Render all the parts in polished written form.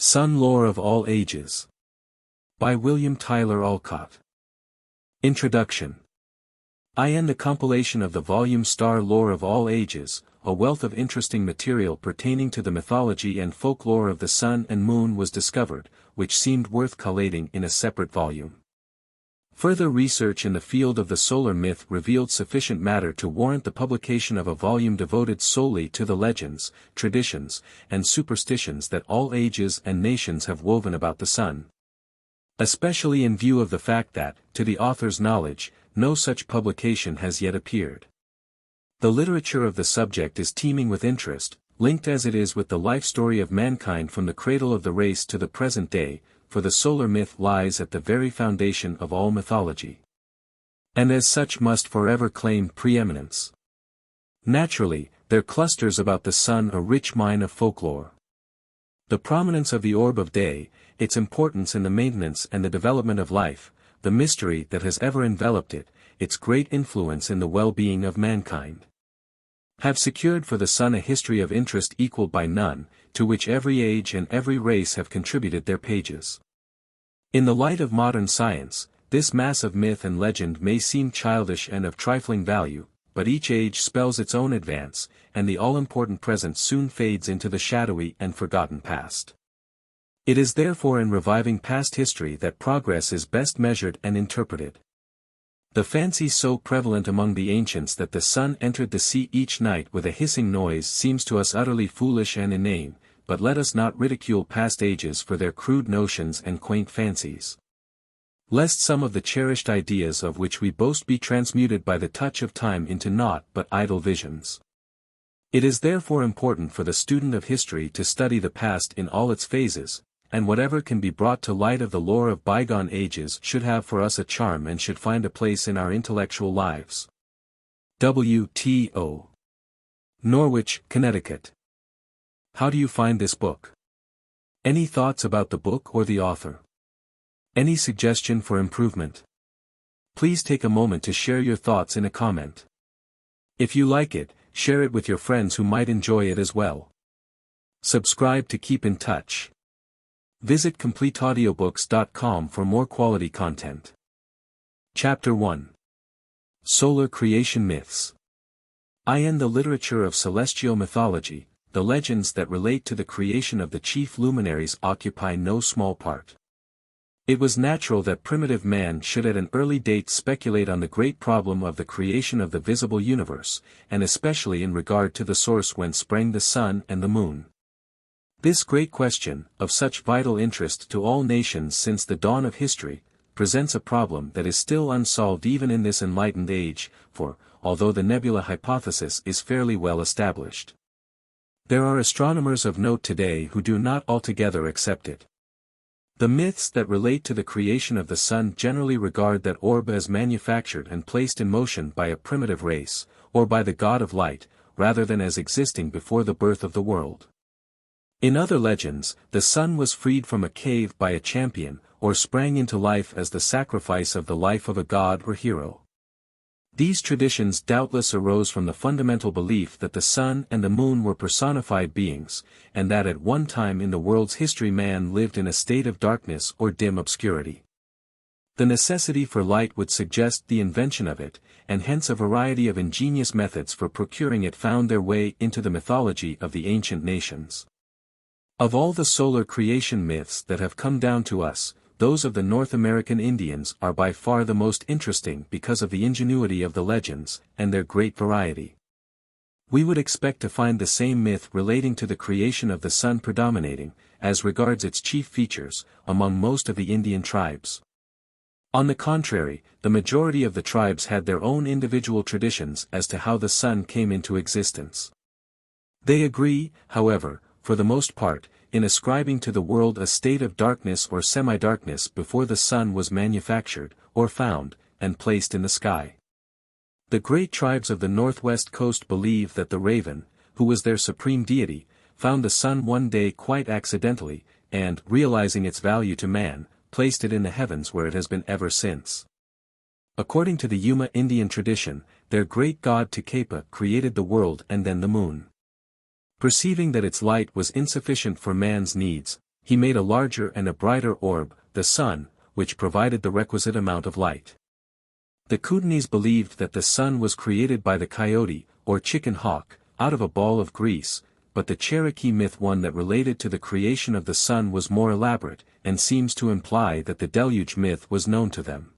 Sun Lore of All Ages. By William Tyler Olcott. Introduction. The compilation of the volume Star Lore of All Ages, a wealth of interesting material pertaining to the mythology and folklore of the sun and moon was discovered, which seemed worth collating in a separate volume. Further research in the field of the solar myth revealed sufficient matter to warrant the publication of a volume devoted solely to the legends, traditions, and superstitions that all ages and nations have woven about the sun. Especially in view of the fact that, to the author's knowledge, no such publication has yet appeared. The literature of the subject is teeming with interest, linked as it is with the life story of mankind from the cradle of the race to the present day, for the solar myth lies at the very foundation of all mythology. And as such must forever claim preeminence. Naturally, there clusters about the sun a rich mine of folklore. The prominence of the orb of day, its importance in the maintenance and the development of life, the mystery that has ever enveloped it, its great influence in the well-being of mankind, have secured for the sun a history of interest equaled by none, to which every age and every race have contributed their pages. In the light of modern science, this mass of myth and legend may seem childish and of trifling value, but each age spells its own advance, and the all-important present soon fades into the shadowy and forgotten past. It is therefore in reviving past history that progress is best measured and interpreted. The fancy so prevalent among the ancients that the sun entered the sea each night with a hissing noise seems to us utterly foolish and inane, but let us not ridicule past ages for their crude notions and quaint fancies. Lest some of the cherished ideas of which we boast be transmuted by the touch of time into naught but idle visions. It is therefore important for the student of history to study the past in all its phases, and whatever can be brought to light of the lore of bygone ages should have for us a charm and should find a place in our intellectual lives. W.T.O. Norwich, Connecticut. How do you find this book? Any thoughts about the book or the author? Any suggestion for improvement? Please take a moment to share your thoughts in a comment. If you like it, share it with your friends who might enjoy it as well. Subscribe to keep in touch. Visit CompleteAudiobooks.com for more quality content. Chapter 1. Solar Creation Myths. In the literature of celestial mythology, the legends that relate to the creation of the chief luminaries occupy no small part. It was natural that primitive man should at an early date speculate on the great problem of the creation of the visible universe, and especially in regard to the source whence sprang the sun and the moon. This great question, of such vital interest to all nations since the dawn of history, presents a problem that is still unsolved even in this enlightened age, for, although the nebula hypothesis is fairly well established, there are astronomers of note today who do not altogether accept it. The myths that relate to the creation of the sun generally regard that orb as manufactured and placed in motion by a primitive race, or by the god of light, rather than as existing before the birth of the world. In other legends, the sun was freed from a cave by a champion, or sprang into life as the sacrifice of the life of a god or hero. These traditions doubtless arose from the fundamental belief that the sun and the moon were personified beings, and that at one time in the world's history man lived in a state of darkness or dim obscurity. The necessity for light would suggest the invention of it, and hence a variety of ingenious methods for procuring it found their way into the mythology of the ancient nations. Of all the solar creation myths that have come down to us, those of the North American Indians are by far the most interesting because of the ingenuity of the legends, and their great variety. We would expect to find the same myth relating to the creation of the sun predominating, as regards its chief features, among most of the Indian tribes. On the contrary, the majority of the tribes had their own individual traditions as to how the sun came into existence. They agree, however, for the most part, in ascribing to the world a state of darkness or semi-darkness before the sun was manufactured, or found, and placed in the sky. The great tribes of the northwest coast believe that the raven, who was their supreme deity, found the sun one day quite accidentally, and, realizing its value to man, placed it in the heavens where it has been ever since. According to the Yuma Indian tradition, their great god Tecapa created the world and then the moon. Perceiving that its light was insufficient for man's needs, he made a larger and a brighter orb, the sun, which provided the requisite amount of light. The Kootenays believed that the sun was created by the coyote, or chicken hawk, out of a ball of grease, but the Cherokee myth one that related to the creation of the sun was more elaborate, and seems to imply that the deluge myth was known to them.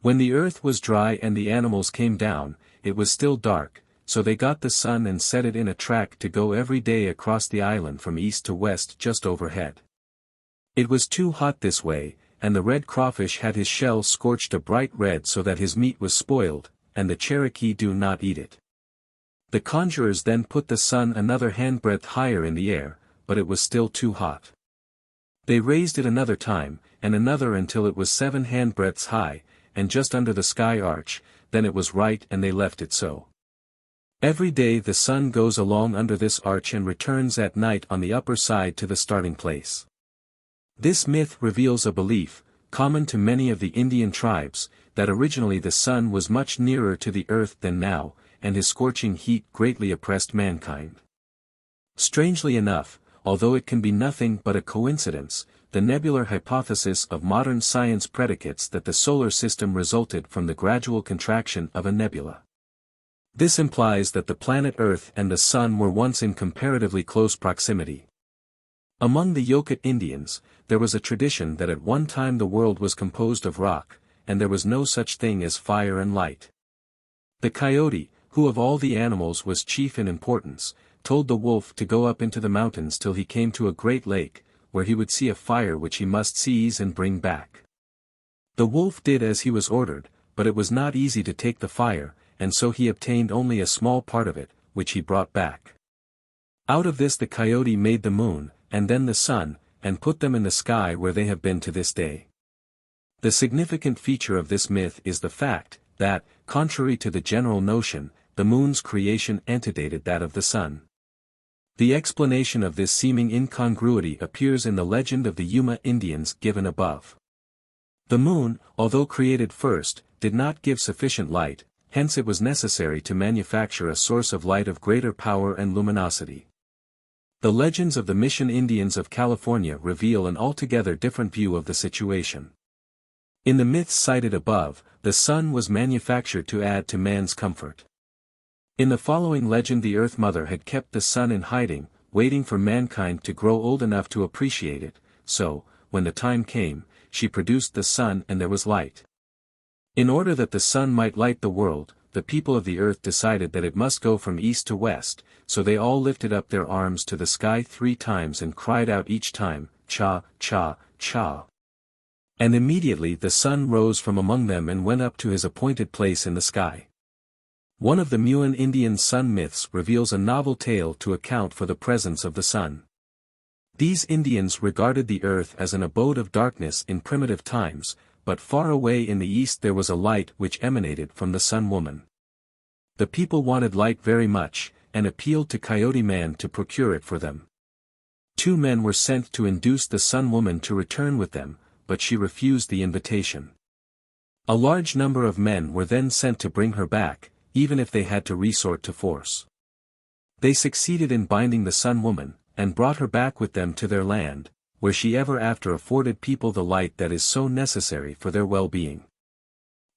When the earth was dry and the animals came down, it was still dark, so they got the sun and set it in a track to go every day across the island from east to west just overhead. It was too hot this way, and the red crawfish had his shell scorched a bright red so that his meat was spoiled, and the Cherokee do not eat it. The conjurers then put the sun another handbreadth higher in the air, but it was still too hot. They raised it another time, and another until it was 7 handbreadths high, and just under the sky arch, then it was right and they left it so. Every day the sun goes along under this arch and returns at night on the upper side to the starting place. This myth reveals a belief, common to many of the Indian tribes, that originally the sun was much nearer to the earth than now, and his scorching heat greatly oppressed mankind. Strangely enough, although it can be nothing but a coincidence, the nebular hypothesis of modern science predicates that the solar system resulted from the gradual contraction of a nebula. This implies that the planet Earth and the Sun were once in comparatively close proximity. Among the Yoruba Indians, there was a tradition that at one time the world was composed of rock, and there was no such thing as fire and light. The coyote, who of all the animals was chief in importance, told the wolf to go up into the mountains till he came to a great lake, where he would see a fire which he must seize and bring back. The wolf did as he was ordered, but it was not easy to take the fire, and so he obtained only a small part of it, which he brought back. Out of this the coyote made the moon, and then the sun, and put them in the sky where they have been to this day. The significant feature of this myth is the fact, that, contrary to the general notion, the moon's creation antedated that of the sun. The explanation of this seeming incongruity appears in the legend of the Yuma Indians given above. The moon, although created first, did not give sufficient light, hence it was necessary to manufacture a source of light of greater power and luminosity. The legends of the Mission Indians of California reveal an altogether different view of the situation. In the myths cited above, the sun was manufactured to add to man's comfort. In the following legend the Earth Mother had kept the sun in hiding, waiting for mankind to grow old enough to appreciate it, so, when the time came, she produced the sun and there was light. In order that the sun might light the world, the people of the earth decided that it must go from east to west, so they all lifted up their arms to the sky 3 times and cried out each time, "Cha, cha, cha." And immediately the sun rose from among them and went up to his appointed place in the sky. One of the Muan Indian sun myths reveals a novel tale to account for the presence of the sun. These Indians regarded the earth as an abode of darkness in primitive times, but far away in the east there was a light which emanated from the Sun Woman. The people wanted light very much, and appealed to Coyote Man to procure it for them. 2 men were sent to induce the Sun Woman to return with them, but she refused the invitation. A large number of men were then sent to bring her back, even if they had to resort to force. They succeeded in binding the Sun Woman, and brought her back with them to their land, where she ever after afforded people the light that is so necessary for their well-being.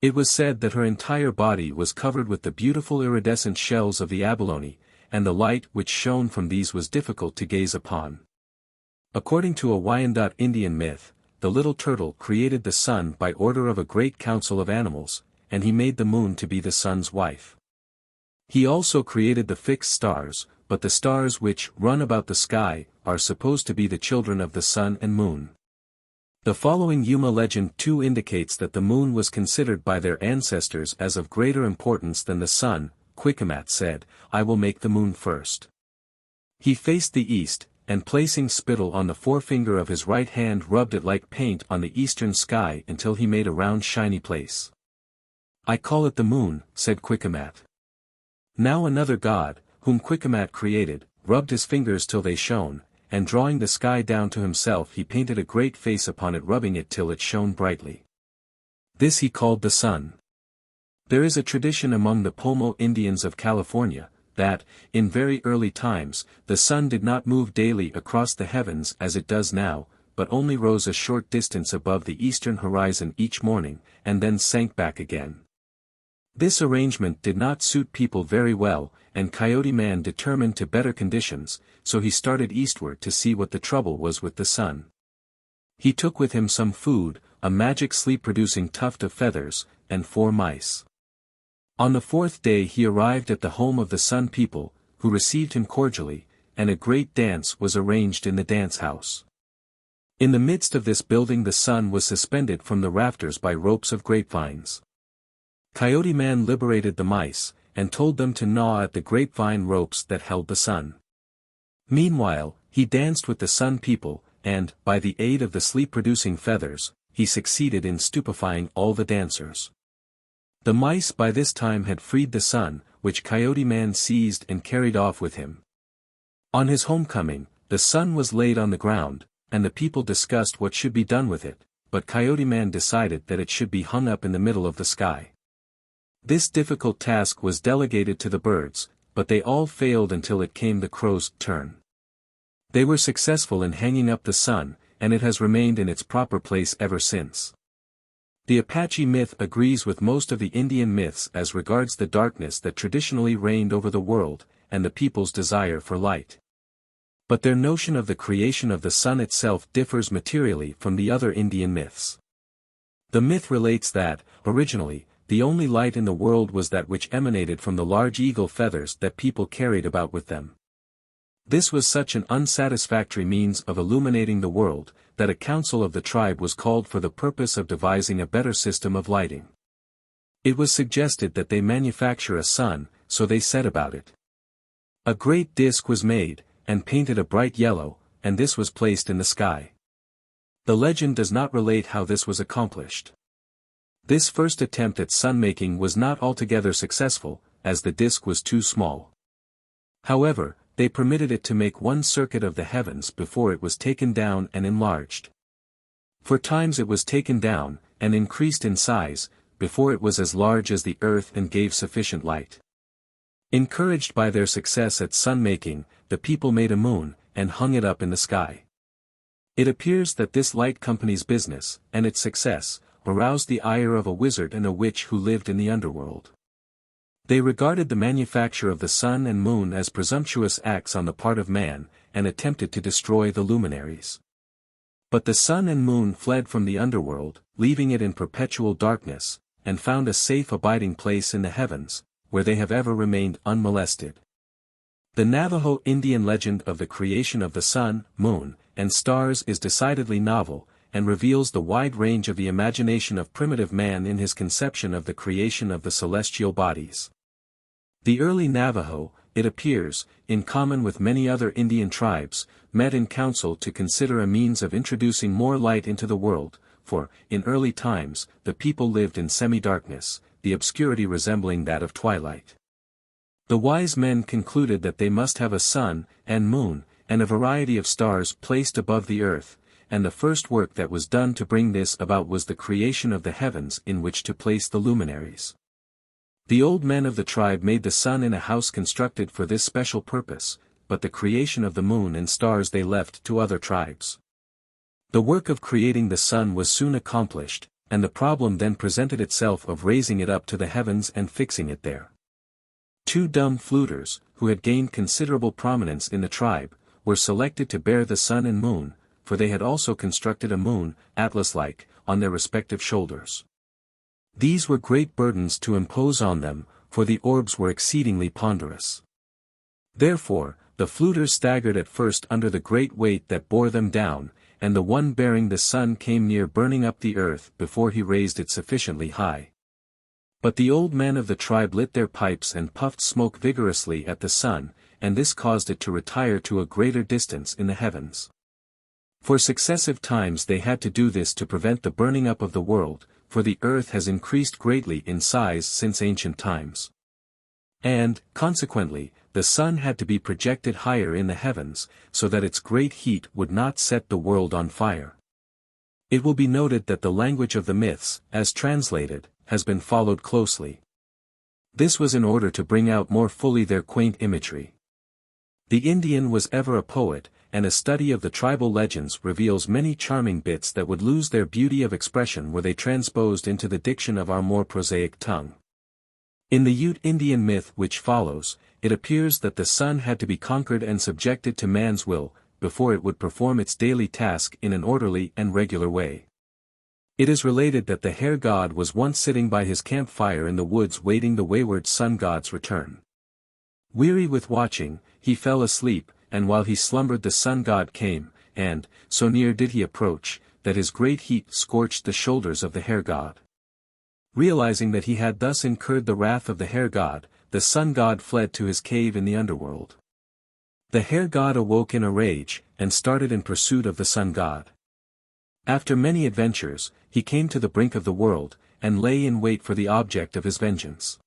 It was said that her entire body was covered with the beautiful iridescent shells of the abalone, and the light which shone from these was difficult to gaze upon. According to a Wyandot Indian myth, the little turtle created the sun by order of a great council of animals, and he made the moon to be the sun's wife. He also created the fixed stars, but the stars which run about the sky are supposed to be the children of the sun and moon. The following Yuma legend too indicates that the moon was considered by their ancestors as of greater importance than the sun. Quicamat said, "I will make the moon first." He faced the east, and placing spittle on the forefinger of his right hand rubbed it like paint on the eastern sky until he made a round shiny place. "I call it the moon," said Quicamat. Now another god, whom Quicamat created, rubbed his fingers till they shone, and drawing the sky down to himself he painted a great face upon it, rubbing it till it shone brightly. This he called the sun. There is a tradition among the Pomo Indians of California, that, in very early times, the sun did not move daily across the heavens as it does now, but only rose a short distance above the eastern horizon each morning, and then sank back again. This arrangement did not suit people very well, and Coyote Man determined to better conditions, so he started eastward to see what the trouble was with the sun. He took with him some food, a magic sleep-producing tuft of feathers, and 4 mice. On the 4th day he arrived at the home of the Sun people, who received him cordially, and a great dance was arranged in the dance house. In the midst of this building the sun was suspended from the rafters by ropes of grapevines. Coyote Man liberated the mice, and told them to gnaw at the grapevine ropes that held the sun. Meanwhile, he danced with the Sun people, and, by the aid of the sleep-producing feathers, he succeeded in stupefying all the dancers. The mice by this time had freed the sun, which Coyote Man seized and carried off with him. On his homecoming, the sun was laid on the ground, and the people discussed what should be done with it, but Coyote Man decided that it should be hung up in the middle of the sky. This difficult task was delegated to the birds, but they all failed until it came the crow's turn. They were successful in hanging up the sun, and it has remained in its proper place ever since. The Apache myth agrees with most of the Indian myths as regards the darkness that traditionally reigned over the world, and the people's desire for light. But their notion of the creation of the sun itself differs materially from the other Indian myths. The myth relates that, originally, the only light in the world was that which emanated from the large eagle feathers that people carried about with them. This was such an unsatisfactory means of illuminating the world, that a council of the tribe was called for the purpose of devising a better system of lighting. It was suggested that they manufacture a sun, so they set about it. A great disk was made, and painted a bright yellow, and this was placed in the sky. The legend does not relate how this was accomplished. This first attempt at sun-making was not altogether successful, as the disk was too small. However, they permitted it to make one circuit of the heavens before it was taken down and enlarged. For times it was taken down, and increased in size, before it was as large as the earth and gave sufficient light. Encouraged by their success at sun-making, the people made a moon, and hung it up in the sky. It appears that this light company's business, and its success, aroused the ire of a wizard and a witch who lived in the underworld. They regarded the manufacture of the sun and moon as presumptuous acts on the part of man, and attempted to destroy the luminaries. But the sun and moon fled from the underworld, leaving it in perpetual darkness, and found a safe abiding place in the heavens, where they have ever remained unmolested. The Navajo Indian legend of the creation of the sun, moon, and stars is decidedly novel, and reveals the wide range of the imagination of primitive man in his conception of the creation of the celestial bodies. The early Navajo, it appears, in common with many other Indian tribes, met in council to consider a means of introducing more light into the world, for, in early times, the people lived in semi-darkness, the obscurity resembling that of twilight. The wise men concluded that they must have a sun, and moon, and a variety of stars placed above the earth, and the first work that was done to bring this about was the creation of the heavens in which to place the luminaries. The old men of the tribe made the sun in a house constructed for this special purpose, but the creation of the moon and stars they left to other tribes. The work of creating the sun was soon accomplished, and the problem then presented itself of raising it up to the heavens and fixing it there. 2 dumb fluters, who had gained considerable prominence in the tribe, were selected to bear the sun and moon, for they had also constructed a moon, Atlas-like, on their respective shoulders. These were great burdens to impose on them, for the orbs were exceedingly ponderous. Therefore, the fluters staggered at first under the great weight that bore them down, and the one bearing the sun came near burning up the earth before he raised it sufficiently high. But the old men of the tribe lit their pipes and puffed smoke vigorously at the sun, and this caused it to retire to a greater distance in the heavens. For successive times they had to do this to prevent the burning up of the world, for the earth has increased greatly in size since ancient times. And, consequently, the sun had to be projected higher in the heavens, so that its great heat would not set the world on fire. It will be noted that the language of the myths, as translated, has been followed closely. This was in order to bring out more fully their quaint imagery. The Indian was ever a poet, and a study of the tribal legends reveals many charming bits that would lose their beauty of expression were they transposed into the diction of our more prosaic tongue. In the Ute Indian myth which follows, it appears that the sun had to be conquered and subjected to man's will, before it would perform its daily task in an orderly and regular way. It is related that the hare god was once sitting by his campfire in the woods waiting the wayward sun god's return. Weary with watching, he fell asleep, and while he slumbered the sun god came, and, so near did he approach, that his great heat scorched the shoulders of the hare god. Realizing that he had thus incurred the wrath of the hare god, the sun god fled to his cave in the underworld. The hare god awoke in a rage, and started in pursuit of the sun god. After many adventures, he came to the brink of the world, and lay in wait for the object of his vengeance.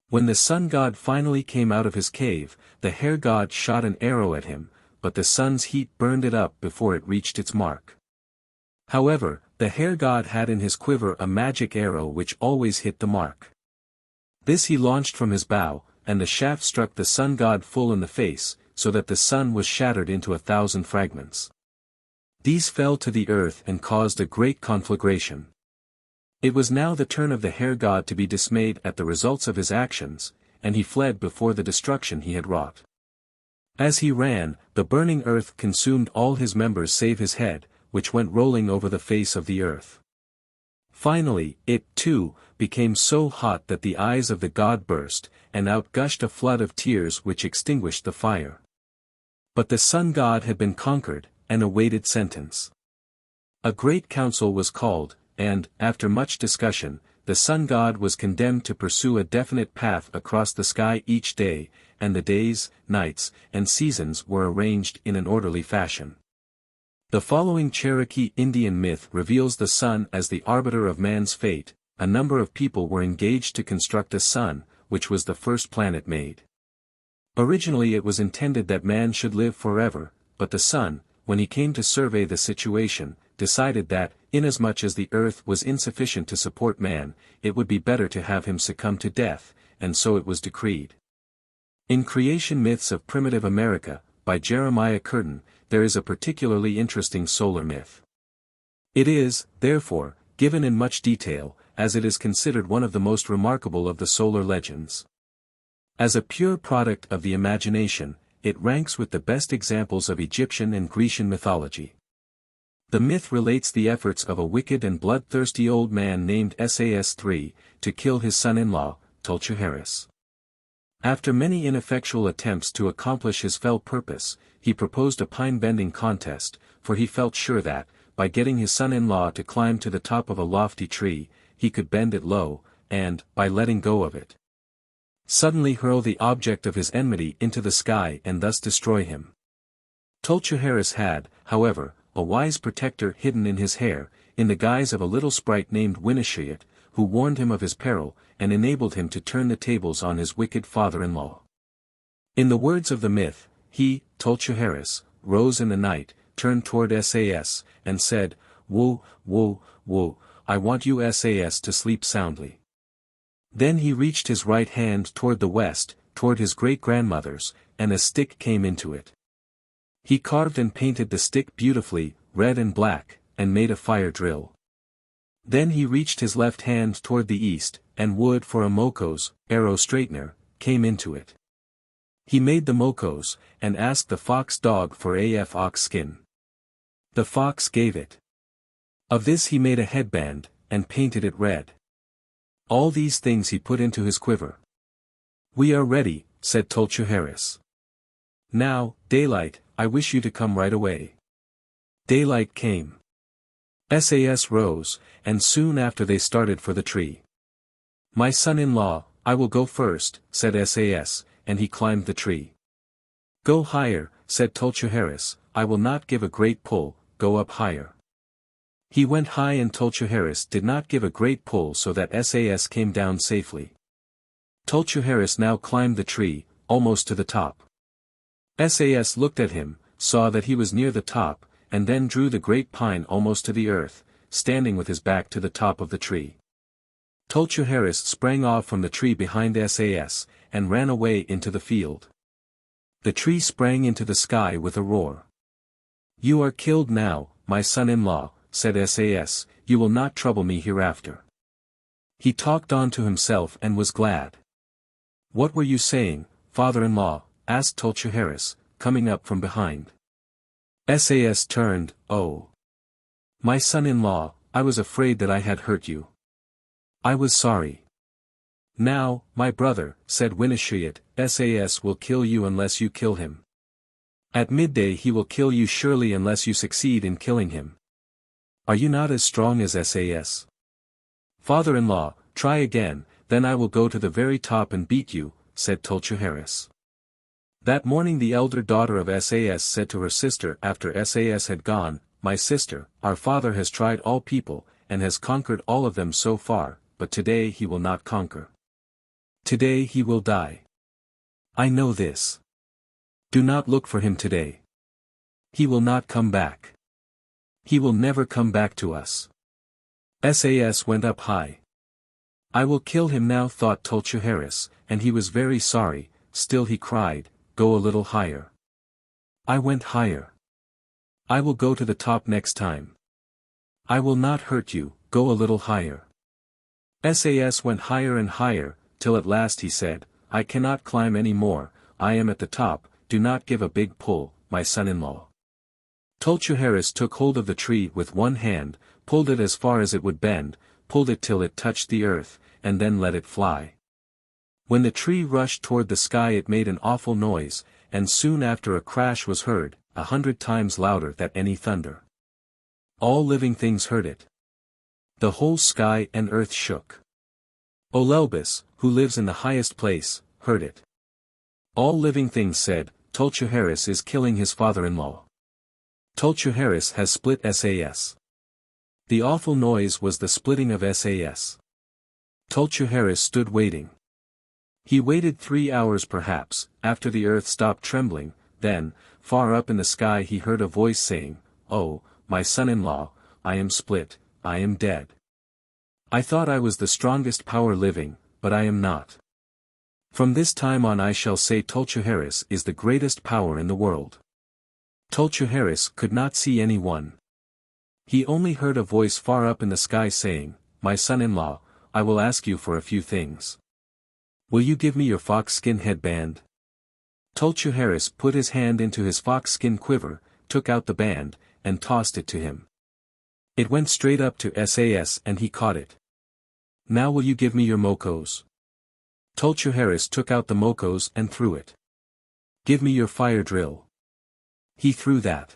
When the sun god finally came out of his cave, the hare god shot an arrow at him, but the sun's heat burned it up before it reached its mark. However, the hare god had in his quiver a magic arrow which always hit the mark. This he launched from his bow, and the shaft struck the sun god full in the face, so that the sun was shattered into 1,000 fragments. These fell to the earth and caused a great conflagration. It was now the turn of the hare god to be dismayed at the results of his actions, and he fled before the destruction he had wrought. As he ran, the burning earth consumed all his members save his head, which went rolling over the face of the earth. Finally, it, too, became so hot that the eyes of the god burst, and out gushed a flood of tears which extinguished the fire. But the sun god had been conquered, and awaited sentence. A great council was called, and, after much discussion, the sun god was condemned to pursue a definite path across the sky each day, and the days, nights, and seasons were arranged in an orderly fashion. The following Cherokee Indian myth reveals the sun as the arbiter of man's fate. A number of people were engaged to construct a sun, which was the first planet made. Originally it was intended that man should live forever, but the sun, when he came to survey the situation, decided that, inasmuch as the earth was insufficient to support man, it would be better to have him succumb to death, and so it was decreed. In Creation Myths of Primitive America, by Jeremiah Curtin, there is a particularly interesting solar myth. It is, therefore, given in much detail, as it is considered one of the most remarkable of the solar legends. As a pure product of the imagination, it ranks with the best examples of Egyptian and Grecian mythology. The myth relates the efforts of a wicked and bloodthirsty old man named Sas3, to kill his son-in-law, Tulchaharis. After many ineffectual attempts to accomplish his fell purpose, he proposed a pine-bending contest, for he felt sure that, by getting his son-in-law to climb to the top of a lofty tree, he could bend it low, and, by letting go of it, suddenly hurl the object of his enmity into the sky and thus destroy him. Tulchaharis had, however, a wise protector hidden in his hair, in the guise of a little sprite named Winishayat, who warned him of his peril, and enabled him to turn the tables on his wicked father-in-law. In the words of the myth, he, Tulchaharis, rose in the night, turned toward Sas, and said, "Whoa, whoa, whoa, I want you Sas to sleep soundly." Then he reached his right hand toward the west, toward his great-grandmother's, and a stick came into it. He carved and painted the stick beautifully, red and black, and made a fire drill. Then he reached his left hand toward the east, and wood for a moko's, arrow straightener, came into it. He made the mokos, and asked the fox dog for ox skin. The fox gave it. Of this he made a headband, and painted it red. All these things he put into his quiver. "We are ready," said Tulchaharis. "Now, daylight, I wish you to come right away." Daylight came. Sas rose, and soon after they started for the tree. "My son-in-law, I will go first," said Sas, and he climbed the tree. "Go higher," said Tulchaharis, "I will not give a great pull, go up higher." He went high and Tulchaharis did not give a great pull so that Sas came down safely. Tulchaharis now climbed the tree, almost to the top. Sas looked at him, saw that he was near the top, and then drew the great pine almost to the earth, standing with his back to the top of the tree. Tolchuharis sprang off from the tree behind SAS, and ran away into the field. The tree sprang into the sky with a roar. "You are killed now, my son-in-law," said SAS, "you will not trouble me hereafter." He talked on to himself and was glad. "What were you saying, father-in-law?" asked Tolchuharis, coming up from behind. SAS turned. "Oh, my son-in-law, I was afraid that I had hurt you. I was sorry." "Now, my brother," said Winishiyat, "SAS will kill you unless you kill him. At midday he will kill you surely unless you succeed in killing him. Are you not as strong as SAS? Father-in-law, try again, then I will go to the very top and beat you," said Tolchuharis. That morning the elder daughter of SAS said to her sister after SAS had gone, "My sister, our father has tried all people, and has conquered all of them so far, but today he will not conquer. Today he will die. I know this. Do not look for him today. He will not come back. He will never come back to us." SAS went up high. "I will kill him now," thought Tolchuharis, and he was very sorry. Still he cried, "Go a little higher." I went higher. "I will go to the top next time. I will not hurt you, go a little higher." SAS went higher and higher, till at last he said, "I cannot climb any more, I am at the top, do not give a big pull, my son-in-law." Tolchuharis took hold of the tree with one hand, pulled it as far as it would bend, pulled it till it touched the earth, and then let it fly. When the tree rushed toward the sky it made an awful noise, and soon after a crash was heard, 100 times louder than any thunder. All living things heard it. The whole sky and earth shook. Olelbus, who lives in the highest place, heard it. All living things said, "Tolchuharis is killing his father-in-law. Tolchuharis has split SAS." The awful noise was the splitting of SAS. Tolchuharis stood waiting. He waited 3 hours perhaps, after the earth stopped trembling, then, far up in the sky he heard a voice saying, "Oh, my son-in-law, I am split, I am dead. I thought I was the strongest power living, but I am not. From this time on I shall say Tolchuharis is the greatest power in the world." Tolchuharis could not see anyone. He only heard a voice far up in the sky saying, "My son-in-law, I will ask you for a few things. Will you give me your fox-skin headband?" Tolchuharis put his hand into his fox-skin quiver, took out the band, and tossed it to him. It went straight up to SAS and he caught it. "Now will you give me your mokos?" Tolchuharis took out the mokos and threw it. "Give me your fire drill." He threw that.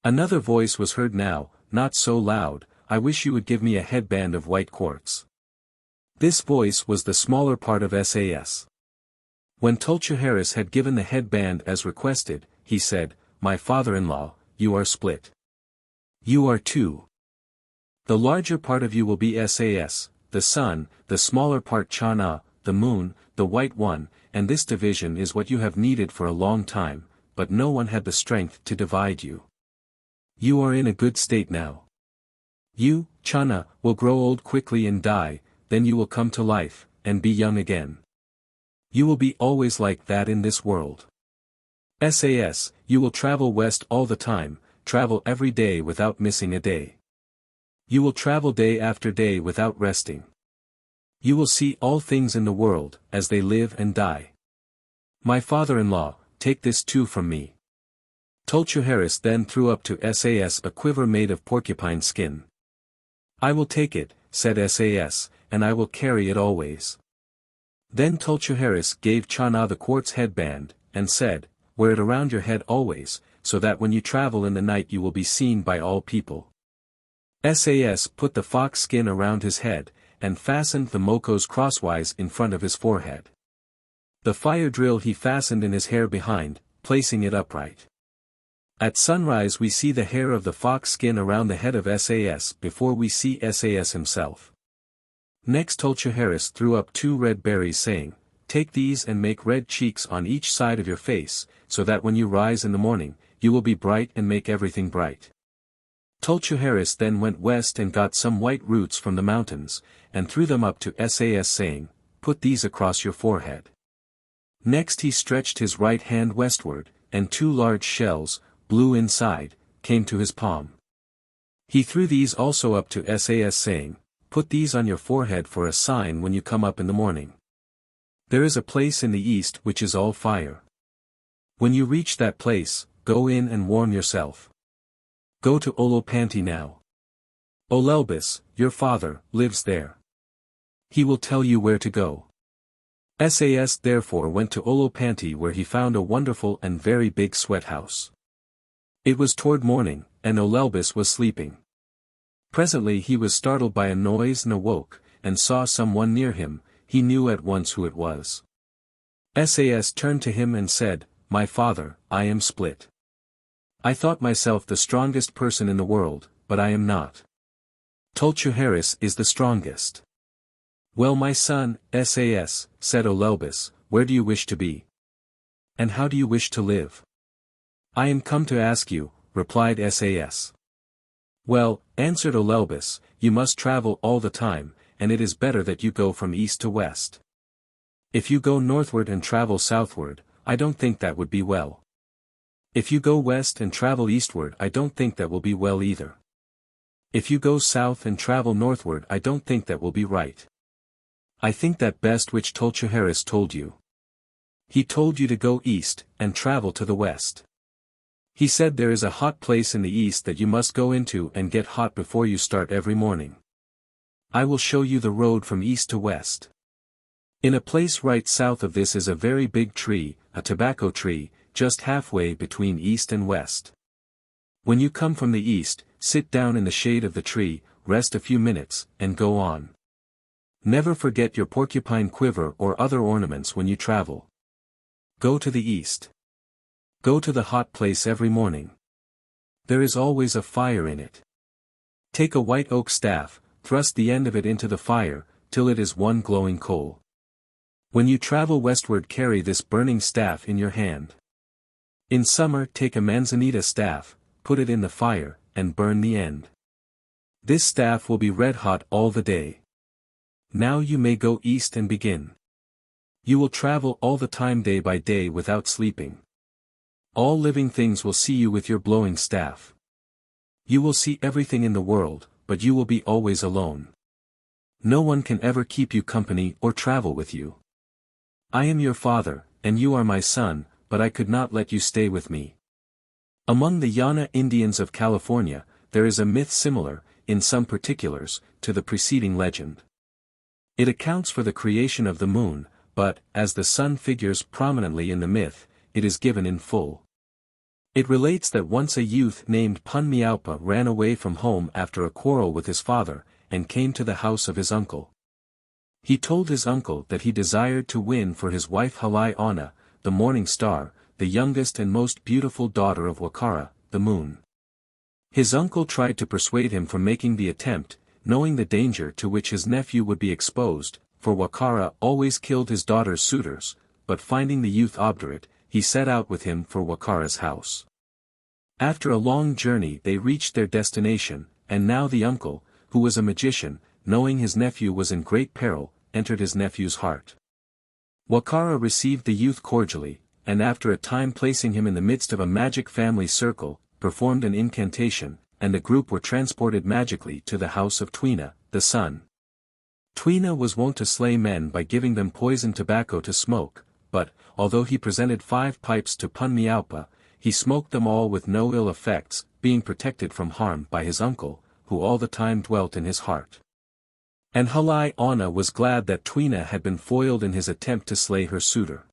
Another voice was heard now, not so loud, "I wish you would give me a headband of white quartz." This voice was the smaller part of SAS. When Tolchuharis had given the headband as requested, he said, "My father-in-law, you are split. You are two. The larger part of you will be SAS, the sun, the smaller part Chana, the moon, the white one, and this division is what you have needed for a long time, but no one had the strength to divide you. You are in a good state now. You, Chana, will grow old quickly and die, then you will come to life, and be young again. You will be always like that in this world. SAS, you will travel west all the time, travel every day without missing a day. You will travel day after day without resting. You will see all things in the world, as they live and die. My father-in-law, take this too from me." Tolchuharis then threw up to SAS a quiver made of porcupine skin. "I will take it," said SAS, "and I will carry it always." Then Tolchuharis gave Chana the quartz headband, and said, "Wear it around your head always, so that when you travel in the night you will be seen by all people." SAS put the fox skin around his head, and fastened the mokos crosswise in front of his forehead. The fire drill he fastened in his hair behind, placing it upright. At sunrise we see the hair of the fox skin around the head of SAS before we see SAS himself. Next Tolchuharis threw up 2 red berries saying, "Take these and make red cheeks on each side of your face, so that when you rise in the morning, you will be bright and make everything bright." Tulchuharis then went west and got some white roots from the mountains, and threw them up to Sas saying, "Put these across your forehead." Next he stretched his right hand westward, and 2 large shells, blue inside, came to his palm. He threw these also up to Sas saying, "Put these on your forehead for a sign when you come up in the morning. There is a place in the east which is all fire. When you reach that place, go in and warm yourself. Go to Olopanti now. Olelbis, your father, lives there. He will tell you where to go." Sas therefore went to Olopanti, where he found a wonderful and very big sweat house. It was toward morning, and Olelbis was sleeping. Presently he was startled by a noise and awoke, and saw someone near him. He knew at once who it was. Sas turned to him and said, "My father, I am split. I thought myself the strongest person in the world, but I am not. Tulchuharis is the strongest." "Well, my son, Sas," said Olelbis, "where do you wish to be? And how do you wish to live?" "I am come to ask you," replied Sas. "Well," answered Olelbis, "you must travel all the time, and it is better that you go from east to west. If you go northward and travel southward, I don't think that would be well. If you go west and travel eastward, I don't think that will be well either. If you go south and travel northward, I don't think that will be right. I think that best which Tulchuharis told you. He told you to go east, and travel to the west. He said there is a hot place in the east that you must go into and get hot before you start every morning. I will show you the road from east to west. In a place right south of this is a very big tree, a tobacco tree, just halfway between east and west. When you come from the east, sit down in the shade of the tree, rest a few minutes, and go on. Never forget your porcupine quiver or other ornaments when you travel. Go to the east. Go to the hot place every morning. There is always a fire in it. Take a white oak staff, thrust the end of it into the fire, till it is one glowing coal. When you travel westward, carry this burning staff in your hand. In summer take a manzanita staff, put it in the fire, and burn the end. This staff will be red hot all the day. Now you may go east and begin. You will travel all the time day by day without sleeping. All living things will see you with your blowing staff. You will see everything in the world, but you will be always alone. No one can ever keep you company or travel with you. I am your father, and you are my son, but I could not let you stay with me. Among the Yana Indians of California, there is a myth similar, in some particulars, to the preceding legend. It accounts for the creation of the moon, but, as the sun figures prominently in the myth, it is given in full. It relates that once a youth named Punmiaupa ran away from home after a quarrel with his father, and came to the house of his uncle. He told his uncle that he desired to win for his wife Halai Ana, the morning star, the youngest and most beautiful daughter of Wakara, the moon. His uncle tried to persuade him from making the attempt, knowing the danger to which his nephew would be exposed, for Wakara always killed his daughter's suitors, but finding the youth obdurate, he set out with him for Wakara's house. After a long journey they reached their destination, and now the uncle, who was a magician, knowing his nephew was in great peril, entered his nephew's heart. Wakara received the youth cordially, and after a time placing him in the midst of a magic family circle, performed an incantation, and the group were transported magically to the house of Twina, the sun. Twina was wont to slay men by giving them poisoned tobacco to smoke, but, although he presented 5 pipes to Punmiaupa, he smoked them all with no ill effects, being protected from harm by his uncle, who all the time dwelt in his heart. And Halai Ana was glad that Twina had been foiled in his attempt to slay her suitor.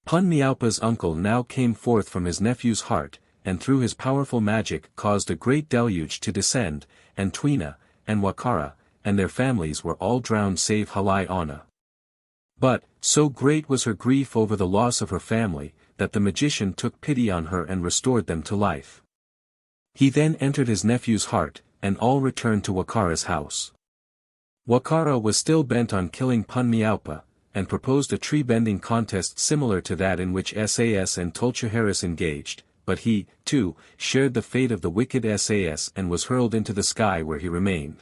Punmiaupa's uncle now came forth from his nephew's heart, and through his powerful magic caused a great deluge to descend, and Twina, and Wakara, and their families were all drowned save Halai Ana. But, so great was her grief over the loss of her family, that the magician took pity on her and restored them to life. He then entered his nephew's heart, and all returned to Wakara's house. Wakara was still bent on killing Punmiaupa, and proposed a tree-bending contest similar to that in which Sas and Tulchuharis engaged, but he, too, shared the fate of the wicked Sas and was hurled into the sky where he remained.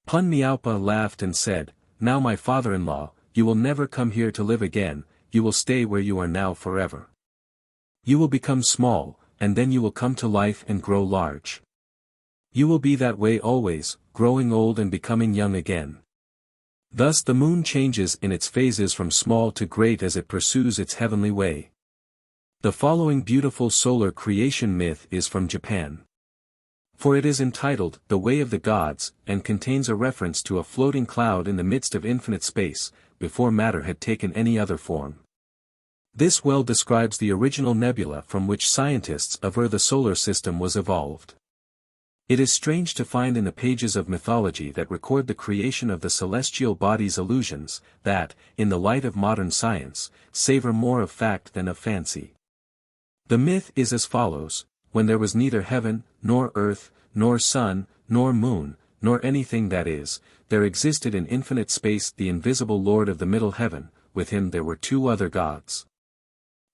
Pun Niaupa laughed and said, "Now my father-in-law, you will never come here to live again, you will stay where you are now forever. You will become small, and then you will come to life and grow large. You will be that way always, growing old and becoming young again." Thus the moon changes in its phases from small to great as it pursues its heavenly way. The following beautiful solar creation myth is from Japan. For it is entitled, "The Way of the Gods," and contains a reference to a floating cloud in the midst of infinite space, before matter had taken any other form. This well describes the original nebula from which scientists aver the solar system was evolved. It is strange to find in the pages of mythology that record the creation of the celestial bodies illusions, that, in the light of modern science, savor more of fact than of fancy. The myth is as follows: when there was neither heaven, nor earth, nor sun, nor moon, nor anything that is, there existed in infinite space the invisible Lord of the middle heaven, with him there were two other gods.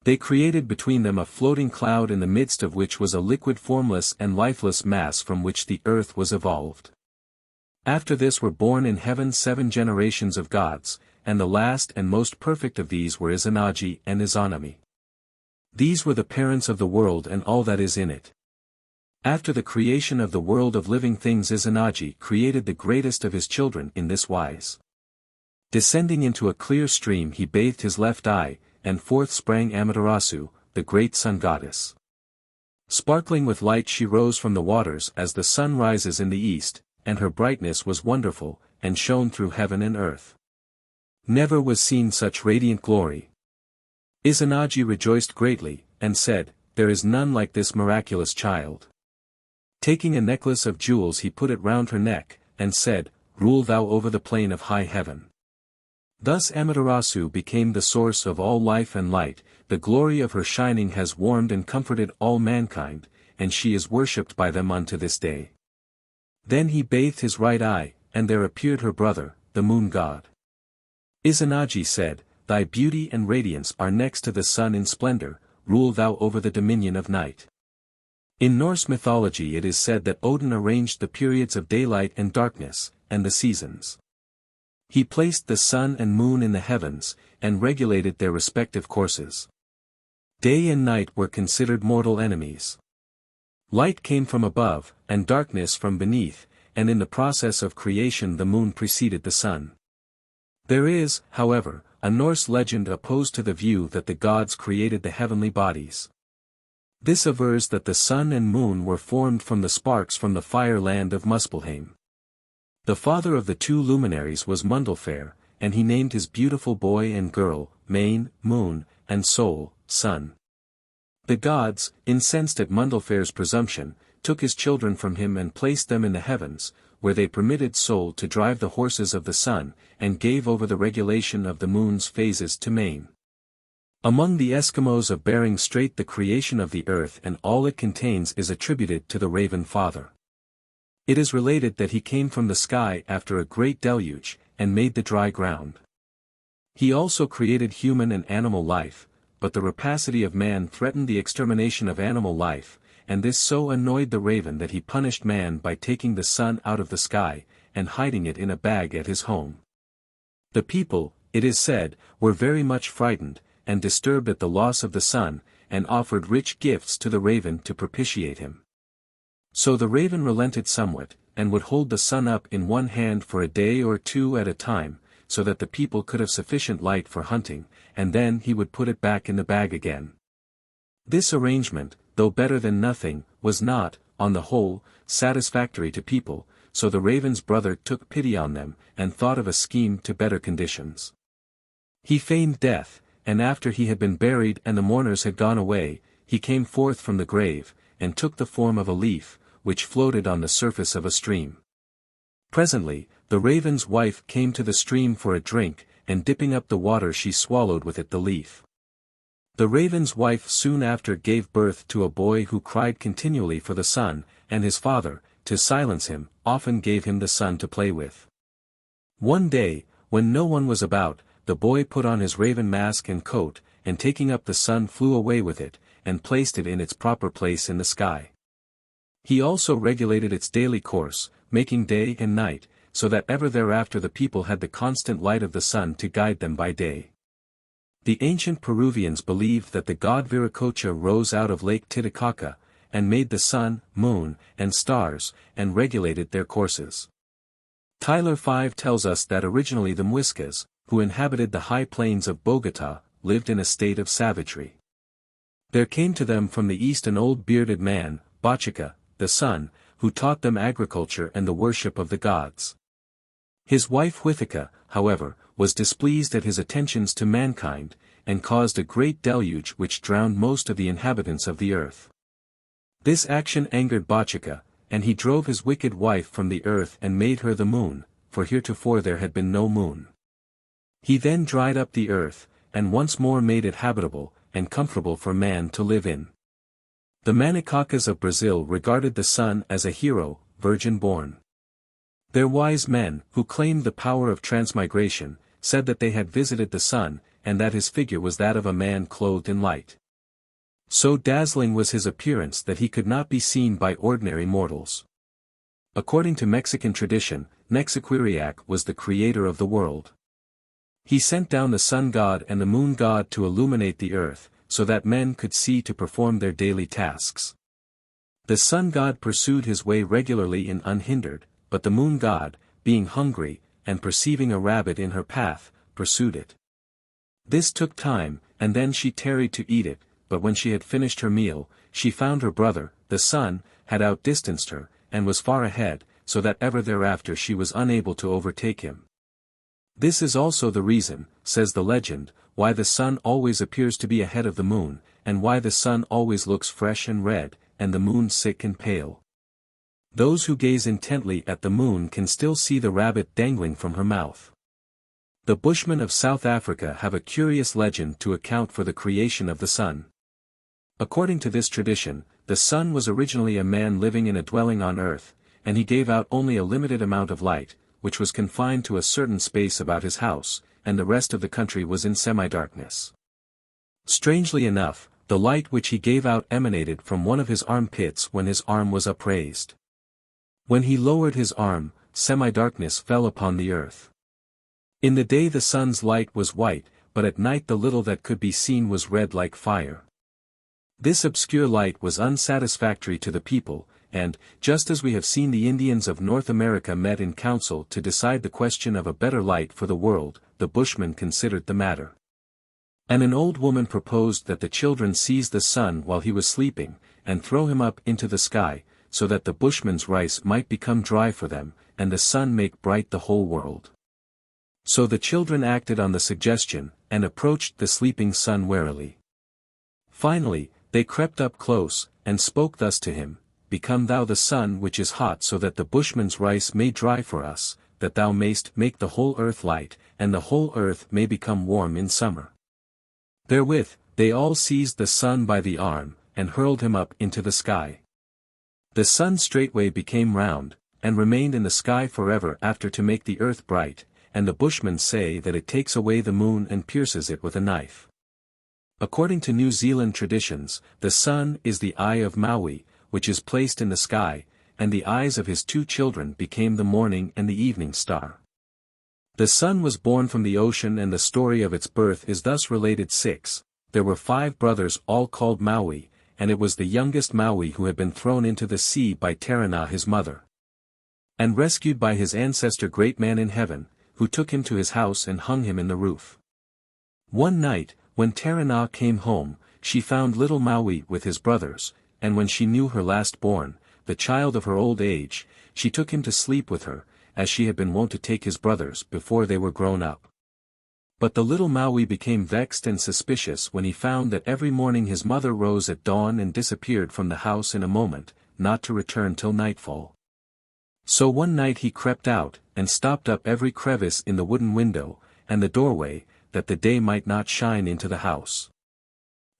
They created between them a floating cloud in the midst of which was a liquid formless and lifeless mass from which the earth was evolved. After this were born in heaven 7 generations of gods, and the last and most perfect of these were Izanagi and Izanami. These were the parents of the world and all that is in it. After the creation of the world of living things, Izanagi created the greatest of his children in this wise. Descending into a clear stream he bathed his left eye, and forth sprang Amaterasu, the great sun goddess. Sparkling with light she rose from the waters as the sun rises in the east, and her brightness was wonderful, and shone through heaven and earth. Never was seen such radiant glory. Izanagi rejoiced greatly, and said, "There is none like this miraculous child." Taking a necklace of jewels he put it round her neck, and said, "Rule thou over the plain of high heaven." Thus Amaterasu became the source of all life and light, the glory of her shining has warmed and comforted all mankind, and she is worshipped by them unto this day. Then he bathed his right eye, and there appeared her brother, the moon god. Izanagi said, "Thy beauty and radiance are next to the sun in splendor, rule thou over the dominion of night." In Norse mythology it is said that Odin arranged the periods of daylight and darkness, and the seasons. He placed the sun and moon in the heavens, and regulated their respective courses. Day and night were considered mortal enemies. Light came from above, and darkness from beneath, and in the process of creation the moon preceded the sun. There is, however, a Norse legend opposed to the view that the gods created the heavenly bodies. This avers that the sun and moon were formed from the sparks from the fire land of Muspelheim. The father of the two luminaries was Mundilfair, and he named his beautiful boy and girl, Mane, Moon, and Sol, Sun. The gods, incensed at Mundilfair's presumption, took his children from him and placed them in the heavens, where they permitted Sol to drive the horses of the sun, and gave over the regulation of the moon's phases to Mane. Among the Eskimos of Bering Strait the creation of the earth and all it contains is attributed to the Raven Father. It is related that he came from the sky after a great deluge, and made the dry ground. He also created human and animal life, but the rapacity of man threatened the extermination of animal life, and this so annoyed the raven that he punished man by taking the sun out of the sky, and hiding it in a bag at his home. The people, it is said, were very much frightened, and disturbed at the loss of the sun, and offered rich gifts to the raven to propitiate him. So the raven relented somewhat, and would hold the sun up in one hand for a day or two at a time, so that the people could have sufficient light for hunting, and then he would put it back in the bag again. This arrangement, though better than nothing, was not, on the whole, satisfactory to people, so the raven's brother took pity on them, and thought of a scheme to better conditions. He feigned death, and after he had been buried and the mourners had gone away, he came forth from the grave, and took the form of a leaf, which floated on the surface of a stream. Presently, the raven's wife came to the stream for a drink, and dipping up the water she swallowed with it the leaf. The raven's wife soon after gave birth to a boy who cried continually for the sun, and his father, to silence him, often gave him the sun to play with. One day, when no one was about, the boy put on his raven mask and coat, and taking up the sun flew away with it, and placed it in its proper place in the sky. He also regulated its daily course, making day and night, so that ever thereafter the people had the constant light of the sun to guide them by day. The ancient Peruvians believed that the god Viracocha rose out of Lake Titicaca, and made the sun, moon, and stars, and regulated their courses. Tyler 5 tells us that originally the Muiscas, who inhabited the high plains of Bogota, lived in a state of savagery. There came to them from the east an old bearded man, Bochica, the sun, who taught them agriculture and the worship of the gods. His wife Huithica, however, was displeased at his attentions to mankind, and caused a great deluge which drowned most of the inhabitants of the earth. This action angered Bochica, and he drove his wicked wife from the earth and made her the moon, for heretofore there had been no moon. He then dried up the earth, and once more made it habitable, and comfortable for man to live in. The Manicacas of Brazil regarded the sun as a hero, virgin-born. Their wise men, who claimed the power of transmigration, said that they had visited the sun, and that his figure was that of a man clothed in light. So dazzling was his appearance that he could not be seen by ordinary mortals. According to Mexican tradition, Nexiquiriac was the creator of the world. He sent down the sun god and the moon god to illuminate the earth, so that men could see to perform their daily tasks. The sun god pursued his way regularly and unhindered, but the moon god, being hungry, and perceiving a rabbit in her path, pursued it. This took time, and then she tarried to eat it, but when she had finished her meal, she found her brother, the sun, had outdistanced her, and was far ahead, so that ever thereafter she was unable to overtake him. This is also the reason, says the legend, why the sun always appears to be ahead of the moon, and why the sun always looks fresh and red, and the moon sick and pale. Those who gaze intently at the moon can still see the rabbit dangling from her mouth. The Bushmen of South Africa have a curious legend to account for the creation of the sun. According to this tradition, the sun was originally a man living in a dwelling on earth, and he gave out only a limited amount of light, which was confined to a certain space about his house, and the rest of the country was in semi-darkness. Strangely enough, the light which he gave out emanated from one of his armpits when his arm was upraised. When he lowered his arm, semi-darkness fell upon the earth. In the day the sun's light was white, but at night the little that could be seen was red like fire. This obscure light was unsatisfactory to the people, and, just as we have seen the Indians of North America met in council to decide the question of a better light for the world, the Bushmen considered the matter. And an old woman proposed that the children seize the sun while he was sleeping, and throw him up into the sky, so that the Bushmen's rice might become dry for them, and the sun make bright the whole world. So the children acted on the suggestion, and approached the sleeping sun warily. Finally, they crept up close, and spoke thus to him, "Become thou the sun which is hot so that the Bushmen's rice may dry for us, that thou mayst make the whole earth light, and the whole earth may become warm in summer." Therewith, they all seized the sun by the arm, and hurled him up into the sky. The sun straightway became round, and remained in the sky forever after to make the earth bright, and the Bushmen say that it takes away the moon and pierces it with a knife. According to New Zealand traditions, the sun is the eye of Maui, which is placed in the sky, and the eyes of his two children became the morning and the evening star. The sun was born from the ocean, and the story of its birth is thus related. 6. There were 5 brothers all called Maui, and it was the youngest Maui who had been thrown into the sea by Taranah his mother, and rescued by his ancestor Great Man in Heaven, who took him to his house and hung him in the roof. One night, when Taranah came home, she found little Maui with his brothers, and when she knew her last born, the child of her old age, she took him to sleep with her, as she had been wont to take his brothers before they were grown up. But the little Maui became vexed and suspicious when he found that every morning his mother rose at dawn and disappeared from the house in a moment, not to return till nightfall. So one night he crept out, and stopped up every crevice in the wooden window, and the doorway, that the day might not shine into the house.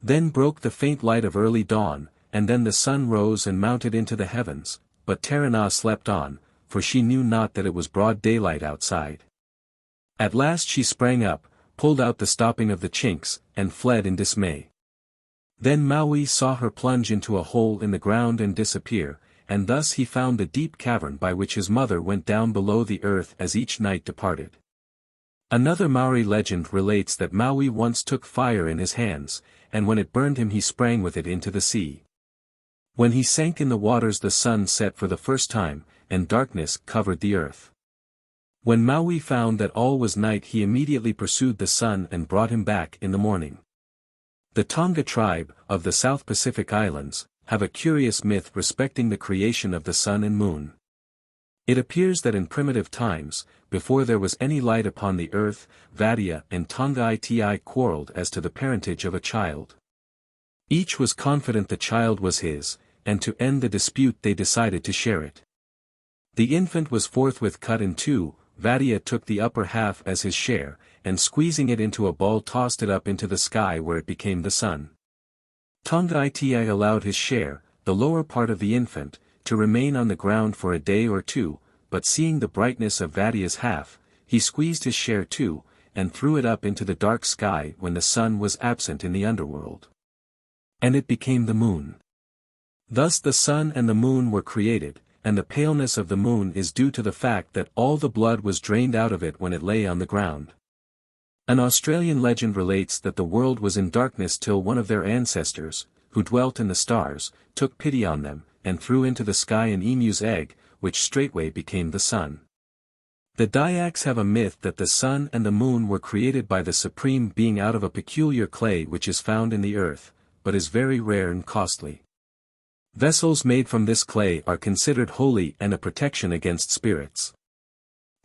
Then broke the faint light of early dawn, and then the sun rose and mounted into the heavens, but Taranah slept on, for she knew not that it was broad daylight outside. At last she sprang up, pulled out the stopping of the chinks, and fled in dismay. Then Maui saw her plunge into a hole in the ground and disappear, and thus he found the deep cavern by which his mother went down below the earth as each night departed. Another Maori legend relates that Maui once took fire in his hands, and when it burned him he sprang with it into the sea. When he sank in the waters the sun set for the first time, and darkness covered the earth. When Maui found that all was night he immediately pursued the sun and brought him back in the morning. The Tonga tribe, of the South Pacific Islands, have a curious myth respecting the creation of the sun and moon. It appears that in primitive times, before there was any light upon the earth, Vadia and Tonga Iti quarreled as to the parentage of a child. Each was confident the child was his, and to end the dispute they decided to share it. The infant was forthwith cut in two. Vadia took the upper half as his share, and squeezing it into a ball tossed it up into the sky where it became the sun. Tonga Iti allowed his share, the lower part of the infant, to remain on the ground for a day or two, but seeing the brightness of Vadia's half, he squeezed his share too, and threw it up into the dark sky when the sun was absent in the underworld. And it became the moon. Thus the sun and the moon were created, and the paleness of the moon is due to the fact that all the blood was drained out of it when it lay on the ground. An Australian legend relates that the world was in darkness till one of their ancestors, who dwelt in the stars, took pity on them, and threw into the sky an emu's egg, which straightway became the sun. The Dayaks have a myth that the sun and the moon were created by the Supreme Being out of a peculiar clay which is found in the earth, but is very rare and costly. Vessels made from this clay are considered holy and a protection against spirits.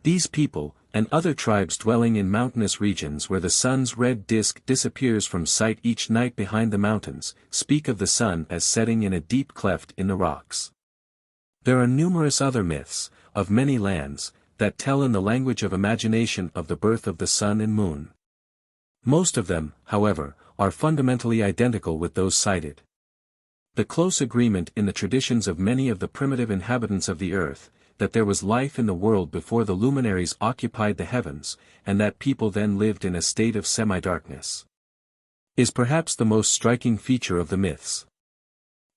These people, and other tribes dwelling in mountainous regions where the sun's red disk disappears from sight each night behind the mountains, speak of the sun as setting in a deep cleft in the rocks. There are numerous other myths, of many lands, that tell in the language of imagination of the birth of the sun and moon. Most of them, however, are fundamentally identical with those cited. The close agreement in the traditions of many of the primitive inhabitants of the earth, that there was life in the world before the luminaries occupied the heavens, and that people then lived in a state of semi-darkness, is perhaps the most striking feature of the myths.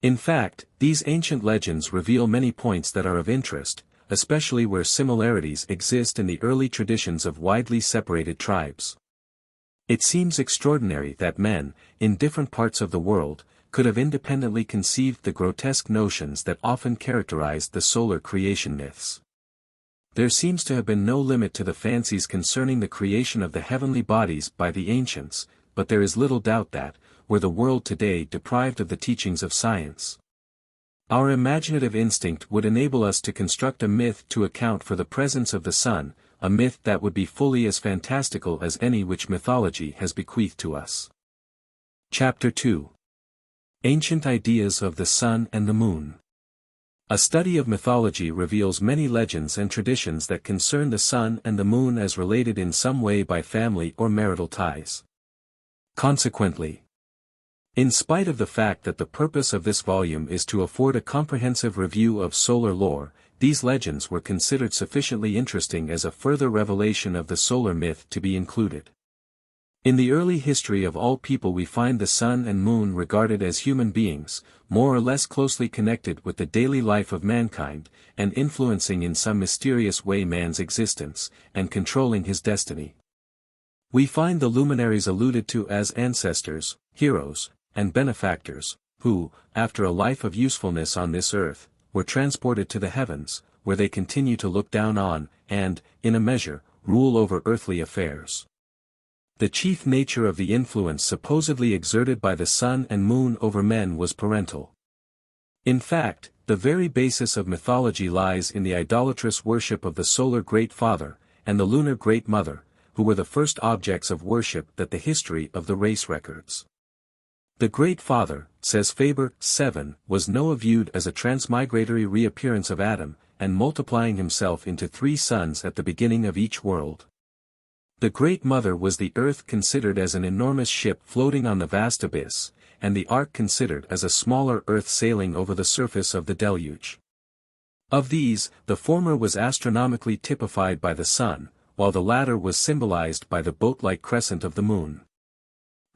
In fact, these ancient legends reveal many points that are of interest, especially where similarities exist in the early traditions of widely separated tribes. It seems extraordinary that men, in different parts of the world, could have independently conceived the grotesque notions that often characterized the solar creation myths. There seems to have been no limit to the fancies concerning the creation of the heavenly bodies by the ancients, but there is little doubt that, were the world today deprived of the teachings of science, our imaginative instinct would enable us to construct a myth to account for the presence of the sun, a myth that would be fully as fantastical as any which mythology has bequeathed to us. Chapter 2. Ancient Ideas of the Sun and the Moon. A study of mythology reveals many legends and traditions that concern the sun and the moon as related in some way by family or marital ties. Consequently, in spite of the fact that the purpose of this volume is to afford a comprehensive review of solar lore, these legends were considered sufficiently interesting as a further revelation of the solar myth to be included. In the early history of all people we find the sun and moon regarded as human beings, more or less closely connected with the daily life of mankind, and influencing in some mysterious way man's existence, and controlling his destiny. We find the luminaries alluded to as ancestors, heroes, and benefactors, who, after a life of usefulness on this earth, were transported to the heavens, where they continue to look down on, and, in a measure, rule over earthly affairs. The chief nature of the influence supposedly exerted by the sun and moon over men was parental. In fact, the very basis of mythology lies in the idolatrous worship of the solar Great Father, and the lunar Great Mother, who were the first objects of worship that the history of the race records. The Great Father, says Faber 7, was Noah viewed as a transmigratory reappearance of Adam, and multiplying himself into 3 sons at the beginning of each world. The Great Mother was the earth considered as an enormous ship floating on the vast abyss, and the ark considered as a smaller earth sailing over the surface of the deluge. Of these, the former was astronomically typified by the sun, while the latter was symbolized by the boat-like crescent of the moon.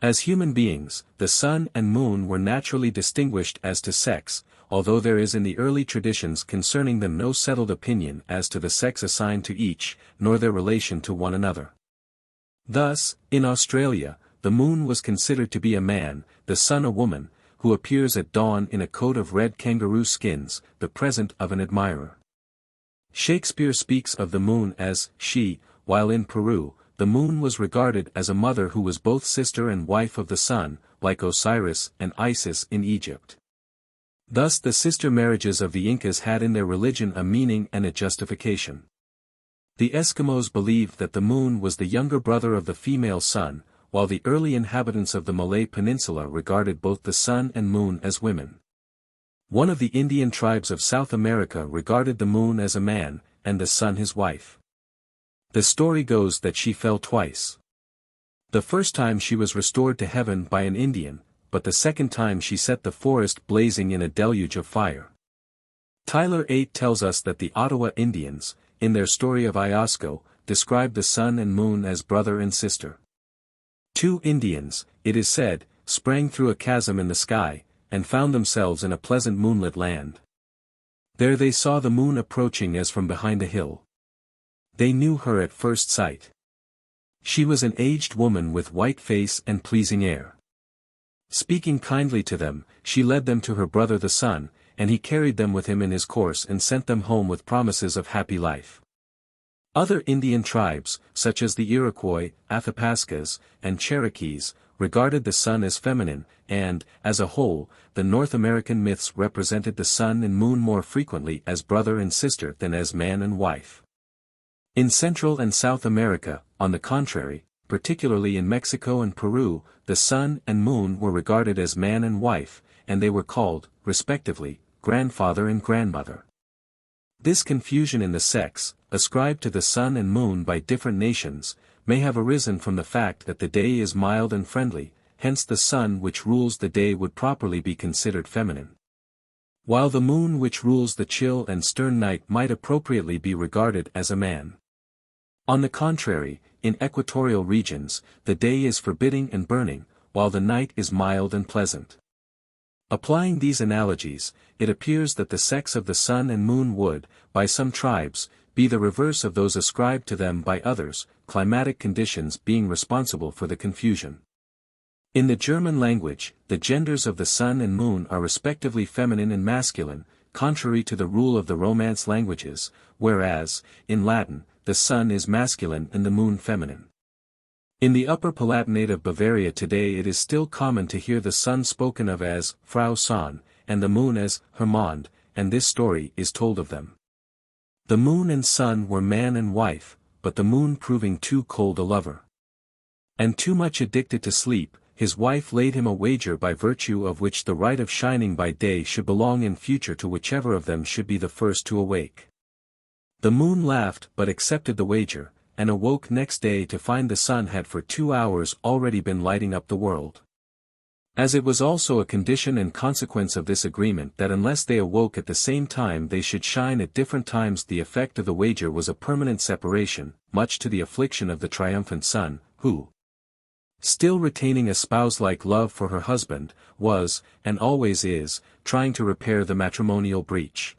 As human beings, the sun and moon were naturally distinguished as to sex, although there is in the early traditions concerning them no settled opinion as to the sex assigned to each, nor their relation to one another. Thus, in Australia, the moon was considered to be a man, the sun a woman, who appears at dawn in a coat of red kangaroo skins, the present of an admirer. Shakespeare speaks of the moon as she, while in Peru, the moon was regarded as a mother who was both sister and wife of the sun, like Osiris and Isis in Egypt. Thus the sister marriages of the Incas had in their religion a meaning and a justification. The Eskimos believed that the moon was the younger brother of the female sun, while the early inhabitants of the Malay Peninsula regarded both the sun and moon as women. One of the Indian tribes of South America regarded the moon as a man, and the sun his wife. The story goes that she fell twice. The first time she was restored to heaven by an Indian, but the second time she set the forest blazing in a deluge of fire. Tyler 8 tells us that the Ottawa Indians, in their story of Iosco, described the sun and moon as brother and sister. Two Indians, it is said, sprang through a chasm in the sky, and found themselves in a pleasant moonlit land. There they saw the moon approaching as from behind a hill. They knew her at first sight. She was an aged woman with white face and pleasing air. Speaking kindly to them, she led them to her brother the sun, and he carried them with him in his course and sent them home with promises of happy life. Other Indian tribes, such as the Iroquois, Athapascas, and Cherokees, regarded the sun as feminine, and, as a whole, the North American myths represented the sun and moon more frequently as brother and sister than as man and wife. In Central and South America, on the contrary, particularly in Mexico and Peru, the sun and moon were regarded as man and wife, and they were called, respectively, grandfather and grandmother. This confusion in the sex, ascribed to the sun and moon by different nations, may have arisen from the fact that the day is mild and friendly, hence the sun which rules the day would properly be considered feminine, while the moon which rules the chill and stern night might appropriately be regarded as a man. On the contrary, in equatorial regions, the day is forbidding and burning, while the night is mild and pleasant. Applying these analogies, it appears that the sex of the sun and moon would, by some tribes, be the reverse of those ascribed to them by others, climatic conditions being responsible for the confusion. In the German language, the genders of the sun and moon are respectively feminine and masculine, contrary to the rule of the Romance languages, whereas, in Latin, the sun is masculine and the moon feminine. In the Upper Palatinate of Bavaria today it is still common to hear the sun spoken of as Frau Son, and the moon as Hermond, and this story is told of them. The moon and sun were man and wife, but the moon proving too cold a lover, and too much addicted to sleep, his wife laid him a wager by virtue of which the right of shining by day should belong in future to whichever of them should be the first to awake. The moon laughed but accepted the wager, and awoke next day to find the sun had for 2 hours already been lighting up the world. As it was also a condition and consequence of this agreement that unless they awoke at the same time they should shine at different times, the effect of the wager was a permanent separation, much to the affliction of the triumphant sun, who, still retaining a spouse-like love for her husband, was, and always is, trying to repair the matrimonial breach.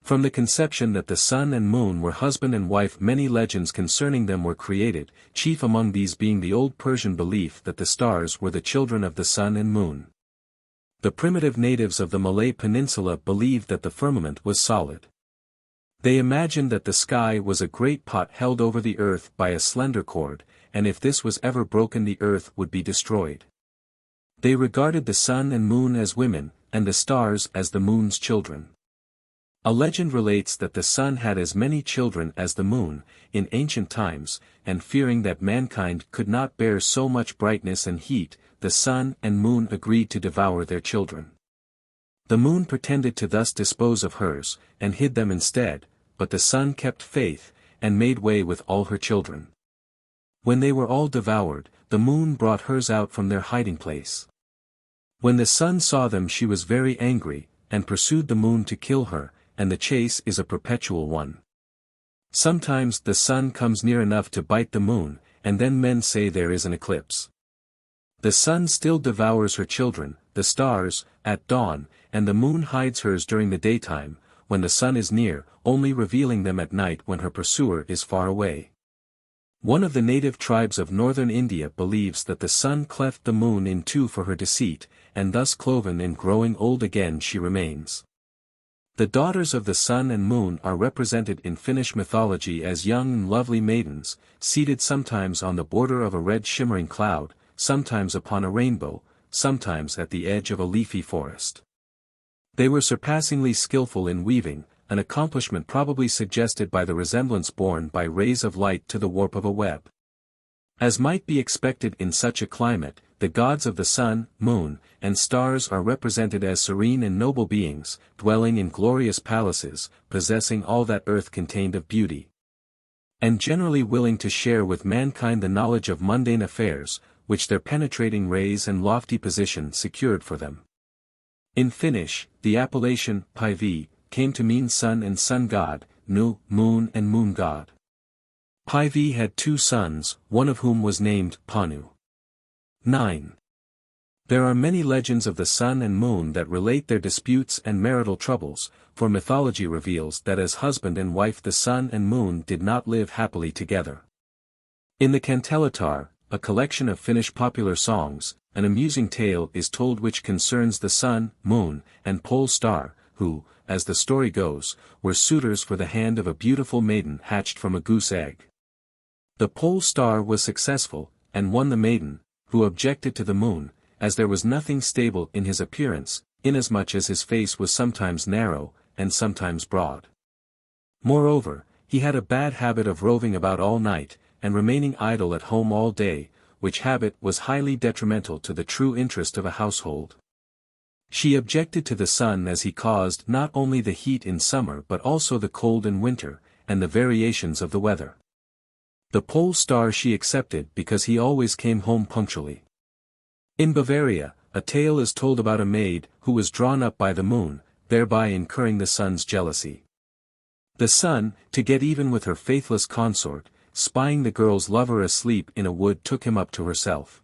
From the conception that the sun and moon were husband and wife, many legends concerning them were created, chief among these being the old Persian belief that the stars were the children of the sun and moon. The primitive natives of the Malay Peninsula believed that the firmament was solid. They imagined that the sky was a great pot held over the earth by a slender cord, and if this was ever broken the earth would be destroyed. They regarded the sun and moon as women, and the stars as the moon's children. A legend relates that the sun had as many children as the moon, in ancient times, and fearing that mankind could not bear so much brightness and heat, the sun and moon agreed to devour their children. The moon pretended to thus dispose of hers, and hid them instead, but the sun kept faith, and made way with all her children. When they were all devoured, the moon brought hers out from their hiding place. When the sun saw them she was very angry, and pursued the moon to kill her, and the chase is a perpetual one. Sometimes the sun comes near enough to bite the moon, and then men say there is an eclipse. The sun still devours her children, the stars, at dawn, and the moon hides hers during the daytime, when the sun is near, only revealing them at night when her pursuer is far away. One of the native tribes of northern India believes that the sun cleft the moon in two for her deceit, and thus cloven and growing old again she remains. The daughters of the sun and moon are represented in Finnish mythology as young and lovely maidens, seated sometimes on the border of a red shimmering cloud, sometimes upon a rainbow, sometimes at the edge of a leafy forest. They were surpassingly skillful in weaving, an accomplishment probably suggested by the resemblance borne by rays of light to the warp of a web. As might be expected in such a climate, the gods of the sun, moon, and stars are represented as serene and noble beings, dwelling in glorious palaces, possessing all that earth contained of beauty, and generally willing to share with mankind the knowledge of mundane affairs, which their penetrating rays and lofty position secured for them. In Finnish, the appellation, Päivi, came to mean sun and sun god, nu, moon and moon god. Päivi had 2 sons, one of whom was named Panu. 9. There are many legends of the sun and moon that relate their disputes and marital troubles, for mythology reveals that as husband and wife the sun and moon did not live happily together. In the Kanteletar, a collection of Finnish popular songs, an amusing tale is told which concerns the sun, moon, and pole star, who, as the story goes, were suitors for the hand of a beautiful maiden hatched from a goose egg. The pole star was successful, and won the maiden, who objected to the moon, as there was nothing stable in his appearance, inasmuch as his face was sometimes narrow, and sometimes broad. Moreover, he had a bad habit of roving about all night, and remaining idle at home all day, which habit was highly detrimental to the true interest of a household. She objected to the sun as he caused not only the heat in summer but also the cold in winter, and the variations of the weather. The pole star she accepted because he always came home punctually. In Bavaria, a tale is told about a maid who was drawn up by the moon, thereby incurring the sun's jealousy. The sun, to get even with her faithless consort, spying the girl's lover asleep in a wood took him up to herself.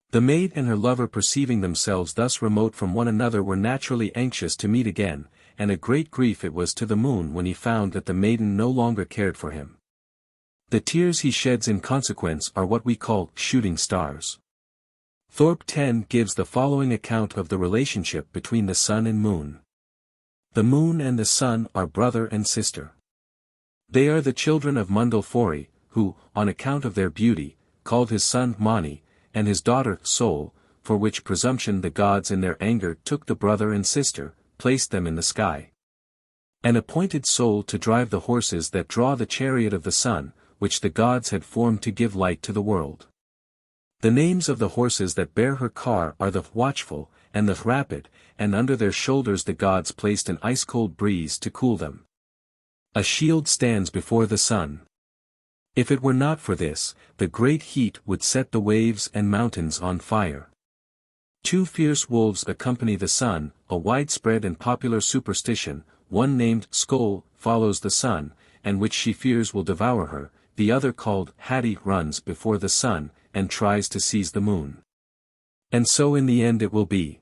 The maid and her lover perceiving themselves thus remote from one another were naturally anxious to meet again, and a great grief it was to the moon when he found that the maiden no longer cared for him. The tears he sheds in consequence are what we call shooting stars. Thorpe 10 gives the following account of the relationship between the sun and moon. The moon and the sun are brother and sister. They are the children of Mundalfori, who, on account of their beauty, called his son Mani, and his daughter Sol, for which presumption the gods in their anger took the brother and sister, placed them in the sky, and appointed Sol to drive the horses that draw the chariot of the sun, which the gods had formed to give light to the world. The names of the horses that bear her car are the Watchful, and the Rapid, and under their shoulders the gods placed an ice-cold breeze to cool them. A shield stands before the sun. If it were not for this, the great heat would set the waves and mountains on fire. 2 fierce wolves accompany the sun, a widespread and popular superstition, one named Skoll follows the sun, and which she fears will devour her, the other called Hattie runs before the sun, and tries to seize the moon. And so in the end it will be.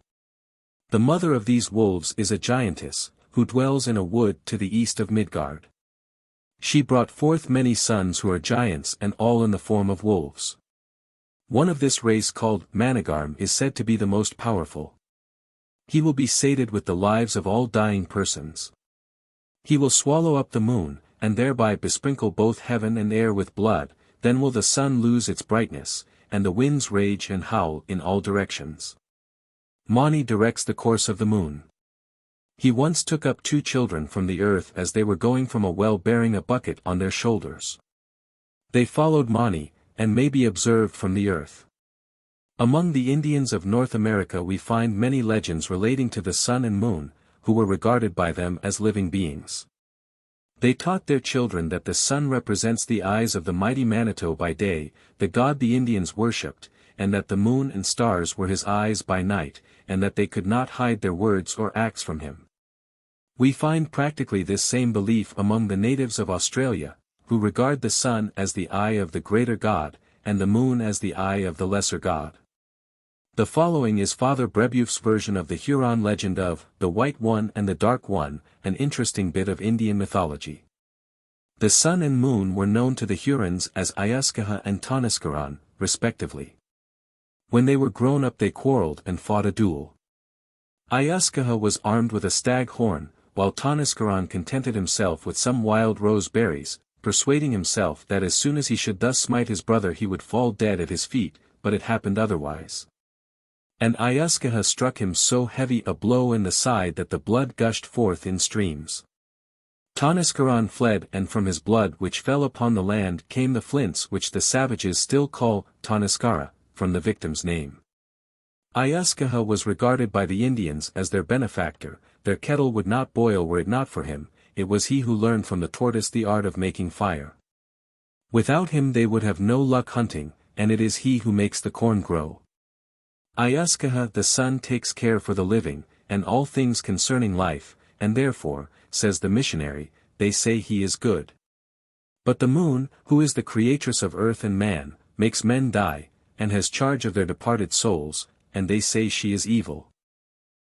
The mother of these wolves is a giantess, who dwells in a wood to the east of Midgard. She brought forth many sons who are giants and all in the form of wolves. One of this race called Managarm is said to be the most powerful. He will be sated with the lives of all dying persons. He will swallow up the moon, and thereby besprinkle both heaven and air with blood, then will the sun lose its brightness, and the winds rage and howl in all directions. Mani directs the course of the moon. He once took up 2 children from the earth as they were going from a well bearing a bucket on their shoulders. They followed Mani, and may be observed from the earth. Among the Indians of North America we find many legends relating to the sun and moon, who were regarded by them as living beings. They taught their children that the sun represents the eyes of the mighty Manito by day, the god the Indians worshipped, and that the moon and stars were his eyes by night, and that they could not hide their words or acts from him. We find practically this same belief among the natives of Australia, who regard the sun as the eye of the greater god, and the moon as the eye of the lesser god. The following is Father Brebeuf's version of the Huron legend of the White One and the Dark One, an interesting bit of Indian mythology. The sun and moon were known to the Hurons as Iuskaha and Taniskaran, respectively. When they were grown up they quarreled and fought a duel. Iuskaha was armed with a stag horn, while Taniskaran contented himself with some wild rose berries, persuading himself that as soon as he should thus smite his brother he would fall dead at his feet, but it happened otherwise. And Iuskaha struck him so heavy a blow in the side that the blood gushed forth in streams. Taniskaran fled, and from his blood which fell upon the land came the flints which the savages still call Taniskara, from the victim's name. Iuskaha was regarded by the Indians as their benefactor. Their kettle would not boil were it not for him. It was he who learned from the tortoise the art of making fire. Without him they would have no luck hunting, and it is he who makes the corn grow. Iuskaha the sun takes care for the living, and all things concerning life, and therefore, says the missionary, they say he is good. But the moon, who is the creatress of earth and man, makes men die, and has charge of their departed souls, and they say she is evil.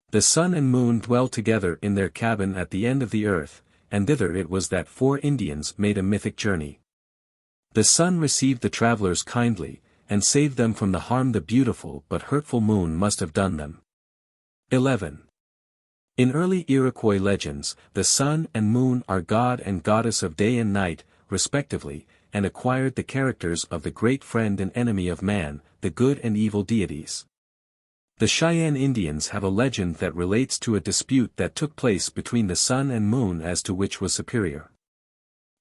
The sun and moon dwell together in their cabin at the end of the earth, and thither it was that 4 Indians made a mythic journey. The sun received the travelers kindly, and saved them from the harm the beautiful but hurtful moon must have done them. 11. In early Iroquois legends, the sun and moon are god and goddess of day and night, respectively, and acquired the characters of the great friend and enemy of man, the good and evil deities. The Cheyenne Indians have a legend that relates to a dispute that took place between the sun and moon as to which was superior.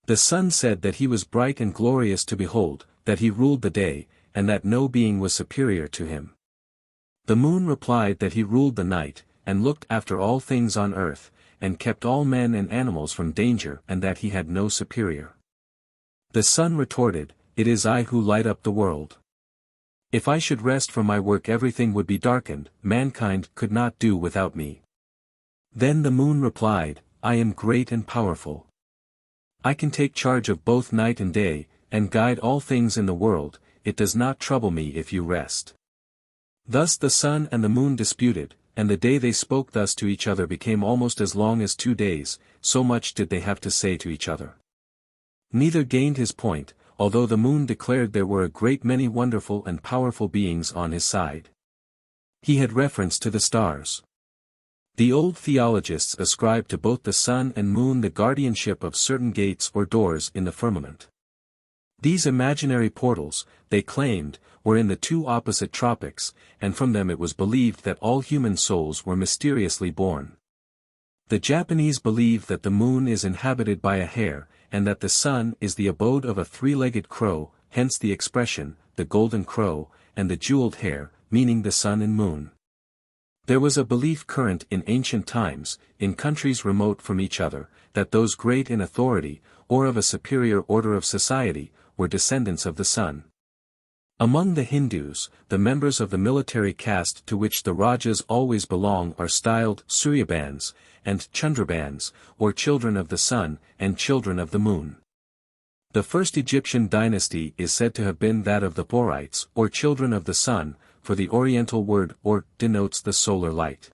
The sun said that he was bright and glorious to behold, that he ruled the day, and that no being was superior to him. The moon replied that he ruled the night, and looked after all things on earth, and kept all men and animals from danger, and that he had no superior. The sun retorted, "It is I who light up the world. If I should rest from my work everything would be darkened, mankind could not do without me." Then the moon replied, "I am great and powerful. I can take charge of both night and day, and guide all things in the world. It does not trouble me if you rest." Thus the sun and the moon disputed, and the day they spoke thus to each other became almost as long as 2 days, so much did they have to say to each other. Neither gained his point, although the moon declared there were a great many wonderful and powerful beings on his side. He had reference to the stars. The old theologists ascribed to both the sun and moon the guardianship of certain gates or doors in the firmament. These imaginary portals, they claimed, were in the 2 opposite tropics, and from them it was believed that all human souls were mysteriously born. The Japanese believe that the moon is inhabited by a hare, and that the sun is the abode of a 3-legged crow, hence the expression, the golden crow, and the jeweled hare, meaning the sun and moon. There was a belief current in ancient times, in countries remote from each other, that those great in authority, or of a superior order of society, were descendants of the sun. Among the Hindus, the members of the military caste to which the Rajas always belong are styled Suryabans, and Chandrabans, or children of the sun, and children of the moon. The first Egyptian dynasty is said to have been that of the Borites, or children of the sun, for the Oriental word or denotes the solar light.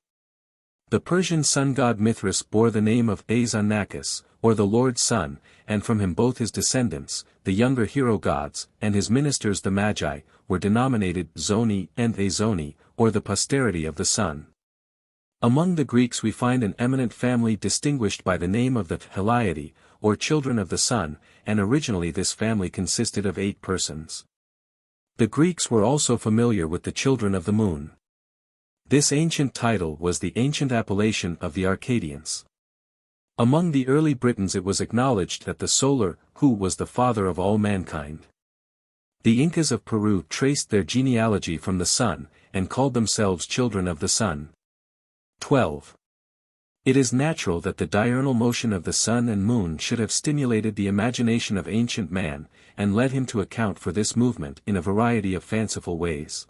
The Persian sun god Mithras bore the name of Azanakis, or the Lord Sun, and from him both his descendants, the younger hero gods, and his ministers the Magi, were denominated Zoni and Azoni, or the posterity of the sun. Among the Greeks we find an eminent family distinguished by the name of the Heliadae, or children of the sun, and originally this family consisted of 8 persons. The Greeks were also familiar with the children of the moon. This ancient title was the ancient appellation of the Arcadians. Among the early Britons it was acknowledged that the solar, who was the father of all mankind. The Incas of Peru traced their genealogy from the sun, and called themselves children of the sun. 12. It is natural that the diurnal motion of the sun and moon should have stimulated the imagination of ancient man, and led him to account for this movement in a variety of fanciful ways.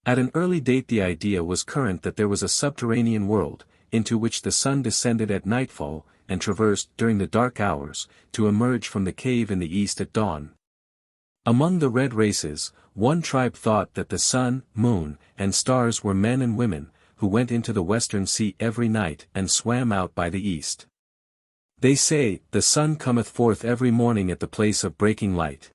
At an early date the idea was current that there was a subterranean world, into which the sun descended at nightfall, and traversed during the dark hours, to emerge from the cave in the east at dawn. Among the red races, one tribe thought that the sun, moon, and stars were men and women, who went into the western sea every night and swam out by the east. They say, the sun cometh forth every morning at the place of breaking light.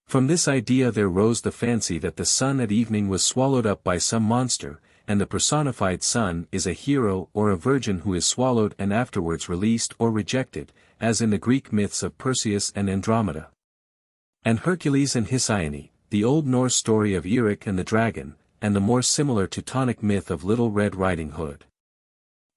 From this idea there rose the fancy that the sun at evening was swallowed up by some monster, and the personified sun is a hero or a virgin who is swallowed and afterwards released or rejected, as in the Greek myths of Perseus and Andromeda. And Hercules and Hesione, the Old Norse story of Eric and the dragon, and the more similar Teutonic myth of Little Red Riding Hood.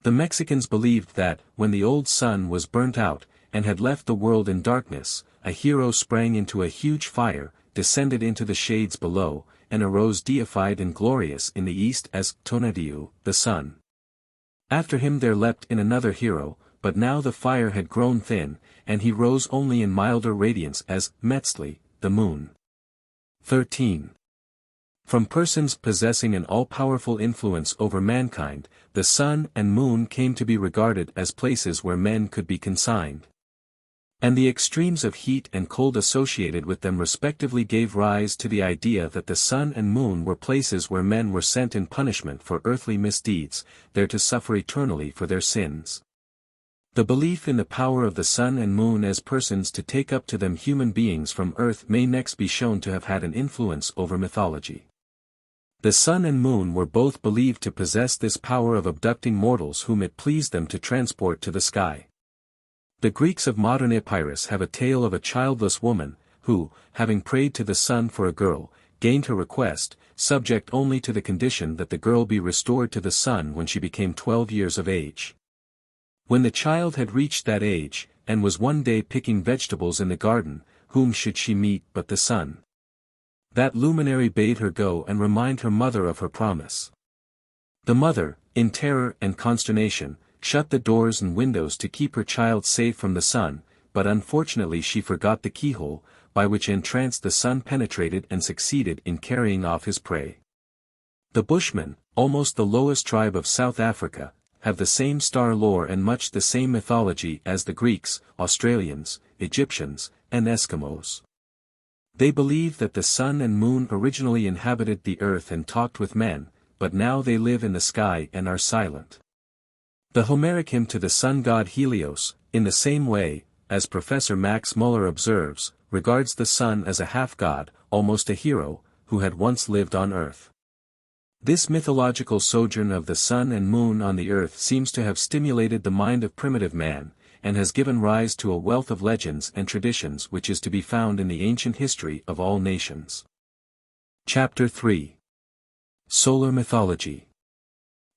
The Mexicans believed that, when the old sun was burnt out, and had left the world in darkness, a hero sprang into a huge fire, descended into the shades below, and arose deified and glorious in the east as Tonatiuh, the sun. After him there leapt in another hero, but now the fire had grown thin, and he rose only in milder radiance as Metzli, the moon. 13. From persons possessing an all-powerful influence over mankind, the sun and moon came to be regarded as places where men could be consigned. And the extremes of heat and cold associated with them respectively gave rise to the idea that the sun and moon were places where men were sent in punishment for earthly misdeeds, there to suffer eternally for their sins. The belief in the power of the sun and moon as persons to take up to them human beings from earth may next be shown to have had an influence over mythology. The sun and moon were both believed to possess this power of abducting mortals whom it pleased them to transport to the sky. The Greeks of modern Epirus have a tale of a childless woman, who, having prayed to the sun for a girl, gained her request, subject only to the condition that the girl be restored to the sun when she became 12 years of age. When the child had reached that age, and was one day picking vegetables in the garden, whom should she meet but the sun? That luminary bade her go and remind her mother of her promise. The mother, in terror and consternation, shut the doors and windows to keep her child safe from the sun, but unfortunately she forgot the keyhole, by which entranced the sun penetrated and succeeded in carrying off his prey. The Bushmen, almost the lowest tribe of South Africa, have the same star lore and much the same mythology as the Greeks, Australians, Egyptians, and Eskimos. They believe that the sun and moon originally inhabited the earth and talked with men, but now they live in the sky and are silent. The Homeric hymn to the sun god Helios, in the same way, as Professor Max Muller observes, regards the sun as a half-god, almost a hero, who had once lived on earth. This mythological sojourn of the sun and moon on the earth seems to have stimulated the mind of primitive man, and has given rise to a wealth of legends and traditions which is to be found in the ancient history of all nations. Chapter 3. Solar Mythology.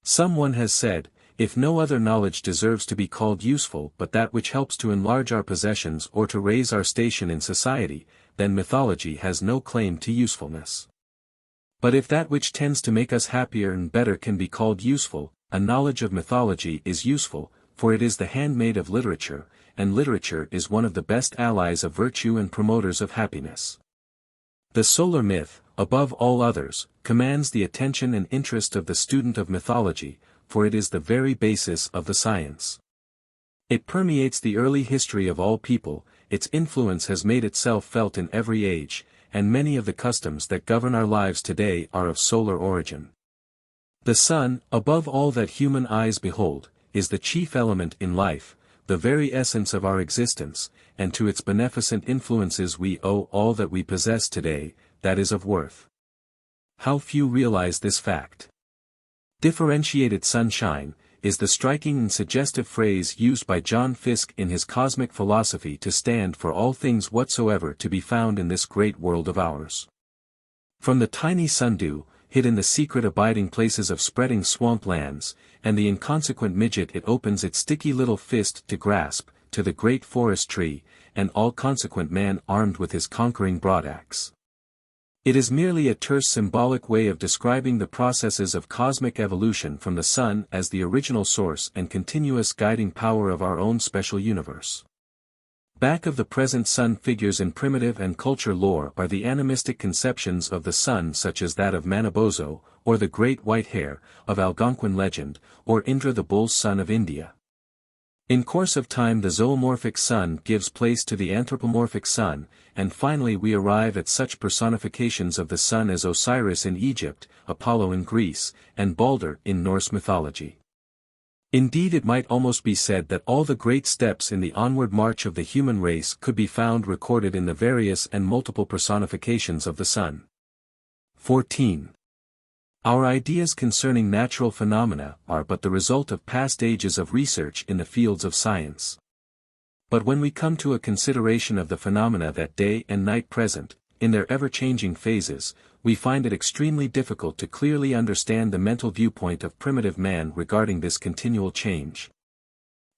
Someone has said, if no other knowledge deserves to be called useful but that which helps to enlarge our possessions or to raise our station in society, then mythology has no claim to usefulness. But if that which tends to make us happier and better can be called useful, a knowledge of mythology is useful, for it is the handmaid of literature, and literature is one of the best allies of virtue and promoters of happiness. The solar myth, above all others, commands the attention and interest of the student of mythology, for it is the very basis of the science. It permeates the early history of all people, its influence has made itself felt in every age, and many of the customs that govern our lives today are of solar origin. The sun, above all that human eyes behold, is the chief element in life, the very essence of our existence, and to its beneficent influences we owe all that we possess today, that is of worth. How few realize this fact. Differentiated sunshine, is the striking and suggestive phrase used by John Fiske in his Cosmic Philosophy to stand for all things whatsoever to be found in this great world of ours. From the tiny sundew, hid in the secret abiding places of spreading swamp lands, and the inconsequent midget it opens its sticky little fist to grasp, to the great forest tree, and all consequent man armed with his conquering broadaxe. It is merely a terse symbolic way of describing the processes of cosmic evolution from the sun as the original source and continuous guiding power of our own special universe. Back of the present sun figures in primitive and culture lore are the animistic conceptions of the sun such as that of Manabozho, or the Great White Hare, of Algonquin legend, or Indra the bull's son of India. In course of time the zoomorphic sun gives place to the anthropomorphic sun, and finally we arrive at such personifications of the sun as Osiris in Egypt, Apollo in Greece, and Balder in Norse mythology. Indeed, it might almost be said that all the great steps in the onward march of the human race could be found recorded in the various and multiple personifications of the sun. 14. Our ideas concerning natural phenomena are but the result of past ages of research in the fields of science. But when we come to a consideration of the phenomena that day and night present, in their ever-changing phases, we find it extremely difficult to clearly understand the mental viewpoint of primitive man regarding this continual change.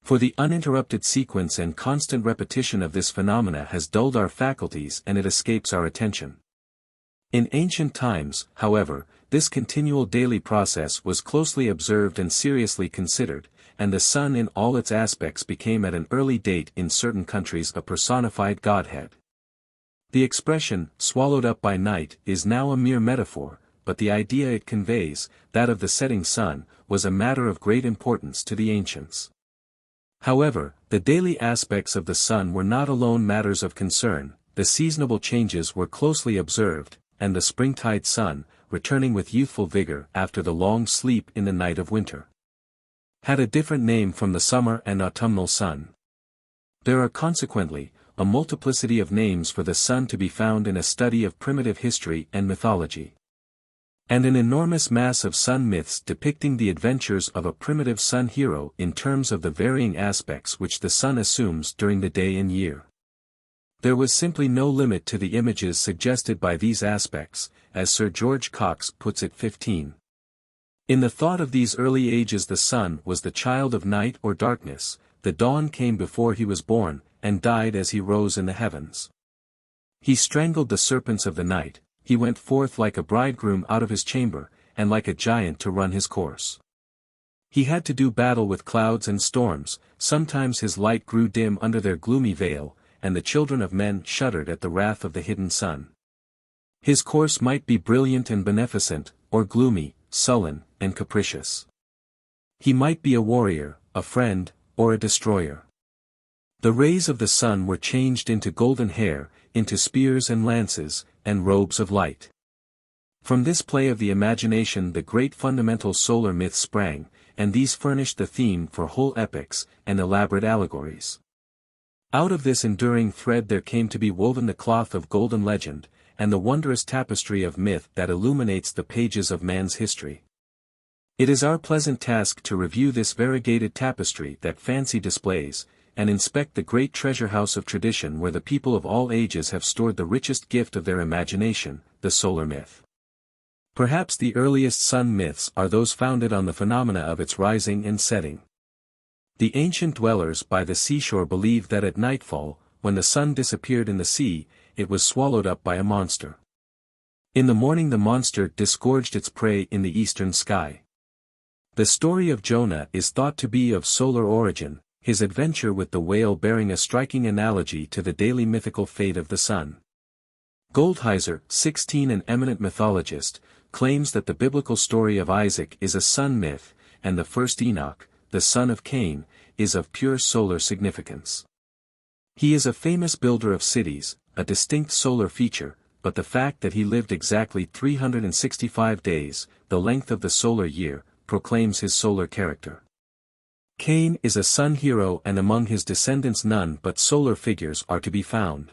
For the uninterrupted sequence and constant repetition of this phenomena has dulled our faculties and it escapes our attention. In ancient times, however, this continual daily process was closely observed and seriously considered, and the sun in all its aspects became at an early date in certain countries a personified godhead. The expression, swallowed up by night, is now a mere metaphor, but the idea it conveys, that of the setting sun, was a matter of great importance to the ancients. However, the daily aspects of the sun were not alone matters of concern, the seasonable changes were closely observed, and the springtide sun, returning with youthful vigor after the long sleep in the night of winter, had a different name from the summer and autumnal sun. There are consequently a multiplicity of names for the sun to be found in a study of primitive history and mythology. And an enormous mass of sun myths depicting the adventures of a primitive sun hero in terms of the varying aspects which the sun assumes during the day and year. There was simply no limit to the images suggested by these aspects, as Sir George Cox puts it. 15. In the thought of these early ages the sun was the child of night or darkness, the dawn came before he was born, and died as he rose in the heavens. He strangled the serpents of the night, he went forth like a bridegroom out of his chamber, and like a giant to run his course. He had to do battle with clouds and storms, sometimes his light grew dim under their gloomy veil, and the children of men shuddered at the wrath of the hidden sun. His course might be brilliant and beneficent, or gloomy, sullen, and capricious. He might be a warrior, a friend, or a destroyer. The rays of the sun were changed into golden hair, into spears and lances, and robes of light. From this play of the imagination the great fundamental solar myths sprang, and these furnished the theme for whole epics and elaborate allegories. Out of this enduring thread there came to be woven the cloth of golden legend, and the wondrous tapestry of myth that illuminates the pages of man's history. It is our pleasant task to review this variegated tapestry that fancy displays, and inspect the great treasure house of tradition where the people of all ages have stored the richest gift of their imagination, the solar myth. Perhaps the earliest sun myths are those founded on the phenomena of its rising and setting. The ancient dwellers by the seashore believed that at nightfall, when the sun disappeared in the sea, it was swallowed up by a monster. In the morning the monster disgorged its prey in the eastern sky. The story of Jonah is thought to be of solar origin, his adventure with the whale bearing a striking analogy to the daily mythical fate of the sun. Goldheiser, 16, an eminent mythologist, claims that the biblical story of Isaac is a sun myth, and the first Enoch, the son of Cain, is of pure solar significance. He is a famous builder of cities, a distinct solar feature, but the fact that he lived exactly 365 days, the length of the solar year, proclaims his solar character. Cain is a sun hero and among his descendants none but solar figures are to be found.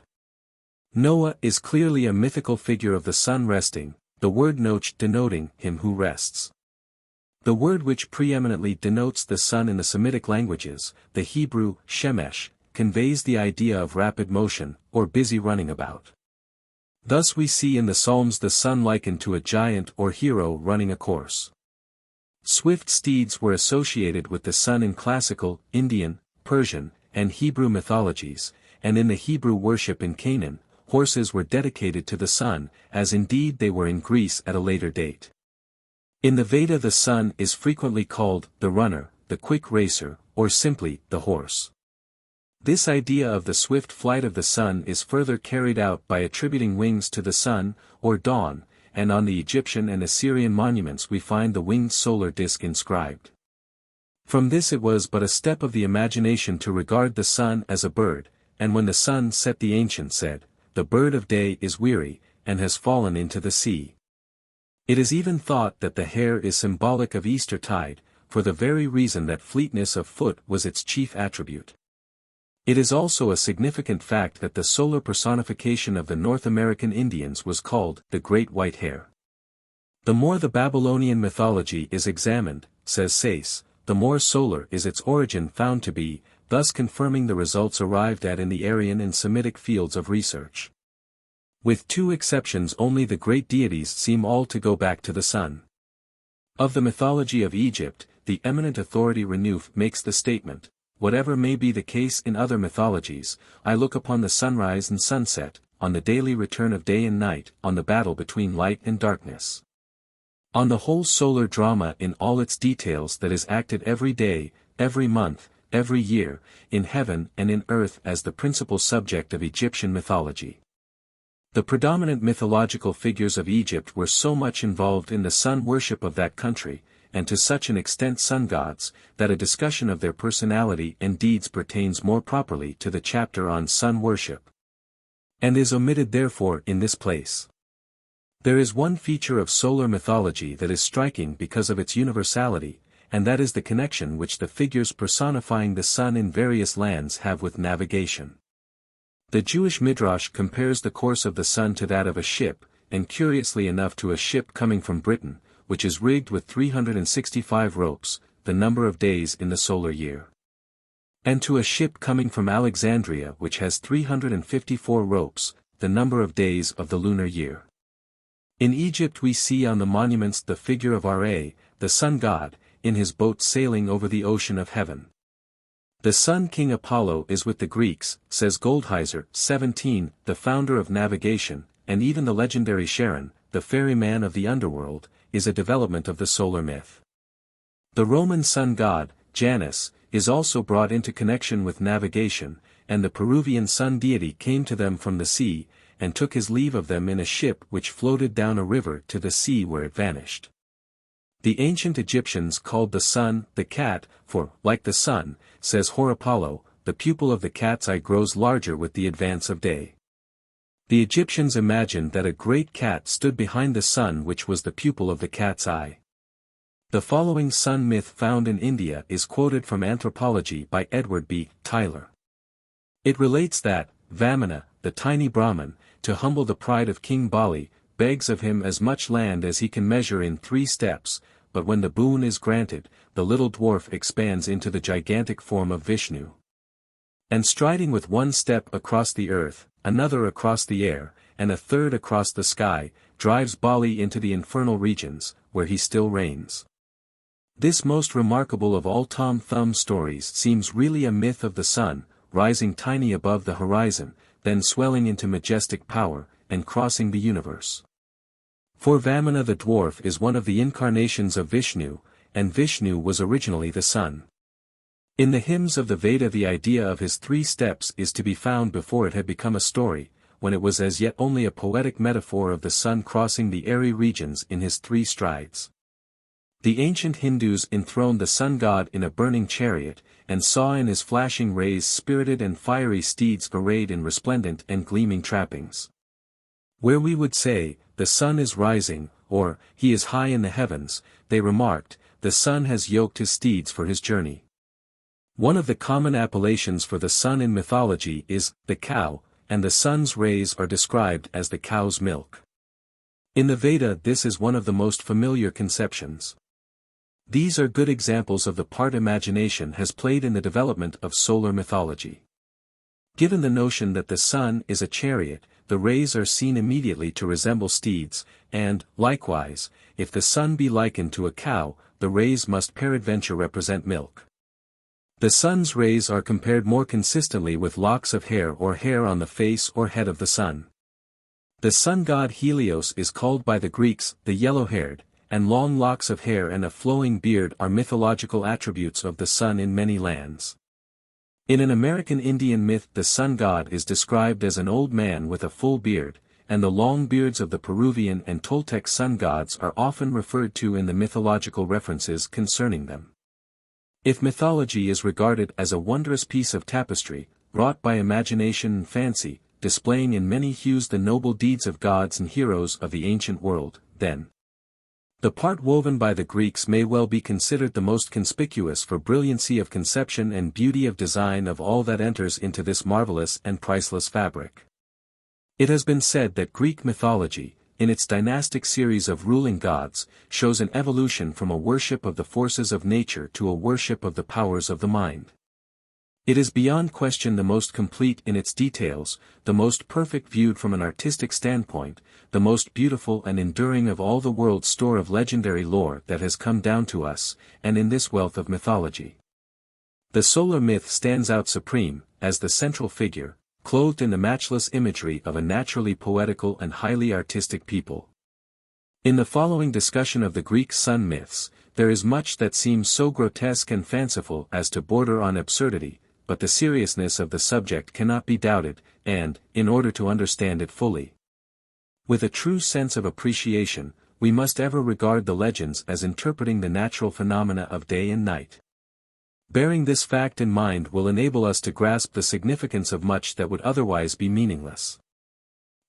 Noah is clearly a mythical figure of the sun resting, the word noach denoting him who rests. The word which preeminently denotes the sun in the Semitic languages, the Hebrew, shemesh, conveys the idea of rapid motion, or busy running about. Thus we see in the Psalms the sun likened to a giant or hero running a course. Swift steeds were associated with the sun in classical, Indian, Persian, and Hebrew mythologies, and in the Hebrew worship in Canaan, horses were dedicated to the sun, as indeed they were in Greece at a later date. In the Veda the sun is frequently called the runner, the quick racer, or simply the horse. This idea of the swift flight of the sun is further carried out by attributing wings to the sun, or dawn, and on the Egyptian and Assyrian monuments we find the winged solar disk inscribed. From this it was but a step of the imagination to regard the sun as a bird, and when the sun set the ancients said, "The bird of day is weary, and has fallen into the sea." It is even thought that the hare is symbolic of Eastertide, for the very reason that fleetness of foot was its chief attribute. It is also a significant fact that the solar personification of the North American Indians was called the Great White Hare. The more the Babylonian mythology is examined, says Sayce, the more solar is its origin found to be, thus confirming the results arrived at in the Aryan and Semitic fields of research. With two exceptions only the great deities seem all to go back to the sun. Of the mythology of Egypt, the eminent authority Renouf makes the statement, "Whatever may be the case in other mythologies, I look upon the sunrise and sunset, on the daily return of day and night, on the battle between light and darkness. On the whole solar drama in all its details that is acted every day, every month, every year, in heaven and in earth as the principal subject of Egyptian mythology." The predominant mythological figures of Egypt were so much involved in the sun worship of that country, and to such an extent sun gods, that a discussion of their personality and deeds pertains more properly to the chapter on sun worship, and is omitted therefore in this place. There is one feature of solar mythology that is striking because of its universality, and that is the connection which the figures personifying the sun in various lands have with navigation. The Jewish Midrash compares the course of the sun to that of a ship, and curiously enough to a ship coming from Britain, which is rigged with 365 ropes, the number of days in the solar year. And to a ship coming from Alexandria which has 354 ropes, the number of days of the lunar year. In Egypt we see on the monuments the figure of Ra, the sun god, in his boat sailing over the ocean of heaven. The sun king Apollo is with the Greeks, says Goldheiser, 17, the founder of navigation, and even the legendary Charon, the ferryman of the underworld, is a development of the solar myth. The Roman sun god, Janus, is also brought into connection with navigation, and the Peruvian sun deity came to them from the sea, and took his leave of them in a ship which floated down a river to the sea where it vanished. The ancient Egyptians called the sun the cat, for, like the sun, says Horapollo, the pupil of the cat's eye grows larger with the advance of day. The Egyptians imagined that a great cat stood behind the sun which was the pupil of the cat's eye. The following sun myth found in India is quoted from Anthropology by Edward B. Tyler. It relates that, Vamana, the tiny Brahmin, to humble the pride of King Bali, begs of him as much land as he can measure in 3 steps, but when the boon is granted, the little dwarf expands into the gigantic form of Vishnu. And striding with 1 step across the earth, another across the air, and a third across the sky, drives Bali into the infernal regions, where he still reigns. This most remarkable of all Tom Thumb stories seems really a myth of the sun, rising tiny above the horizon, then swelling into majestic power, and crossing the universe. For Vamana the dwarf is one of the incarnations of Vishnu, and Vishnu was originally the sun. In the hymns of the Veda the idea of his 3 steps is to be found before it had become a story, when it was as yet only a poetic metaphor of the sun crossing the airy regions in his 3 strides. The ancient Hindus enthroned the sun god in a burning chariot, and saw in his flashing rays spirited and fiery steeds arrayed in resplendent and gleaming trappings. Where we would say, the sun is rising, or, he is high in the heavens, they remarked, the sun has yoked his steeds for his journey. One of the common appellations for the sun in mythology is, the cow, and the sun's rays are described as the cow's milk. In the Veda this is one of the most familiar conceptions. These are good examples of the part imagination has played in the development of solar mythology. Given the notion that the sun is a chariot, the rays are seen immediately to resemble steeds, and, likewise, if the sun be likened to a cow, the rays must peradventure represent milk. The sun's rays are compared more consistently with locks of hair or hair on the face or head of the sun. The sun god Helios is called by the Greeks the yellow-haired, and long locks of hair and a flowing beard are mythological attributes of the sun in many lands. In an American Indian myth the sun god is described as an old man with a full beard, and the long beards of the Peruvian and Toltec sun gods are often referred to in the mythological references concerning them. If mythology is regarded as a wondrous piece of tapestry, wrought by imagination and fancy, displaying in many hues the noble deeds of gods and heroes of the ancient world, then the part woven by the Greeks may well be considered the most conspicuous for brilliancy of conception and beauty of design of all that enters into this marvelous and priceless fabric. It has been said that Greek mythology, in its dynastic series of ruling gods, shows an evolution from a worship of the forces of nature to a worship of the powers of the mind. It is beyond question the most complete in its details, the most perfect viewed from an artistic standpoint, the most beautiful and enduring of all the world's store of legendary lore that has come down to us, and in this wealth of mythology. The solar myth stands out supreme, as the central figure, clothed in the matchless imagery of a naturally poetical and highly artistic people. In the following discussion of the Greek sun myths, there is much that seems so grotesque and fanciful as to border on absurdity, but the seriousness of the subject cannot be doubted, and, in order to understand it fully, with a true sense of appreciation, we must ever regard the legends as interpreting the natural phenomena of day and night. Bearing this fact in mind will enable us to grasp the significance of much that would otherwise be meaningless.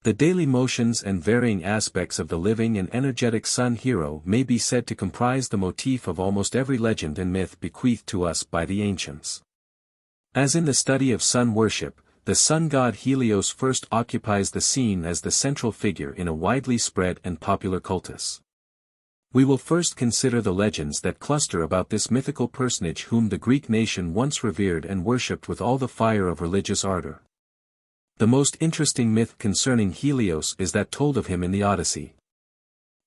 The daily motions and varying aspects of the living and energetic sun hero may be said to comprise the motif of almost every legend and myth bequeathed to us by the ancients. As in the study of sun worship, the sun god Helios first occupies the scene as the central figure in a widely spread and popular cultus. We will first consider the legends that cluster about this mythical personage whom the Greek nation once revered and worshipped with all the fire of religious ardor. The most interesting myth concerning Helios is that told of him in the Odyssey.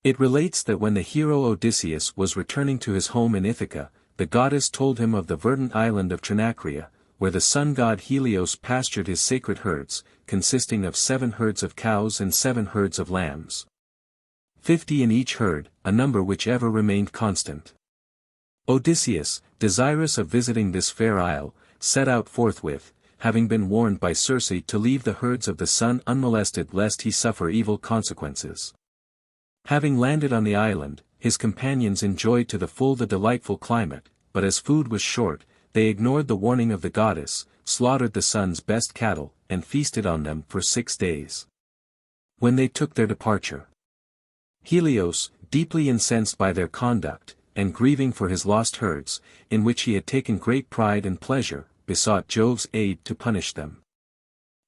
It relates that when the hero Odysseus was returning to his home in Ithaca, the goddess told him of the verdant island of Trinacria, where the sun god Helios pastured his sacred herds, consisting of 7 herds of cows and 7 herds of lambs. 50 in each herd, a number which ever remained constant. Odysseus, desirous of visiting this fair isle, set out forthwith, having been warned by Circe to leave the herds of the sun unmolested lest he suffer evil consequences. Having landed on the island, his companions enjoyed to the full the delightful climate, but as food was short, they ignored the warning of the goddess, slaughtered the sun's best cattle, and feasted on them for 6 days. When they took their departure, Helios, deeply incensed by their conduct, and grieving for his lost herds, in which he had taken great pride and pleasure, besought Jove's aid to punish them.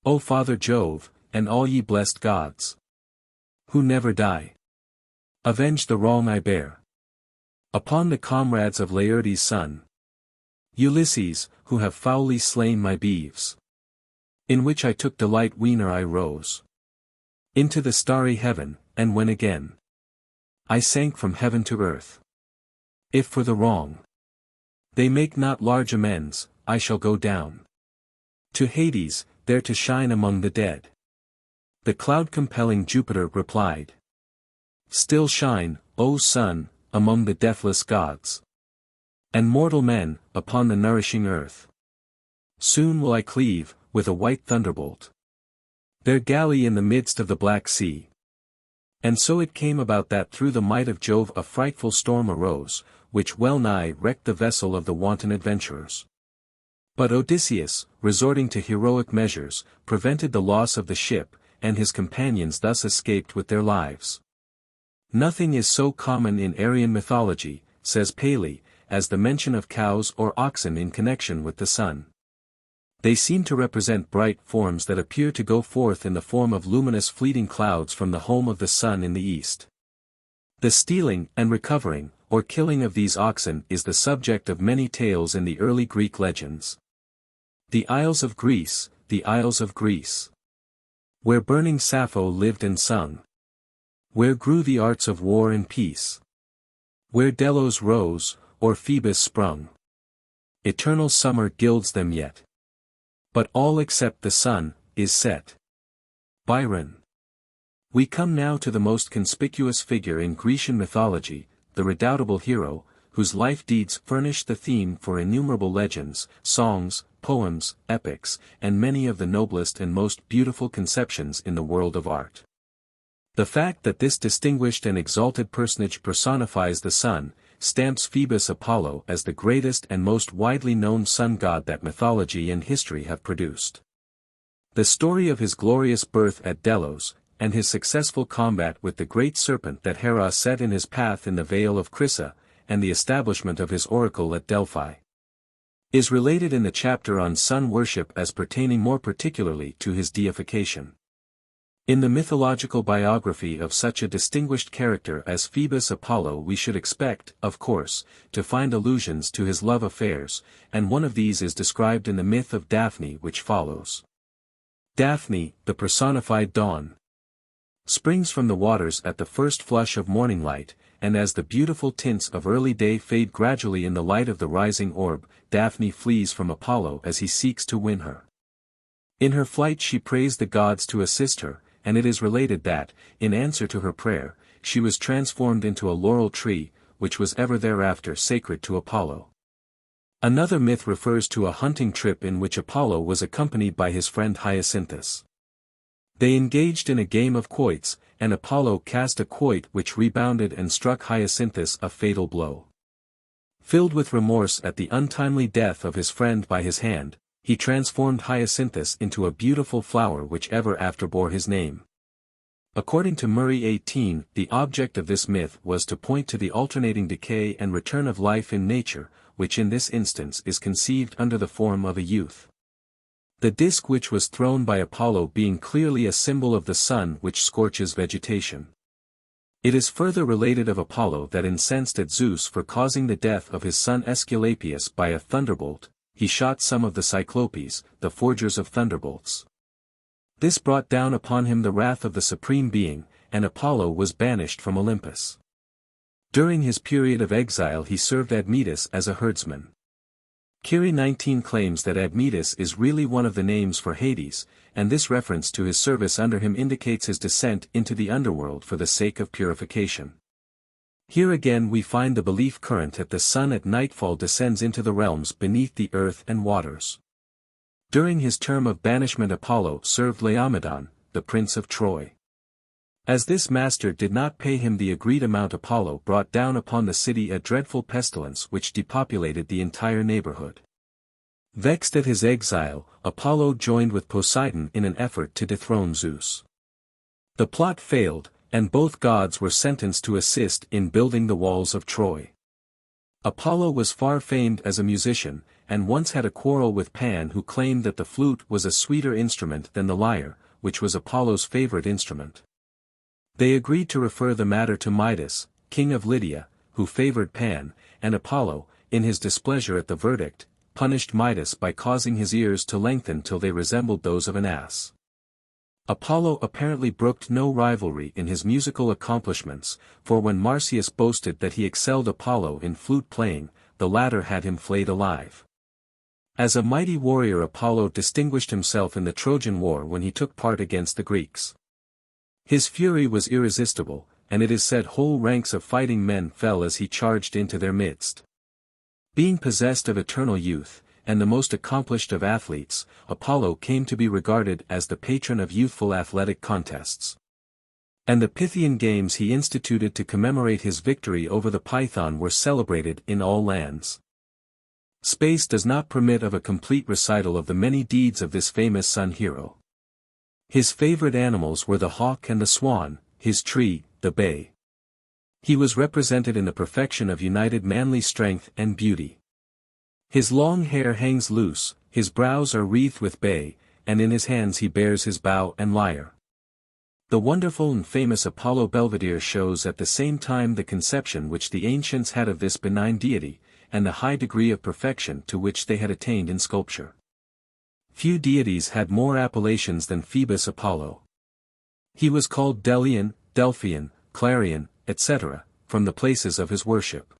O Father Jove, and all ye blessed gods, who never die, avenge the wrong I bear upon the comrades of Laertes' son, Ulysses, who have foully slain my beeves, in which I took delight when I rose into the starry heaven, and when again I sank from heaven to earth. If for the wrong they make not large amends, I shall go down to Hades, there to shine among the dead. The cloud-compelling Jupiter replied, Still shine, O sun, among the deathless gods, and mortal men, upon the nourishing earth. Soon will I cleave, with a white thunderbolt, their galley in the midst of the Black Sea. And so it came about that through the might of Jove a frightful storm arose, which well nigh wrecked the vessel of the wanton adventurers. But Odysseus, resorting to heroic measures, prevented the loss of the ship, and his companions thus escaped with their lives. Nothing is so common in Aryan mythology, says Paley, as the mention of cows or oxen in connection with the sun. They seem to represent bright forms that appear to go forth in the form of luminous fleeting clouds from the home of the sun in the east. The stealing and recovering, or killing of these oxen is the subject of many tales in the early Greek legends. The Isles of Greece, the Isles of Greece, where burning Sappho lived and sung, where grew the arts of war and peace, where Delos rose, or Phoebus sprung. Eternal summer gilds them yet, but all except the sun is set. Byron. We come now to the most conspicuous figure in Grecian mythology, the redoubtable hero, whose life deeds furnish the theme for innumerable legends, songs, poems, epics, and many of the noblest and most beautiful conceptions in the world of art. The fact that this distinguished and exalted personage personifies the sun, stamps Phoebus Apollo as the greatest and most widely known sun god that mythology and history have produced. The story of his glorious birth at Delos, and his successful combat with the great serpent that Hera set in his path in the Vale of Crissa, and the establishment of his oracle at Delphi, is related in the chapter on sun worship as pertaining more particularly to his deification. In the mythological biography of such a distinguished character as Phoebus Apollo we should expect, of course, to find allusions to his love affairs, and one of these is described in the myth of Daphne which follows. Daphne, the personified dawn, springs from the waters at the first flush of morning light, and as the beautiful tints of early day fade gradually in the light of the rising orb, Daphne flees from Apollo as he seeks to win her. In her flight she prays the gods to assist her, and it is related that, in answer to her prayer, she was transformed into a laurel tree, which was ever thereafter sacred to Apollo. Another myth refers to a hunting trip in which Apollo was accompanied by his friend Hyacinthus. They engaged in a game of quoits, and Apollo cast a quoit which rebounded and struck Hyacinthus a fatal blow. Filled with remorse at the untimely death of his friend by his hand, he transformed Hyacinthus into a beautiful flower which ever after bore his name. According to Murray 18, the object of this myth was to point to the alternating decay and return of life in nature, which in this instance is conceived under the form of a youth. The disk which was thrown by Apollo being clearly a symbol of the sun which scorches vegetation. It is further related of Apollo that incensed at Zeus for causing the death of his son Aesculapius by a thunderbolt, he shot some of the Cyclopes, the forgers of thunderbolts. This brought down upon him the wrath of the Supreme Being, and Apollo was banished from Olympus. During his period of exile he served Admetus as a herdsman. Kiri 19 claims that Admetus is really one of the names for Hades, and this reference to his service under him indicates his descent into the underworld for the sake of purification. Here again we find the belief current that the sun at nightfall descends into the realms beneath the earth and waters. During his term of banishment Apollo served Laomedon, the prince of Troy. As this master did not pay him the agreed amount, Apollo brought down upon the city a dreadful pestilence which depopulated the entire neighborhood. Vexed at his exile, Apollo joined with Poseidon in an effort to dethrone Zeus. The plot failed, and both gods were sentenced to assist in building the walls of Troy. Apollo was far famed as a musician, and once had a quarrel with Pan, who claimed that the flute was a sweeter instrument than the lyre, which was Apollo's favorite instrument. They agreed to refer the matter to Midas, king of Lydia, who favored Pan, and Apollo, in his displeasure at the verdict, punished Midas by causing his ears to lengthen till they resembled those of an ass. Apollo apparently brooked no rivalry in his musical accomplishments, for when Marsyas boasted that he excelled Apollo in flute playing, the latter had him flayed alive. As a mighty warrior Apollo distinguished himself in the Trojan War when he took part against the Greeks. His fury was irresistible, and it is said whole ranks of fighting men fell as he charged into their midst. Being possessed of eternal youth, and the most accomplished of athletes, Apollo came to be regarded as the patron of youthful athletic contests. And the Pythian games he instituted to commemorate his victory over the Python were celebrated in all lands. Space does not permit of a complete recital of the many deeds of this famous sun hero. His favorite animals were the hawk and the swan, his tree, the bay. He was represented in the perfection of united manly strength and beauty. His long hair hangs loose, his brows are wreathed with bay, and in his hands he bears his bow and lyre. The wonderful and famous Apollo Belvedere shows at the same time the conception which the ancients had of this benign deity, and the high degree of perfection to which they had attained in sculpture. Few deities had more appellations than Phoebus Apollo. He was called Delian, Delphian, Clarion, etc., from the places of his worship.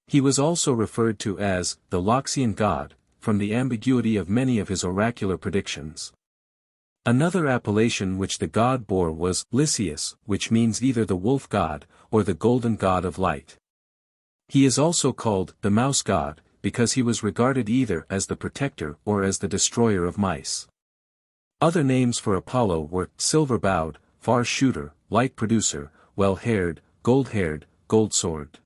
He was also referred to as the Loxian god, from the ambiguity of many of his oracular predictions. Another appellation which the god bore was Lysias, which means either the wolf god, or the golden god of light. He is also called the mouse god, because he was regarded either as the protector or as the destroyer of mice. Other names for Apollo were silver-bowed, far shooter, light producer, well-haired, gold-sword.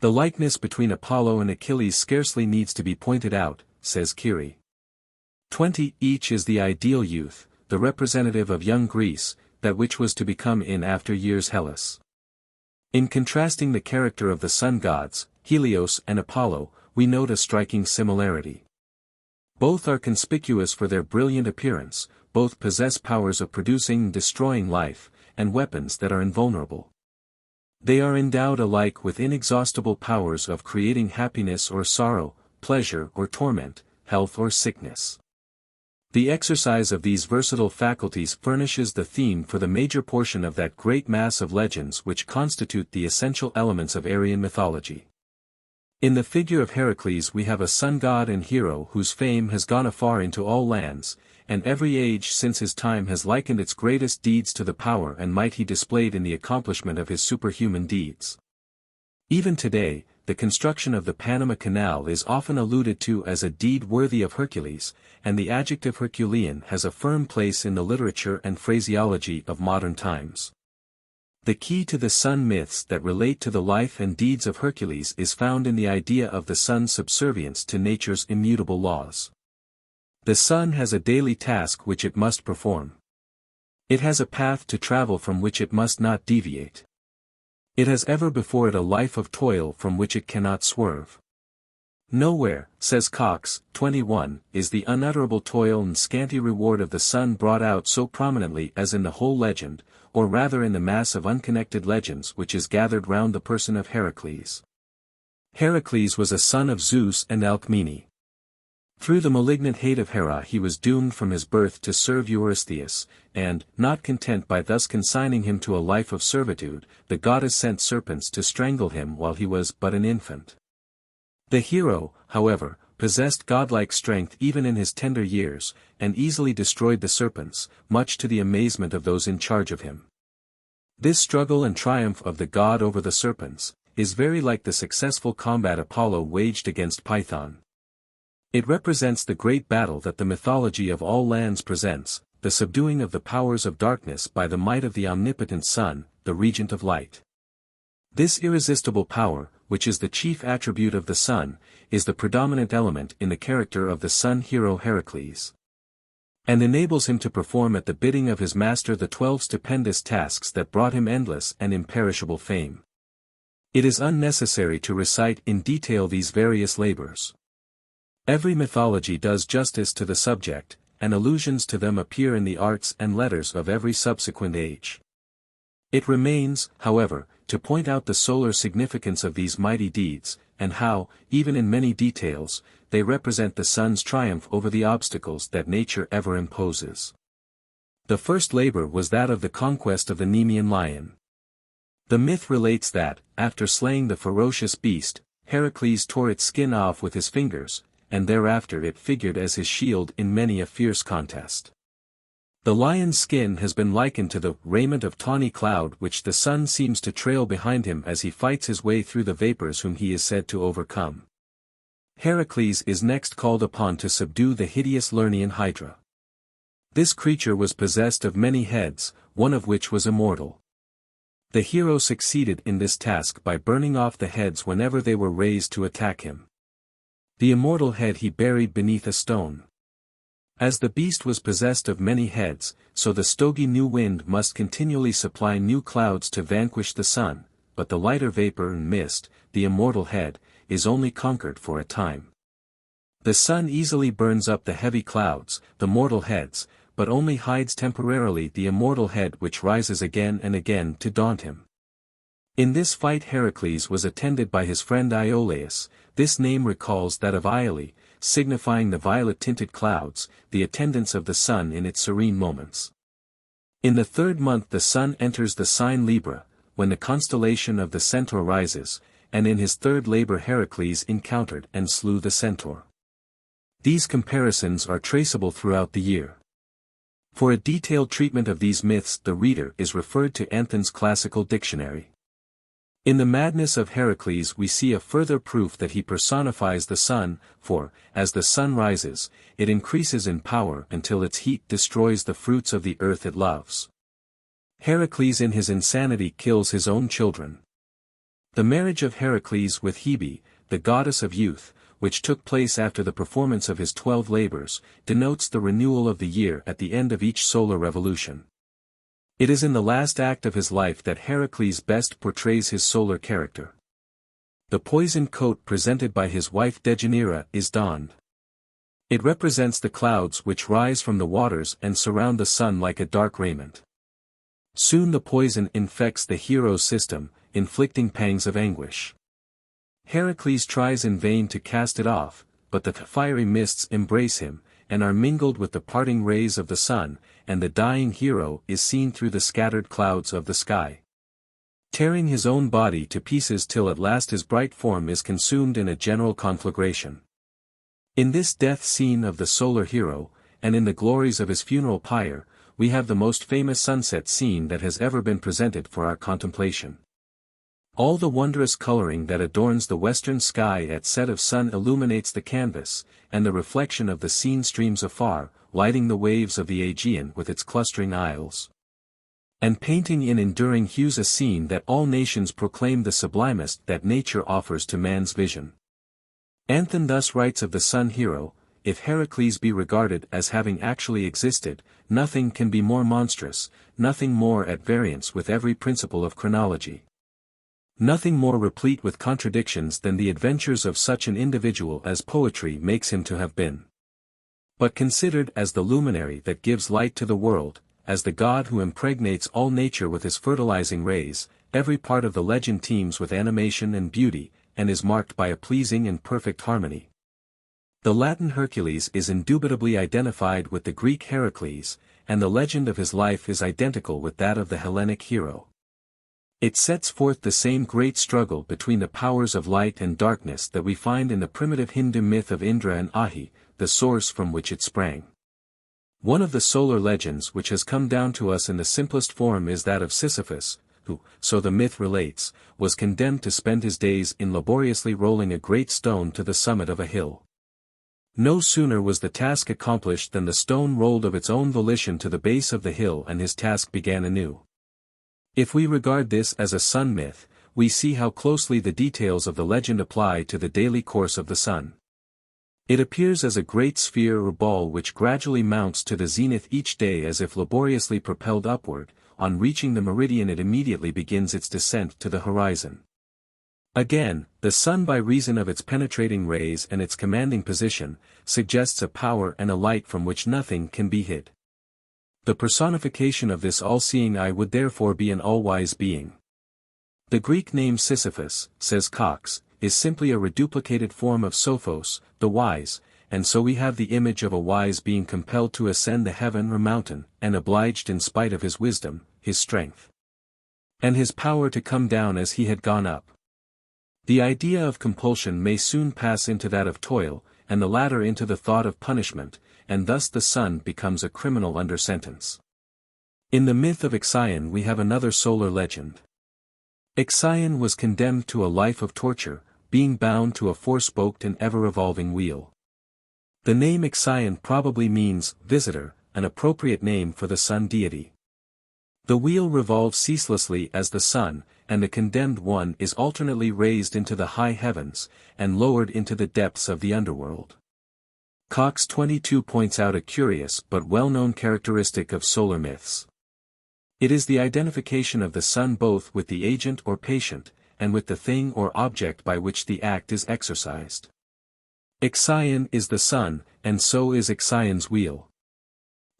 The likeness between Apollo and Achilles scarcely needs to be pointed out, says Curie. 20. Each is the ideal youth, the representative of young Greece, that which was to become in after years Hellas. In contrasting the character of the sun gods, Helios and Apollo, we note a striking similarity. Both are conspicuous for their brilliant appearance, both possess powers of producing and destroying life, and weapons that are invulnerable. They are endowed alike with inexhaustible powers of creating happiness or sorrow, pleasure or torment, health or sickness. The exercise of these versatile faculties furnishes the theme for the major portion of that great mass of legends which constitute the essential elements of Aryan mythology. In the figure of Heracles we have a sun god and hero whose fame has gone afar into all lands, and every age since his time has likened its greatest deeds to the power and might he displayed in the accomplishment of his superhuman deeds. Even today, the construction of the Panama Canal is often alluded to as a deed worthy of Hercules, and the adjective Herculean has a firm place in the literature and phraseology of modern times. The key to the sun myths that relate to the life and deeds of Hercules is found in the idea of the sun's subservience to nature's immutable laws. The sun has a daily task which it must perform. It has a path to travel from which it must not deviate. It has ever before it a life of toil from which it cannot swerve. Nowhere, says Cox, 21, is the unutterable toil and scanty reward of the sun brought out so prominently as in the whole legend, or rather in the mass of unconnected legends which is gathered round the person of Heracles. Heracles was a son of Zeus and Alcmene. Through the malignant hate of Hera he was doomed from his birth to serve Eurystheus, and, not content by thus consigning him to a life of servitude, the goddess sent serpents to strangle him while he was but an infant. The hero, however, possessed godlike strength even in his tender years, and easily destroyed the serpents, much to the amazement of those in charge of him. This struggle and triumph of the god over the serpents, is very like the successful combat Apollo waged against Python. It represents the great battle that the mythology of all lands presents, the subduing of the powers of darkness by the might of the omnipotent sun, the regent of light. This irresistible power, which is the chief attribute of the sun, is the predominant element in the character of the sun hero Heracles, and enables him to perform at the bidding of his master the 12 stupendous tasks that brought him endless and imperishable fame. It is unnecessary to recite in detail these various labors. Every mythology does justice to the subject, and allusions to them appear in the arts and letters of every subsequent age. It remains, however, to point out the solar significance of these mighty deeds, and how, even in many details, they represent the sun's triumph over the obstacles that nature ever imposes. The first labor was that of the conquest of the Nemean lion. The myth relates that, after slaying the ferocious beast, Heracles tore its skin off with his fingers, and thereafter it figured as his shield in many a fierce contest. The lion's skin has been likened to the raiment of tawny cloud which the sun seems to trail behind him as he fights his way through the vapors whom he is said to overcome. Heracles is next called upon to subdue the hideous Lernaean Hydra. This creature was possessed of many heads, one of which was immortal. The hero succeeded in this task by burning off the heads whenever they were raised to attack him. The immortal head he buried beneath a stone. As the beast was possessed of many heads, so the stogy new wind must continually supply new clouds to vanquish the sun, but the lighter vapor and mist, the immortal head, is only conquered for a time. The sun easily burns up the heavy clouds, the mortal heads, but only hides temporarily the immortal head which rises again and again to daunt him. In this fight Heracles was attended by his friend Iolaus. This name recalls that of Iole, signifying the violet-tinted clouds, the attendants of the sun in its serene moments. In the 3rd month the sun enters the sign Libra, when the constellation of the Centaur rises, and in his 3rd labor Heracles encountered and slew the centaur. These comparisons are traceable throughout the year. For a detailed treatment of these myths the reader is referred to Anthon's Classical Dictionary. In the madness of Heracles we see a further proof that he personifies the sun, for, as the sun rises, it increases in power until its heat destroys the fruits of the earth it loves. Heracles in his insanity kills his own children. The marriage of Heracles with Hebe, the goddess of youth, which took place after the performance of his 12 labors, denotes the renewal of the year at the end of each solar revolution. It is in the last act of his life that Heracles best portrays his solar character. The poisoned coat presented by his wife Dejanira is donned. It represents the clouds which rise from the waters and surround the sun like a dark raiment. Soon the poison infects the hero's system, inflicting pangs of anguish. Heracles tries in vain to cast it off, but the fiery mists embrace him, and are mingled with the parting rays of the sun, and the dying hero is seen through the scattered clouds of the sky, tearing his own body to pieces till at last his bright form is consumed in a general conflagration. In this death scene of the solar hero, and in the glories of his funeral pyre, we have the most famous sunset scene that has ever been presented for our contemplation. All the wondrous coloring that adorns the western sky at set of sun illuminates the canvas, and the reflection of the scene streams afar, lighting the waves of the Aegean with its clustering isles, and painting in enduring hues a scene that all nations proclaim the sublimest that nature offers to man's vision. Anthon thus writes of the sun hero: if Heracles be regarded as having actually existed, nothing can be more monstrous, nothing more at variance with every principle of chronology, nothing more replete with contradictions than the adventures of such an individual as poetry makes him to have been. But considered as the luminary that gives light to the world, as the god who impregnates all nature with his fertilizing rays, every part of the legend teems with animation and beauty, and is marked by a pleasing and perfect harmony. The Latin Hercules is indubitably identified with the Greek Heracles, and the legend of his life is identical with that of the Hellenic hero. It sets forth the same great struggle between the powers of light and darkness that we find in the primitive Hindu myth of Indra and Ahi, the source from which it sprang. One of the solar legends which has come down to us in the simplest form is that of Sisyphus, who, so the myth relates, was condemned to spend his days in laboriously rolling a great stone to the summit of a hill. No sooner was the task accomplished than the stone rolled of its own volition to the base of the hill and his task began anew. If we regard this as a sun myth, we see how closely the details of the legend apply to the daily course of the sun. It appears as a great sphere or ball which gradually mounts to the zenith each day as if laboriously propelled upward. On reaching the meridian it immediately begins its descent to the horizon. Again, the sun, by reason of its penetrating rays and its commanding position, suggests a power and a light from which nothing can be hid. The personification of this all-seeing eye would therefore be an all-wise being. The Greek name Sisyphus, says Cox, is simply a reduplicated form of Sophos, the wise, and so we have the image of a wise being compelled to ascend the heaven or mountain, and obliged in spite of his wisdom, his strength, and his power to come down as he had gone up. The idea of compulsion may soon pass into that of toil, and the latter into the thought of punishment, and thus the sun becomes a criminal under sentence. In the myth of Ixion we have another solar legend. Ixion was condemned to a life of torture, being bound to a four-spoked and ever-revolving wheel. The name Ixion probably means visitor, an appropriate name for the sun deity. The wheel revolves ceaselessly as the sun, and the condemned one is alternately raised into the high heavens, and lowered into the depths of the underworld. Cox 22 points out a curious but well-known characteristic of solar myths. It is the identification of the sun both with the agent or patient, and with the thing or object by which the act is exercised. Ixion is the sun, and so is Ixion's wheel.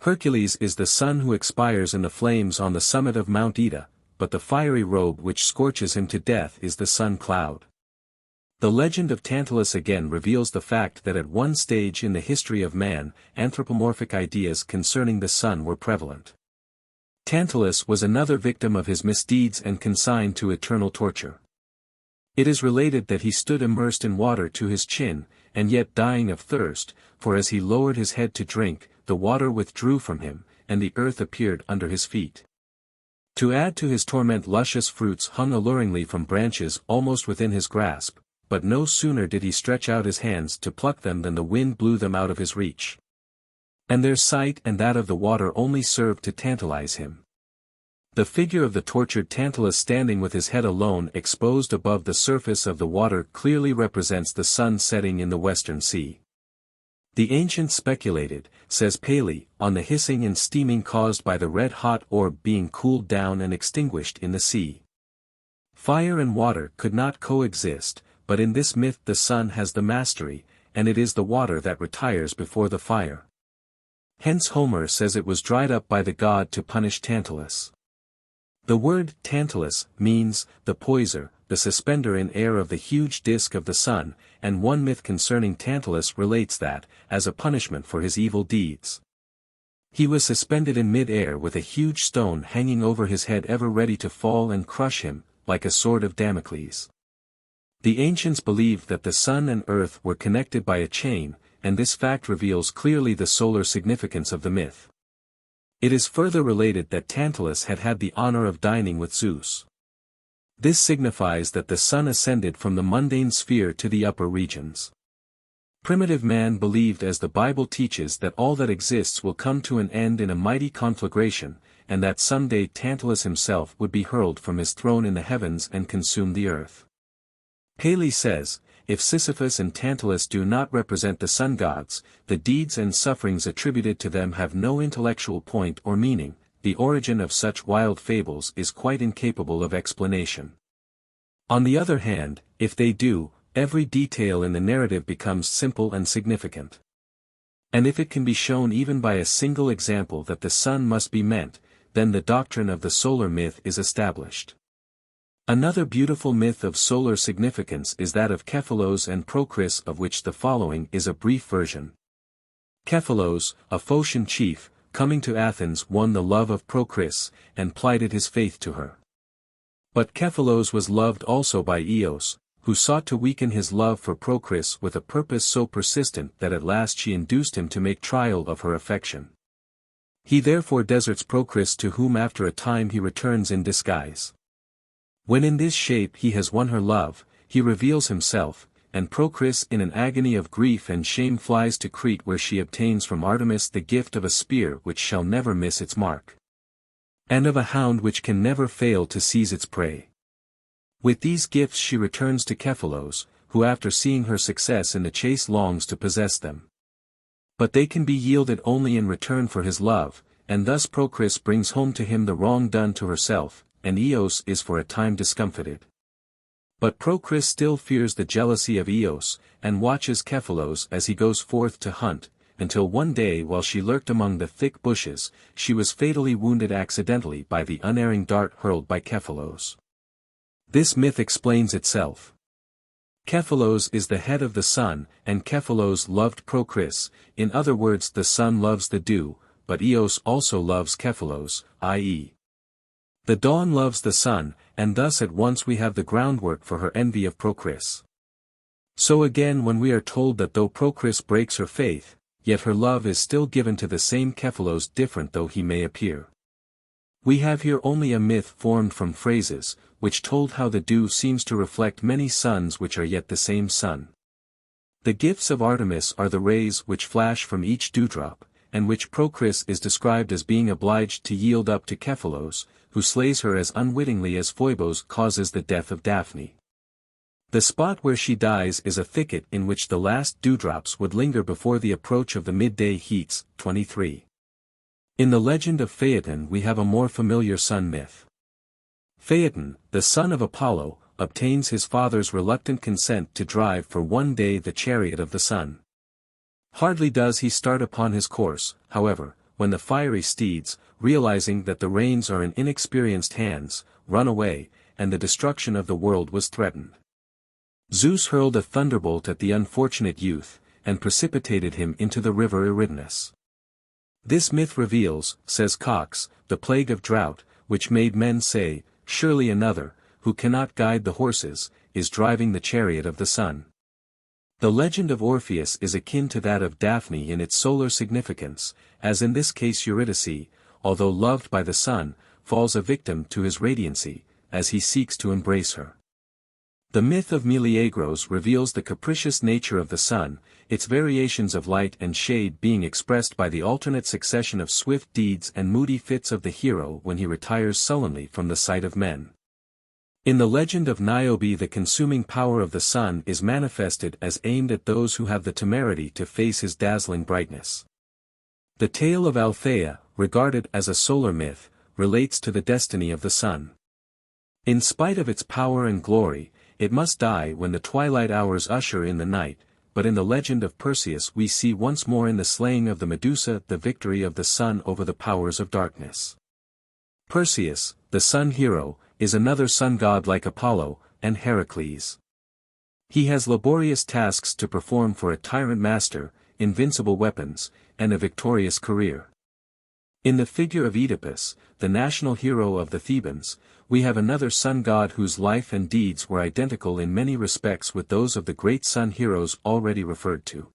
Hercules is the sun who expires in the flames on the summit of Mount Ida, but the fiery robe which scorches him to death is the sun cloud. The legend of Tantalus again reveals the fact that at one stage in the history of man, anthropomorphic ideas concerning the sun were prevalent. Tantalus was another victim of his misdeeds and consigned to eternal torture. It is related that he stood immersed in water to his chin, and yet dying of thirst, for as he lowered his head to drink, the water withdrew from him, and the earth appeared under his feet. To add to his torment, luscious fruits hung alluringly from branches almost within his grasp, but no sooner did he stretch out his hands to pluck them than the wind blew them out of his reach. And their sight and that of the water only served to tantalize him. The figure of the tortured Tantalus standing with his head alone exposed above the surface of the water clearly represents the sun setting in the western sea. The ancients speculated, says Paley, on the hissing and steaming caused by the red-hot orb being cooled down and extinguished in the sea. Fire and water could not coexist, but in this myth the sun has the mastery, and it is the water that retires before the fire. Hence Homer says it was dried up by the god to punish Tantalus. The word Tantalus means the poiser, the suspender in air of the huge disk of the sun, and one myth concerning Tantalus relates that, as a punishment for his evil deeds, he was suspended in mid-air with a huge stone hanging over his head ever ready to fall and crush him, like a sword of Damocles. The ancients believed that the sun and earth were connected by a chain, and this fact reveals clearly the solar significance of the myth. It is further related that Tantalus had had the honor of dining with Zeus. This signifies that the sun ascended from the mundane sphere to the upper regions. Primitive man believed, as the Bible teaches, that all that exists will come to an end in a mighty conflagration, and that someday Tantalus himself would be hurled from his throne in the heavens and consume the earth. Paley says, if Sisyphus and Tantalus do not represent the sun gods, the deeds and sufferings attributed to them have no intellectual point or meaning. The origin of such wild fables is quite incapable of explanation. On the other hand, if they do, every detail in the narrative becomes simple and significant. And if it can be shown even by a single example that the sun must be meant, then the doctrine of the solar myth is established. Another beautiful myth of solar significance is that of Kephalos and Procris, of which the following is a brief version. Kephalos, a Phocian chief, coming to Athens, won the love of Procris, and plighted his faith to her. But Kephalos was loved also by Eos, who sought to weaken his love for Procris with a purpose so persistent that at last she induced him to make trial of her affection. He therefore deserts Procris, to whom after a time he returns in disguise. When in this shape he has won her love, he reveals himself, and Procris in an agony of grief and shame flies to Crete, where she obtains from Artemis the gift of a spear which shall never miss its mark, and of a hound which can never fail to seize its prey. With these gifts she returns to Kephalos, who after seeing her success in the chase longs to possess them. But they can be yielded only in return for his love, and thus Procris brings home to him the wrong done to herself, and Eos is for a time discomfited. But Procris still fears the jealousy of Eos, and watches Kephalos as he goes forth to hunt, until one day while she lurked among the thick bushes, she was fatally wounded accidentally by the unerring dart hurled by Kephalos. This myth explains itself. Kephalos is the head of the sun, and Kephalos loved Procris, in other words the sun loves the dew, but Eos also loves Kephalos, i.e. the dawn loves the sun, and thus at once we have the groundwork for her envy of Procris. So again, when we are told that though Procris breaks her faith, yet her love is still given to the same Kephalos, different though he may appear. We have here only a myth formed from phrases, which told how the dew seems to reflect many suns which are yet the same sun. The gifts of Artemis are the rays which flash from each dewdrop, and which Procris is described as being obliged to yield up to Kephalos, who slays her as unwittingly as Phoebos causes the death of Daphne. The spot where she dies is a thicket in which the last dewdrops would linger before the approach of the midday heats. 23. In the legend of Phaeton we have a more familiar sun myth. Phaeton, the son of Apollo, obtains his father's reluctant consent to drive for one day the chariot of the sun. Hardly does he start upon his course, however, when the fiery steeds, realizing that the reins are in inexperienced hands, run away, and the destruction of the world was threatened. Zeus hurled a thunderbolt at the unfortunate youth, and precipitated him into the river Eridanus. This myth reveals, says Cox, the plague of drought, which made men say, surely another, who cannot guide the horses, is driving the chariot of the sun. The legend of Orpheus is akin to that of Daphne in its solar significance, as in this case Eurydice, although loved by the sun, falls a victim to his radiancy, as he seeks to embrace her. The myth of Meleagros reveals the capricious nature of the sun, its variations of light and shade being expressed by the alternate succession of swift deeds and moody fits of the hero when he retires sullenly from the sight of men. In the legend of Niobe, the consuming power of the sun is manifested as aimed at those who have the temerity to face his dazzling brightness. The tale of Althea, regarded as a solar myth, relates to the destiny of the sun. In spite of its power and glory, it must die when the twilight hours usher in the night, but in the legend of Perseus we see once more in the slaying of the Medusa the victory of the sun over the powers of darkness. Perseus, the sun hero, is another sun god like Apollo and Heracles. He has laborious tasks to perform for a tyrant master, invincible weapons, and a victorious career. In the figure of Oedipus, the national hero of the Thebans, we have another sun god whose life and deeds were identical in many respects with those of the great sun heroes already referred to.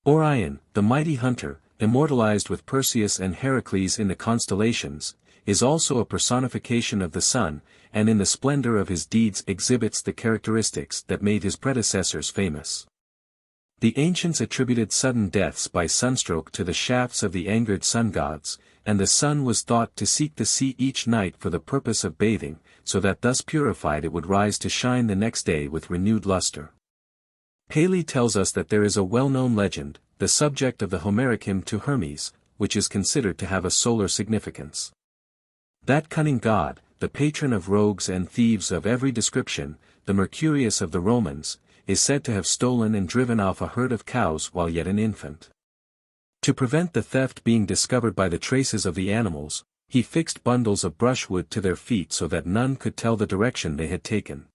Orion, the mighty hunter, immortalized with Perseus and Heracles in the constellations, is also a personification of the sun, and in the splendor of his deeds exhibits the characteristics that made his predecessors famous. The ancients attributed sudden deaths by sunstroke to the shafts of the angered sun gods, and the sun was thought to seek the sea each night for the purpose of bathing, so that thus purified it would rise to shine the next day with renewed luster. Paley tells us that there is a well-known legend, the subject of the Homeric hymn to Hermes, which is considered to have a solar significance. That cunning god, the patron of rogues and thieves of every description, the Mercurius of the Romans, is said to have stolen and driven off a herd of cows while yet an infant. To prevent the theft being discovered by the traces of the animals, he fixed bundles of brushwood to their feet so that none could tell the direction they had taken.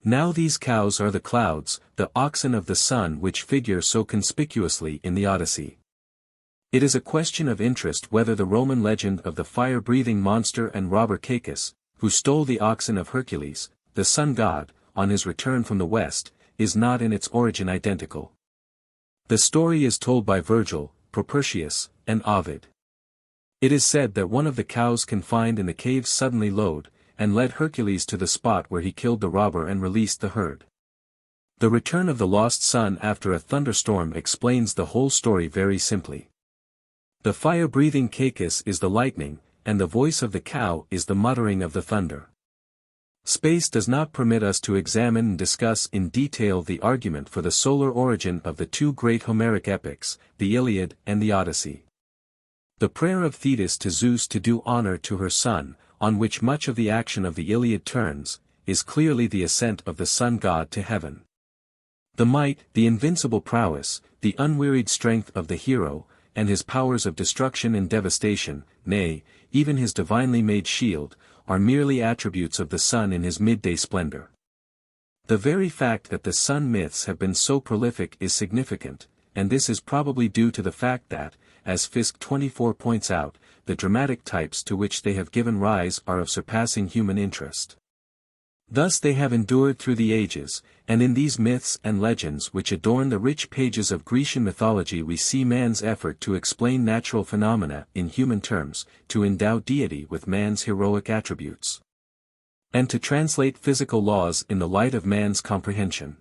Now these cows are the clouds, the oxen of the sun which figure so conspicuously in the Odyssey. It is a question of interest whether the Roman legend of the fire-breathing monster and robber Cacus, who stole the oxen of Hercules, the sun god, on his return from the west, is not in its origin identical. The story is told by Virgil, Propertius, and Ovid. It is said that one of the cows confined in the caves suddenly lowed, and led Hercules to the spot where he killed the robber and released the herd. The return of the lost sun after a thunderstorm explains the whole story very simply. The fire-breathing Cacus is the lightning, and the voice of the cow is the muttering of the thunder. Space does not permit us to examine and discuss in detail the argument for the solar origin of the two great Homeric epics, the Iliad and the Odyssey. The prayer of Thetis to Zeus to do honor to her son, on which much of the action of the Iliad turns, is clearly the ascent of the sun god to heaven. The might, the invincible prowess, the unwearied strength of the hero, and his powers of destruction and devastation, nay, even his divinely made shield, are merely attributes of the sun in his midday splendor. The very fact that the sun myths have been so prolific is significant, and this is probably due to the fact that, as Fisk 24 points out, the dramatic types to which they have given rise are of surpassing human interest. Thus they have endured through the ages, and in these myths and legends which adorn the rich pages of Grecian mythology we see man's effort to explain natural phenomena in human terms, to endow deity with man's heroic attributes, and to translate physical laws in the light of man's comprehension.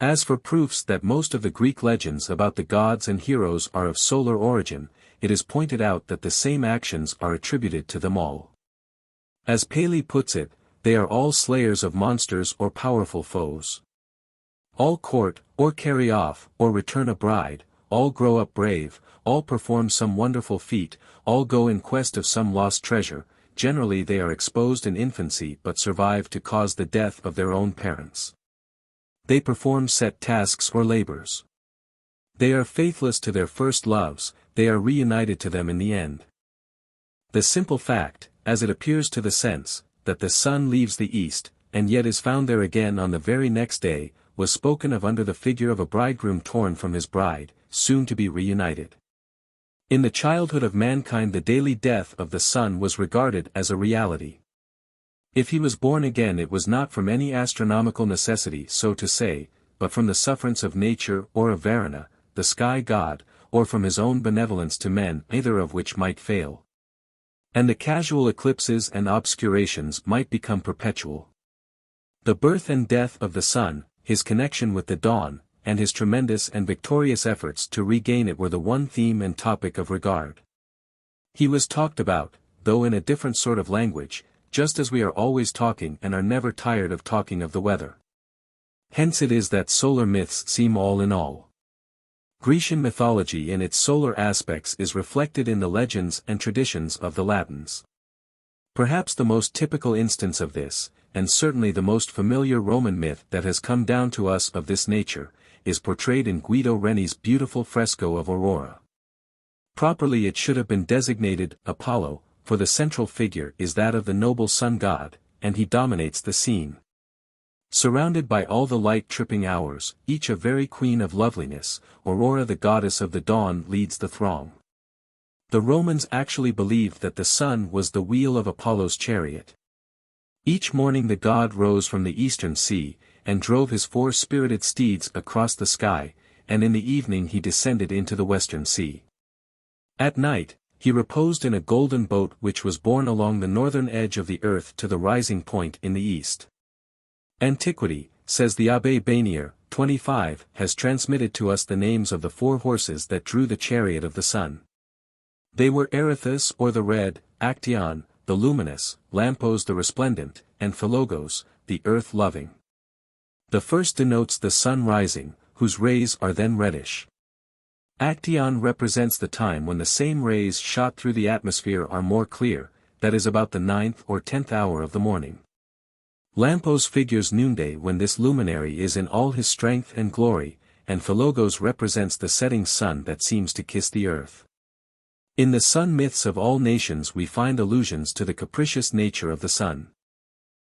As for proofs that most of the Greek legends about the gods and heroes are of solar origin, it is pointed out that the same actions are attributed to them all. As Paley puts it, they are all slayers of monsters or powerful foes. All court, or carry off, or return a bride, all grow up brave, all perform some wonderful feat, all go in quest of some lost treasure, generally they are exposed in infancy but survive to cause the death of their own parents. They perform set tasks or labors. They are faithless to their first loves, they are reunited to them in the end. The simple fact, as it appears to the sense, that the sun leaves the east, and yet is found there again on the very next day, was spoken of under the figure of a bridegroom torn from his bride, soon to be reunited. In the childhood of mankind the daily death of the sun was regarded as a reality. If he was born again it was not from any astronomical necessity so to say, but from the sufferance of nature or of Varuna, the sky god, or from his own benevolence to men, either of which might fail. And the casual eclipses and obscurations might become perpetual. The birth and death of the sun, his connection with the dawn, and his tremendous and victorious efforts to regain it were the one theme and topic of regard. He was talked about, though in a different sort of language, just as we are always talking and are never tired of talking of the weather. Hence it is that solar myths seem all in all. Grecian mythology in its solar aspects is reflected in the legends and traditions of the Latins. Perhaps the most typical instance of this, and certainly the most familiar Roman myth that has come down to us of this nature, is portrayed in Guido Reni's beautiful fresco of Aurora. Properly it should have been designated Apollo, for the central figure is that of the noble sun god, and he dominates the scene. Surrounded by all the light-tripping hours, each a very queen of loveliness, Aurora the goddess of the dawn leads the throng. The Romans actually believed that the sun was the wheel of Apollo's chariot. Each morning the god rose from the eastern sea, and drove his four spirited steeds across the sky, and in the evening he descended into the western sea. At night, he reposed in a golden boat which was borne along the northern edge of the earth to the rising point in the east. Antiquity, says the Abbé Bainier, 25, has transmitted to us the names of the 4 horses that drew the chariot of the sun. They were Erethus or the red, Actaeon, the luminous, Lampos the resplendent, and Philogos, the earth-loving. The first denotes the sun rising, whose rays are then reddish. Actaeon represents the time when the same rays shot through the atmosphere are more clear, that is about the 9th or 10th hour of the morning. Lampos figures noonday when this luminary is in all his strength and glory, and Philogos represents the setting sun that seems to kiss the earth. In the sun myths of all nations we find allusions to the capricious nature of the sun.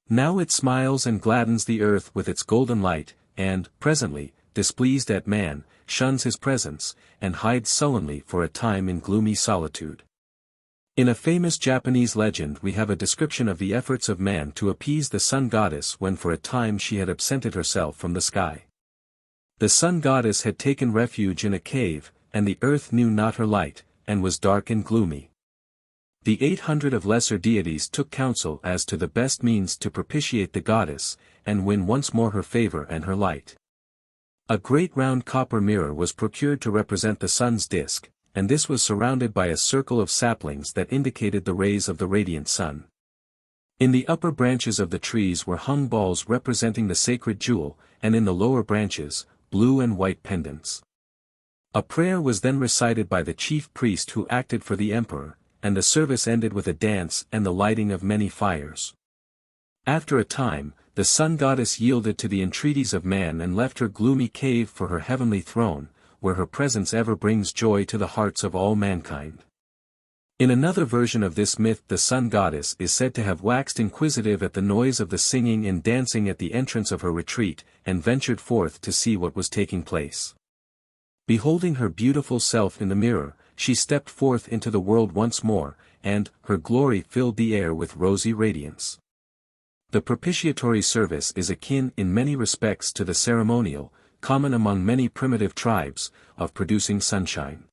Now it smiles and gladdens the earth with its golden light, and, presently, displeased at man, shuns his presence, and hides sullenly for a time in gloomy solitude. In a famous Japanese legend we have a description of the efforts of man to appease the sun goddess when for a time she had absented herself from the sky. The sun goddess had taken refuge in a cave, and the earth knew not her light, and was dark and gloomy. The 800 of lesser deities took counsel as to the best means to propitiate the goddess, and win once more her favor and her light. A great round copper mirror was procured to represent the sun's disk, and this was surrounded by a circle of saplings that indicated the rays of the radiant sun. In the upper branches of the trees were hung balls representing the sacred jewel, and in the lower branches, blue and white pendants. A prayer was then recited by the chief priest who acted for the emperor, and the service ended with a dance and the lighting of many fires. After a time, the sun goddess yielded to the entreaties of man and left her gloomy cave for her heavenly throne, where her presence ever brings joy to the hearts of all mankind. In another version of this myth the sun goddess is said to have waxed inquisitive at the noise of the singing and dancing at the entrance of her retreat, and ventured forth to see what was taking place. Beholding her beautiful self in the mirror, she stepped forth into the world once more, and her glory filled the air with rosy radiance. The propitiatory service is akin in many respects to the ceremonial, common among many primitive tribes, of producing sunshine.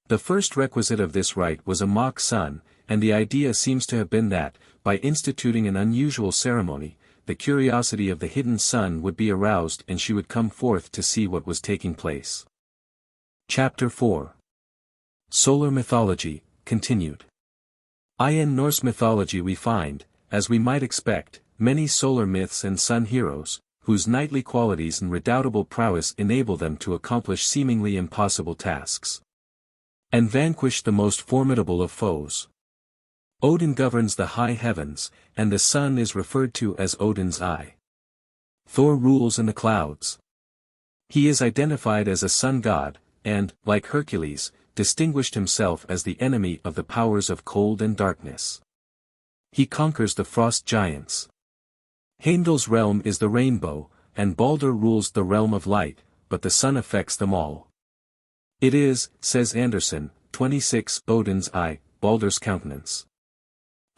The first requisite of this rite was a mock sun, and the idea seems to have been that, by instituting an unusual ceremony, the curiosity of the hidden sun would be aroused and she would come forth to see what was taking place. Chapter 4. Solar Mythology, continued. In Norse mythology we find, as we might expect, many solar myths and sun heroes, whose knightly qualities and redoubtable prowess enable them to accomplish seemingly impossible tasks, and vanquish the most formidable of foes. Odin governs the high heavens, and the sun is referred to as Odin's eye. Thor rules in the clouds. He is identified as a sun god, and, like Hercules, distinguished himself as the enemy of the powers of cold and darkness. He conquers the frost giants. Heimdall's realm is the rainbow, and Balder rules the realm of light, but the sun affects them all. It is, says Anderson, 26, Odin's eye, Balder's countenance.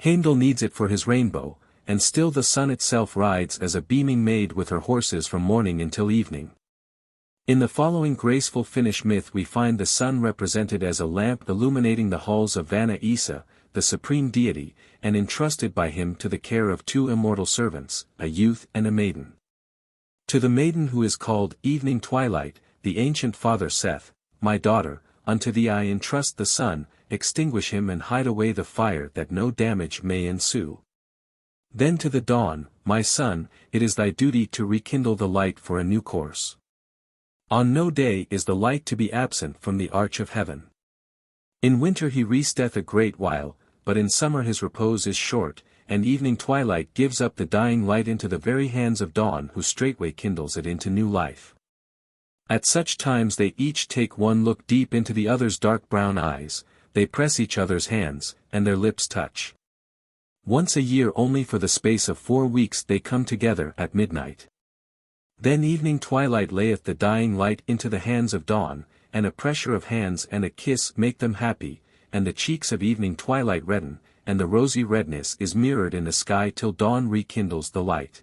Heimdall needs it for his rainbow, and still the sun itself rides as a beaming maid with her horses from morning until evening. In the following graceful Finnish myth we find the sun represented as a lamp illuminating the halls of Vanna Isa, the supreme deity, and entrusted by him to the care of two immortal servants, a youth and a maiden. To the maiden who is called Evening Twilight, the ancient father saith, My daughter, unto thee I entrust the sun, extinguish him and hide away the fire that no damage may ensue. Then to the dawn, my son, it is thy duty to rekindle the light for a new course. On no day is the light to be absent from the arch of heaven. In winter he resteth a great while, but in summer his repose is short, and evening twilight gives up the dying light into the very hands of dawn, who straightway kindles it into new life. At such times they each take one look deep into the other's dark brown eyes, they press each other's hands, and their lips touch. Once a year only for the space of 4 weeks they come together at midnight. Then evening twilight layeth the dying light into the hands of dawn, and a pressure of hands and a kiss make them happy, and the cheeks of evening twilight redden, and the rosy redness is mirrored in the sky till dawn rekindles the light.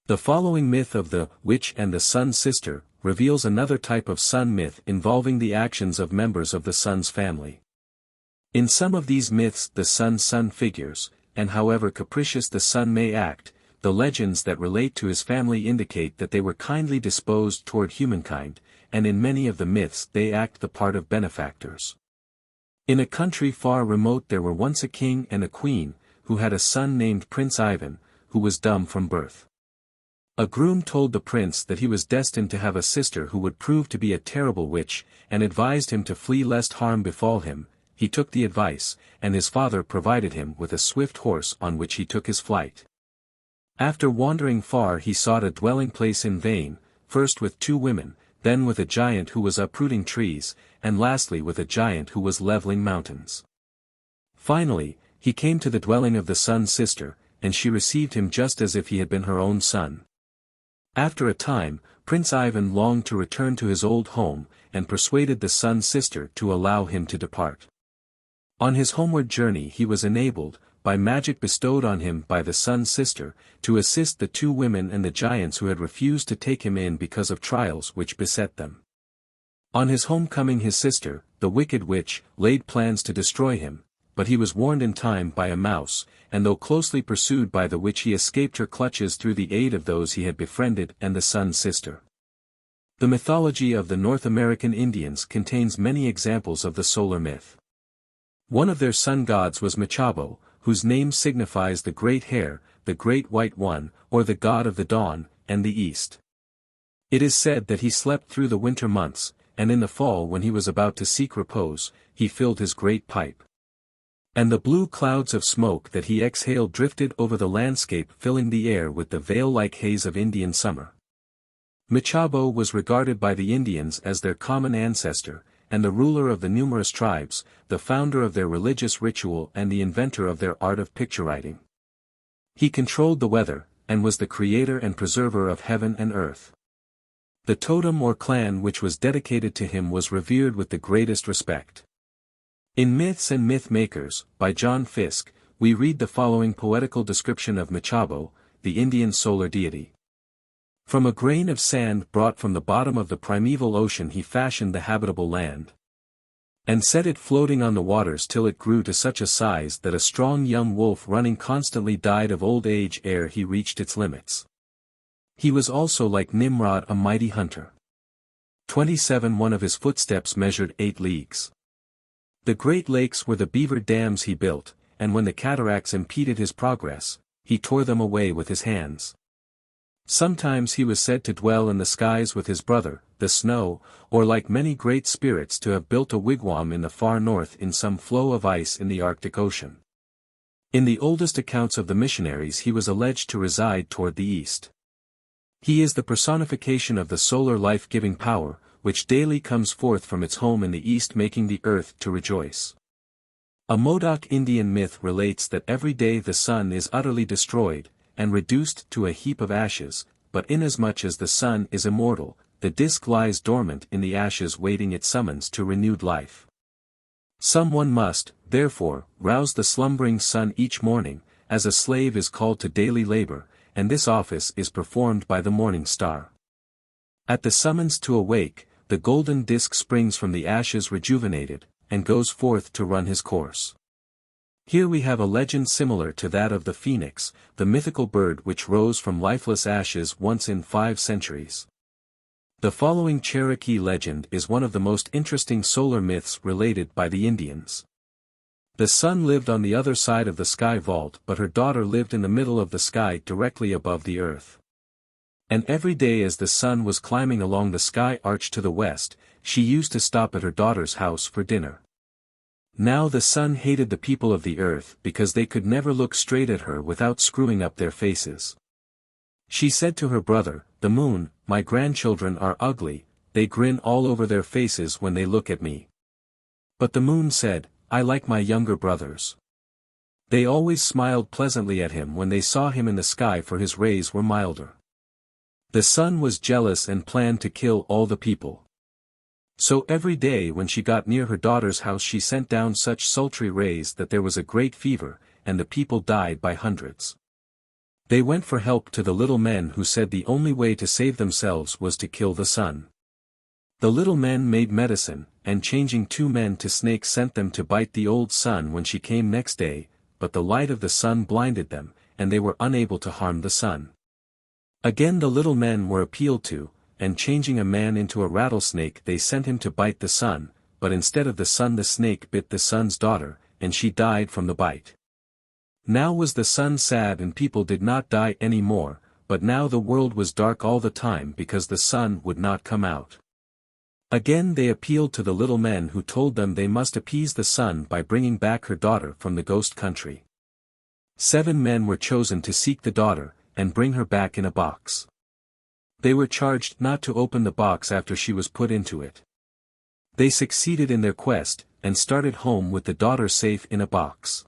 The following myth of the Witch and the Sun's Sister reveals another type of sun myth involving the actions of members of the sun's family. In some of these myths the sun's son figures, and however capricious the sun may act, the legends that relate to his family indicate that they were kindly disposed toward humankind, and in many of the myths they act the part of benefactors. In a country far remote there were once a king and a queen, who had a son named Prince Ivan, who was dumb from birth. A groom told the prince that he was destined to have a sister who would prove to be a terrible witch, and advised him to flee lest harm befall him. He took the advice, and his father provided him with a swift horse on which he took his flight. After wandering far he sought a dwelling place in vain, first with 2 women, then with a giant who was uprooting trees, and lastly with a giant who was leveling mountains. Finally, he came to the dwelling of the sun's sister, and she received him just as if he had been her own son. After a time, Prince Ivan longed to return to his old home, and persuaded the sun's sister to allow him to depart. On his homeward journey he was enabled, by magic bestowed on him by the sun's sister, to assist the 2 women and the giants who had refused to take him in because of trials which beset them. On his homecoming his sister, the wicked witch, laid plans to destroy him, but he was warned in time by a mouse, and though closely pursued by the witch he escaped her clutches through the aid of those he had befriended and the sun's sister. The mythology of the North American Indians contains many examples of the solar myth. One of their sun gods was Machabo, whose name signifies the great hare, the great white one, or the god of the dawn, and the east. It is said that he slept through the winter months, and in the fall when he was about to seek repose, he filled his great pipe. And the blue clouds of smoke that he exhaled drifted over the landscape, filling the air with the veil-like haze of Indian summer. Machabo was regarded by the Indians as their common ancestor, and the ruler of the numerous tribes, the founder of their religious ritual and the inventor of their art of picture writing. He controlled the weather, and was the creator and preserver of heaven and earth. The totem or clan which was dedicated to him was revered with the greatest respect. In Myths and Myth Makers, by John Fiske, we read the following poetical description of Machabo, the Indian solar deity. From a grain of sand brought from the bottom of the primeval ocean he fashioned the habitable land, and set it floating on the waters till it grew to such a size that a strong young wolf running constantly died of old age ere he reached its limits. He was also like Nimrod a mighty hunter. 27 One of his footsteps measured 8 leagues. The great lakes were the beaver dams he built, and when the cataracts impeded his progress, he tore them away with his hands. Sometimes he was said to dwell in the skies with his brother, the snow, or like many great spirits to have built a wigwam in the far north in some floe of ice in the Arctic Ocean. In the oldest accounts of the missionaries he was alleged to reside toward the east. He is the personification of the solar life-giving power, which daily comes forth from its home in the east, making the earth to rejoice. A Modoc Indian myth relates that every day the sun is utterly destroyed, and reduced to a heap of ashes, but inasmuch as the sun is immortal, the disk lies dormant in the ashes waiting its summons to renewed life. Someone must, therefore, rouse the slumbering sun each morning, as a slave is called to daily labor, and this office is performed by the morning star. At the summons to awake, the golden disk springs from the ashes rejuvenated, and goes forth to run his course. Here we have a legend similar to that of the phoenix, the mythical bird which rose from lifeless ashes once in 5 centuries. The following Cherokee legend is one of the most interesting solar myths related by the Indians. The sun lived on the other side of the sky vault, but her daughter lived in the middle of the sky directly above the earth. And every day as the sun was climbing along the sky arch to the west, she used to stop at her daughter's house for dinner. Now the sun hated the people of the earth because they could never look straight at her without screwing up their faces. She said to her brother, the moon, "My grandchildren are ugly, they grin all over their faces when they look at me." But the moon said, "I like my younger brothers. They always smiled pleasantly at him when they saw him in the sky, for his rays were milder." The sun was jealous and planned to kill all the people. So every day when she got near her daughter's house she sent down such sultry rays that there was a great fever, and the people died by hundreds. They went for help to the little men, who said the only way to save themselves was to kill the sun. The little men made medicine, and changing 2 men to snakes sent them to bite the old sun when she came next day, but the light of the sun blinded them, and they were unable to harm the sun. Again the little men were appealed to, and changing a man into a rattlesnake they sent him to bite the sun, but instead of the sun the snake bit the sun's daughter, and she died from the bite. Now was the sun sad and people did not die any more, but now the world was dark all the time because the sun would not come out. Again they appealed to the little men, who told them they must appease the sun by bringing back her daughter from the ghost country. 7 men were chosen to seek the daughter, and bring her back in a box. They were charged not to open the box after she was put into it. They succeeded in their quest, and started home with the daughter safe in a box.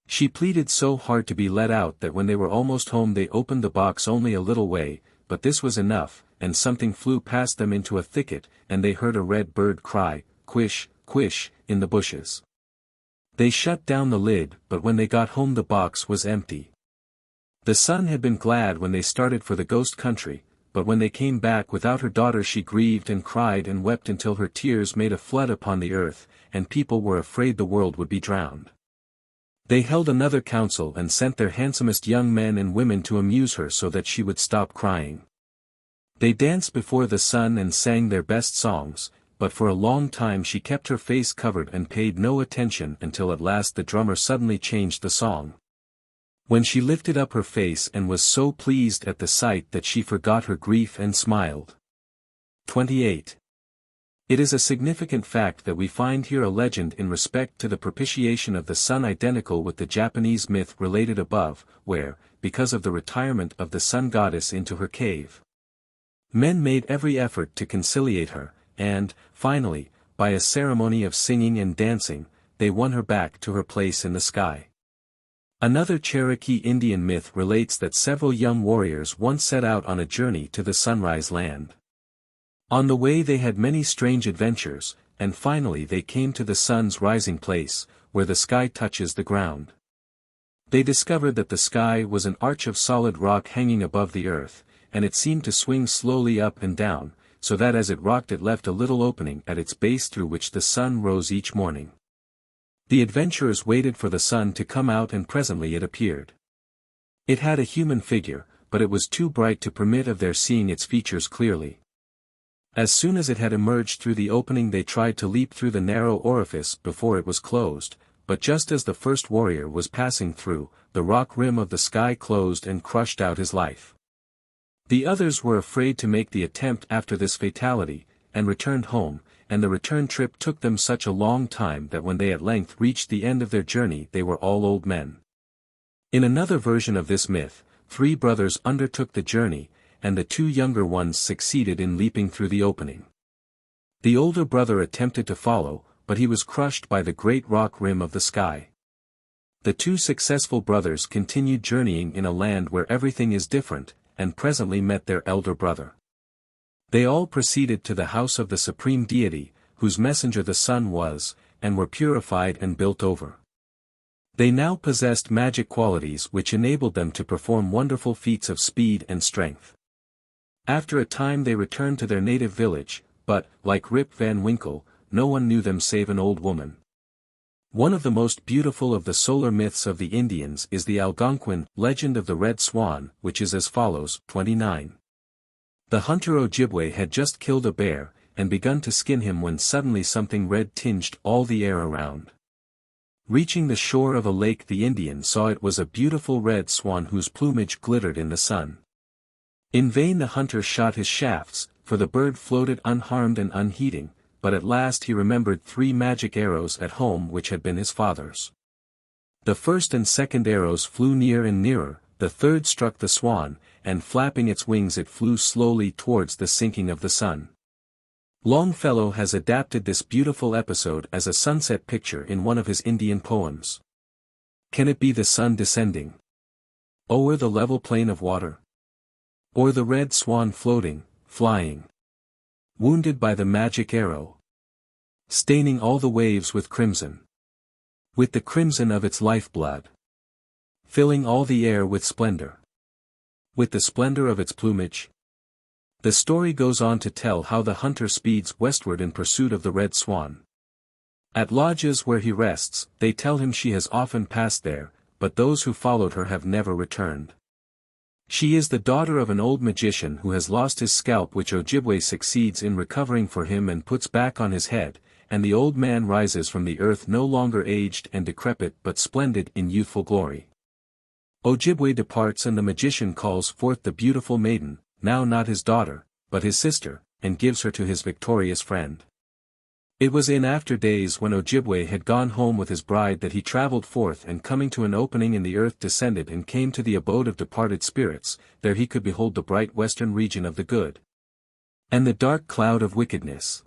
She pleaded so hard to be let out that when they were almost home they opened the box only a little way, but this was enough, and something flew past them into a thicket, and they heard a red bird cry, "Quish, quish," in the bushes. They shut down the lid, but when they got home the box was empty. The sun had been glad when they started for the ghost country, but when they came back without her daughter she grieved and cried and wept until her tears made a flood upon the earth, and people were afraid the world would be drowned. They held another council and sent their handsomest young men and women to amuse her so that she would stop crying. They danced before the sun and sang their best songs, but for a long time she kept her face covered and paid no attention until at last the drummer suddenly changed the song. When she lifted up her face and was so pleased at the sight that she forgot her grief and smiled. 28. It is a significant fact that we find here a legend in respect to the propitiation of the sun identical with the Japanese myth related above, where, because of the retirement of the sun goddess into her cave, men made every effort to conciliate her, and, finally, by a ceremony of singing and dancing, they won her back to her place in the sky. Another Cherokee Indian myth relates that several young warriors once set out on a journey to the Sunrise Land. On the way they had many strange adventures, and finally they came to the sun's rising place, where the sky touches the ground. They discovered that the sky was an arch of solid rock hanging above the earth, and it seemed to swing slowly up and down, so that as it rocked it left a little opening at its base through which the sun rose each morning. The adventurers waited for the sun to come out and presently it appeared. It had a human figure, but it was too bright to permit of their seeing its features clearly. As soon as it had emerged through the opening they tried to leap through the narrow orifice before it was closed, but just as the first warrior was passing through, the rock rim of the sky closed and crushed out his life. The others were afraid to make the attempt after this fatality, and returned home, and the return trip took them such a long time that when they at length reached the end of their journey they were all old men. In another version of this myth, 3 brothers undertook the journey, and the 2 younger ones succeeded in leaping through the opening. The older brother attempted to follow, but he was crushed by the great rock rim of the sky. The 2 successful brothers continued journeying in a land where everything is different, and presently met their elder brother. They all proceeded to the house of the supreme deity, whose messenger the sun was, and were purified and built over. They now possessed magic qualities which enabled them to perform wonderful feats of speed and strength. After a time they returned to their native village, but, like Rip Van Winkle, no one knew them save an old woman. One of the most beautiful of the solar myths of the Indians is the Algonquin legend of the Red Swan, which is as follows. 29. The hunter Ojibwe had just killed a bear, and begun to skin him when suddenly something red tinged all the air around. Reaching the shore of a lake, the Indian saw it was a beautiful red swan whose plumage glittered in the sun. In vain the hunter shot his shafts, for the bird floated unharmed and unheeding, but at last he remembered 3 magic arrows at home which had been his father's. The first and second arrows flew near and nearer, the third struck the swan, and flapping its wings it flew slowly towards the sinking of the sun. Longfellow has adapted this beautiful episode as a sunset picture in one of his Indian poems. Can it be the sun descending o'er the level plain of water? Or the red swan floating, flying, wounded by the magic arrow, staining all the waves with the crimson of its lifeblood, filling all the air with splendor, with the splendor of its plumage? The story goes on to tell how the hunter speeds westward in pursuit of the red swan. At lodges where he rests, they tell him she has often passed there, but those who followed her have never returned. She is the daughter of an old magician who has lost his scalp, which Ojibwe succeeds in recovering for him and puts back on his head, and the old man rises from the earth no longer aged and decrepit but splendid in youthful glory. Ojibwe departs and the magician calls forth the beautiful maiden, now not his daughter, but his sister, and gives her to his victorious friend. It was in after days when Ojibwe had gone home with his bride that he traveled forth, and coming to an opening in the earth descended and came to the abode of departed spirits. There he could behold the bright western region of the good and the dark cloud of wickedness.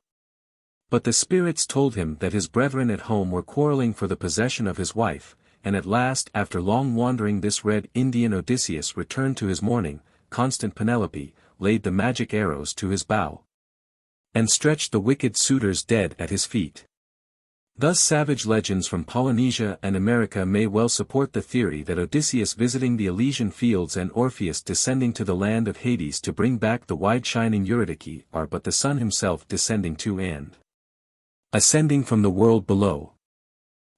But the spirits told him that his brethren at home were quarreling for the possession of his wife, and at last after long wandering this red Indian Odysseus returned to his mourning, constant Penelope, laid the magic arrows to his bow, and stretched the wicked suitors dead at his feet. Thus savage legends from Polynesia and America may well support the theory that Odysseus visiting the Elysian fields and Orpheus descending to the land of Hades to bring back the wide shining Eurydice are but the sun himself descending to and ascending from the world below.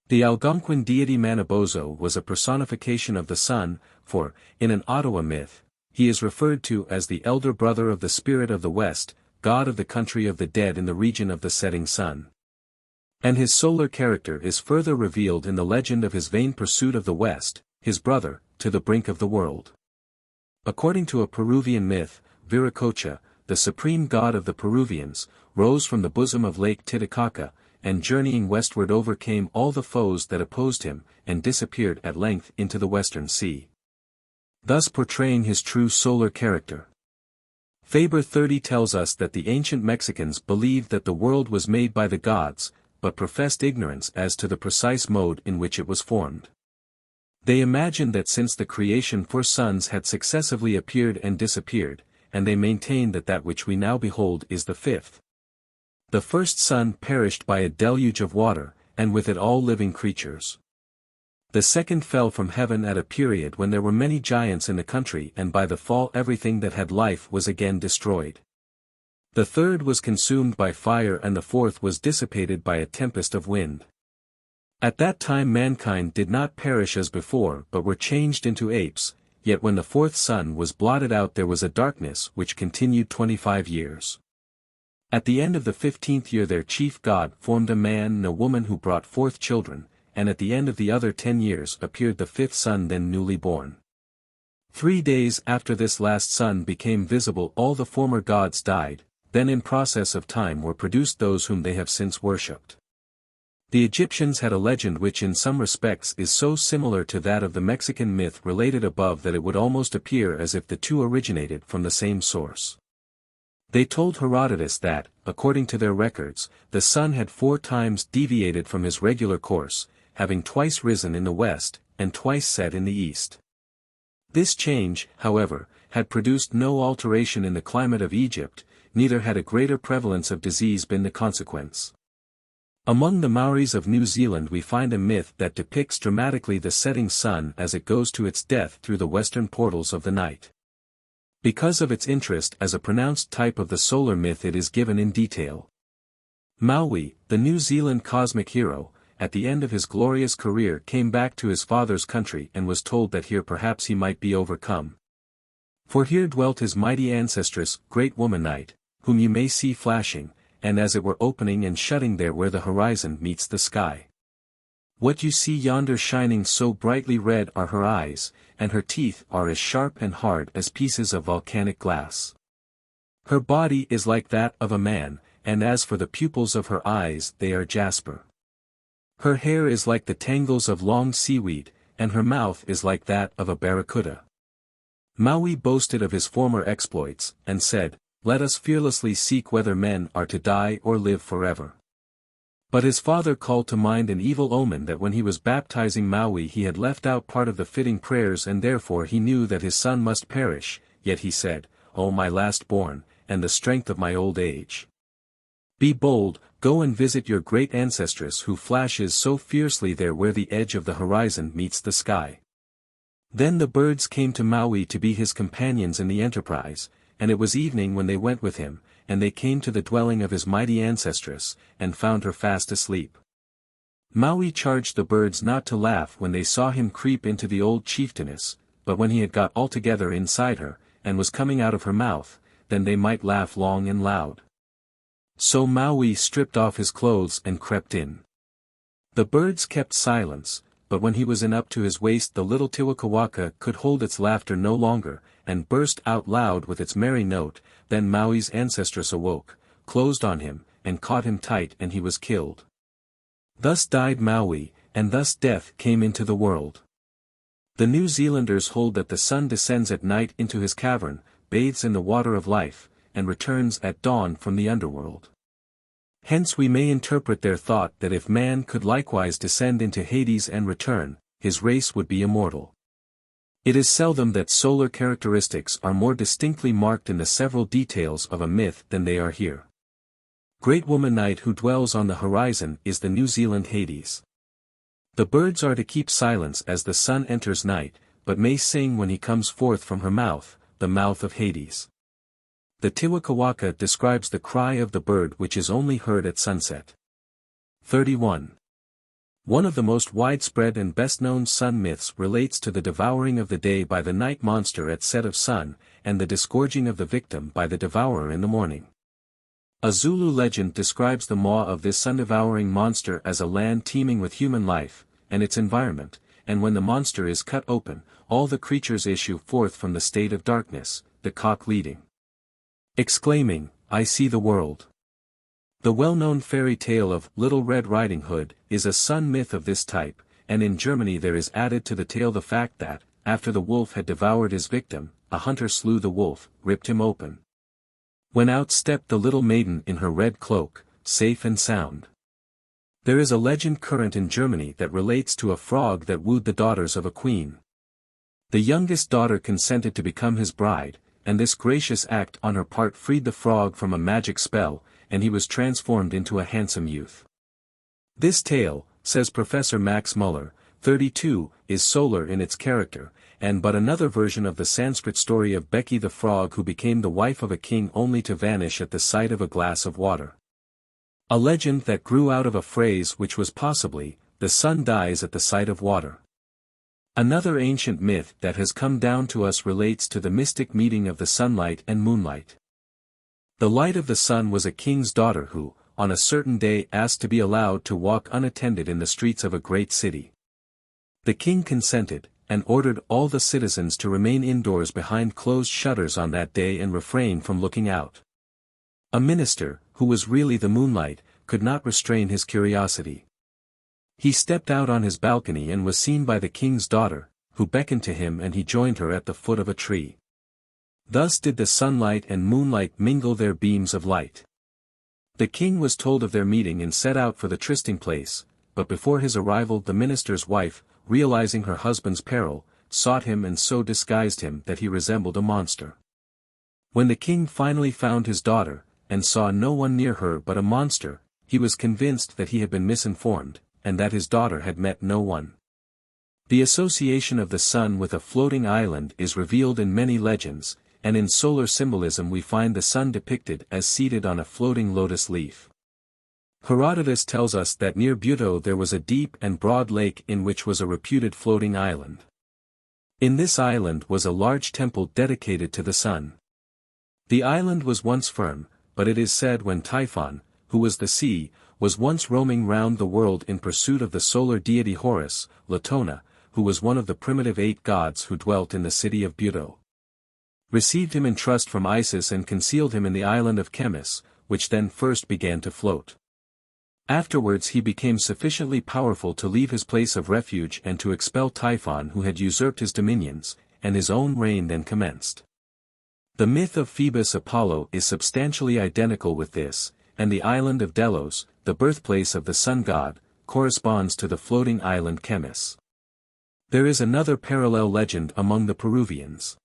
The Algonquin deity Manabozho was a personification of the sun, for, in an Ottawa myth, he is referred to as the elder brother of the spirit of the west, god of the country of the dead in the region of the setting sun. And his solar character is further revealed in the legend of his vain pursuit of the west, his brother, to the brink of the world. According to a Peruvian myth, Viracocha, the supreme god of the Peruvians, rose from the bosom of Lake Titicaca, and journeying westward overcame all the foes that opposed him, and disappeared at length into the western sea, thus portraying his true solar character. Faber 30 tells us that the ancient Mexicans believed that the world was made by the gods, but professed ignorance as to the precise mode in which it was formed. They imagined that since the creation 4 suns had successively appeared and disappeared, and they maintained that that which we now behold is the 5th. The first sun perished by a deluge of water, and with it all living creatures. The second fell from heaven at a period when there were many giants in the country, and by the fall everything that had life was again destroyed. The third was consumed by fire, and the fourth was dissipated by a tempest of wind. At that time mankind did not perish as before but were changed into apes, yet when the 4th sun was blotted out there was a darkness which continued 25 years. At the end of the 15th year their chief god formed a man and a woman who brought forth children, and at the end of the other 10 years appeared the 5th sun then newly born. 3 days after this last sun became visible all the former gods died, then in process of time were produced those whom they have since worshipped. The Egyptians had a legend which in some respects is so similar to that of the Mexican myth related above that it would almost appear as if the two originated from the same source. They told Herodotus that, according to their records, the sun had 4 times deviated from his regular course, having twice risen in the west, and twice set in the east. This change, however, had produced no alteration in the climate of Egypt, neither had a greater prevalence of disease been the consequence. Among the Maoris of New Zealand we find a myth that depicts dramatically the setting sun as it goes to its death through the western portals of the night. Because of its interest as a pronounced type of the solar myth it is given in detail. Maui, the New Zealand cosmic hero, at the end of his glorious career came back to his father's country and was told that here perhaps he might be overcome. For here dwelt his mighty ancestress, great woman night, whom you may see flashing, and as it were opening and shutting there where the horizon meets the sky. What you see yonder shining so brightly red are her eyes, and her teeth are as sharp and hard as pieces of volcanic glass. Her body is like that of a man, and as for the pupils of her eyes they are jasper. Her hair is like the tangles of long seaweed, and her mouth is like that of a barracuda. Maui boasted of his former exploits, and said, "Let us fearlessly seek whether men are to die or live forever." But his father called to mind an evil omen that when he was baptizing Maui he had left out part of the fitting prayers, and therefore he knew that his son must perish, yet he said, "O my last born, and the strength of my old age. Be bold, go and visit your great ancestress who flashes so fiercely there where the edge of the horizon meets the sky." Then the birds came to Maui to be his companions in the enterprise, and it was evening when they went with him, and they came to the dwelling of his mighty ancestress, and found her fast asleep. Maui charged the birds not to laugh when they saw him creep into the old chieftainess, but when he had got altogether inside her, and was coming out of her mouth, then they might laugh long and loud. So Maui stripped off his clothes and crept in. The birds kept silence, but when he was in up to his waist the little Tiwakawaka could hold its laughter no longer, and burst out loud with its merry note. Then Maui's ancestress awoke, closed on him, and caught him tight, and he was killed. Thus died Maui, and thus death came into the world. The New Zealanders hold that the sun descends at night into his cavern, bathes in the water of life, and returns at dawn from the underworld. Hence we may interpret their thought that if man could likewise descend into Hades and return, his race would be immortal. It is seldom that solar characteristics are more distinctly marked in the several details of a myth than they are here. Great woman night who dwells on the horizon is the New Zealand Hades. The birds are to keep silence as the sun enters night, but may sing when he comes forth from her mouth, the mouth of Hades. The Tiwakawaka describes the cry of the bird which is only heard at sunset. 31. One of the most widespread and best-known sun myths relates to the devouring of the day by the night monster at set of sun, and the disgorging of the victim by the devourer in the morning. A Zulu legend describes the maw of this sun-devouring monster as a land teeming with human life, and its environment, and when the monster is cut open, all the creatures issue forth from the state of darkness, the cock leading, exclaiming, "I see the world." The well-known fairy tale of Little Red Riding Hood is a sun myth of this type, and in Germany there is added to the tale the fact that, after the wolf had devoured his victim, a hunter slew the wolf, ripped him open. When out stepped the little maiden in her red cloak, safe and sound. There is a legend current in Germany that relates to a frog that wooed the daughters of a queen. The youngest daughter consented to become his bride, and this gracious act on her part freed the frog from a magic spell, and he was transformed into a handsome youth. This tale, says Professor Max Muller, 32, is solar in its character, and but another version of the Sanskrit story of Becky the frog who became the wife of a king only to vanish at the sight of a glass of water. A legend that grew out of a phrase which was possibly, "The sun dies at the sight of water." Another ancient myth that has come down to us relates to the mystic meeting of the sunlight and moonlight. The light of the sun was a king's daughter who, on a certain day asked to be allowed to walk unattended in the streets of a great city. The king consented, and ordered all the citizens to remain indoors behind closed shutters on that day and refrain from looking out. A minister, who was really the moonlight, could not restrain his curiosity. He stepped out on his balcony and was seen by the king's daughter, who beckoned to him, and he joined her at the foot of a tree. Thus did the sunlight and moonlight mingle their beams of light. The king was told of their meeting and set out for the trysting place, but before his arrival the minister's wife, realizing her husband's peril, sought him and so disguised him that he resembled a monster. When the king finally found his daughter, and saw no one near her but a monster, he was convinced that he had been misinformed, and that his daughter had met no one. The association of the sun with a floating island is revealed in many legends, and in solar symbolism we find the sun depicted as seated on a floating lotus leaf. Herodotus tells us that near Buto there was a deep and broad lake in which was a reputed floating island. In this island was a large temple dedicated to the sun. The island was once firm, but it is said when Typhon, who was the sea, was once roaming round the world in pursuit of the solar deity Horus, Latona, who was one of the primitive 8 gods who dwelt in the city of Buto, received him in trust from Isis and concealed him in the island of Chemis, which then first began to float. Afterwards he became sufficiently powerful to leave his place of refuge and to expel Typhon who had usurped his dominions, and his own reign then commenced. The myth of Phoebus Apollo is substantially identical with this, and the island of Delos, the birthplace of the sun god, corresponds to the floating island Chemis. There is another parallel legend among the Peruvians.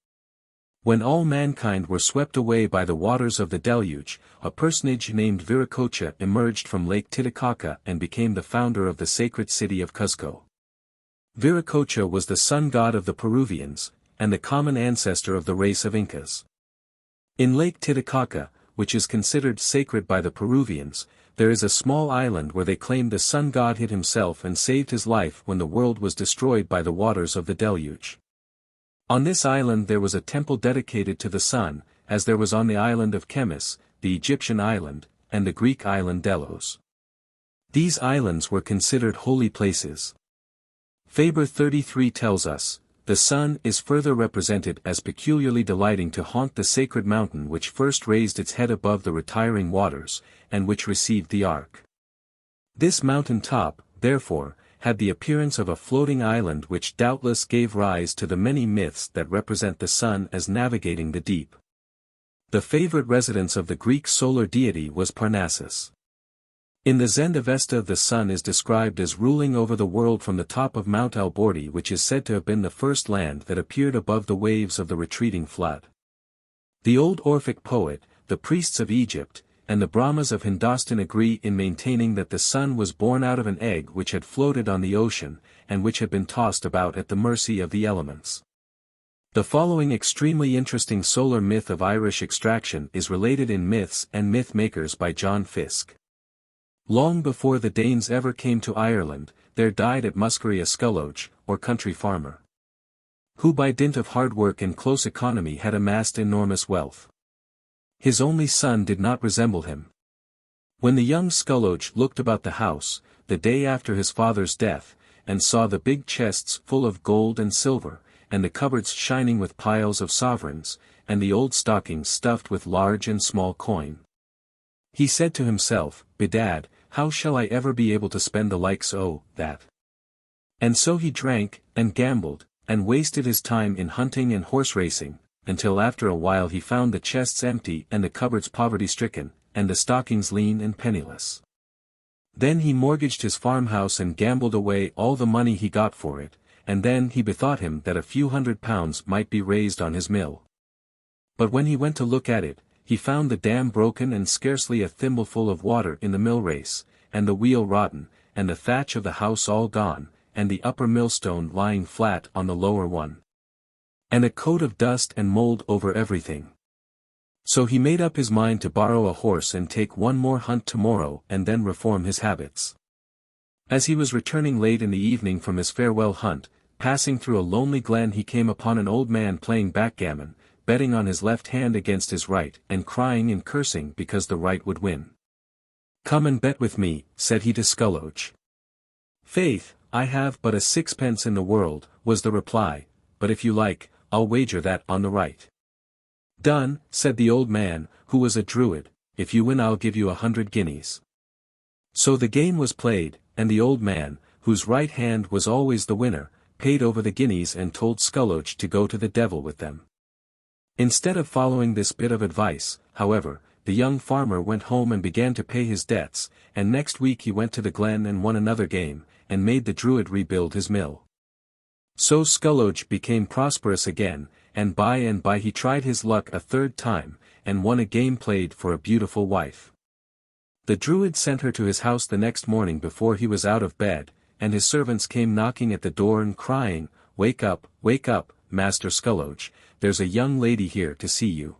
When all mankind were swept away by the waters of the deluge, a personage named Viracocha emerged from Lake Titicaca and became the founder of the sacred city of Cuzco. Viracocha was the sun god of the Peruvians, and the common ancestor of the race of Incas. In Lake Titicaca, which is considered sacred by the Peruvians, there is a small island where they claim the sun god hid himself and saved his life when the world was destroyed by the waters of the deluge. On this island there was a temple dedicated to the sun, as there was on the island of Chemis, the Egyptian island, and the Greek island Delos. These islands were considered holy places. Faber 33 tells us, the sun is further represented as peculiarly delighting to haunt the sacred mountain which first raised its head above the retiring waters, and which received the ark. This mountain top, therefore, had the appearance of a floating island which doubtless gave rise to the many myths that represent the sun as navigating the deep. The favorite residence of the Greek solar deity was Parnassus. In the Zendavesta the sun is described as ruling over the world from the top of Mount Albordi, which is said to have been the first land that appeared above the waves of the retreating flood. The old Orphic poet, the priests of Egypt, and the Brahmas of Hindostan agree in maintaining that the sun was born out of an egg which had floated on the ocean, and which had been tossed about at the mercy of the elements. The following extremely interesting solar myth of Irish extraction is related in Myths and Myth Makers by John Fiske. Long before the Danes ever came to Ireland, there died at Muskerry a sculloge, or country farmer, who by dint of hard work and close economy had amassed enormous wealth. His only son did not resemble him. When the young sculloge looked about the house, the day after his father's death, and saw the big chests full of gold and silver, and the cupboards shining with piles of sovereigns, and the old stockings stuffed with large and small coin, he said to himself, "Bedad, how shall I ever be able to spend the likes o' that?" And so he drank, and gambled, and wasted his time in hunting and horse racing, until after a while he found the chests empty and the cupboards poverty-stricken, and the stockings lean and penniless. Then he mortgaged his farmhouse and gambled away all the money he got for it, and then he bethought him that a few £100 might be raised on his mill. But when he went to look at it, he found the dam broken and scarcely a thimbleful of water in the mill race, and the wheel rotten, and the thatch of the house all gone, and the upper millstone lying flat on the lower one, and a coat of dust and mold over everything. So he made up his mind to borrow a horse and take one more hunt tomorrow and then reform his habits. As he was returning late in the evening from his farewell hunt, passing through a lonely glen he came upon an old man playing backgammon, betting on his left hand against his right and crying and cursing because the right would win. "Come and bet with me," said he to Sculloge. "Faith, I have but a sixpence in the world," was the reply, "but if you like, I'll wager that on the right." "Done," said the old man, who was a druid, "if you win I'll give you 100 guineas. So the game was played, and the old man, whose right hand was always the winner, paid over the guineas and told Sculloge to go to the devil with them. Instead of following this bit of advice, however, the young farmer went home and began to pay his debts, and next week he went to the glen and won another game, and made the druid rebuild his mill. So Sculloge became prosperous again, and by he tried his luck a third time, and won a game played for a beautiful wife. The druid sent her to his house the next morning before he was out of bed, and his servants came knocking at the door and crying, wake up, Master Sculloge, there's a young lady here to see you."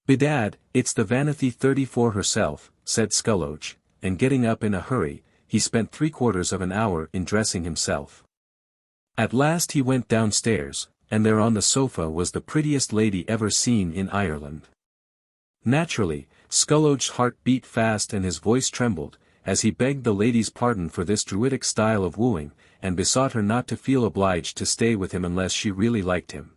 "Bedad, it's the Vanity 34 herself," said Sculloge, and getting up in a hurry, he spent 3/4 of an hour in dressing himself. At last he went downstairs, and there on the sofa was the prettiest lady ever seen in Ireland. Naturally, Skulloge's heart beat fast and his voice trembled, as he begged the lady's pardon for this druidic style of wooing, and besought her not to feel obliged to stay with him unless she really liked him.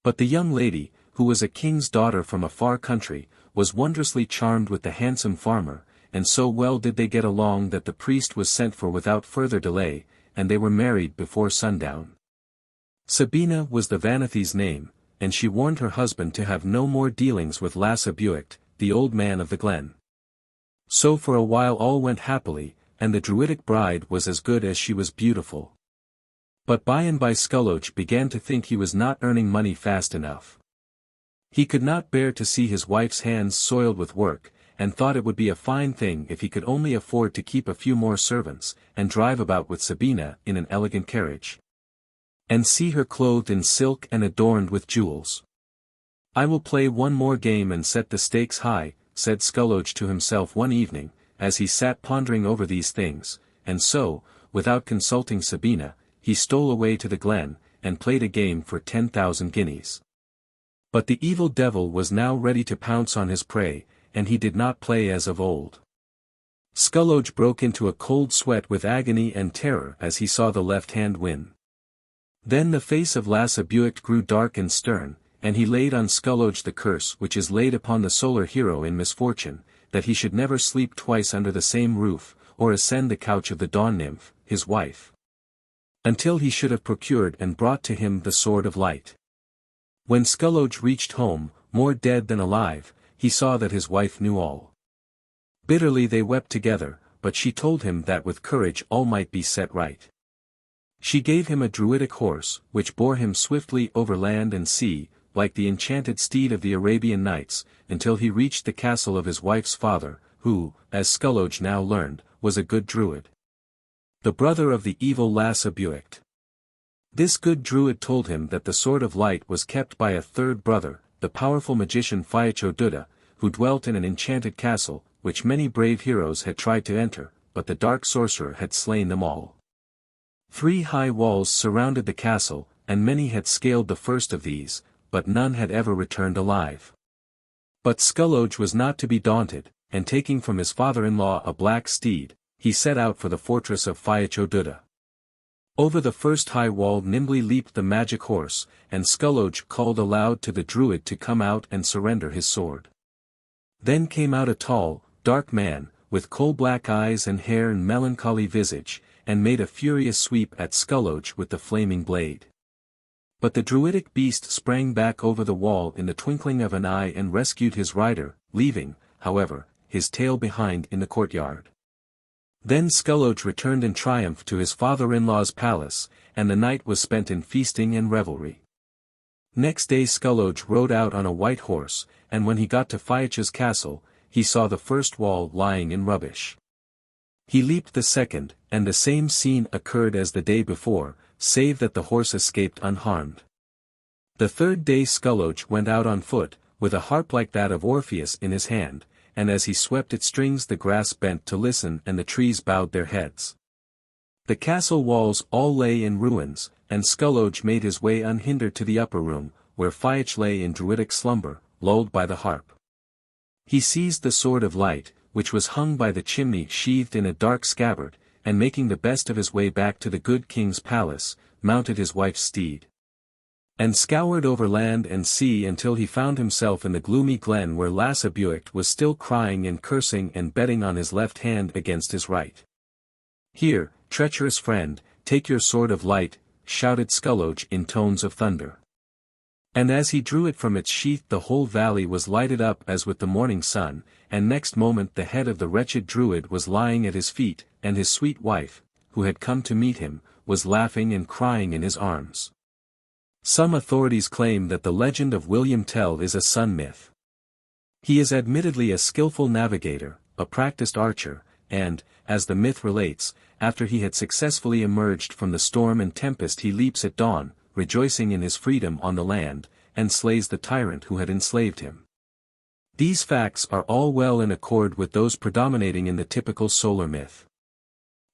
But the young lady, who was a king's daughter from a far country, was wondrously charmed with the handsome farmer, and so well did they get along that the priest was sent for without further delay, and they were married before sundown. Sabina was the Vanithi's name, and she warned her husband to have no more dealings with Lasse Buicht, the old man of the glen. So for a while all went happily, and the druidic bride was as good as she was beautiful. But by and by Skulloge began to think he was not earning money fast enough. He could not bear to see his wife's hands soiled with work, and thought it would be a fine thing if he could only afford to keep a few more servants, and drive about with Sabina in an elegant carriage. And see her clothed in silk and adorned with jewels. "I will play one more game and set the stakes high," said Skulloge to himself one evening, as he sat pondering over these things, and so, without consulting Sabina, he stole away to the glen, and played a game for 10,000 guineas. But the evil devil was now ready to pounce on his prey, and he did not play as of old. Skulloge broke into a cold sweat with agony and terror as he saw the left hand win. Then the face of Lasse Buicht grew dark and stern, and he laid on Skulloge the curse which is laid upon the solar hero in misfortune, that he should never sleep twice under the same roof, or ascend the couch of the dawn nymph, his wife, until he should have procured and brought to him the sword of light. When Skulloge reached home, more dead than alive, he saw that his wife knew all. Bitterly they wept together, but she told him that with courage all might be set right. She gave him a druidic horse, which bore him swiftly over land and sea, like the enchanted steed of the Arabian Nights, until he reached the castle of his wife's father, who, as Skulloge now learned, was a good druid. The brother of the evil Lasse Buicht. This good druid told him that the sword of light was kept by a third brother, the powerful magician Fiacho Dutta, who dwelt in an enchanted castle, which many brave heroes had tried to enter, but the dark sorcerer had slain them all. 3 high walls surrounded the castle, and many had scaled the first of these, but none had ever returned alive. But Skulloge was not to be daunted, and taking from his father-in-law a black steed, he set out for the fortress of Fiacho Dutta. Over the first high wall nimbly leaped the magic horse, and Skulloge called aloud to the druid to come out and surrender his sword. Then came out a tall, dark man, with coal-black eyes and hair and melancholy visage, and made a furious sweep at Skulloge with the flaming blade. But the druidic beast sprang back over the wall in the twinkling of an eye and rescued his rider, leaving, however, his tail behind in the courtyard. Then Skulloge returned in triumph to his father-in-law's palace, and the night was spent in feasting and revelry. Next day Skulloge rode out on a white horse, and when he got to Fiacho's castle, he saw the first wall lying in rubbish. He leaped the second, and the same scene occurred as the day before, save that the horse escaped unharmed. The third day Skulloge went out on foot, with a harp like that of Orpheus in his hand, and as he swept its strings the grass bent to listen and the trees bowed their heads. The castle walls all lay in ruins, and Skulloge made his way unhindered to the upper room, where Fiach lay in druidic slumber, lulled by the harp. He seized the sword of light, which was hung by the chimney sheathed in a dark scabbard, and making the best of his way back to the good king's palace, mounted his wife's steed, and scoured over land and sea until he found himself in the gloomy glen where Lasse Buicht was still crying and cursing and betting on his left hand against his right. "Here, treacherous friend, take your sword of light," shouted Skulloge in tones of thunder. And as he drew it from its sheath the whole valley was lighted up as with the morning sun, and next moment the head of the wretched druid was lying at his feet, and his sweet wife, who had come to meet him, was laughing and crying in his arms. Some authorities claim that the legend of William Tell is a sun myth. He is admittedly a skillful navigator, a practiced archer, and, as the myth relates, after he had successfully emerged from the storm and tempest he leaps at dawn, rejoicing in his freedom on the land, and slays the tyrant who had enslaved him. These facts are all well in accord with those predominating in the typical solar myth.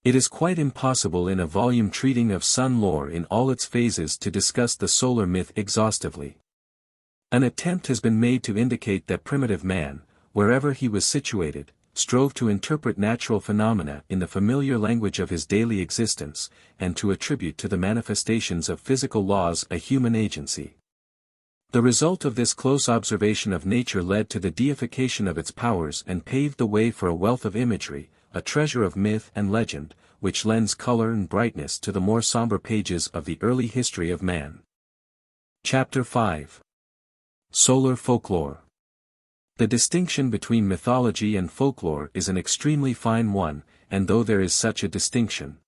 It is quite impossible in a volume treating of sun lore in all its phases to discuss the solar myth exhaustively. An attempt has been made to indicate that primitive man, wherever he was situated, strove to interpret natural phenomena in the familiar language of his daily existence, and to attribute to the manifestations of physical laws a human agency. The result of this close observation of nature led to the deification of its powers and paved the way for a wealth of imagery, a treasure of myth and legend, which lends color and brightness to the more somber pages of the early history of man. Chapter 5. Solar Folklore. The distinction between mythology and folklore is an extremely fine one, and though there is such a distinction,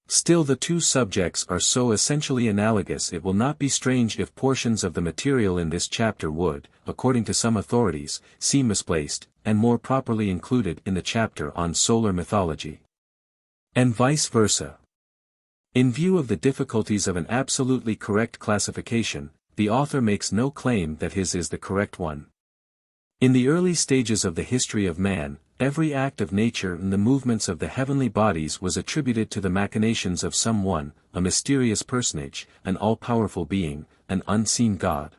still the two subjects are so essentially analogous it will not be strange if portions of the material in this chapter would, according to some authorities, seem misplaced, and more properly included in the chapter on solar mythology. And vice versa. In view of the difficulties of an absolutely correct classification, the author makes no claim that his is the correct one. In the early stages of the history of man, every act of nature and the movements of the heavenly bodies was attributed to the machinations of someone, a mysterious personage, an all-powerful being, an unseen god.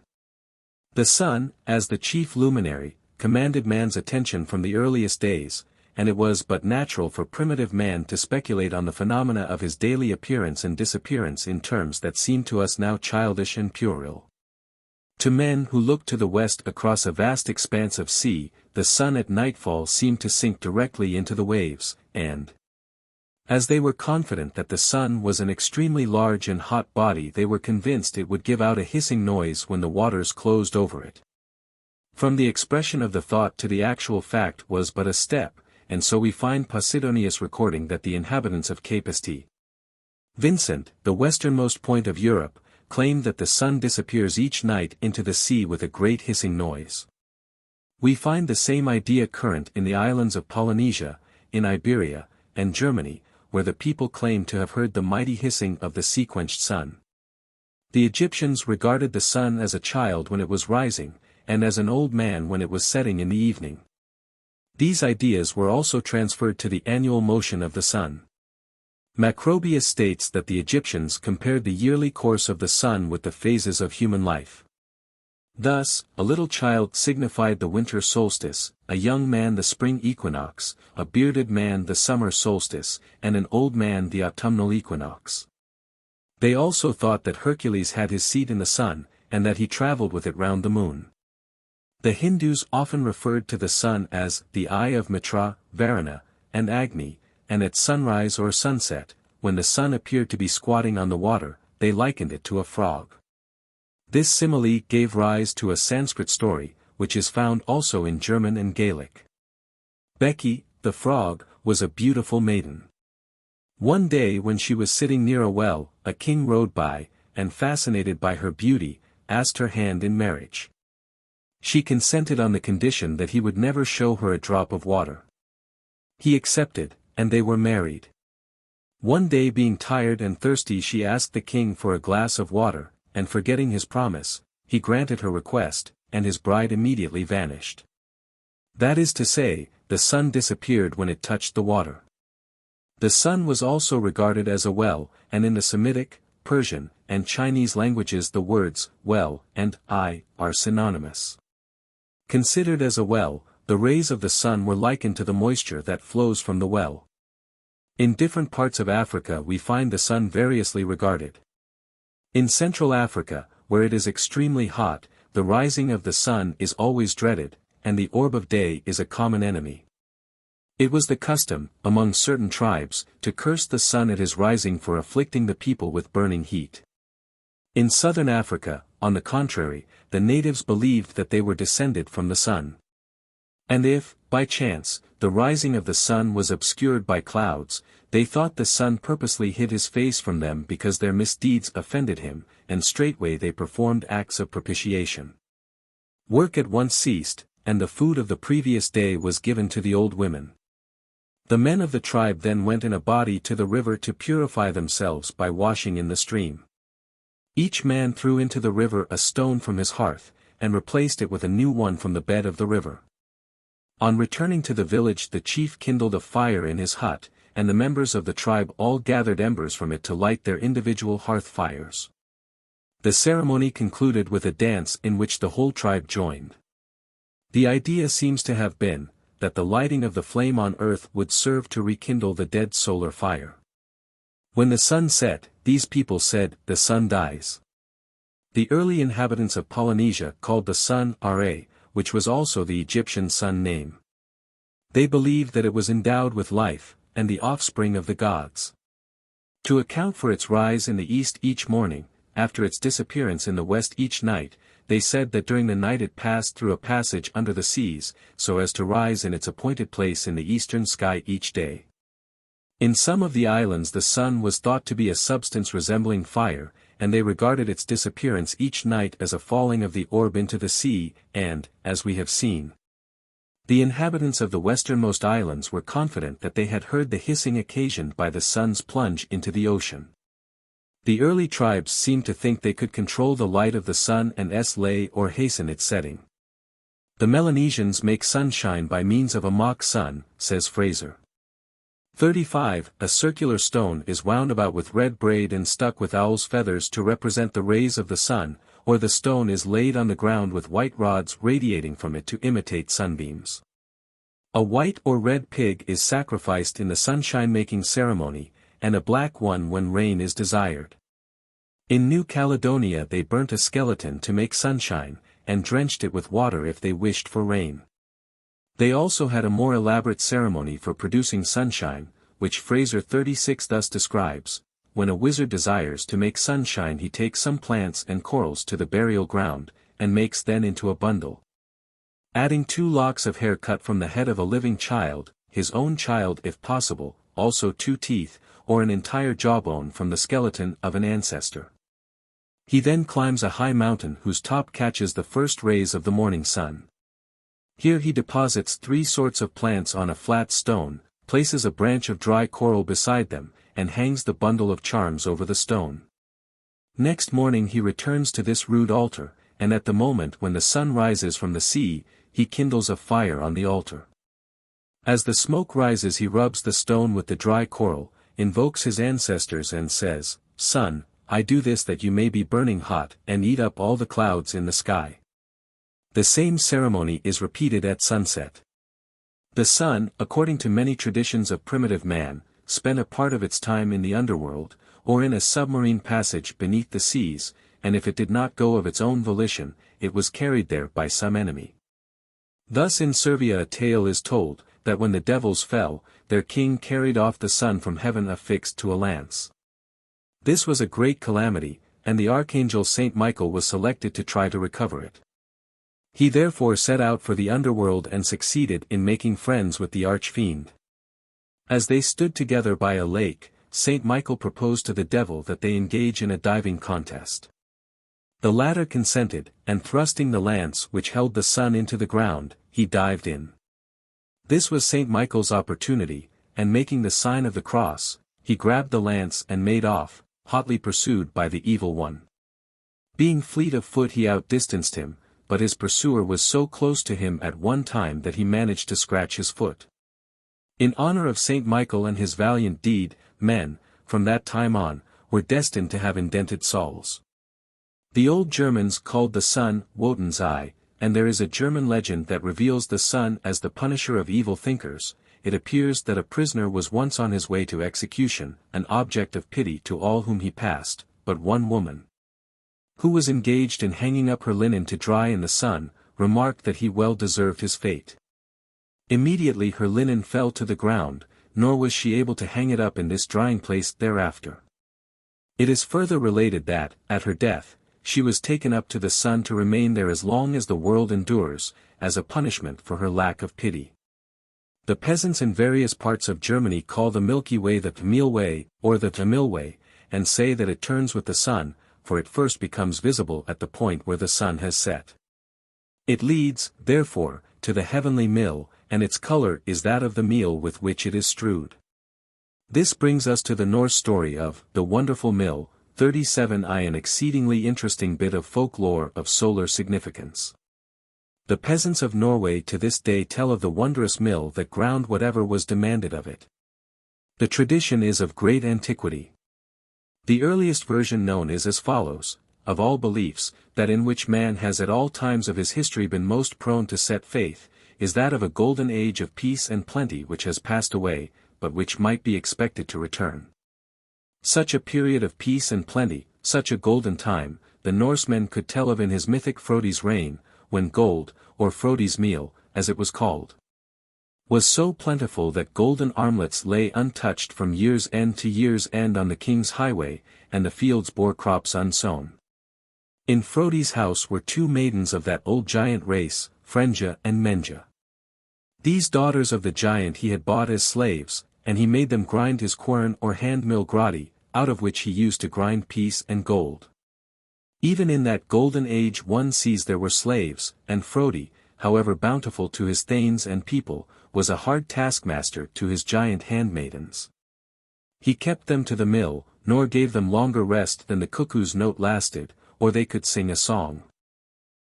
The sun, as the chief luminary, commanded man's attention from the earliest days, and it was but natural for primitive man to speculate on the phenomena of his daily appearance and disappearance in terms that seem to us now childish and puerile. To men who looked to the west across a vast expanse of sea, the sun at nightfall seemed to sink directly into the waves, and as they were confident that the sun was an extremely large and hot body, they were convinced it would give out a hissing noise when the waters closed over it. From the expression of the thought to the actual fact was but a step, and so we find Posidonius recording that the inhabitants of Cape St. Vincent, the westernmost point of Europe, claim that the sun disappears each night into the sea with a great hissing noise. We find the same idea current in the islands of Polynesia, in Iberia, and Germany, where the people claim to have heard the mighty hissing of the sea-quenched sun. The Egyptians regarded the sun as a child when it was rising, and as an old man when it was setting in the evening. These ideas were also transferred to the annual motion of the sun. Macrobius states that the Egyptians compared the yearly course of the sun with the phases of human life. Thus, a little child signified the winter solstice, a young man the spring equinox, a bearded man the summer solstice, and an old man the autumnal equinox. They also thought that Hercules had his seat in the sun, and that he traveled with it round the moon. The Hindus often referred to the sun as the eye of Mitra, Varuna, and Agni, and at sunrise or sunset, when the sun appeared to be squatting on the water, they likened it to a frog. This simile gave rise to a Sanskrit story, which is found also in German and Gaelic. Becky, the frog, was a beautiful maiden. One day when she was sitting near a well, a king rode by, and fascinated by her beauty, asked her hand in marriage. She consented on the condition that he would never show her a drop of water. He accepted, and they were married. One day, being tired and thirsty, she asked the king for a glass of water, and forgetting his promise, he granted her request, and his bride immediately vanished. That is to say, the sun disappeared when it touched the water. The sun was also regarded as a well, and in the Semitic, Persian, and Chinese languages the words well and eye are synonymous. Considered as a well, the rays of the sun were likened to the moisture that flows from the well. In different parts of Africa we find the sun variously regarded. In Central Africa, where it is extremely hot, the rising of the sun is always dreaded, and the orb of day is a common enemy. It was the custom, among certain tribes, to curse the sun at his rising for afflicting the people with burning heat. In southern Africa, on the contrary, the natives believed that they were descended from the sun. And if, by chance, the rising of the sun was obscured by clouds, they thought the sun purposely hid his face from them because their misdeeds offended him, and straightway they performed acts of propitiation. Work at once ceased, and the food of the previous day was given to the old women. The men of the tribe then went in a body to the river to purify themselves by washing in the stream. Each man threw into the river a stone from his hearth, and replaced it with a new one from the bed of the river. On returning to the village, the chief kindled a fire in his hut, and the members of the tribe all gathered embers from it to light their individual hearth fires. The ceremony concluded with a dance in which the whole tribe joined. The idea seems to have been, that the lighting of the flame on earth would serve to rekindle the dead solar fire. When the sun set, these people said, "The sun dies." The early inhabitants of Polynesia called the sun Ra, which was also the Egyptian sun name. They believed that it was endowed with life, and the offspring of the gods. To account for its rise in the east each morning, after its disappearance in the west each night, they said that during the night it passed through a passage under the seas, so as to rise in its appointed place in the eastern sky each day. In some of the islands the sun was thought to be a substance resembling fire, and they regarded its disappearance each night as a falling of the orb into the sea, and, as we have seen, the inhabitants of the westernmost islands were confident that they had heard the hissing occasioned by the sun's plunge into the ocean. The early tribes seemed to think they could control the light of the sun and slay or hasten its setting. The Melanesians make sunshine by means of a mock sun, says Fraser. 35. A circular stone is wound about with red braid and stuck with owl's feathers to represent the rays of the sun, or the stone is laid on the ground with white rods radiating from it to imitate sunbeams. A white or red pig is sacrificed in the sunshine-making ceremony, and a black one when rain is desired. In New Caledonia they burnt a skeleton to make sunshine, and drenched it with water if they wished for rain. They also had a more elaborate ceremony for producing sunshine, which Fraser 36 thus describes: when a wizard desires to make sunshine he takes some plants and corals to the burial ground, and makes then into a bundle. Adding 2 locks of hair cut from the head of a living child, his own child if possible, also 2 teeth, or an entire jawbone from the skeleton of an ancestor. He then climbs a high mountain whose top catches the first rays of the morning sun. Here he deposits 3 sorts of plants on a flat stone, places a branch of dry coral beside them, and hangs the bundle of charms over the stone. Next morning he returns to this rude altar, and at the moment when the sun rises from the sea, he kindles a fire on the altar. As the smoke rises he rubs the stone with the dry coral, invokes his ancestors and says, "Sun, I do this that you may be burning hot and eat up all the clouds in the sky." The same ceremony is repeated at sunset. The sun, according to many traditions of primitive man, spent a part of its time in the underworld, or in a submarine passage beneath the seas, and if it did not go of its own volition, it was carried there by some enemy. Thus in Servia a tale is told, that when the devils fell, their king carried off the sun from heaven affixed to a lance. This was a great calamity, and the archangel Saint Michael was selected to try to recover it. He therefore set out for the underworld and succeeded in making friends with the archfiend. As they stood together by a lake, Saint Michael proposed to the devil that they engage in a diving contest. The latter consented, and thrusting the lance which held the sun into the ground, he dived in. This was Saint Michael's opportunity, and making the sign of the cross, he grabbed the lance and made off, hotly pursued by the evil one. Being fleet of foot he outdistanced him, but his pursuer was so close to him at one time that he managed to scratch his foot. In honor of Saint Michael and his valiant deed, men, from that time on, were destined to have indented soles. The old Germans called the sun Wotan's eye, and there is a German legend that reveals the sun as the punisher of evil thinkers. It appears that a prisoner was once on his way to execution, an object of pity to all whom he passed, but one woman, who was engaged in hanging up her linen to dry in the sun, remarked that he well deserved his fate. Immediately her linen fell to the ground, nor was she able to hang it up in this drying place thereafter. It is further related that, at her death, she was taken up to the sun to remain there as long as the world endures, as a punishment for her lack of pity. The peasants in various parts of Germany call the Milky Way the Milway, or the Milway, and say that it turns with the sun, for it first becomes visible at the point where the sun has set. It leads, therefore, to the heavenly mill, and its color is that of the meal with which it is strewed. This brings us to the Norse story of the wonderful mill, 37I An exceedingly interesting bit of folklore of solar significance. The peasants of Norway to this day tell of the wondrous mill that ground whatever was demanded of it. The tradition is of great antiquity. The earliest version known is as follows: of all beliefs, that in which man has at all times of his history been most prone to set faith, is that of a golden age of peace and plenty which has passed away, but which might be expected to return. Such a period of peace and plenty, such a golden time, the Norsemen could tell of in his mythic Frodi's reign, when gold, or Frodi's meal, as it was called, was so plentiful that golden armlets lay untouched from year's end to year's end on the king's highway, and the fields bore crops unsown. In Frodi's house were 2 maidens of that old giant race, Frenja and Menja. These daughters of the giant he had bought as slaves, and he made them grind his quern or hand-mill grati, out of which he used to grind peace and gold. Even in that golden age one sees there were slaves, and Frodi, however bountiful to his thanes and people, was a hard taskmaster to his giant handmaidens. He kept them to the mill, nor gave them longer rest than the cuckoo's note lasted, or they could sing a song.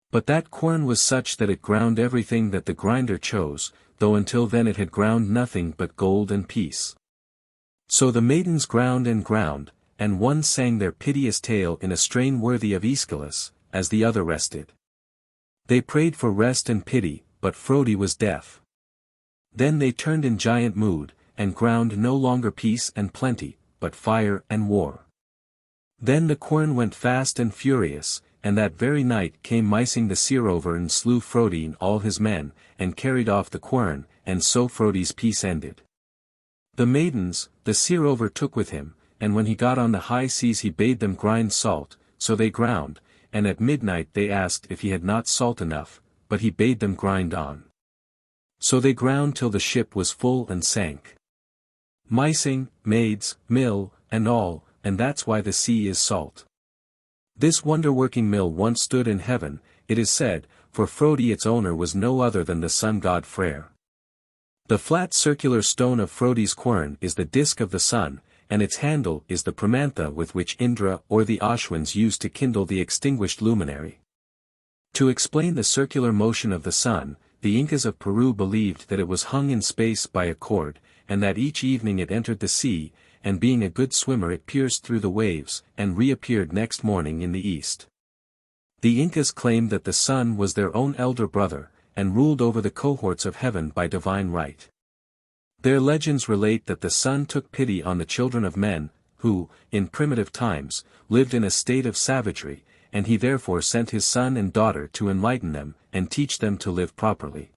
But that quern was such that it ground everything that the grinder chose, though until then it had ground nothing but gold and peace. So the maidens ground, and one sang their piteous tale in a strain worthy of Aeschylus, as the other rested. They prayed for rest and pity, but Frodi was deaf. Then they turned in giant mood, and ground no longer peace and plenty, but fire and war. Then the quern went fast and furious, and that very night came Mysing the Seerover and slew Frodi and all his men, and carried off the quern, and so Frodi's peace ended. The maidens, the Seerover took with him, and when he got on the high seas he bade them grind salt, so they ground, and at midnight they asked if he had not salt enough, but he bade them grind on. So they ground till the ship was full and sank. Mysing, maids, mill, and all, and that's why the sea is salt. This wonder-working mill once stood in heaven, it is said, for Frodi its owner was no other than the sun god Freyr. The flat circular stone of Frodi's quern is the disk of the sun, and its handle is the pramantha with which Indra or the Ashwins used to kindle the extinguished luminary. To explain the circular motion of the sun, the Incas of Peru believed that it was hung in space by a cord, and that each evening it entered the sea, and being a good swimmer it pierced through the waves, and reappeared next morning in the east. The Incas claimed that the sun was their own elder brother, and ruled over the cohorts of heaven by divine right. Their legends relate that the sun took pity on the children of men, who, in primitive times, lived in a state of savagery, and he therefore sent his son and daughter to enlighten them, and teach them to live properly.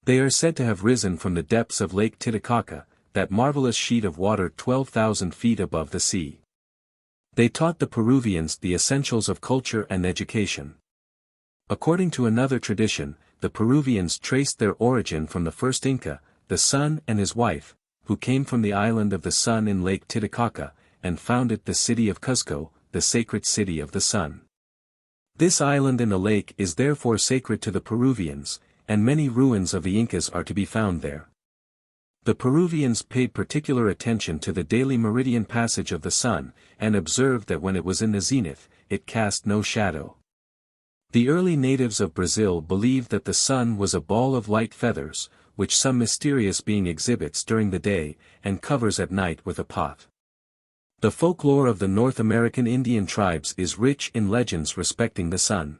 They are said to have risen from the depths of Lake Titicaca, that marvelous sheet of water 12,000 feet above the sea. They taught the Peruvians the essentials of culture and education. According to another tradition, the Peruvians traced their origin from the first Inca, the sun and his wife, who came from the island of the sun in Lake Titicaca, and founded the city of Cuzco, the sacred city of the sun. This island in the lake is therefore sacred to the Peruvians, and many ruins of the Incas are to be found there. The Peruvians paid particular attention to the daily meridian passage of the sun, and observed that when it was in the zenith, it cast no shadow. The early natives of Brazil believed that the sun was a ball of light feathers, which some mysterious being exhibits during the day, and covers at night with a pot. The folklore of the North American Indian tribes is rich in legends respecting the sun.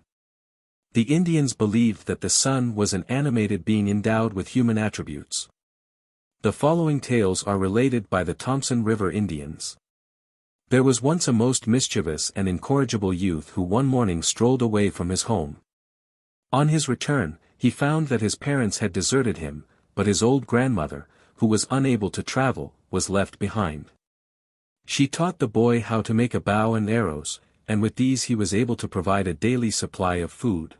The Indians believed that the sun was an animated being endowed with human attributes. The following tales are related by the Thompson River Indians. There was once a most mischievous and incorrigible youth who one morning strolled away from his home. On his return, he found that his parents had deserted him, but his old grandmother, who was unable to travel, was left behind. She taught the boy how to make a bow and arrows, and with these he was able to provide a daily supply of food.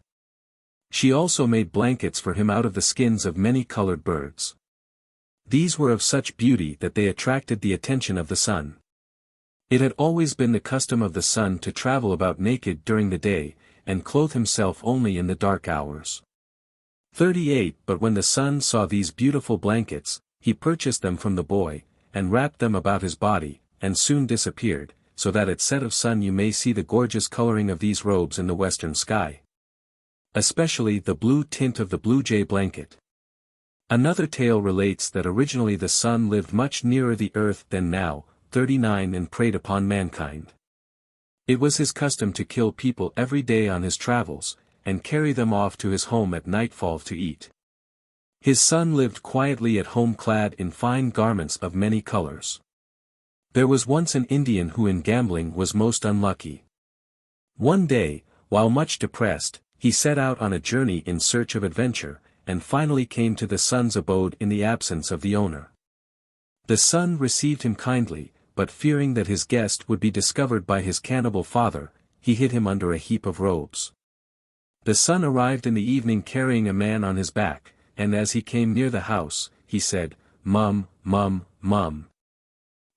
She also made blankets for him out of the skins of many colored birds. These were of such beauty that they attracted the attention of the sun. It had always been the custom of the sun to travel about naked during the day, and clothe himself only in the dark hours. 38 But when the sun saw these beautiful blankets, he purchased them from the boy, and wrapped them about his body, and soon disappeared, so that at set of sun you may see the gorgeous coloring of these robes in the western sky. Especially the blue tint of the blue jay blanket. Another tale relates that originally the sun lived much nearer the earth than now, 39, and preyed upon mankind. It was his custom to kill people every day on his travels, and carry them off to his home at nightfall to eat. His son lived quietly at home clad in fine garments of many colors. There was once an Indian who in gambling was most unlucky. One day, while much depressed, he set out on a journey in search of adventure, and finally came to the son's abode in the absence of the owner. The son received him kindly, but fearing that his guest would be discovered by his cannibal father, he hid him under a heap of robes. The son arrived in the evening carrying a man on his back, and as he came near the house, he said, "Mum, mum, mum.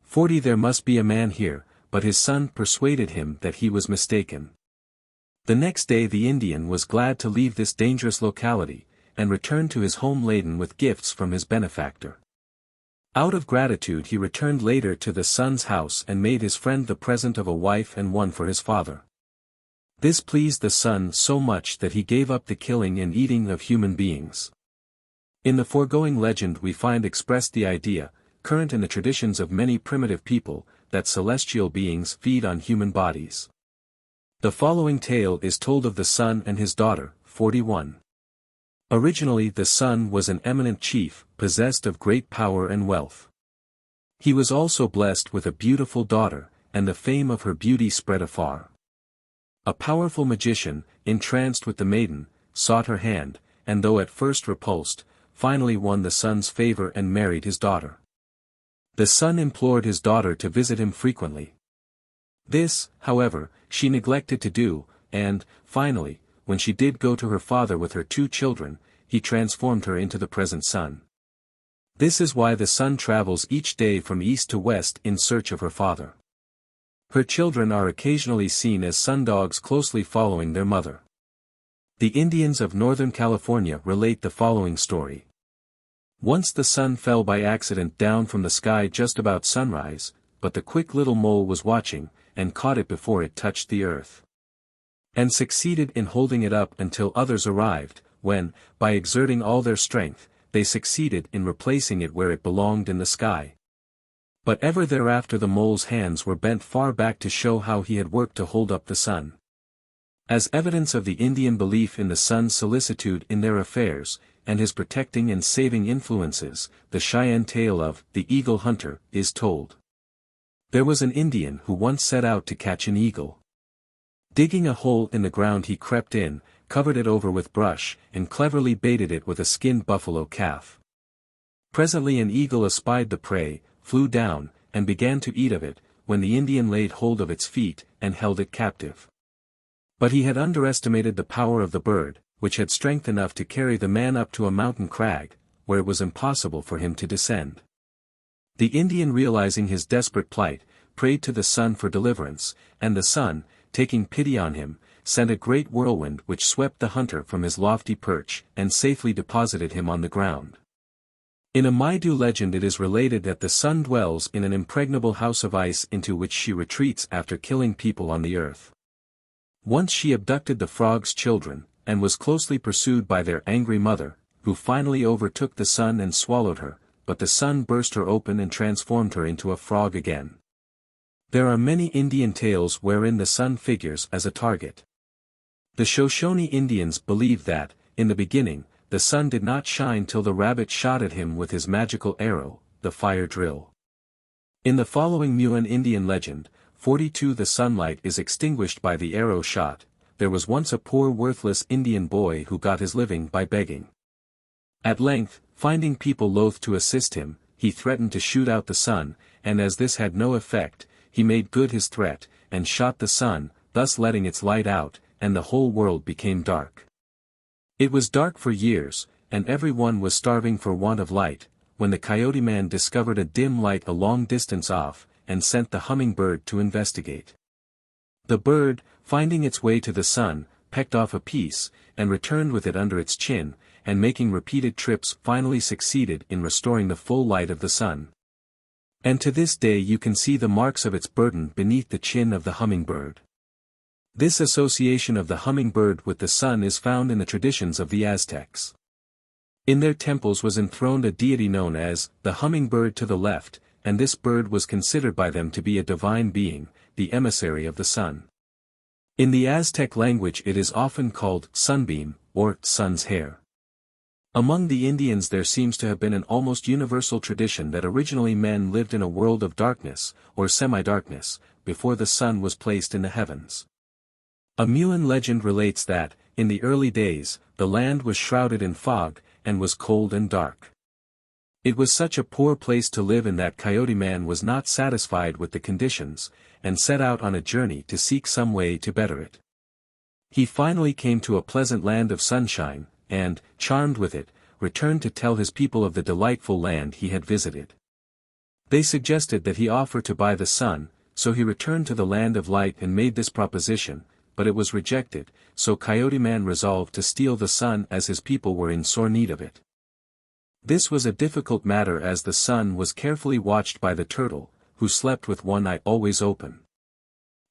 40 there must be a man here," but his son persuaded him that he was mistaken. The next day the Indian was glad to leave this dangerous locality, and returned to his home laden with gifts from his benefactor. Out of gratitude he returned later to the son's house and made his friend the present of a wife and one for his father. This pleased the son so much that he gave up the killing and eating of human beings. In the foregoing legend we find expressed the idea, current in the traditions of many primitive people, that celestial beings feed on human bodies. The following tale is told of the son and his daughter, 41. Originally the son was an eminent chief, possessed of great power and wealth. He was also blessed with a beautiful daughter, and the fame of her beauty spread afar. A powerful magician, entranced with the maiden, sought her hand, and though at first repulsed, finally won the son's favor and married his daughter. The son implored his daughter to visit him frequently. This, however, she neglected to do, and, finally, when she did go to her father with her 2 children, he transformed her into the present son. This is why the son travels each day from east to west in search of her father. Her children are occasionally seen as sundogs closely following their mother. The Indians of Northern California relate the following story. Once the sun fell by accident down from the sky just about sunrise, but the quick little mole was watching, and caught it before it touched the earth. And succeeded in holding it up until others arrived, when, by exerting all their strength, they succeeded in replacing it where it belonged in the sky. But ever thereafter the mole's hands were bent far back to show how he had worked to hold up the sun. As evidence of the Indian belief in the sun's solicitude in their affairs, and his protecting and saving influences, the Cheyenne tale of the Eagle Hunter is told. There was an Indian who once set out to catch an eagle. Digging a hole in the ground he crept in, covered it over with brush, and cleverly baited it with a skinned buffalo calf. Presently an eagle espied the prey, flew down, and began to eat of it, when the Indian laid hold of its feet, and held it captive. But he had underestimated the power of the bird, which had strength enough to carry the man up to a mountain crag, where it was impossible for him to descend. The Indian, realizing his desperate plight, prayed to the sun for deliverance, and the sun, taking pity on him, sent a great whirlwind which swept the hunter from his lofty perch, and safely deposited him on the ground. In a Maidu legend it is related that the sun dwells in an impregnable house of ice into which she retreats after killing people on the earth. Once she abducted the frog's children, and was closely pursued by their angry mother, who finally overtook the sun and swallowed her, but the sun burst her open and transformed her into a frog again. There are many Indian tales wherein the sun figures as a target. The Shoshone Indians believe that, in the beginning, the sun did not shine till the rabbit shot at him with his magical arrow, the fire drill. In the following Muan Indian legend, 42, the sunlight is extinguished by the arrow shot. There was once a poor worthless Indian boy who got his living by begging. At length, finding people loath to assist him, he threatened to shoot out the sun, and as this had no effect, he made good his threat, and shot the sun, thus letting its light out, and the whole world became dark. It was dark for years, and everyone was starving for want of light, when the Coyote Man discovered a dim light a long distance off, and sent the hummingbird to investigate. The bird, finding its way to the sun, pecked off a piece, and returned with it under its chin, and making repeated trips finally succeeded in restoring the full light of the sun. And to this day you can see the marks of its burden beneath the chin of the hummingbird. This association of the hummingbird with the sun is found in the traditions of the Aztecs. In their temples was enthroned a deity known as the hummingbird to the left, and this bird was considered by them to be a divine being, the emissary of the sun. In the Aztec language it is often called sunbeam, or sun's hair. Among the Indians there seems to have been an almost universal tradition that originally men lived in a world of darkness, or semi-darkness, before the sun was placed in the heavens. A Muin legend relates that, in the early days, the land was shrouded in fog, and was cold and dark. It was such a poor place to live in that Coyote Man was not satisfied with the conditions, and set out on a journey to seek some way to better it. He finally came to a pleasant land of sunshine, and, charmed with it, returned to tell his people of the delightful land he had visited. They suggested that he offer to buy the sun, so he returned to the land of light and made this proposition, but it was rejected, so Coyote Man resolved to steal the sun as his people were in sore need of it. This was a difficult matter as the sun was carefully watched by the turtle, who slept with one eye always open.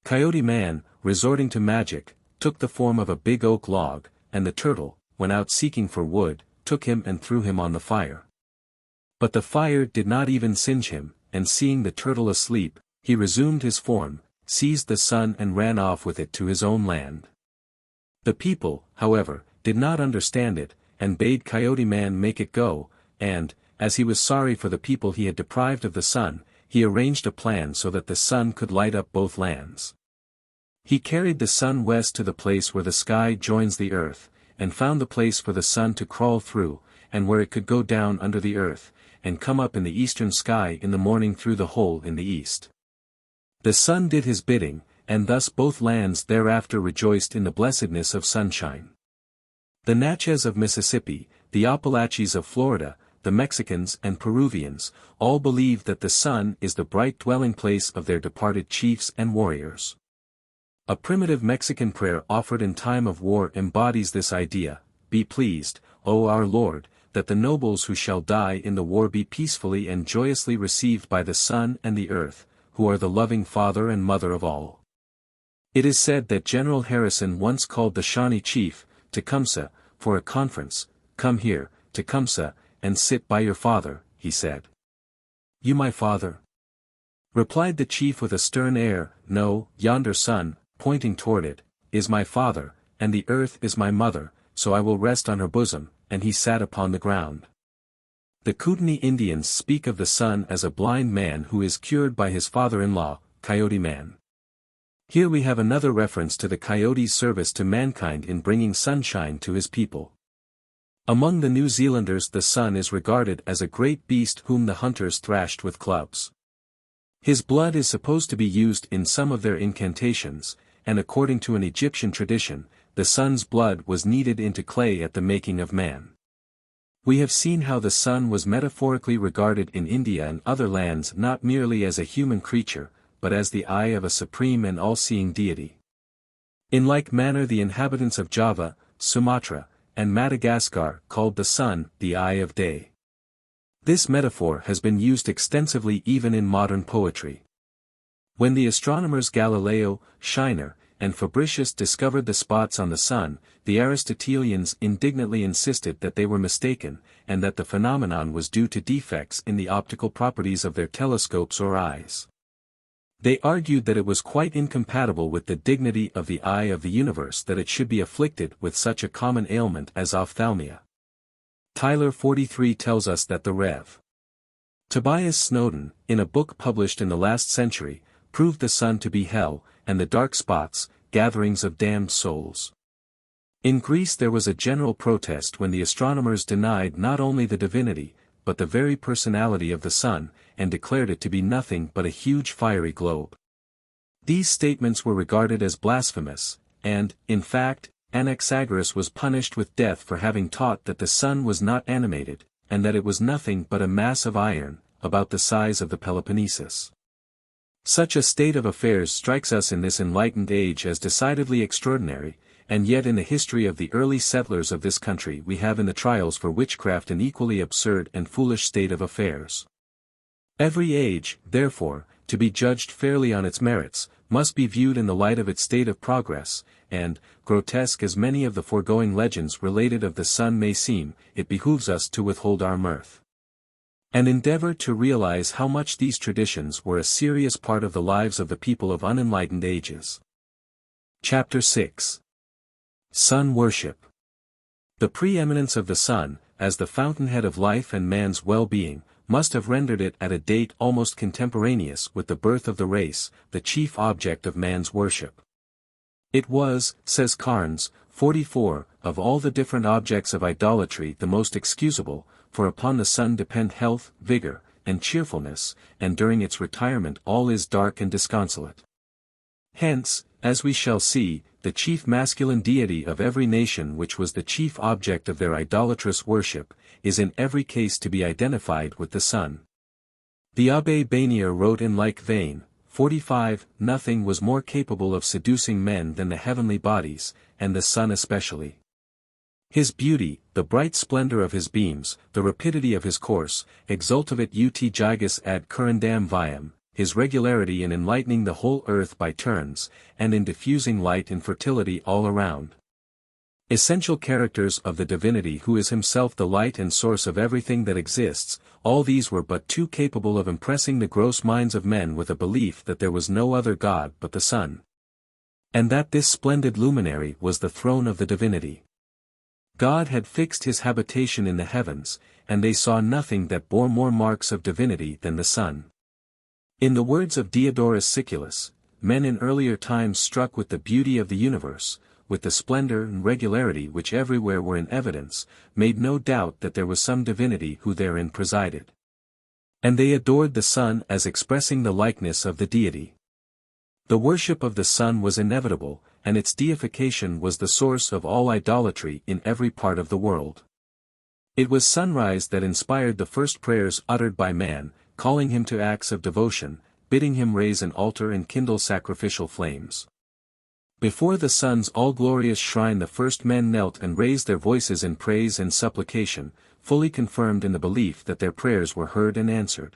Coyote Man, resorting to magic, took the form of a big oak log, and the turtle, when out seeking for wood, took him and threw him on the fire. But the fire did not even singe him, and seeing the turtle asleep, he resumed his form, seized the sun and ran off with it to his own land. The people, however, did not understand it, and bade Coyote Man make it go, and, as he was sorry for the people he had deprived of the sun, he arranged a plan so that the sun could light up both lands. He carried the sun west to the place where the sky joins the earth, and found the place for the sun to crawl through, and where it could go down under the earth, and come up in the eastern sky in the morning through the hole in the east. The sun did his bidding, and thus both lands thereafter rejoiced in the blessedness of sunshine. The Natchez of Mississippi, the Appalachians of Florida, the Mexicans and Peruvians, all believe that the sun is the bright dwelling place of their departed chiefs and warriors. A primitive Mexican prayer offered in time of war embodies this idea: "Be pleased, O our Lord, that the nobles who shall die in the war be peacefully and joyously received by the sun and the earth, who are the loving father and mother of all." It is said that General Harrison once called the Shawnee chief, Tecumseh, for a conference. "Come here, Tecumseh, and sit by your father," he said. "You my father?" replied the chief with a stern air. "No, yonder sun," pointing toward it, "is my father, and the earth is my mother, so I will rest on her bosom," and he sat upon the ground. The Kootenai Indians speak of the sun as a blind man who is cured by his father-in-law, Coyote Man. Here we have another reference to the coyote's service to mankind in bringing sunshine to his people. Among the New Zealanders the sun is regarded as a great beast whom the hunters thrashed with clubs. His blood is supposed to be used in some of their incantations, and according to an Egyptian tradition, the sun's blood was kneaded into clay at the making of man. We have seen how the sun was metaphorically regarded in India and other lands not merely as a human creature, but as the eye of a supreme and all-seeing deity. In like manner the inhabitants of Java, Sumatra, and Madagascar called the sun the eye of day. This metaphor has been used extensively even in modern poetry. When the astronomers Galileo, Scheiner, and Fabricius discovered the spots on the sun, the Aristotelians indignantly insisted that they were mistaken, and that the phenomenon was due to defects in the optical properties of their telescopes or eyes. They argued that it was quite incompatible with the dignity of the eye of the universe that it should be afflicted with such a common ailment as ophthalmia. Tyler 43 tells us that the Rev. Tobias Snowden, in a book published in the last century, proved the sun to be hell, and the dark spots, gatherings of damned souls. In Greece there was a general protest when the astronomers denied not only the divinity, but the very personality of the sun, and declared it to be nothing but a huge fiery globe. These statements were regarded as blasphemous, and, in fact, Anaxagoras was punished with death for having taught that the sun was not animated, and that it was nothing but a mass of iron, about the size of the Peloponnesus. Such a state of affairs strikes us in this enlightened age as decidedly extraordinary, and yet in the history of the early settlers of this country we have in the trials for witchcraft an equally absurd and foolish state of affairs. Every age, therefore, to be judged fairly on its merits, must be viewed in the light of its state of progress, and, grotesque as many of the foregoing legends related of the sun may seem, it behooves us to withhold our mirth and endeavor to realize how much these traditions were a serious part of the lives of the people of unenlightened ages. Chapter 6. Sun Worship. The preeminence of the sun, as the fountainhead of life and man's well-being, must have rendered it at a date almost contemporaneous with the birth of the race, the chief object of man's worship. It was, says Carnes, 44, of all the different objects of idolatry the most excusable, for upon the sun depend health, vigor, and cheerfulness, and during its retirement all is dark and disconsolate. Hence, as we shall see, the chief masculine deity of every nation which was the chief object of their idolatrous worship, is in every case to be identified with the sun. The Abbé Bainier wrote in like vein, 45, nothing was more capable of seducing men than the heavenly bodies, and the sun especially. His beauty, the bright splendor of his beams, the rapidity of his course, exultavit ut gigas ad currendam viam, his regularity in enlightening the whole earth by turns, and in diffusing light and fertility all around. Essential characters of the divinity who is himself the light and source of everything that exists, all these were but too capable of impressing the gross minds of men with a belief that there was no other God but the sun. And that this splendid luminary was the throne of the divinity. God had fixed his habitation in the heavens, and they saw nothing that bore more marks of divinity than the sun. In the words of Diodorus Siculus, men in earlier times struck with the beauty of the universe, with the splendor and regularity which everywhere were in evidence, made no doubt that there was some divinity who therein presided. And they adored the sun as expressing the likeness of the deity. The worship of the sun was inevitable, and its deification was the source of all idolatry in every part of the world. It was sunrise that inspired the first prayers uttered by man, calling him to acts of devotion, bidding him raise an altar and kindle sacrificial flames. Before the sun's all-glorious shrine the first men knelt and raised their voices in praise and supplication, fully confirmed in the belief that their prayers were heard and answered.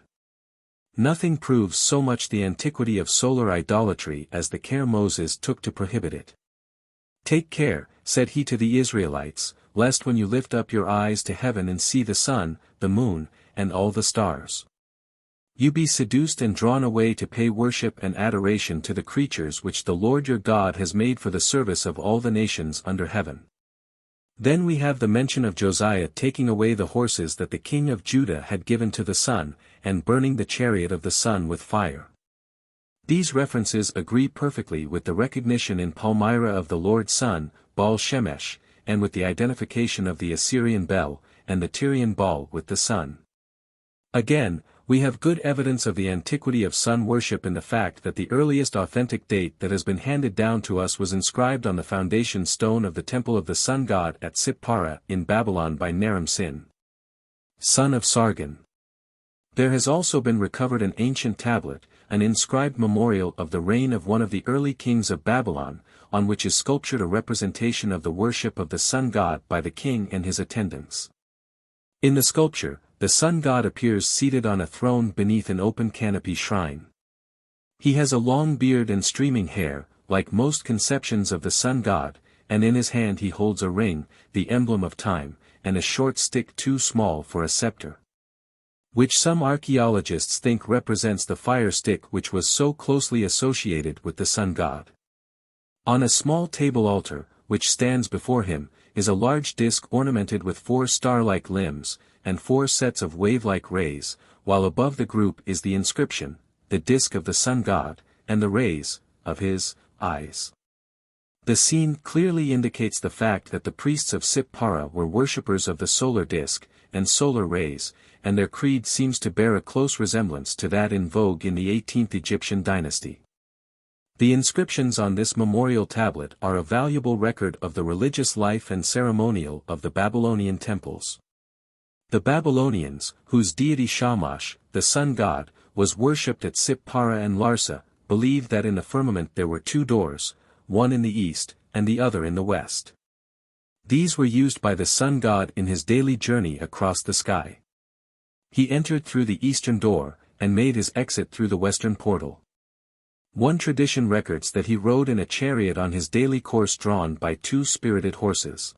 Nothing proves so much the antiquity of solar idolatry as the care Moses took to prohibit it. Take care, said he to the Israelites, lest when you lift up your eyes to heaven and see the sun, the moon, and all the stars, you be seduced and drawn away to pay worship and adoration to the creatures which the Lord your God has made for the service of all the nations under heaven. Then we have the mention of Josiah taking away the horses that the king of Judah had given to the sun, and burning the chariot of the sun with fire. These references agree perfectly with the recognition in Palmyra of the Lord Sun, Baal Shemesh, and with the identification of the Assyrian Bel, and the Tyrian Baal with the sun. Again, we have good evidence of the antiquity of sun worship in the fact that the earliest authentic date that has been handed down to us was inscribed on the foundation stone of the temple of the sun god at Sippara in Babylon by Naram-Sin, son of Sargon. There has also been recovered an ancient tablet, an inscribed memorial of the reign of one of the early kings of Babylon, on which is sculptured a representation of the worship of the sun god by the king and his attendants. In the sculpture, the sun god appears seated on a throne beneath an open canopy shrine. He has a long beard and streaming hair, like most conceptions of the sun god, and in his hand he holds a ring, the emblem of time, and a short stick too small for a scepter, which some archaeologists think represents the fire stick which was so closely associated with the sun god. On a small table altar, which stands before him, is a large disk ornamented with 4 star-like limbs, and 4 sets of wave-like rays, while above the group is the inscription, the disk of the sun god, and the rays, of his, eyes. The scene clearly indicates the fact that the priests of Sippara were worshippers of the solar disk, and solar rays, and their creed seems to bear a close resemblance to that in vogue in the 18th Egyptian dynasty. The inscriptions on this memorial tablet are a valuable record of the religious life and ceremonial of the Babylonian temples. The Babylonians, whose deity Shamash, the sun god, was worshipped at Sippara and Larsa, believed that in the firmament there were 2 doors, one in the east, and the other in the west. These were used by the sun god in his daily journey across the sky. He entered through the eastern door, and made his exit through the western portal. One tradition records that he rode in a chariot on his daily course drawn by two spirited horses.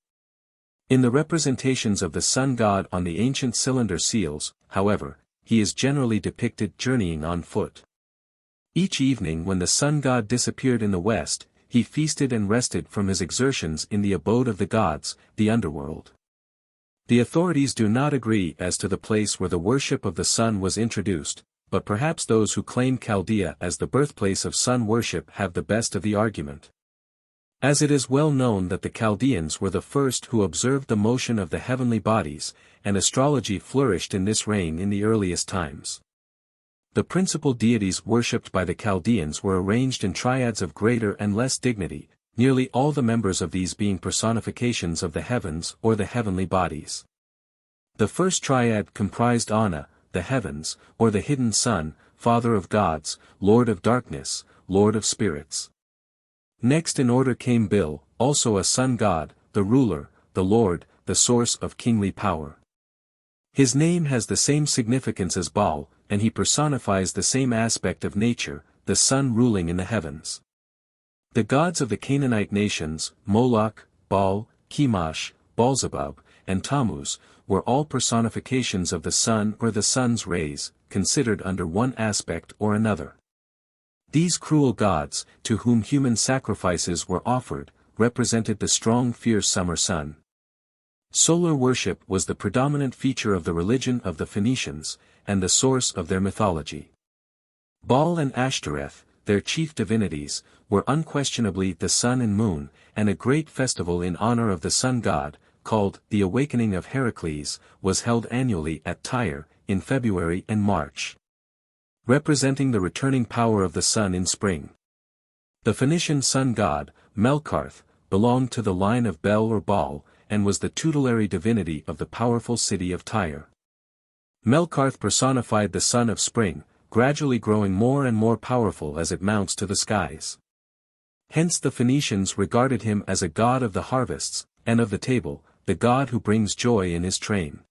In the representations of the sun god on the ancient cylinder seals, however, he is generally depicted journeying on foot. Each evening when the sun god disappeared in the west, he feasted and rested from his exertions in the abode of the gods, the underworld. The authorities do not agree as to the place where the worship of the sun was introduced, but perhaps those who claim Chaldea as the birthplace of sun worship have the best of the argument. As it is well known that the Chaldeans were the first who observed the motion of the heavenly bodies, and astrology flourished in this reign in the earliest times. The principal deities worshipped by the Chaldeans were arranged in triads of greater and less dignity, nearly all the members of these being personifications of the heavens or the heavenly bodies. The first triad comprised Ana, the heavens, or the hidden sun, father of gods, lord of darkness, lord of spirits. Next in order came Bil, also a sun god, the ruler, the lord, the source of kingly power. His name has the same significance as Baal, and he personifies the same aspect of nature, the sun ruling in the heavens. The gods of the Canaanite nations, Moloch, Baal, Chemosh, Baalzebub, and Tammuz, were all personifications of the sun or the sun's rays, considered under one aspect or another. These cruel gods, to whom human sacrifices were offered, represented the strong fierce summer sun. Solar worship was the predominant feature of the religion of the Phoenicians, and the source of their mythology. Baal and Ashtoreth, their chief divinities, were unquestionably the sun and moon, and a great festival in honor of the sun god, called the Awakening of Heracles, was held annually at Tyre, in February and March, representing the returning power of the sun in spring. The Phoenician sun god, Melkarth, belonged to the line of Bel or Baal, and was the tutelary divinity of the powerful city of Tyre. Melkarth personified the sun of spring, gradually growing more and more powerful as it mounts to the skies. Hence the Phoenicians regarded him as a god of the harvests, and of the table, the god who brings joy in his train.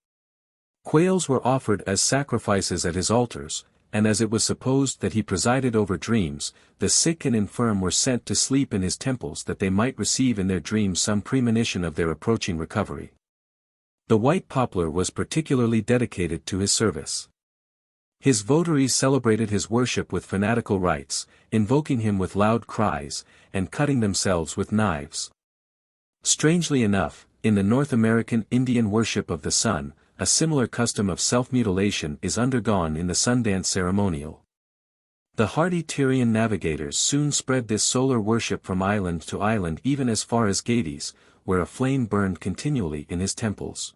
Quails were offered as sacrifices at his altars, and as it was supposed that he presided over dreams, the sick and infirm were sent to sleep in his temples that they might receive in their dreams some premonition of their approaching recovery. The white poplar was particularly dedicated to his service. His votaries celebrated his worship with fanatical rites, invoking him with loud cries, and cutting themselves with knives. Strangely enough, in the North American Indian worship of the sun, a similar custom of self-mutilation is undergone in the Sundance ceremonial. The hardy Tyrian navigators soon spread this solar worship from island to island even as far as Gades, where a flame burned continually in his temples.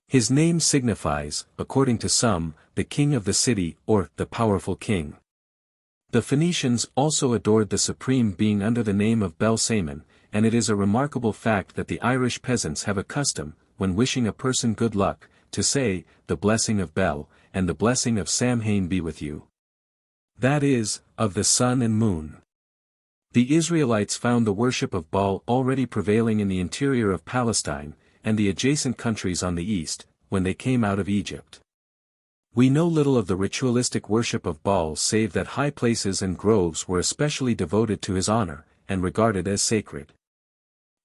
His name signifies, according to some, the king of the city or the powerful king. The Phoenicians also adored the supreme being under the name of Bel-Saman, and it is a remarkable fact that the Irish peasants have a custom, when wishing a person good luck, to say, "The blessing of Bel, and the blessing of Samhain be with you." That is, of the sun and moon. The Israelites found the worship of Baal already prevailing in the interior of Palestine, and the adjacent countries on the east, when they came out of Egypt. We know little of the ritualistic worship of Baal save that high places and groves were especially devoted to his honor, and regarded as sacred.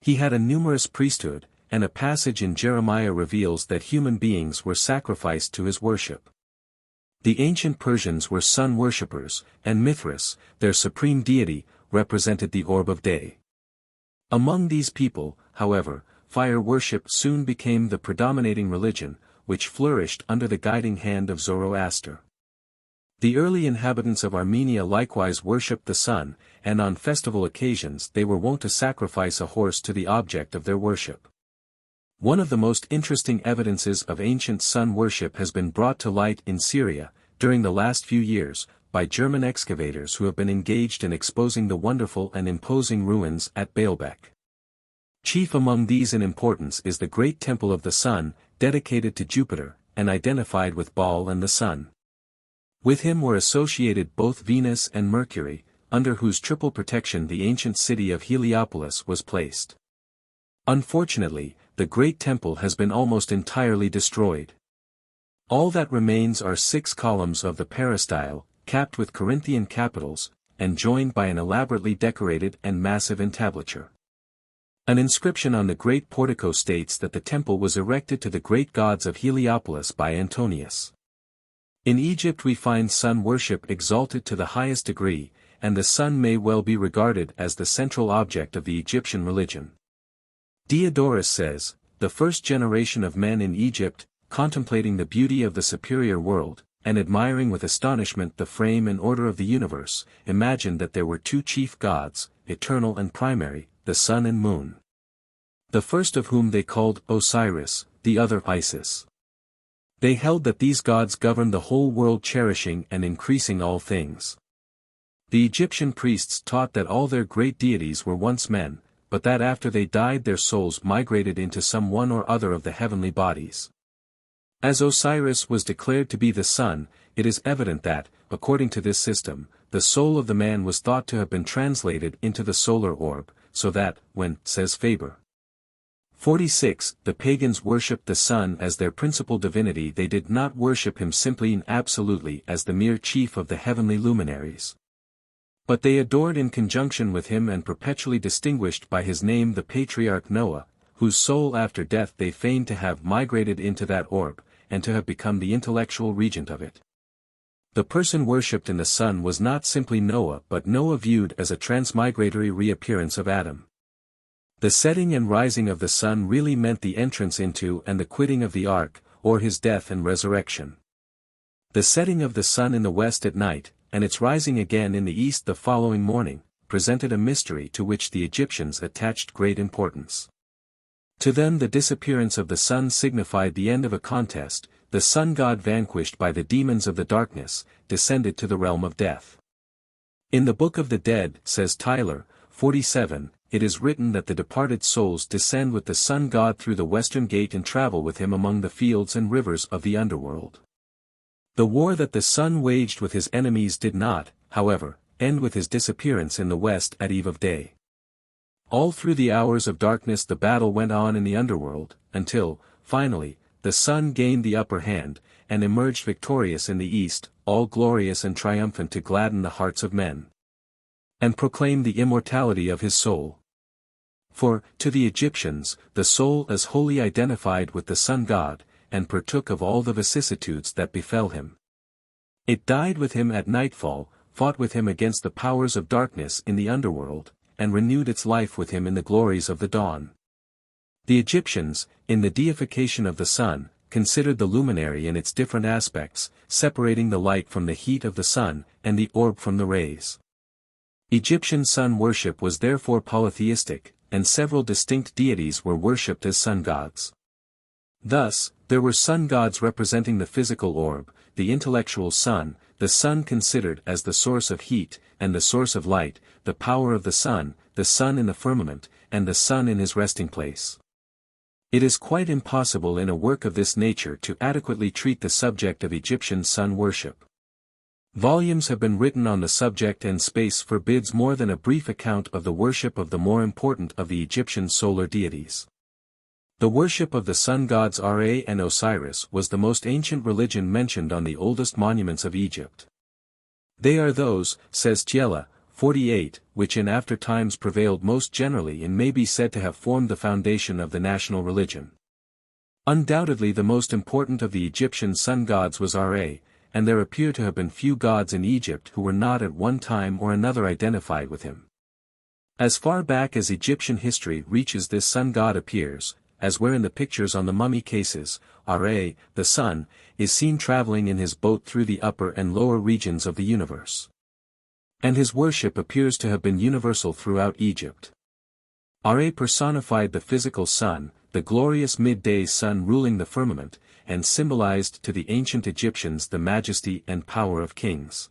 He had a numerous priesthood, and a passage in Jeremiah reveals that human beings were sacrificed to his worship. The ancient Persians were sun worshippers, and Mithras, their supreme deity, represented the orb of day. Among these people, however, fire worship soon became the predominating religion, which flourished under the guiding hand of Zoroaster. The early inhabitants of Armenia likewise worshipped the sun, and on festival occasions they were wont to sacrifice a horse to the object of their worship. One of the most interesting evidences of ancient sun worship has been brought to light in Syria, during the last few years, by German excavators who have been engaged in exposing the wonderful and imposing ruins at Baalbek. Chief among these in importance is the great temple of the sun, dedicated to Jupiter, and identified with Baal and the sun. With him were associated both Venus and Mercury, under whose triple protection the ancient city of Heliopolis was placed. Unfortunately, the great temple has been almost entirely destroyed. All that remains are 6 columns of the peristyle, capped with Corinthian capitals, and joined by an elaborately decorated and massive entablature. An inscription on the great portico states that the temple was erected to the great gods of Heliopolis by Antonius. In Egypt we find sun worship exalted to the highest degree, and the sun may well be regarded as the central object of the Egyptian religion. Diodorus says, "The first generation of men in Egypt, contemplating the beauty of the superior world, and admiring with astonishment the frame and order of the universe, imagined that there were 2 chief gods, eternal and primary, the sun and moon. The first of whom they called Osiris, the other Isis. They held that these gods governed the whole world, cherishing and increasing all things. The Egyptian priests taught that all their great deities were once men, but that after they died their souls migrated into some one or other of the heavenly bodies. As Osiris was declared to be the sun, it is evident that, according to this system, the soul of the man was thought to have been translated into the solar orb, so that, when, says Faber, 46, the pagans worshipped the sun as their principal divinity, they did not worship him simply and absolutely as the mere chief of the heavenly luminaries. But they adored in conjunction with him and perpetually distinguished by his name the patriarch Noah, whose soul after death they feigned to have migrated into that orb, and to have become the intellectual regent of it. The person worshipped in the sun was not simply Noah, but Noah viewed as a transmigratory reappearance of Adam. The setting and rising of the sun really meant the entrance into and the quitting of the ark, or his death and resurrection. The setting of the sun in the west at night, and its rising again in the east the following morning, presented a mystery to which the Egyptians attached great importance. To them the disappearance of the sun signified the end of a contest. The sun god, vanquished by the demons of the darkness, descended to the realm of death. In the Book of the Dead, says Tyler, 47, it is written that the departed souls descend with the sun god through the western gate and travel with him among the fields and rivers of the underworld. The war that the sun waged with his enemies did not, however, end with his disappearance in the west at eve of day. All through the hours of darkness the battle went on in the underworld, until, finally, the sun gained the upper hand, and emerged victorious in the east, all glorious and triumphant to gladden the hearts of men, and proclaim the immortality of his soul. For, to the Egyptians, the soul is wholly identified with the sun god, and partook of all the vicissitudes that befell him. It died with him at nightfall, fought with him against the powers of darkness in the underworld, and renewed its life with him in the glories of the dawn. The Egyptians, in the deification of the sun, considered the luminary in its different aspects, separating the light from the heat of the sun, and the orb from the rays. Egyptian sun worship was therefore polytheistic, and several distinct deities were worshipped as sun gods. Thus, there were sun gods representing the physical orb, the intellectual sun, the sun considered as the source of heat, and the source of light, the power of the sun in the firmament, and the sun in his resting place. It is quite impossible in a work of this nature to adequately treat the subject of Egyptian sun worship. Volumes have been written on the subject, and space forbids more than a brief account of the worship of the more important of the Egyptian solar deities. The worship of the sun gods Ra and Osiris was the most ancient religion mentioned on the oldest monuments of Egypt. They are those, says Thiele, 48, which in after times prevailed most generally and may be said to have formed the foundation of the national religion. Undoubtedly the most important of the Egyptian sun gods was Ra, and there appear to have been few gods in Egypt who were not at one time or another identified with him. As far back as Egyptian history reaches, this sun god appears, as where in the pictures on the mummy cases, Ra, the sun, is seen traveling in his boat through the upper and lower regions of the universe. And his worship appears to have been universal throughout Egypt. Ra personified the physical sun, the glorious midday sun ruling the firmament, and symbolized to the ancient Egyptians the majesty and power of kings.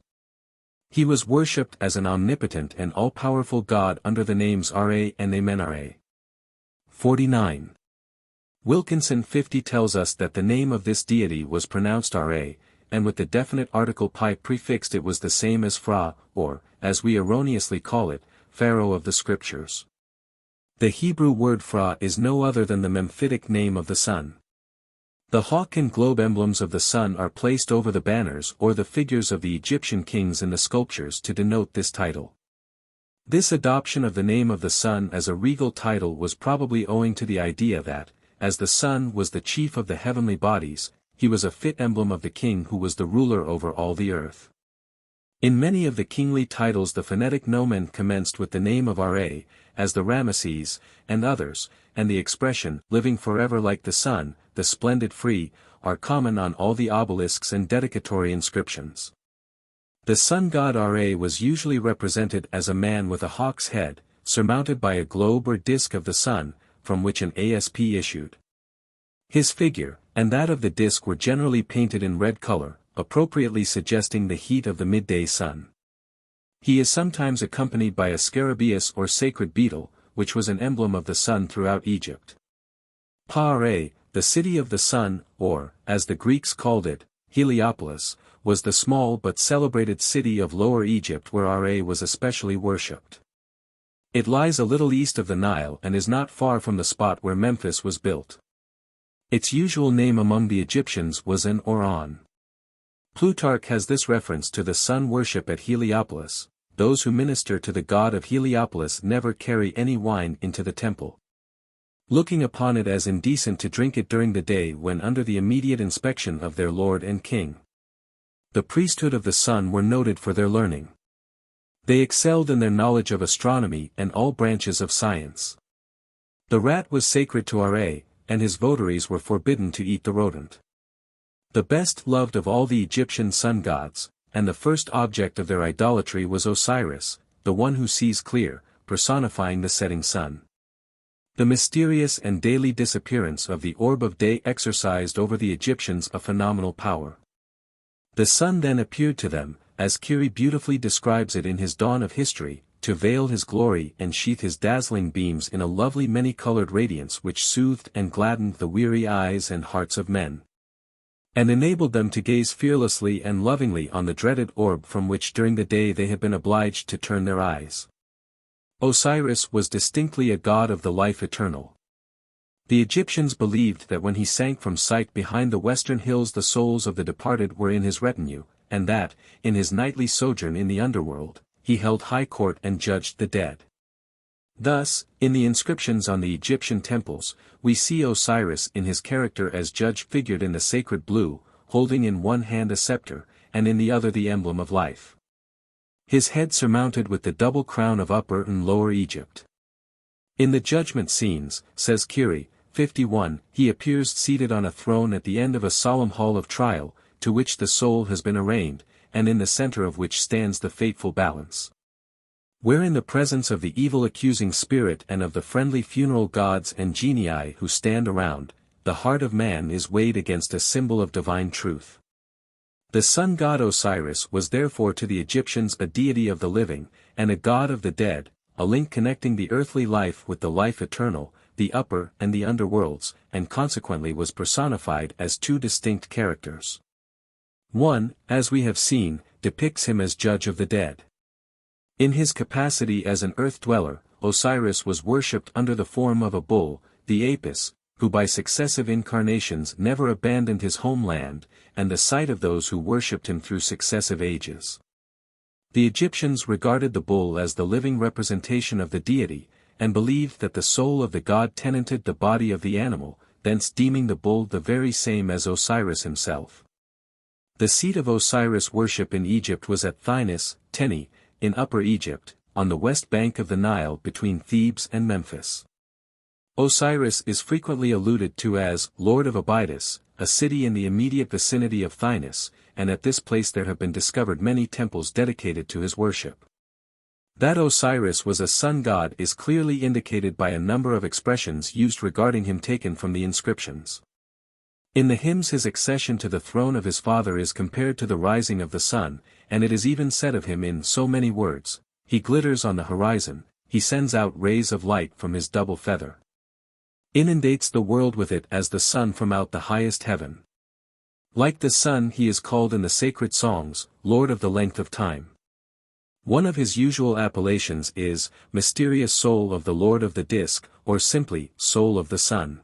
He was worshipped as an omnipotent and all-powerful god under the names Ra and Amenre. 49. Wilkinson 50 tells us that the name of this deity was pronounced Ra, and with the definite article pi prefixed it was the same as Phra, or, as we erroneously call it, Pharaoh of the Scriptures. The Hebrew word Phra is no other than the Memphitic name of the sun. The hawk and globe emblems of the sun are placed over the banners or the figures of the Egyptian kings in the sculptures to denote this title. This adoption of the name of the sun as a regal title was probably owing to the idea that, as the sun was the chief of the heavenly bodies, he was a fit emblem of the king who was the ruler over all the earth. In many of the kingly titles the phonetic nomen commenced with the name of Ra, as the Ramesses, and others, and the expression, living forever like the sun, the splendid free, are common on all the obelisks and dedicatory inscriptions. The sun god Ra was usually represented as a man with a hawk's head, surmounted by a globe or disk of the sun, from which an asp issued. His figure, and that of the disk were generally painted in red color, appropriately suggesting the heat of the midday sun. He is sometimes accompanied by a scarabaeus or sacred beetle, which was an emblem of the sun throughout Egypt. Pa-Ra, the city of the sun, or, as the Greeks called it, Heliopolis, was the small but celebrated city of Lower Egypt where Ra was especially worshipped. It lies a little east of the Nile and is not far from the spot where Memphis was built. Its usual name among the Egyptians was An or On. Plutarch has this reference to the sun worship at Heliopolis: those who minister to the god of Heliopolis never carry any wine into the temple, looking upon it as indecent to drink it during the day when under the immediate inspection of their lord and king. The priesthood of the sun were noted for their learning. They excelled in their knowledge of astronomy and all branches of science. The rat was sacred to Ra, and his votaries were forbidden to eat the rodent. The best loved of all the Egyptian sun gods, and the first object of their idolatry was Osiris, the one who sees clear, personifying the setting sun. The mysterious and daily disappearance of the orb of day exercised over the Egyptians a phenomenal power. The sun then appeared to them, as Curie beautifully describes it in his Dawn of History, to veil his glory and sheath his dazzling beams in a lovely many-colored radiance which soothed and gladdened the weary eyes and hearts of men, and enabled them to gaze fearlessly and lovingly on the dreaded orb from which during the day they had been obliged to turn their eyes. Osiris was distinctly a god of the life eternal. The Egyptians believed that when he sank from sight behind the western hills the souls of the departed were in his retinue, and that, in his nightly sojourn in the underworld, he held high court and judged the dead. Thus, in the inscriptions on the Egyptian temples, we see Osiris in his character as judge figured in the sacred blue, holding in one hand a scepter, and in the other the emblem of life. His head surmounted with the double crown of Upper and Lower Egypt. In the judgment scenes, says Curie, 51, he appears seated on a throne at the end of a solemn hall of trial, to which the soul has been arraigned, and in the center of which stands the fateful balance, wherein the presence of the evil accusing spirit and of the friendly funeral gods and genii who stand around, the heart of man is weighed against a symbol of divine truth. The sun god Osiris was therefore to the Egyptians a deity of the living, and a god of the dead, a link connecting the earthly life with the life eternal, the upper and the underworlds, and consequently was personified as two distinct characters. One, as we have seen, depicts him as judge of the dead. In his capacity as an earth dweller, Osiris was worshipped under the form of a bull, the Apis, who by successive incarnations never abandoned his homeland, and the sight of those who worshipped him through successive ages. The Egyptians regarded the bull as the living representation of the deity, and believed that the soul of the god tenanted the body of the animal, thence deeming the bull the very same as Osiris himself. The seat of Osiris worship in Egypt was at Thinis, Teni, in Upper Egypt, on the west bank of the Nile between Thebes and Memphis. Osiris is frequently alluded to as Lord of Abydos, a city in the immediate vicinity of Thinis, and at this place there have been discovered many temples dedicated to his worship. That Osiris was a sun god is clearly indicated by a number of expressions used regarding him taken from the inscriptions. In the hymns his accession to the throne of his father is compared to the rising of the sun, and it is even said of him in so many words, he glitters on the horizon, he sends out rays of light from his double feather, inundates the world with it as the sun from out the highest heaven. Like the sun he is called in the sacred songs, Lord of the length of time. One of his usual appellations is, Mysterious Soul of the Lord of the Disk, or simply, Soul of the Sun.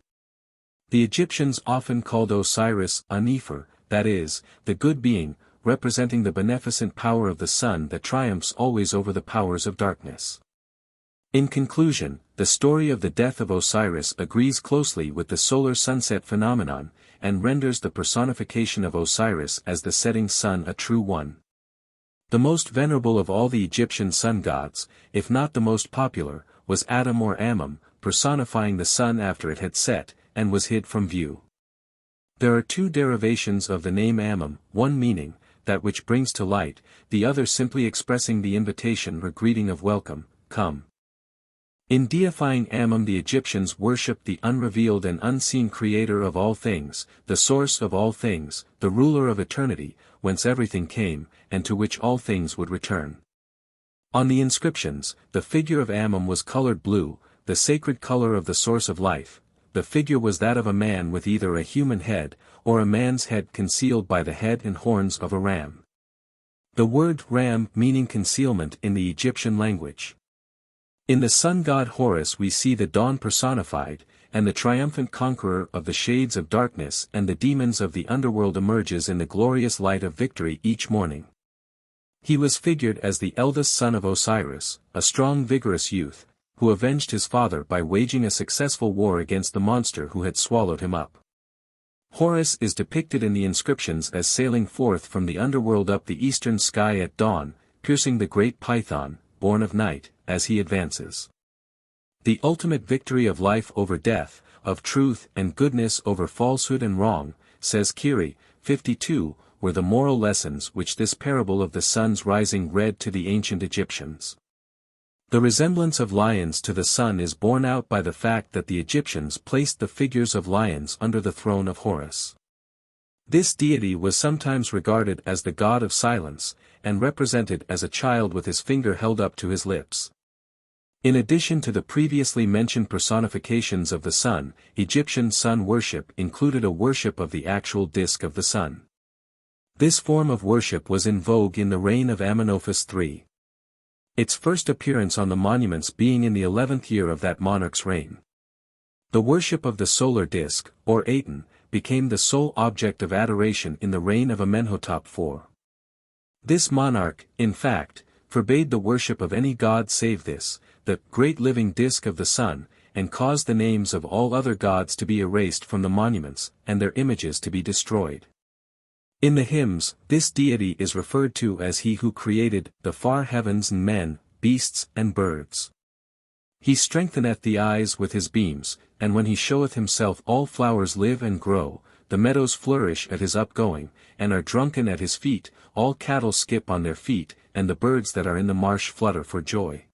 The Egyptians often called Osiris a-Nefer, that is, the good being, representing the beneficent power of the sun that triumphs always over the powers of darkness. In conclusion, the story of the death of Osiris agrees closely with the solar sunset phenomenon, and renders the personification of Osiris as the setting sun a true one. The most venerable of all the Egyptian sun gods, if not the most popular, was Atum or Ammon, personifying the sun after it had set, and was hid from view. There are two derivations of the name Ammon, one meaning, that which brings to light, the other simply expressing the invitation or greeting of welcome, come. In deifying Ammon the Egyptians worshipped the unrevealed and unseen creator of all things, the source of all things, the ruler of eternity, whence everything came, and to which all things would return. On the inscriptions, the figure of Ammon was colored blue, the sacred color of the source of life. The figure was that of a man with either a human head, or a man's head concealed by the head and horns of a ram. The word ram meaning concealment in the Egyptian language. In the sun god Horus we see the dawn personified, and the triumphant conqueror of the shades of darkness and the demons of the underworld emerges in the glorious light of victory each morning. He was figured as the eldest son of Osiris, a strong vigorous youth, who avenged his father by waging a successful war against the monster who had swallowed him up. Horus is depicted in the inscriptions as sailing forth from the underworld up the eastern sky at dawn, piercing the great python, born of night, as he advances. The ultimate victory of life over death, of truth and goodness over falsehood and wrong, says Kiri, 52, were the moral lessons which this parable of the sun's rising read to the ancient Egyptians. The resemblance of lions to the sun is borne out by the fact that the Egyptians placed the figures of lions under the throne of Horus. This deity was sometimes regarded as the god of silence, and represented as a child with his finger held up to his lips. In addition to the previously mentioned personifications of the sun, Egyptian sun worship included a worship of the actual disk of the sun. This form of worship was in vogue in the reign of Amenophis III. Its first appearance on the monuments being in the 11th year of that monarch's reign. The worship of the solar disk, or Aten, became the sole object of adoration in the reign of Amenhotep IV. This monarch, in fact, forbade the worship of any god save this, the great living disk of the sun, and caused the names of all other gods to be erased from the monuments, and their images to be destroyed. In the hymns, this deity is referred to as he who created the far heavens and men, beasts and birds. He strengtheneth the eyes with his beams, and when he showeth himself all flowers live and grow, the meadows flourish at his upgoing, and are drunken at his feet, all cattle skip on their feet, and the birds that are in the marsh flutter for joy.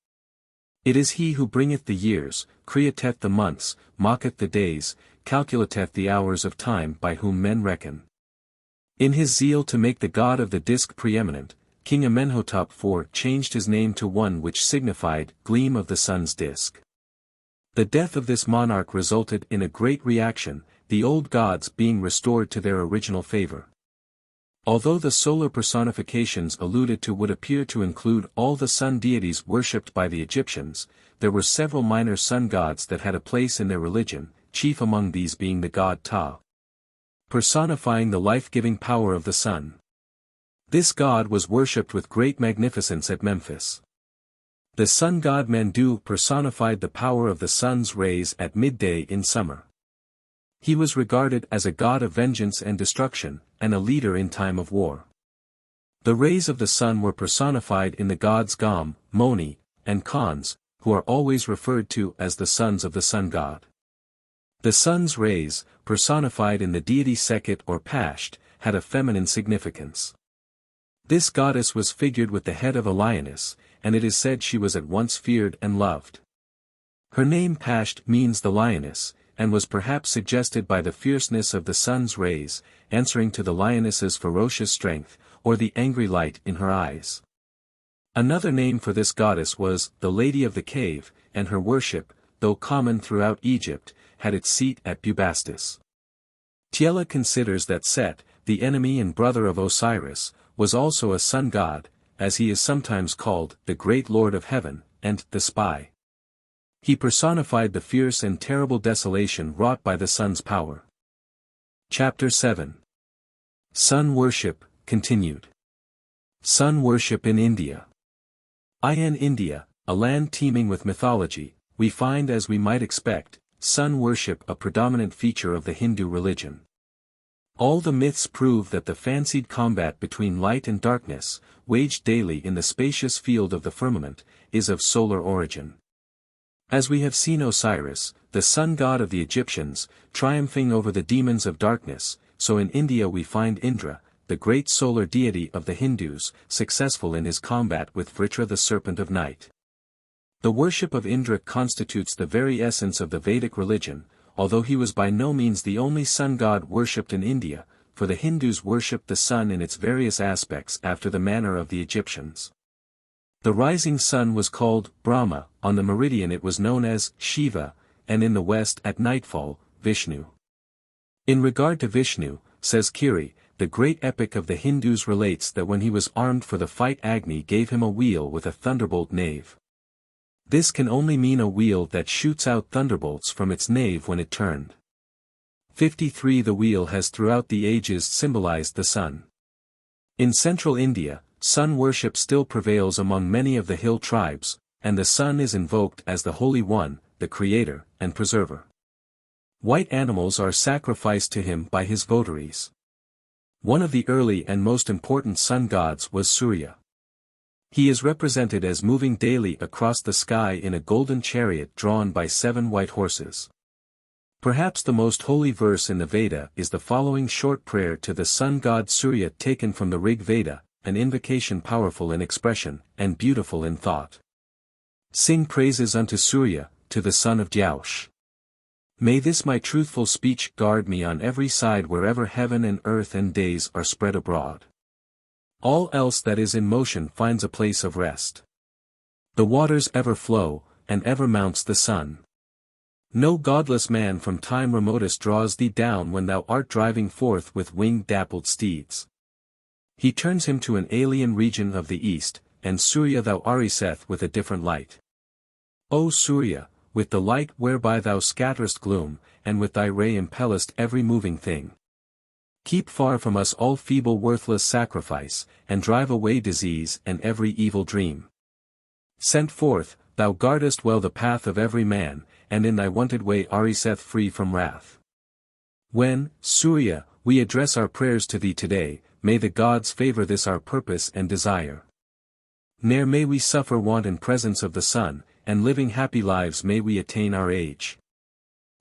It is he who bringeth the years, createth the months, mocketh the days, calculateth the hours of time by whom men reckon. In his zeal to make the god of the disk preeminent, King Amenhotep IV changed his name to one which signified gleam of the sun's disk. The death of this monarch resulted in a great reaction, the old gods being restored to their original favor. Although the solar personifications alluded to would appear to include all the sun deities worshipped by the Egyptians, there were several minor sun gods that had a place in their religion, chief among these being the god Ta, personifying the life-giving power of the sun. This god was worshipped with great magnificence at Memphis. The sun god Mandu personified the power of the sun's rays at midday in summer. He was regarded as a god of vengeance and destruction, and a leader in time of war. The rays of the sun were personified in the gods Gam, Moni, and Khans, who are always referred to as the sons of the sun god. The sun's rays, personified in the deity Sekhet or Pasht, had a feminine significance. This goddess was figured with the head of a lioness, and it is said she was at once feared and loved. Her name Pasht means the lioness, and was perhaps suggested by the fierceness of the sun's rays, answering to the lioness's ferocious strength, or the angry light in her eyes. Another name for this goddess was the Lady of the Cave, and her worship, though common throughout Egypt, had its seat at Bubastis. Tiela considers that Set, the enemy and brother of Osiris, was also a sun god, as he is sometimes called the Great Lord of Heaven, and the Spy. He personified the fierce and terrible desolation wrought by the sun's power. Chapter 7. Sun Worship, Continued. Sun Worship in India. In India, a land teeming with mythology, we find, as we might expect, sun worship a predominant feature of the Hindu religion. All the myths prove that the fancied combat between light and darkness, waged daily in the spacious field of the firmament, is of solar origin. As we have seen Osiris, the sun god of the Egyptians, triumphing over the demons of darkness, so in India we find Indra, the great solar deity of the Hindus, successful in his combat with Vritra the serpent of night. The worship of Indra constitutes the very essence of the Vedic religion, although he was by no means the only sun god worshipped in India, for the Hindus worshipped the sun in its various aspects after the manner of the Egyptians. The rising sun was called Brahma, on the meridian it was known as Shiva, and in the west at nightfall, Vishnu. In regard to Vishnu, says Kiri, the great epic of the Hindus relates that when he was armed for the fight Agni gave him a wheel with a thunderbolt nave. This can only mean a wheel that shoots out thunderbolts from its nave when it turned. 53 The wheel has throughout the ages symbolized the sun. In central India, sun worship still prevails among many of the hill tribes, and the sun is invoked as the Holy One, the Creator and Preserver. White animals are sacrificed to him by his votaries. One of the early and most important sun gods was Surya. He is represented as moving daily across the sky in a golden chariot drawn by 7 white horses. Perhaps the most holy verse in the Veda is the following short prayer to the sun god Surya taken from the Rig Veda, an invocation powerful in expression, and beautiful in thought. Sing praises unto Surya, to the son of Dyaush. May this my truthful speech guard me on every side wherever heaven and earth and days are spread abroad. All else that is in motion finds a place of rest. The waters ever flow, and ever mounts the sun. No godless man from time remotest draws thee down when thou art driving forth with winged dappled steeds. He turns him to an alien region of the east, and Surya thou ariseth with a different light. O Surya, with the light whereby thou scatterest gloom, and with thy ray impellest every moving thing. Keep far from us all feeble worthless sacrifice, and drive away disease and every evil dream. Sent forth, thou guardest well the path of every man, and in thy wonted way ariseth free from wrath. When, Surya, we address our prayers to thee today, may the gods favor this our purpose and desire. Ne'er may we suffer want in presence of the sun, and living happy lives may we attain our age.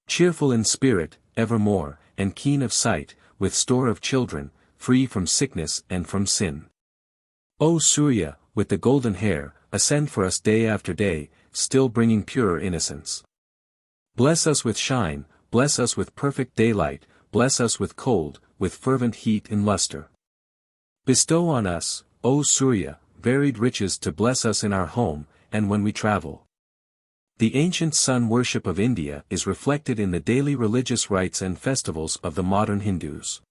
Cheerful in spirit, evermore, and keen of sight, with store of children, free from sickness and from sin. O Surya, with the golden hair, ascend for us day after day, still bringing purer innocence. Bless us with shine, bless us with perfect daylight, bless us with cold, with fervent heat and luster. Bestow on us, O Surya, varied riches to bless us in our home, and when we travel. The ancient sun worship of India is reflected in the daily religious rites and festivals of the modern Hindus.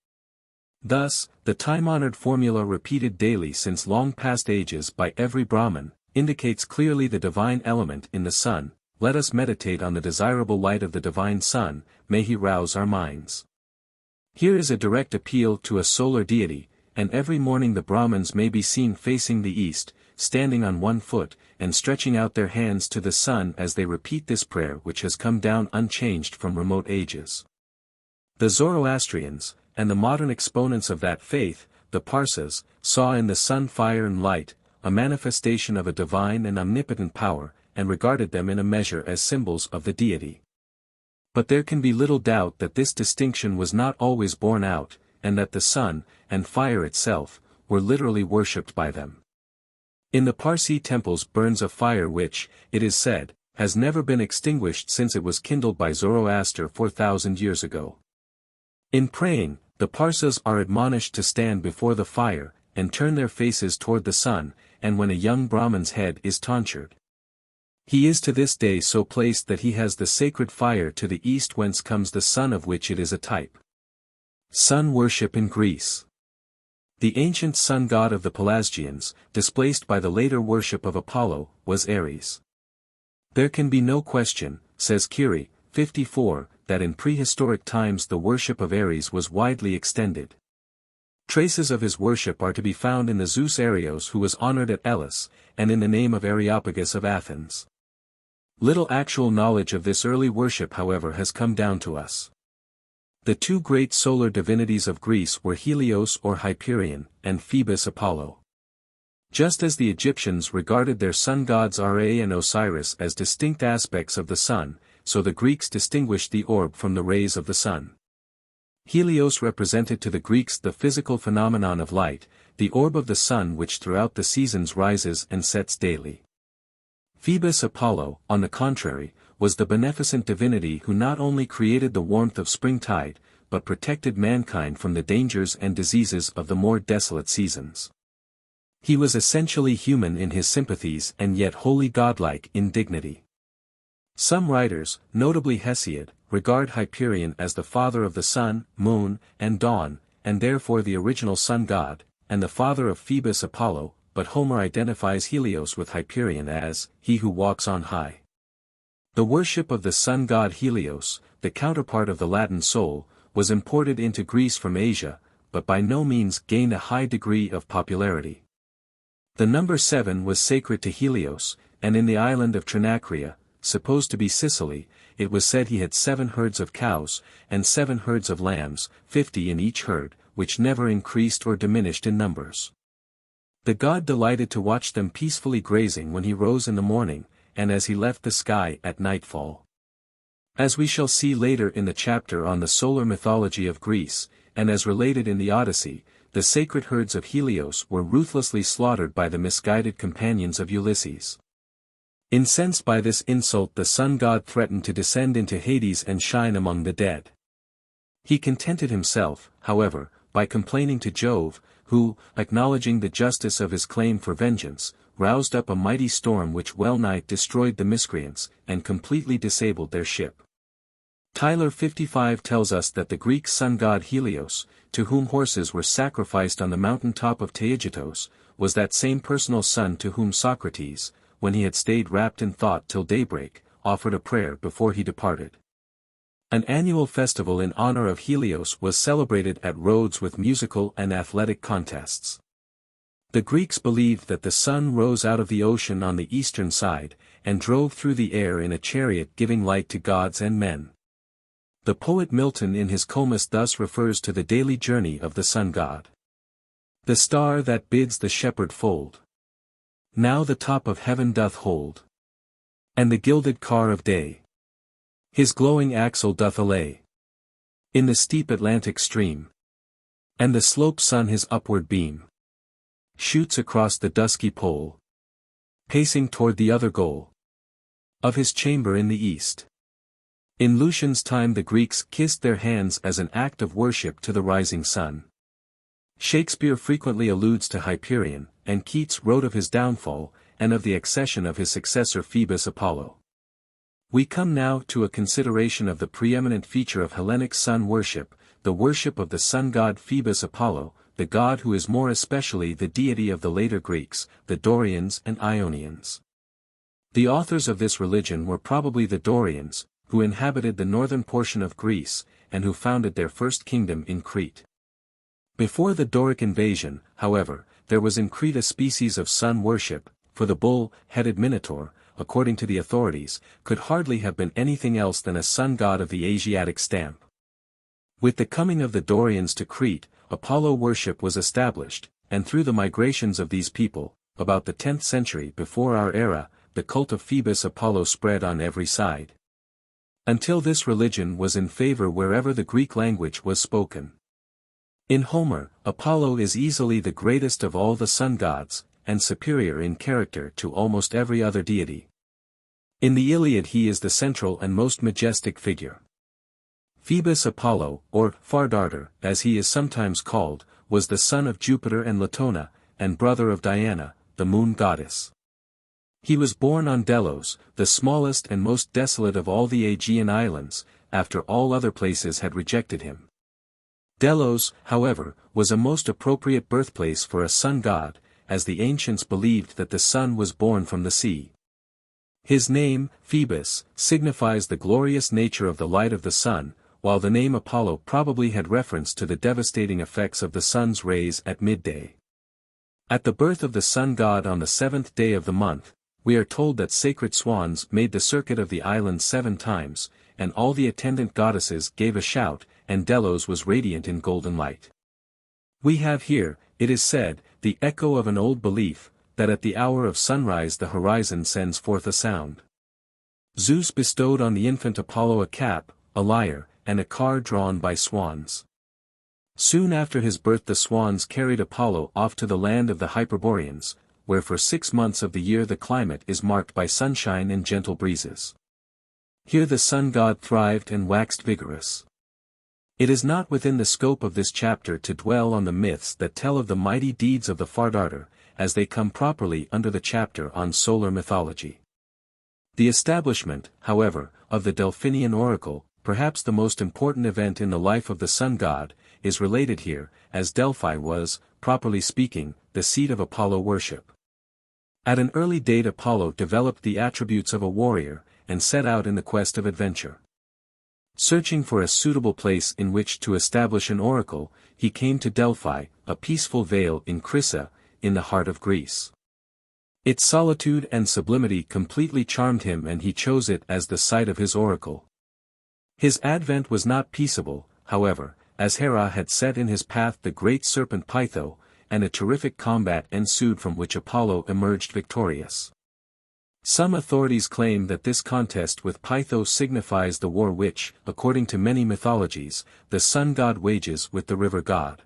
Thus, the time-honored formula repeated daily since long past ages by every Brahmin, indicates clearly the divine element in the sun. Let us meditate on the desirable light of the divine sun, may he rouse our minds. Here is a direct appeal to a solar deity, and every morning the Brahmins may be seen facing the east, standing on one foot, and stretching out their hands to the sun as they repeat this prayer which has come down unchanged from remote ages. The Zoroastrians, and the modern exponents of that faith, the Parsas, saw in the sun fire and light, a manifestation of a divine and omnipotent power, and regarded them in a measure as symbols of the deity. But there can be little doubt that this distinction was not always borne out, and that the sun, and fire itself, were literally worshipped by them. In the Parsi temples burns a fire which, it is said, has never been extinguished since it was kindled by Zoroaster 4,000 years ago. In praying, the Parsas are admonished to stand before the fire, and turn their faces toward the sun, and when a young Brahman's head is tonsured, he is to this day so placed that he has the sacred fire to the east whence comes the sun of which it is a type. Sun worship in Greece. The ancient sun god of the Pelasgians, displaced by the later worship of Apollo, was Ares. There can be no question, says Curie, 54, that in prehistoric times the worship of Ares was widely extended. Traces of his worship are to be found in the Zeus Arios who was honored at Elis, and in the name of Areopagus of Athens. Little actual knowledge of this early worship however has come down to us. The two great solar divinities of Greece were Helios or Hyperion, and Phoebus Apollo. Just as the Egyptians regarded their sun gods Ra and Osiris as distinct aspects of the sun, so the Greeks distinguished the orb from the rays of the sun. Helios represented to the Greeks the physical phenomenon of light, the orb of the sun which throughout the seasons rises and sets daily. Phoebus Apollo, on the contrary, was the beneficent divinity who not only created the warmth of springtide, but protected mankind from the dangers and diseases of the more desolate seasons. He was essentially human in his sympathies and yet wholly godlike in dignity. Some writers, notably Hesiod, regard Hyperion as the father of the sun, moon, and dawn, and therefore the original sun god, and the father of Phoebus Apollo, but Homer identifies Helios with Hyperion as, he who walks on high. The worship of the sun god Helios, the counterpart of the Latin Sol, was imported into Greece from Asia, but by no means gained a high degree of popularity. The number 7 was sacred to Helios, and in the island of Trinacria, supposed to be Sicily, it was said he had 7 herds of cows, and 7 herds of lambs, 50 in each herd, which never increased or diminished in numbers. The god delighted to watch them peacefully grazing when he rose in the morning, and as he left the sky at nightfall. As we shall see later in the chapter on the solar mythology of Greece, and as related in the Odyssey, the sacred herds of Helios were ruthlessly slaughtered by the misguided companions of Ulysses. Incensed by this insult, the sun god threatened to descend into Hades and shine among the dead. He contented himself, however, by complaining to Jove, who, acknowledging the justice of his claim for vengeance, roused up a mighty storm which well-nigh destroyed the miscreants, and completely disabled their ship. Tyler 55 tells us that the Greek sun god Helios, to whom horses were sacrificed on the mountain top of Taygetos, was that same personal sun to whom Socrates, when he had stayed wrapped in thought till daybreak, offered a prayer before he departed. An annual festival in honor of Helios was celebrated at Rhodes with musical and athletic contests. The Greeks believed that the sun rose out of the ocean on the eastern side, and drove through the air in a chariot giving light to gods and men. The poet Milton in his Comus thus refers to the daily journey of the sun god. The star that bids the shepherd fold, now the top of heaven doth hold, and the gilded car of day, his glowing axle doth allay, in the steep Atlantic stream, and the slope sun his upward beam shoots across the dusky pole, pacing toward the other goal of his chamber in the east. In Lucian's time the Greeks kissed their hands as an act of worship to the rising sun. Shakespeare frequently alludes to Hyperion, and Keats wrote of his downfall, and of the accession of his successor Phoebus Apollo. We come now to a consideration of the preeminent feature of Hellenic sun worship, the worship of the sun god Phoebus Apollo, the god who is more especially the deity of the later Greeks, the Dorians and Ionians. The authors of this religion were probably the Dorians, who inhabited the northern portion of Greece, and who founded their first kingdom in Crete. Before the Doric invasion, however, there was in Crete a species of sun worship, for the bull-headed Minotaur, according to the authorities, could hardly have been anything else than a sun god of the Asiatic stamp. With the coming of the Dorians to Crete, Apollo worship was established, and through the migrations of these people, about the 10th century before our era, the cult of Phoebus Apollo spread on every side. Until this religion was in favor wherever the Greek language was spoken. In Homer, Apollo is easily the greatest of all the sun gods, and superior in character to almost every other deity. In the Iliad he is the central and most majestic figure. Phoebus Apollo, or Fardarter, as he is sometimes called, was the son of Jupiter and Latona, and brother of Diana, the moon goddess. He was born on Delos, the smallest and most desolate of all the Aegean islands, after all other places had rejected him. Delos, however, was a most appropriate birthplace for a sun god, as the ancients believed that the sun was born from the sea. His name, Phoebus, signifies the glorious nature of the light of the sun, while the name Apollo probably had reference to the devastating effects of the sun's rays at midday. At the birth of the sun god on the 7th day of the month, we are told that sacred swans made the circuit of the island 7 times, and all the attendant goddesses gave a shout, and Delos was radiant in golden light. We have here, it is said, the echo of an old belief, that at the hour of sunrise the horizon sends forth a sound. Zeus bestowed on the infant Apollo a cap, a lyre, and a car drawn by swans. Soon after his birth the swans carried Apollo off to the land of the Hyperboreans, where for 6 months of the year the climate is marked by sunshine and gentle breezes. Here the sun god thrived and waxed vigorous. It is not within the scope of this chapter to dwell on the myths that tell of the mighty deeds of the Fardarter, as they come properly under the chapter on solar mythology. The establishment, however, of the Delphinian oracle, perhaps the most important event in the life of the sun god, is related here, as Delphi was, properly speaking, the seat of Apollo worship. At an early date Apollo developed the attributes of a warrior, and set out in the quest of adventure. Searching for a suitable place in which to establish an oracle, he came to Delphi, a peaceful vale in Chrysa, in the heart of Greece. Its solitude and sublimity completely charmed him and he chose it as the site of his oracle. His advent was not peaceable, however, as Hera had set in his path the great serpent Pytho, and a terrific combat ensued from which Apollo emerged victorious. Some authorities claim that this contest with Pytho signifies the war which, according to many mythologies, the sun god wages with the river god.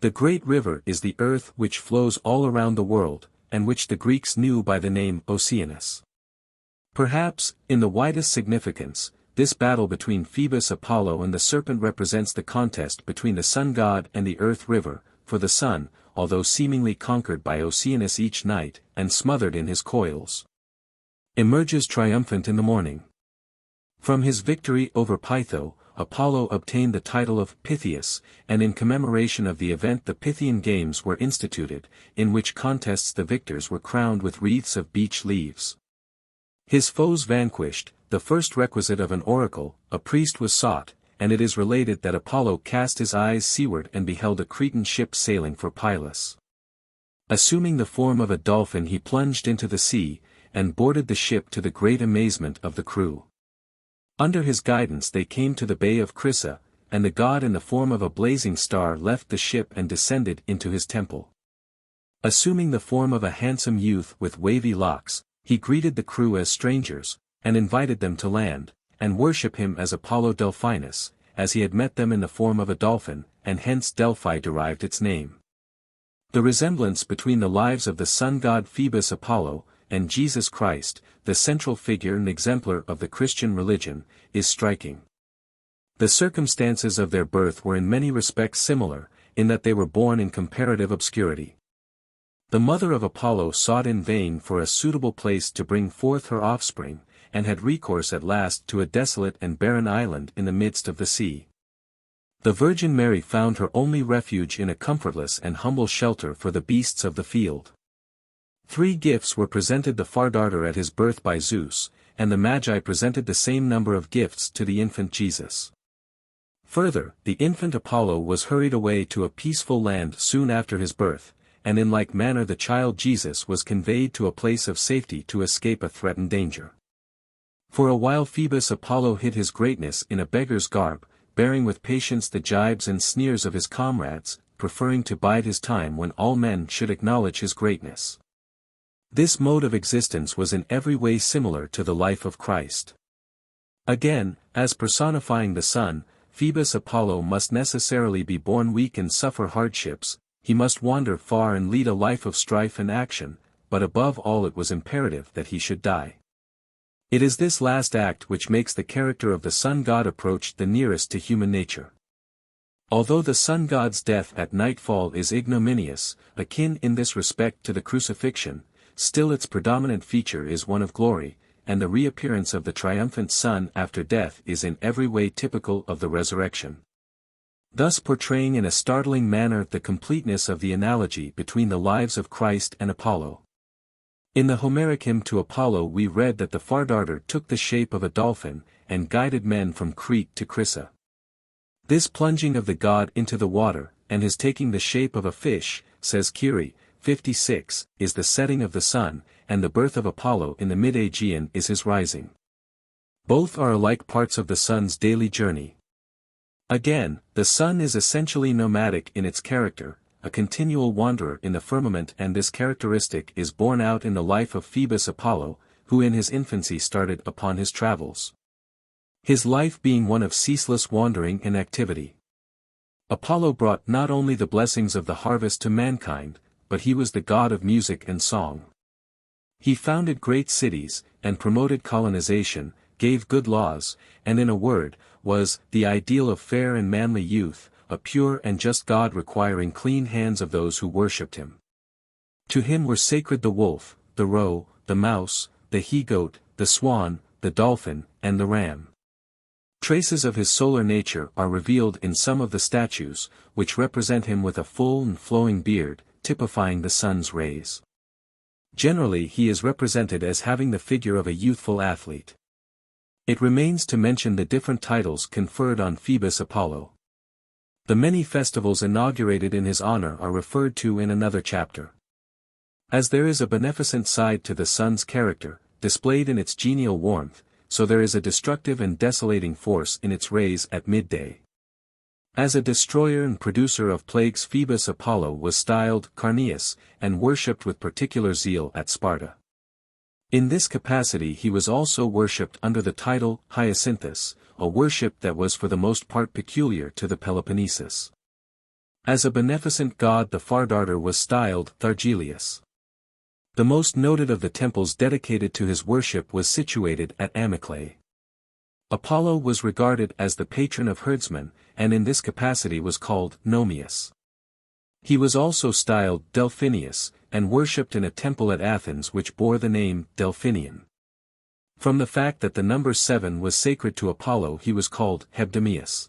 The great river is the earth which flows all around the world, and which the Greeks knew by the name Oceanus. Perhaps, in the widest significance, this battle between Phoebus Apollo and the serpent represents the contest between the sun god and the earth river, for the sun, although seemingly conquered by Oceanus each night, and smothered in his coils, emerges triumphant in the morning. From his victory over Pytho, Apollo obtained the title of Pythias, and in commemoration of the event the Pythian Games were instituted, in which contests the victors were crowned with wreaths of beech leaves. His foes vanquished, the first requisite of an oracle, a priest was sought, and it is related that Apollo cast his eyes seaward and beheld a Cretan ship sailing for Pylos. Assuming the form of a dolphin he plunged into the sea, and boarded the ship to the great amazement of the crew. Under his guidance they came to the bay of Chrysa, and the god in the form of a blazing star left the ship and descended into his temple. Assuming the form of a handsome youth with wavy locks, he greeted the crew as strangers, and invited them to land, and worship him as Apollo Delphinus, as he had met them in the form of a dolphin, and hence Delphi derived its name. The resemblance between the lives of the sun god Phoebus Apollo, and Jesus Christ, the central figure and exemplar of the Christian religion, is striking. The circumstances of their birth were in many respects similar, in that they were born in comparative obscurity. The mother of Apollo sought in vain for a suitable place to bring forth her offspring, and had recourse at last to a desolate and barren island in the midst of the sea. The Virgin Mary found her only refuge in a comfortless and humble shelter for the beasts of the field. 3 gifts were presented the Fardarter at his birth by Zeus, and the Magi presented the same number of gifts to the infant Jesus. Further, the infant Apollo was hurried away to a peaceful land soon after his birth, and in like manner the child Jesus was conveyed to a place of safety to escape a threatened danger. For a while Phoebus Apollo hid his greatness in a beggar's garb, bearing with patience the gibes and sneers of his comrades, preferring to bide his time when all men should acknowledge his greatness. This mode of existence was in every way similar to the life of Christ. Again, as personifying the sun, Phoebus Apollo must necessarily be born weak and suffer hardships, he must wander far and lead a life of strife and action, but above all it was imperative that he should die. It is this last act which makes the character of the sun god approach the nearest to human nature. Although the sun god's death at nightfall is ignominious, akin in this respect to the crucifixion, still its predominant feature is one of glory, and the reappearance of the triumphant sun after death is in every way typical of the resurrection. Thus portraying in a startling manner the completeness of the analogy between the lives of Christ and Apollo. In the Homeric hymn to Apollo we read that the Fardarter took the shape of a dolphin, and guided men from Crete to Crissa. This plunging of the god into the water, and his taking the shape of a fish, says Kiri, 56, is the setting of the sun, and the birth of Apollo in the mid-Aegean is his rising. Both are alike parts of the sun's daily journey. Again, the sun is essentially nomadic in its character, a continual wanderer in the firmament, and this characteristic is borne out in the life of Phoebus Apollo, who in his infancy started upon his travels. His life being one of ceaseless wandering and activity. Apollo brought not only the blessings of the harvest to mankind, but he was the god of music and song. He founded great cities, and promoted colonization, gave good laws, and in a word, was the ideal of fair and manly youth, a pure and just God requiring clean hands of those who worshipped him. To him were sacred the wolf, the roe, the mouse, the he-goat, the swan, the dolphin, and the ram. Traces of his solar nature are revealed in some of the statues, which represent him with a full and flowing beard, typifying the sun's rays. Generally he is represented as having the figure of a youthful athlete. It remains to mention the different titles conferred on Phoebus Apollo. The many festivals inaugurated in his honor are referred to in another chapter. As there is a beneficent side to the sun's character, displayed in its genial warmth, so there is a destructive and desolating force in its rays at midday. As a destroyer and producer of plagues, Phoebus Apollo was styled Carneus, and worshipped with particular zeal at Sparta. In this capacity he was also worshipped under the title Hyacinthus, a worship that was for the most part peculiar to the Peloponnesus. As a beneficent god the Fardarter was styled Thargelius. The most noted of the temples dedicated to his worship was situated at Amyclae. Apollo was regarded as the patron of herdsmen, and in this capacity was called Nomius. He was also styled Delphinius, and worshipped in a temple at Athens which bore the name Delphinion. From the fact that the number 7 was sacred to Apollo he was called Hebdemius.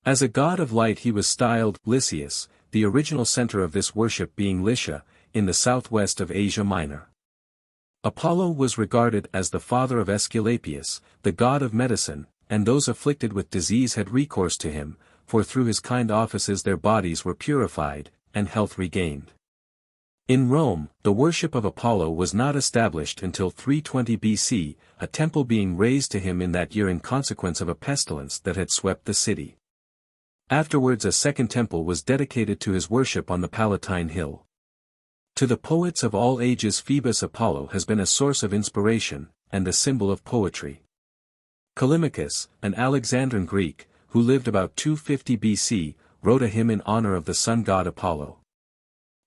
As a god of light he was styled Lysius, the original center of this worship being Lycia, in the southwest of Asia Minor. Apollo was regarded as the father of Aesculapius, the god of medicine, and those afflicted with disease had recourse to him, for through his kind offices their bodies were purified, and health regained. In Rome, the worship of Apollo was not established until 320 BC, a temple being raised to him in that year in consequence of a pestilence that had swept the city. Afterwards a second temple was dedicated to his worship on the Palatine Hill. To the poets of all ages Phoebus Apollo has been a source of inspiration, and a symbol of poetry. Callimachus, an Alexandrian Greek, who lived about 250 BC, wrote a hymn in honor of the sun god Apollo.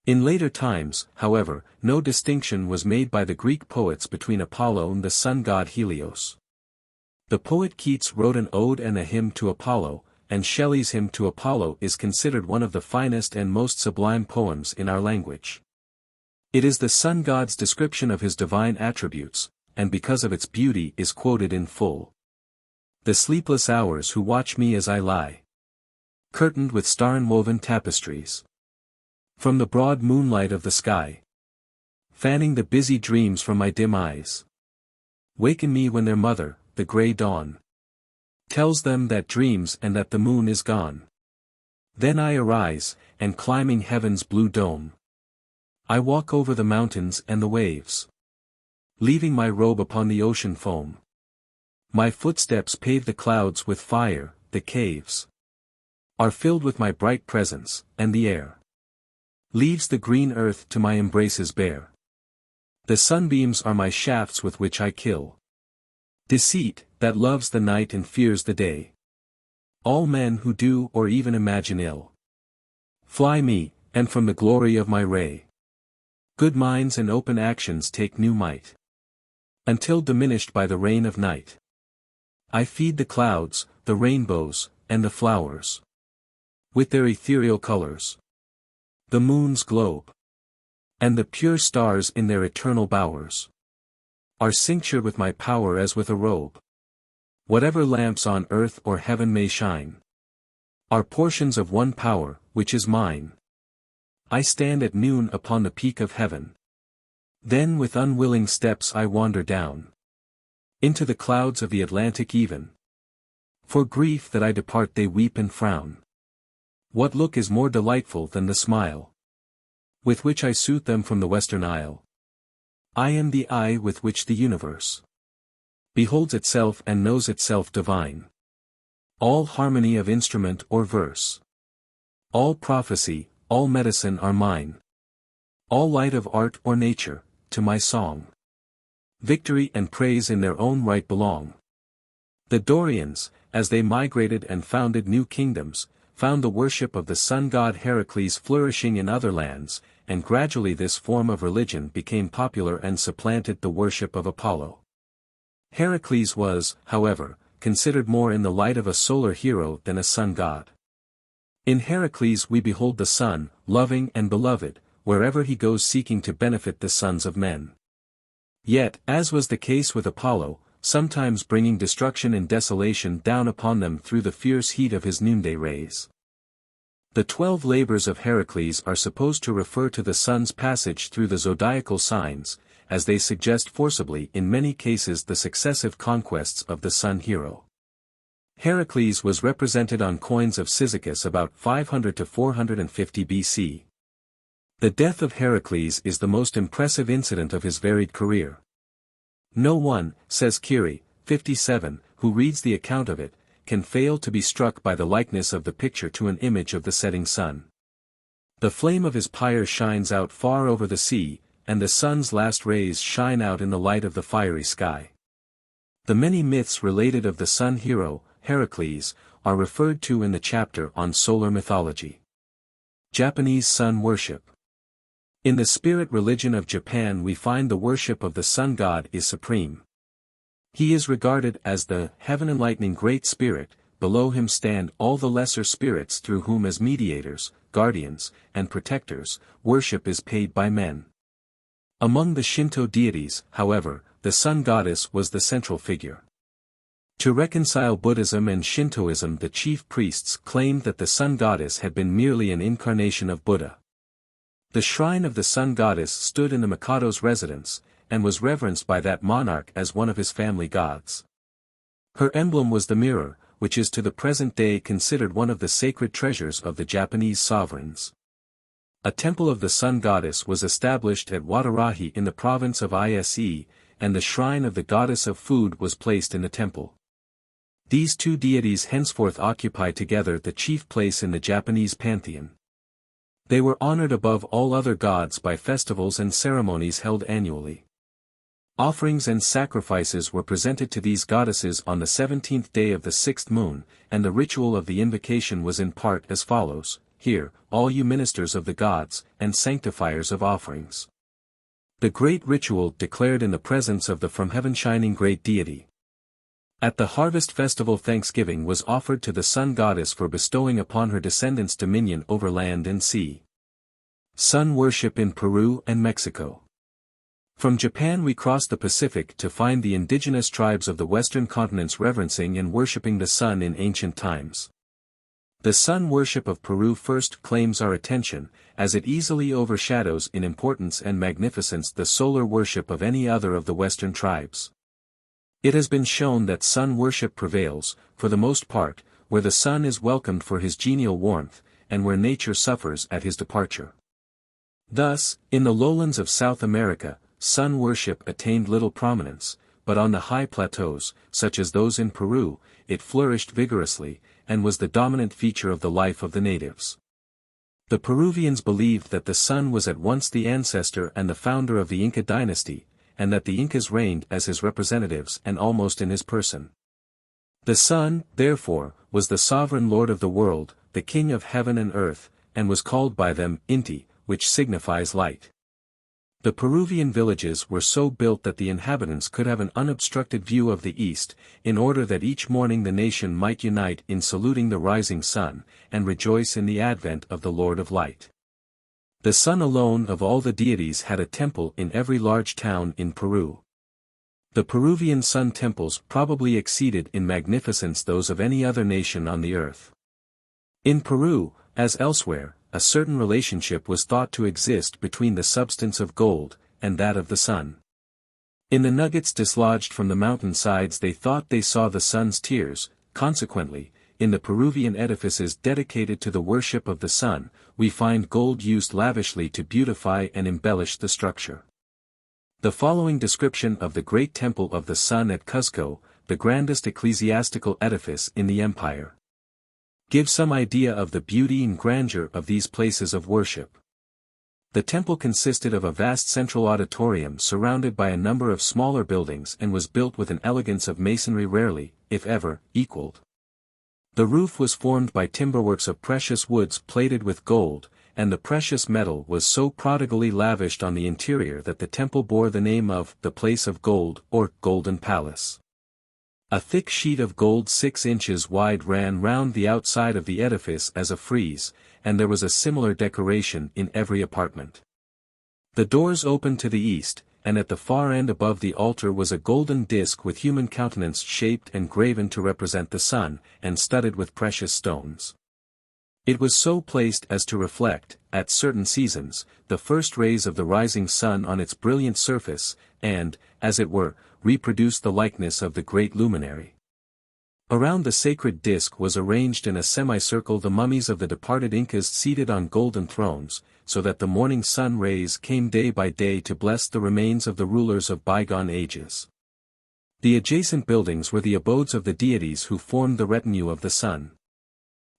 In later times, however, no distinction was made by the Greek poets between Apollo and the sun god Helios. The poet Keats wrote an ode and a hymn to Apollo, and Shelley's hymn to Apollo is considered one of the finest and most sublime poems in our language. It is the sun god's description of his divine attributes, and because of its beauty is quoted in full. The sleepless hours who watch me as I lie, curtained with star-enwoven tapestries, from the broad moonlight of the sky, fanning the busy dreams from my dim eyes, waken me when their mother, the grey dawn, tells them that dreams and that the moon is gone. Then I arise, and climbing heaven's blue dome, I walk over the mountains and the waves, leaving my robe upon the ocean foam. My footsteps pave the clouds with fire, the caves are filled with my bright presence, and the air leaves the green earth to my embraces bare. The sunbeams are my shafts with which I kill deceit, that loves the night and fears the day. All men who do or even imagine ill fly me, and from the glory of my ray, good minds and open actions take new might, until diminished by the rain of night. I feed the clouds, the rainbows, and the flowers with their ethereal colors, the moon's globe, and the pure stars in their eternal bowers, are cinctured with my power as with a robe. Whatever lamps on earth or heaven may shine, are portions of one power, which is mine. I stand at noon upon the peak of heaven, Then with unwilling steps I wander down into the clouds of the Atlantic even. For grief that I depart they weep and frown. What look is more delightful than the smile with which I soothe them from the Western Isle? I am the eye with which the universe beholds itself and knows itself divine. All harmony of instrument or verse, all prophecy, all medicine are mine. All light of art or nature, to my song. Victory and praise in their own right belong. The Dorians, as they migrated and founded new kingdoms, found the worship of the sun god Heracles flourishing in other lands, and gradually this form of religion became popular and supplanted the worship of Apollo. Heracles was, however, considered more in the light of a solar hero than a sun god. In Heracles we behold the sun, loving and beloved, wherever he goes seeking to benefit the sons of men. Yet, as was the case with Apollo, sometimes bringing destruction and desolation down upon them through the fierce heat of his noonday rays. The 12 labors of Heracles are supposed to refer to the sun's passage through the zodiacal signs, as they suggest forcibly in many cases the successive conquests of the sun hero. Heracles was represented on coins of Cyzicus about 500 to 450 BC. The death of Heracles is the most impressive incident of his varied career. No one, says Kiri, 57, who reads the account of it, can fail to be struck by the likeness of the picture to an image of the setting sun. The flame of his pyre shines out far over the sea, and the sun's last rays shine out in the light of the fiery sky. The many myths related of the sun hero, Heracles, are referred to in the chapter on solar mythology. Japanese sun worship. In the spirit religion of Japan we find the worship of the sun god is supreme. He is regarded as the heaven-enlightening Great Spirit, below him stand all the lesser spirits through whom as mediators, guardians, and protectors, worship is paid by men. Among the Shinto deities, however, the sun goddess was the central figure. To reconcile Buddhism and Shintoism the chief priests claimed that the sun goddess had been merely an incarnation of Buddha. The shrine of the sun goddess stood in the Mikado's residence, and was reverenced by that monarch as one of his family gods. Her emblem was the mirror, which is to the present day considered one of the sacred treasures of the Japanese sovereigns. A temple of the sun goddess was established at Watarahi in the province of Ise, and the shrine of the goddess of food was placed in the temple. These two deities henceforth occupy together the chief place in the Japanese pantheon. They were honored above all other gods by festivals and ceremonies held annually. Offerings and sacrifices were presented to these goddesses on the 17th day of the 6th moon, and the ritual of the invocation was in part as follows: Hear, all you ministers of the gods, and sanctifiers of offerings. The great ritual declared in the presence of the from heaven shining great deity. At the harvest festival thanksgiving was offered to the sun goddess for bestowing upon her descendants dominion over land and sea. Sun worship in Peru and Mexico. From Japan we cross the Pacific to find the indigenous tribes of the western continents reverencing and worshipping the sun in ancient times. The sun worship of Peru first claims our attention, as it easily overshadows in importance and magnificence the solar worship of any other of the western tribes. It has been shown that sun worship prevails, for the most part, where the sun is welcomed for his genial warmth, and where nature suffers at his departure. Thus, in the lowlands of South America, sun worship attained little prominence, but on the high plateaus, such as those in Peru, it flourished vigorously, and was the dominant feature of the life of the natives. The Peruvians believed that the sun was at once the ancestor and the founder of the Inca dynasty, and that the Incas reigned as his representatives and almost in his person. The sun, therefore, was the sovereign lord of the world, the king of heaven and earth, and was called by them Inti, which signifies light. The Peruvian villages were so built that the inhabitants could have an unobstructed view of the east, in order that each morning the nation might unite in saluting the rising sun, and rejoice in the advent of the Lord of Light. The sun alone of all the deities had a temple in every large town in Peru. The Peruvian sun temples probably exceeded in magnificence those of any other nation on the earth. In Peru, as elsewhere, a certain relationship was thought to exist between the substance of gold, and that of the sun. In the nuggets dislodged from the mountain sides they thought they saw the sun's tears. Consequently, in the Peruvian edifices dedicated to the worship of the sun, we find gold used lavishly to beautify and embellish the structure. The following description of the great Temple of the Sun at Cuzco, the grandest ecclesiastical edifice in the empire, gives some idea of the beauty and grandeur of these places of worship. The temple consisted of a vast central auditorium surrounded by a number of smaller buildings and was built with an elegance of masonry rarely, if ever, equaled. The roof was formed by timberworks of precious woods plated with gold, and the precious metal was so prodigally lavished on the interior that the temple bore the name of the Place of Gold or Golden Palace. A thick sheet of gold 6 inches wide ran round the outside of the edifice as a frieze, and there was a similar decoration in every apartment. The doors opened to the east, and at the far end above the altar was a golden disc with human countenance shaped and graven to represent the sun, and studded with precious stones. It was so placed as to reflect, at certain seasons, the first rays of the rising sun on its brilliant surface, and, as it were, reproduce the likeness of the great luminary. Around the sacred disk was arranged in a semicircle the mummies of the departed Incas seated on golden thrones, so that the morning sun rays came day by day to bless the remains of the rulers of bygone ages. The adjacent buildings were the abodes of the deities who formed the retinue of the sun.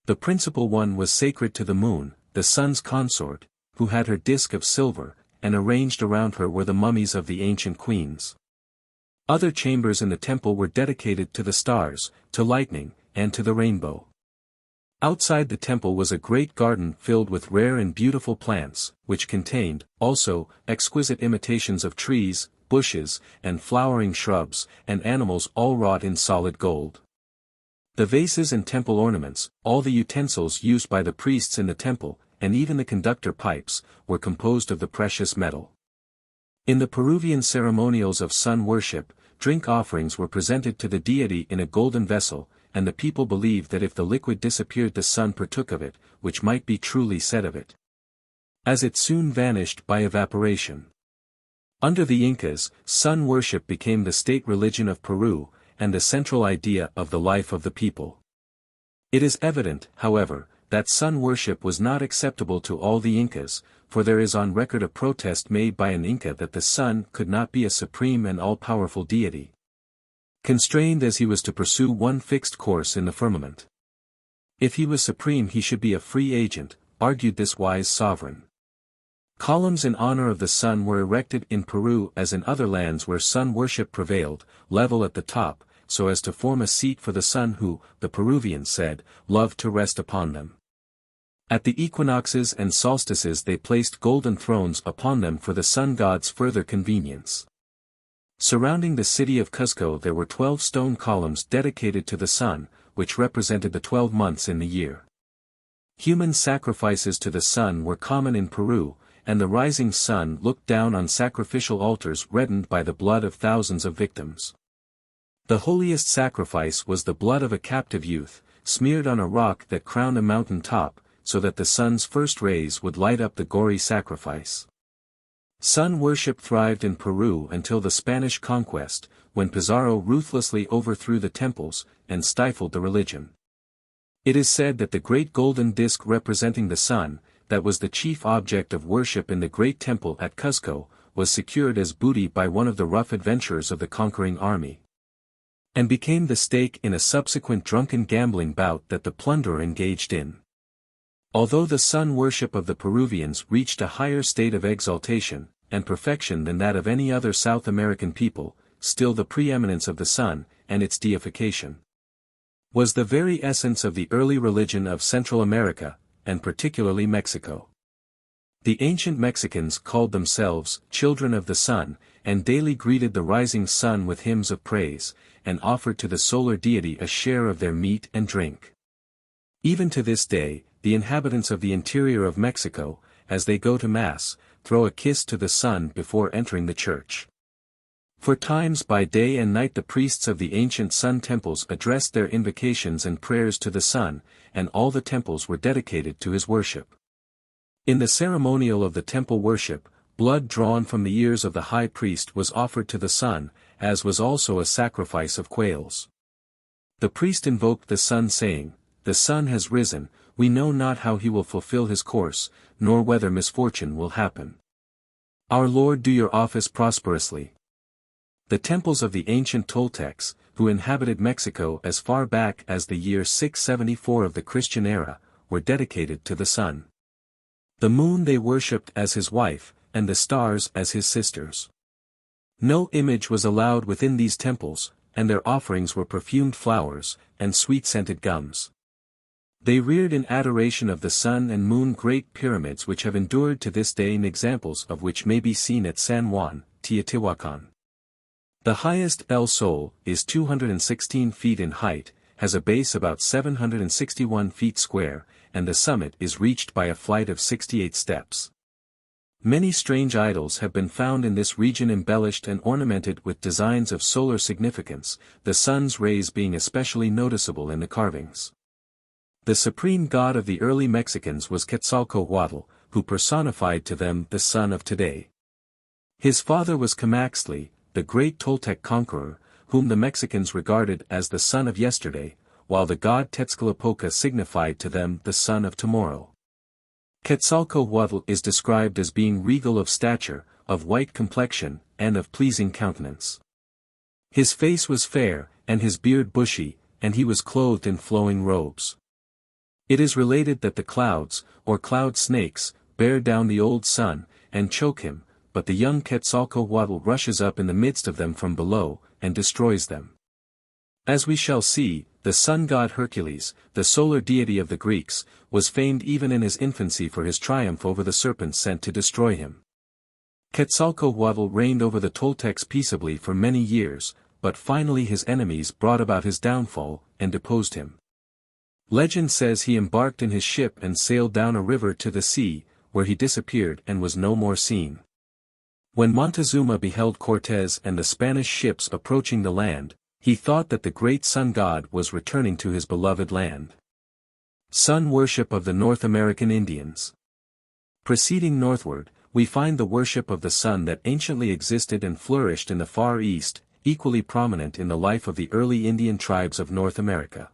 The principal one was sacred to the moon, the sun's consort, who had her disk of silver, and arranged around her were the mummies of the ancient queens. Other chambers in the temple were dedicated to the stars, to lightning, and to the rainbow. Outside the temple was a great garden filled with rare and beautiful plants, which contained, also, exquisite imitations of trees, bushes, and flowering shrubs, and animals all wrought in solid gold. The vases and temple ornaments, all the utensils used by the priests in the temple, and even the conductor pipes, were composed of the precious metal. In the Peruvian ceremonials of sun worship, drink offerings were presented to the deity in a golden vessel, and the people believed that if the liquid disappeared the sun partook of it, which might be truly said of it, as it soon vanished by evaporation. Under the Incas, sun worship became the state religion of Peru, and the central idea of the life of the people. It is evident, however, that sun worship was not acceptable to all the Incas, for there is on record a protest made by an Inca that the sun could not be a supreme and all-powerful deity, constrained as he was to pursue one fixed course in the firmament. If he was supreme he should be a free agent, argued this wise sovereign. Columns in honor of the sun were erected in Peru as in other lands where sun worship prevailed, level at the top, so as to form a seat for the sun who, the Peruvians said, loved to rest upon them. At the equinoxes and solstices they placed golden thrones upon them for the sun god's further convenience. Surrounding the city of Cuzco there were 12 stone columns dedicated to the sun, which represented the 12 months in the year. Human sacrifices to the sun were common in Peru, and the rising sun looked down on sacrificial altars reddened by the blood of thousands of victims. The holiest sacrifice was the blood of a captive youth, smeared on a rock that crowned a mountain top, so that the sun's first rays would light up the gory sacrifice. Sun worship thrived in Peru until the Spanish conquest, when Pizarro ruthlessly overthrew the temples, and stifled the religion. It is said that the great golden disc representing the sun, that was the chief object of worship in the great temple at Cuzco, was secured as booty by one of the rough adventurers of the conquering army, and became the stake in a subsequent drunken gambling bout that the plunderer engaged in. Although the sun worship of the Peruvians reached a higher state of exaltation and perfection than that of any other South American people, still the preeminence of the sun, and its deification, was the very essence of the early religion of Central America, and particularly Mexico. The ancient Mexicans called themselves children of the sun, and daily greeted the rising sun with hymns of praise, and offered to the solar deity a share of their meat and drink. Even to this day, the inhabitants of the interior of Mexico, as they go to Mass, throw a kiss to the sun before entering the church. For times by day and night the priests of the ancient sun temples addressed their invocations and prayers to the sun, and all the temples were dedicated to his worship. In the ceremonial of the temple worship, Blood drawn from the ears of the high priest was offered to the sun, as was also a sacrifice of quails. The priest invoked the sun saying, "The sun has risen, we know not how he will fulfill his course, nor whether misfortune will happen. Our Lord, do your office prosperously." The temples of the ancient Toltecs, who inhabited Mexico as far back as the year 674 of the Christian era, were dedicated to the sun. The moon they worshipped as his wife, and the stars as his sisters. No image was allowed within these temples, and their offerings were perfumed flowers, and sweet-scented gums. They reared in adoration of the sun and moon great pyramids which have endured to this day, and examples of which may be seen at San Juan, Teotihuacan. The highest El Sol is 216 feet in height, has a base about 761 feet square, and the summit is reached by a flight of 68 steps. Many strange idols have been found in this region, embellished and ornamented with designs of solar significance, the sun's rays being especially noticeable in the carvings. The supreme god of the early Mexicans was Quetzalcoatl, who personified to them the sun of today. His father was Camaxtli, the great Toltec conqueror, whom the Mexicans regarded as the sun of yesterday, while the god Tezcatlipoca signified to them the sun of tomorrow. Quetzalcoatl is described as being regal of stature, of white complexion, and of pleasing countenance. His face was fair, and his beard bushy, and he was clothed in flowing robes. It is related that the clouds, or cloud snakes, bear down the old sun, and choke him, but the young Quetzalcoatl rushes up in the midst of them from below, and destroys them. As we shall see, the sun god Hercules, the solar deity of the Greeks, was famed even in his infancy for his triumph over the serpents sent to destroy him. Quetzalcoatl reigned over the Toltecs peaceably for many years, but finally his enemies brought about his downfall, and deposed him. Legend says he embarked in his ship and sailed down a river to the sea, where he disappeared and was no more seen. When Montezuma beheld Cortés and the Spanish ships approaching the land, he thought that the great sun god was returning to his beloved land. Sun worship of the North American Indians. Proceeding northward, we find the worship of the sun that anciently existed and flourished in the Far East, equally prominent in the life of the early Indian tribes of North America.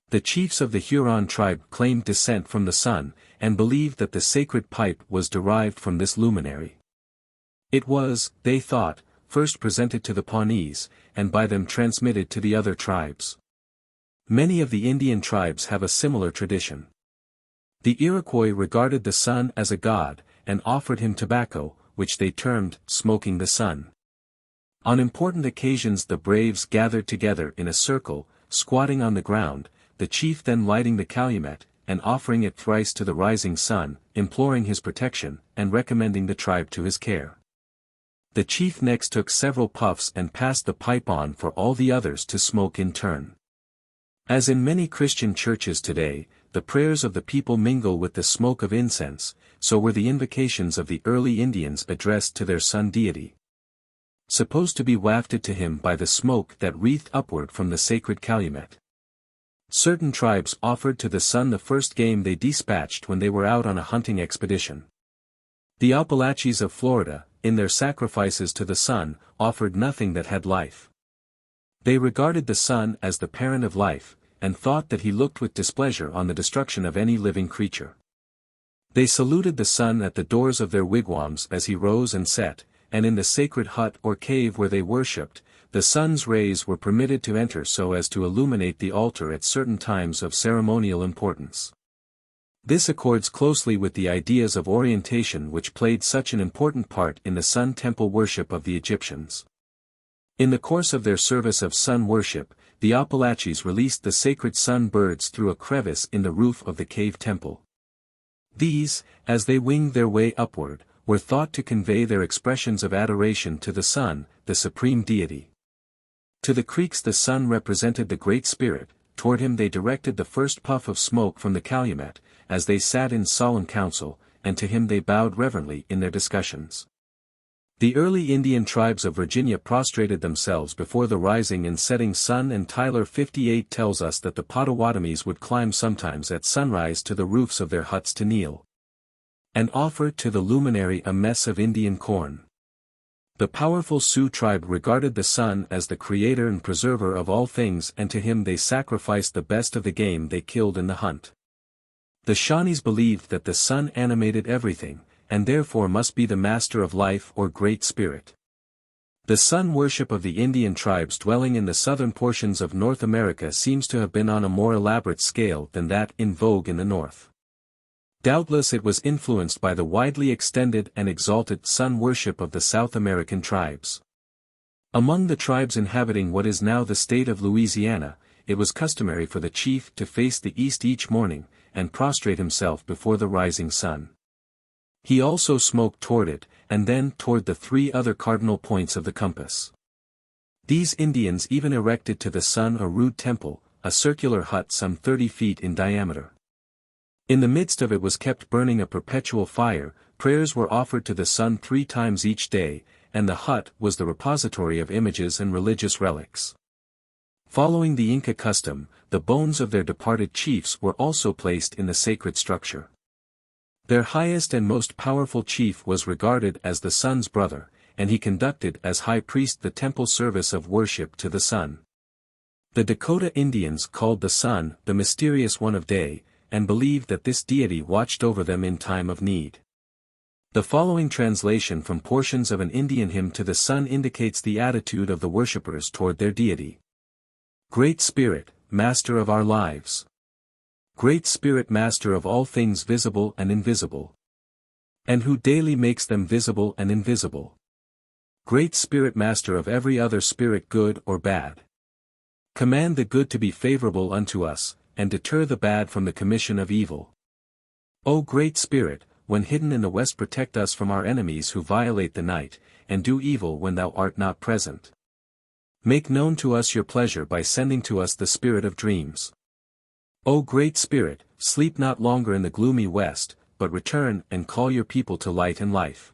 The chiefs of the Huron tribe claimed descent from the sun, and believed that the sacred pipe was derived from this luminary. It was, they thought, first presented to the Pawnees, and by them transmitted to the other tribes. Many of the Indian tribes have a similar tradition. The Iroquois regarded the sun as a god, and offered him tobacco, which they termed smoking the sun. On important occasions the braves gathered together in a circle, squatting on the ground, the chief then lighting the calumet, and offering it thrice to the rising sun, imploring his protection, and recommending the tribe to his care. The chief next took several puffs and passed the pipe on for all the others to smoke in turn. As in many Christian churches today, the prayers of the people mingle with the smoke of incense, so were the invocations of the early Indians addressed to their sun deity, supposed to be wafted to him by the smoke that wreathed upward from the sacred calumet. Certain tribes offered to the sun the first game they dispatched when they were out on a hunting expedition. The Appalachians of Florida, in their sacrifices to the sun, offered nothing that had life. They regarded the sun as the parent of life, and thought that he looked with displeasure on the destruction of any living creature. They saluted the sun at the doors of their wigwams as he rose and set, and in the sacred hut or cave where they worshipped, the sun's rays were permitted to enter so as to illuminate the altar at certain times of ceremonial importance. This accords closely with the ideas of orientation which played such an important part in the sun temple worship of the Egyptians. In the course of their service of sun worship, the Appalachians released the sacred sun birds through a crevice in the roof of the cave temple. These, as they winged their way upward, were thought to convey their expressions of adoration to the sun, the supreme deity. To the Creeks the sun represented the Great Spirit, toward him they directed the first puff of smoke from the calumet, as they sat in solemn council, and to him they bowed reverently in their discussions. The early Indian tribes of Virginia prostrated themselves before the rising and setting sun, and Tyler 58 tells us that the Potawatomis would climb sometimes at sunrise to the roofs of their huts to kneel. and offer to the luminary a mess of Indian corn. The powerful Sioux tribe regarded the sun as the creator and preserver of all things, and to him they sacrificed the best of the game they killed in the hunt. The Shawnees believed that the sun animated everything, and therefore must be the master of life or Great Spirit. The sun worship of the Indian tribes dwelling in the southern portions of North America seems to have been on a more elaborate scale than that in vogue in the north. Doubtless it was influenced by the widely extended and exalted sun worship of the South American tribes. Among the tribes inhabiting what is now the state of Louisiana, it was customary for the chief to face the east each morning, and prostrate himself before the rising sun. He also smoked toward it, and then toward the 3 other cardinal points of the compass. These Indians even erected to the sun a rude temple, a circular hut some 30 feet in diameter. In the midst of it was kept burning a perpetual fire, prayers were offered to the sun 3 times each day, and the hut was the repository of images and religious relics. Following the Inca custom, the bones of their departed chiefs were also placed in the sacred structure. Their highest and most powerful chief was regarded as the sun's brother, and he conducted as high priest the temple service of worship to the sun. The Dakota Indians called the sun the mysterious one of day, and believed that this deity watched over them in time of need. The following translation from portions of an Indian hymn to the sun indicates the attitude of the worshippers toward their deity. Great Spirit, Master of our lives. Great Spirit, Master of all things visible and invisible. And who daily makes them visible and invisible. Great Spirit, Master of every other spirit, good or bad. Command the good to be favorable unto us, and deter the bad from the commission of evil. O Great Spirit, when hidden in the west, protect us from our enemies who violate the night, and do evil when thou art not present. Make known to us your pleasure by sending to us the spirit of dreams. O Great Spirit, sleep not longer in the gloomy west, but return and call your people to light and life.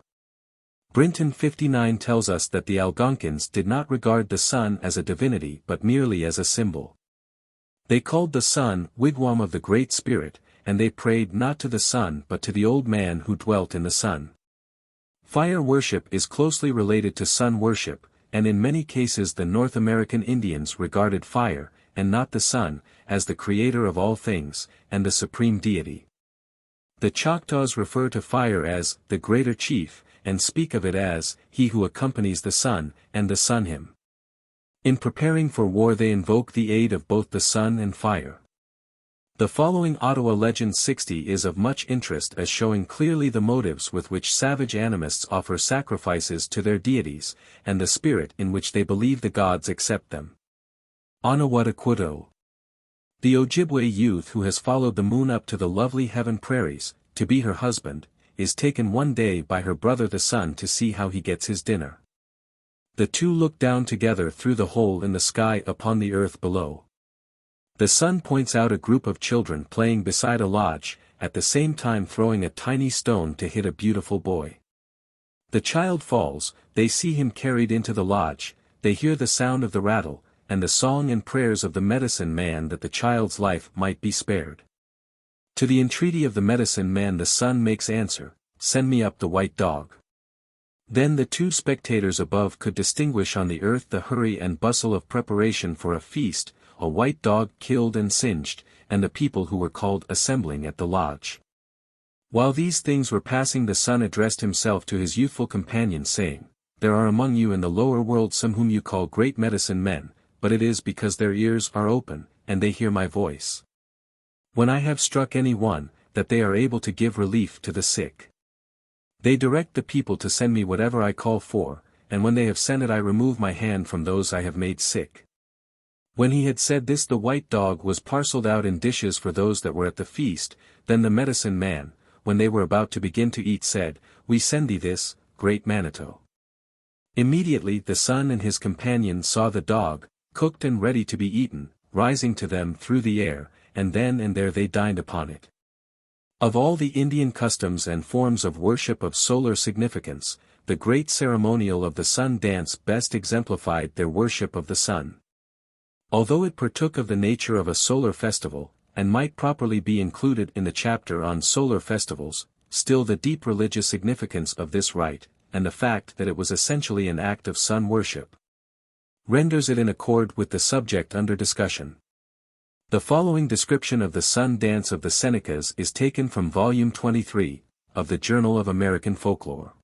Brinton 59 tells us that the Algonquins did not regard the sun as a divinity but merely as a symbol. They called the sun wigwam of the Great Spirit, and they prayed not to the sun but to the old man who dwelt in the sun. Fire worship is closely related to sun worship, and in many cases the North American Indians regarded fire, and not the sun, as the creator of all things, and the supreme deity. The Choctaws refer to fire as the greater chief, and speak of it as he who accompanies the sun, and the sun him. In preparing for war they invoke the aid of both the sun and fire. The following Ottawa Legend 60 is of much interest as showing clearly the motives with which savage animists offer sacrifices to their deities, and the spirit in which they believe the gods accept them. Onawadaquoto. The Ojibwe youth who has followed the moon up to the lovely heaven prairies, to be her husband, is taken one day by her brother the sun to see how he gets his dinner. The two look down together through the hole in the sky upon the earth below. The sun points out a group of children playing beside a lodge, at the same time throwing a tiny stone to hit a beautiful boy. The child falls, they see him carried into the lodge, they hear the sound of the rattle, and the song and prayers of the medicine man that the child's life might be spared. To the entreaty of the medicine man the sun makes answer, "Send me up the white dog." Then the two spectators above could distinguish on the earth the hurry and bustle of preparation for a feast, a white dog killed and singed, and the people who were called assembling at the lodge. While these things were passing the sun addressed himself to his youthful companion saying, "There are among you in the lower world some whom you call great medicine men, but it is because their ears are open, and they hear my voice. When I have struck any one, that they are able to give relief to the sick. They direct the people to send me whatever I call for, and when they have sent it I remove my hand from those I have made sick." When he had said this the white dog was parceled out in dishes for those that were at the feast, then the medicine man, when they were about to begin to eat said, "We send thee this, great Manitou." Immediately the sun and his companion saw the dog, cooked and ready to be eaten, rising to them through the air, and then and there they dined upon it. Of all the Indian customs and forms of worship of solar significance, the great ceremonial of the sun dance best exemplified their worship of the sun. Although it partook of the nature of a solar festival, and might properly be included in the chapter on solar festivals, still the deep religious significance of this rite, and the fact that it was essentially an act of sun worship, renders it in accord with the subject under discussion. The following description of the sun dance of the Senecas is taken from Volume 23, of the Journal of American Folklore.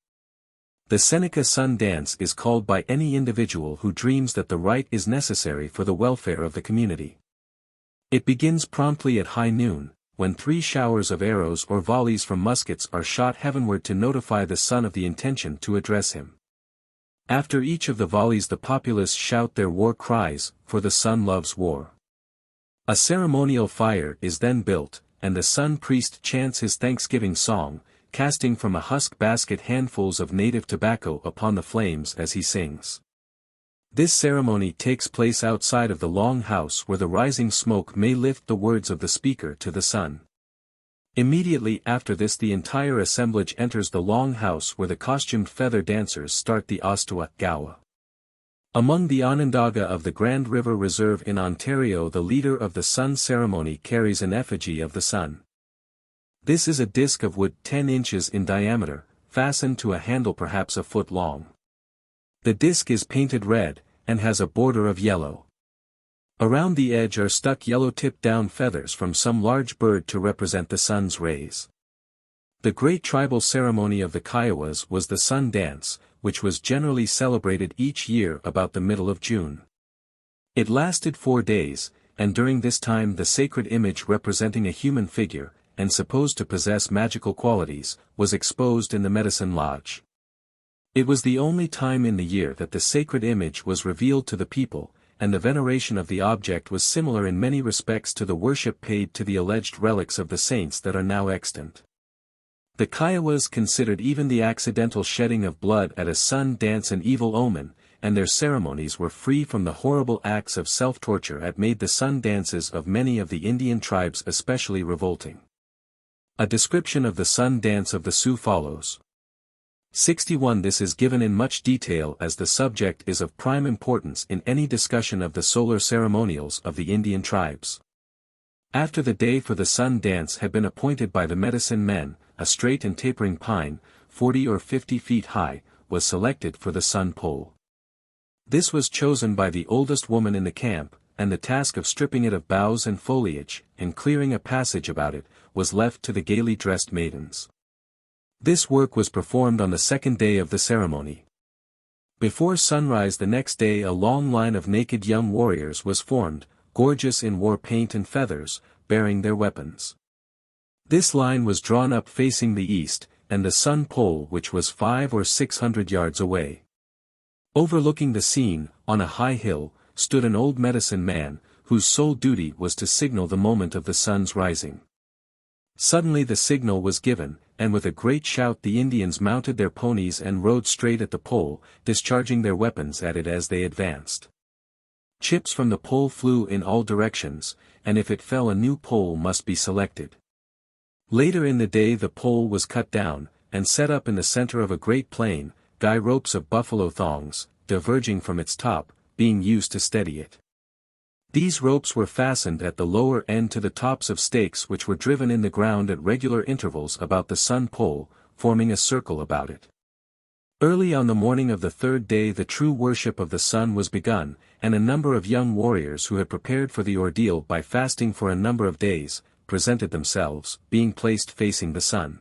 The Seneca sun dance is called by any individual who dreams that the rite is necessary for the welfare of the community. It begins promptly at high noon, when 3 showers of arrows or volleys from muskets are shot heavenward to notify the sun of the intention to address him. After each of the volleys the populace shout their war cries, for the sun loves war. A ceremonial fire is then built, and the sun priest chants his thanksgiving song, casting from a husk basket handfuls of native tobacco upon the flames as he sings. This ceremony takes place outside of the long house where the rising smoke may lift the words of the speaker to the sun. Immediately after this the entire assemblage enters the long house where the costumed feather dancers start the Ostawa Gawa. Among the Onondaga of the Grand River Reserve in Ontario the leader of the sun ceremony carries an effigy of the sun. This is a disc of wood 10 inches in diameter, fastened to a handle perhaps a foot long. The disc is painted red, and has a border of yellow. Around the edge are stuck yellow tipped-down feathers from some large bird to represent the sun's rays. The great tribal ceremony of the Kiowas was the sun dance, which was generally celebrated each year about the middle of June. It lasted 4 days, and during this time the sacred image representing a human figure, and supposed to possess magical qualities, was exposed in the medicine lodge. It was the only time in the year that the sacred image was revealed to the people, and the veneration of the object was similar in many respects to the worship paid to the alleged relics of the saints that are now extant. The Kiowas considered even the accidental shedding of blood at a sun dance an evil omen, and their ceremonies were free from the horrible acts of self-torture that made the sun dances of many of the Indian tribes especially revolting. A description of the sun dance of the Sioux follows. 61 This is given in much detail as the subject is of prime importance in any discussion of the solar ceremonials of the Indian tribes. After the day for the sun dance had been appointed by the medicine men, a straight and tapering pine, 40 or 50 feet high, was selected for the sun pole. This was chosen by the oldest woman in the camp, and the task of stripping it of boughs and foliage, and clearing a passage about it, was left to the gaily dressed maidens. This work was performed on the 2nd day of the ceremony. Before sunrise the next day a long line of naked young warriors was formed, gorgeous in war paint and feathers, bearing their weapons. This line was drawn up facing the east, and the sun pole which was 500 or 600 yards away. Overlooking the scene, on a high hill, stood an old medicine man, whose sole duty was to signal the moment of the sun's rising. Suddenly the signal was given, and with a great shout the Indians mounted their ponies and rode straight at the pole, discharging their weapons at it as they advanced. Chips from the pole flew in all directions, and if it fell a new pole must be selected. Later in the day the pole was cut down, and set up in the center of a great plain, guy ropes of buffalo thongs, diverging from its top, being used to steady it. These ropes were fastened at the lower end to the tops of stakes which were driven in the ground at regular intervals about the sun pole, forming a circle about it. Early on the morning of the 3rd day the true worship of the sun was begun, and a number of young warriors who had prepared for the ordeal by fasting for a number of days, presented themselves, being placed facing the sun.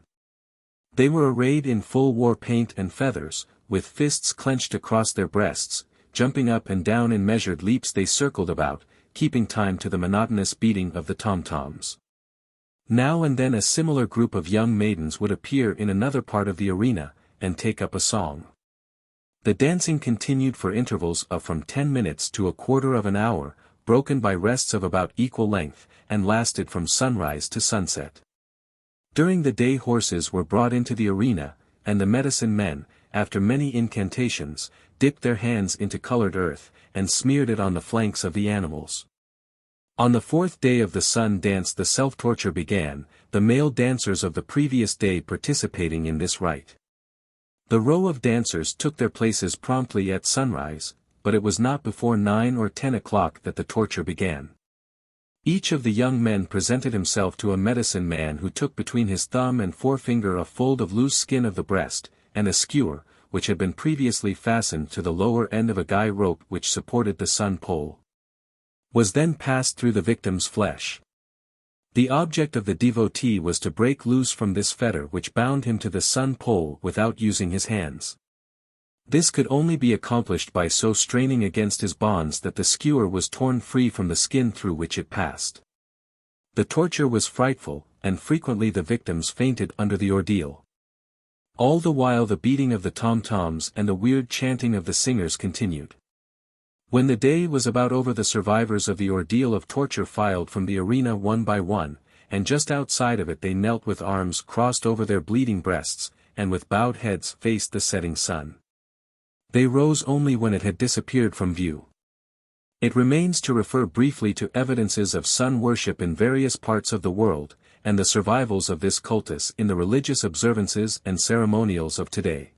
They were arrayed in full war paint and feathers, with fists clenched across their breasts, jumping up and down in measured leaps they circled about, keeping time to the monotonous beating of the tom-toms. Now and then a similar group of young maidens would appear in another part of the arena, and take up a song. The dancing continued for intervals of from 10 minutes to a quarter of an hour, broken by rests of about equal length, and lasted from sunrise to sunset. During the day horses were brought into the arena, and the medicine men, after many incantations, dipped their hands into colored earth, and smeared it on the flanks of the animals. On the 4th day of the sun dance the self-torture began, the male dancers of the previous day participating in this rite. The row of dancers took their places promptly at sunrise, but it was not before 9 or 10 o'clock that the torture began. Each of the young men presented himself to a medicine man who took between his thumb and forefinger a fold of loose skin of the breast, and a skewer, which had been previously fastened to the lower end of a guy rope which supported the sun pole, was then passed through the victim's flesh. The object of the devotee was to break loose from this fetter which bound him to the sun pole without using his hands. This could only be accomplished by so straining against his bonds that the skewer was torn free from the skin through which it passed. The torture was frightful, and frequently the victims fainted under the ordeal. All the while the beating of the tom-toms and the weird chanting of the singers continued. When the day was about over, the survivors of the ordeal of torture filed from the arena one by one, and just outside of it they knelt with arms crossed over their bleeding breasts, and with bowed heads faced the setting sun. They rose only when it had disappeared from view. It remains to refer briefly to evidences of sun worship in various parts of the world, and the survivals of this cultus in the religious observances and ceremonials of today.